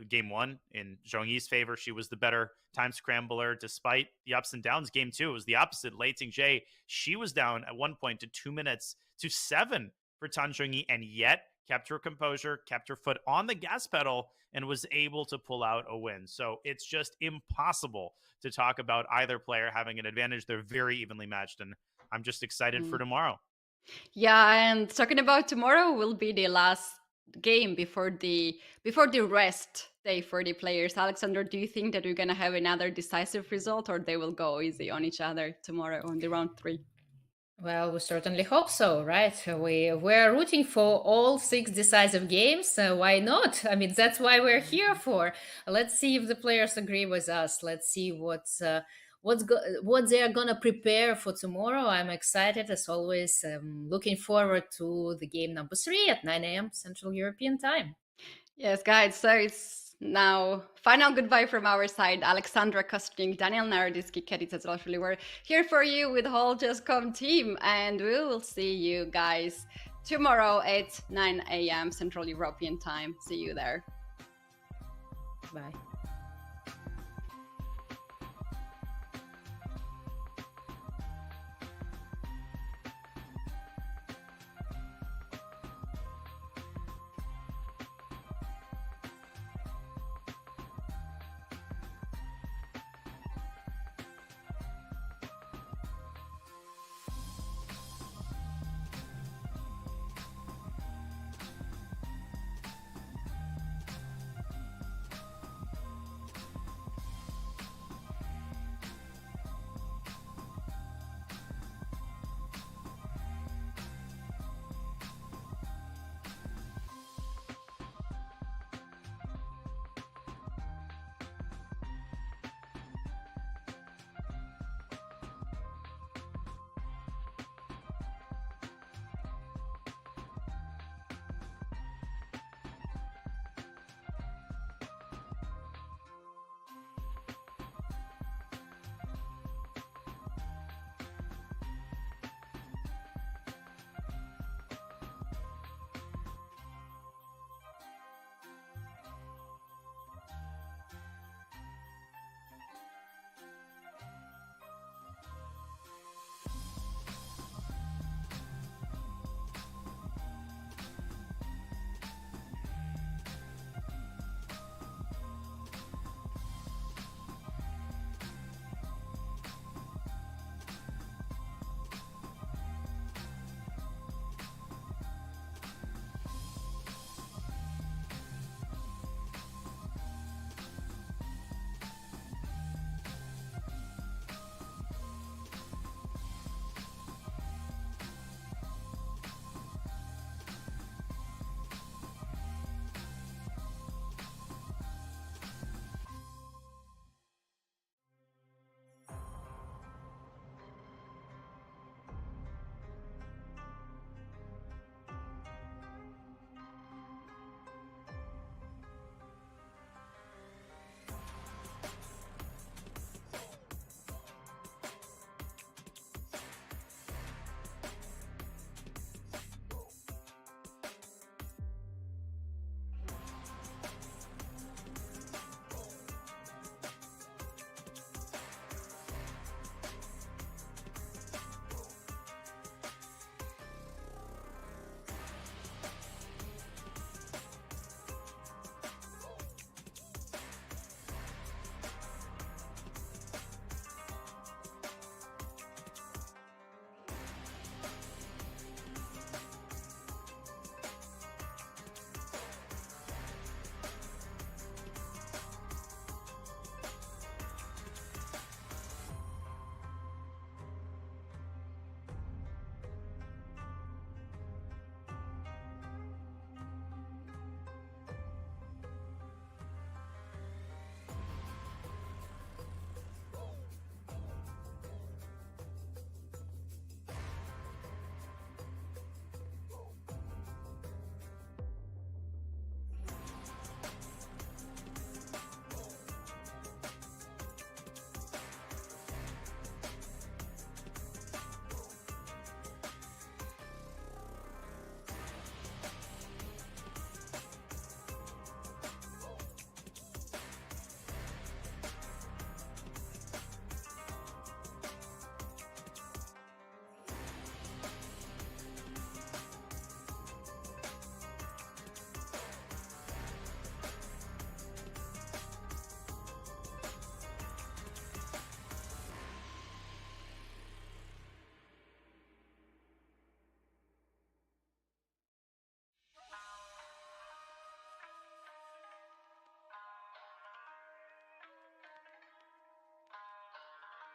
game one in Zhongyi's favor. She was the better time scrambler despite the ups and downs. Game two, it was the opposite. Lei Tingjie, she was down at one point to 2 minutes to 7 for Tan Zhongyi, and yet kept her composure, kept her foot on the gas pedal, and was able to pull out a win. So it's just impossible to talk about either player having an advantage. They're very evenly matched, and I'm just excited for tomorrow. Yeah, and talking about tomorrow will be the last game before the rest day for the players. Alexander, do you think that we're gonna have another decisive result, or they will go easy on each other tomorrow on the round 3? Well, we certainly hope so, right? We're rooting for all 6 decisive games. Why not? I mean, that's why we're here for. Let's see if the players agree with us. Let's see what they are gonna prepare for tomorrow. I'm excited as always. Looking forward to the game number 3 at 9 a.m. Central European time. Yes, guys. So it's now final goodbye from our side. Alexandra Kostnik, Daniel Naroditsky, Katy Tetzlaashvili. We're here for you with the whole Chess.com team, and we will see you guys tomorrow at 9 a.m. Central European time. See you there. Bye.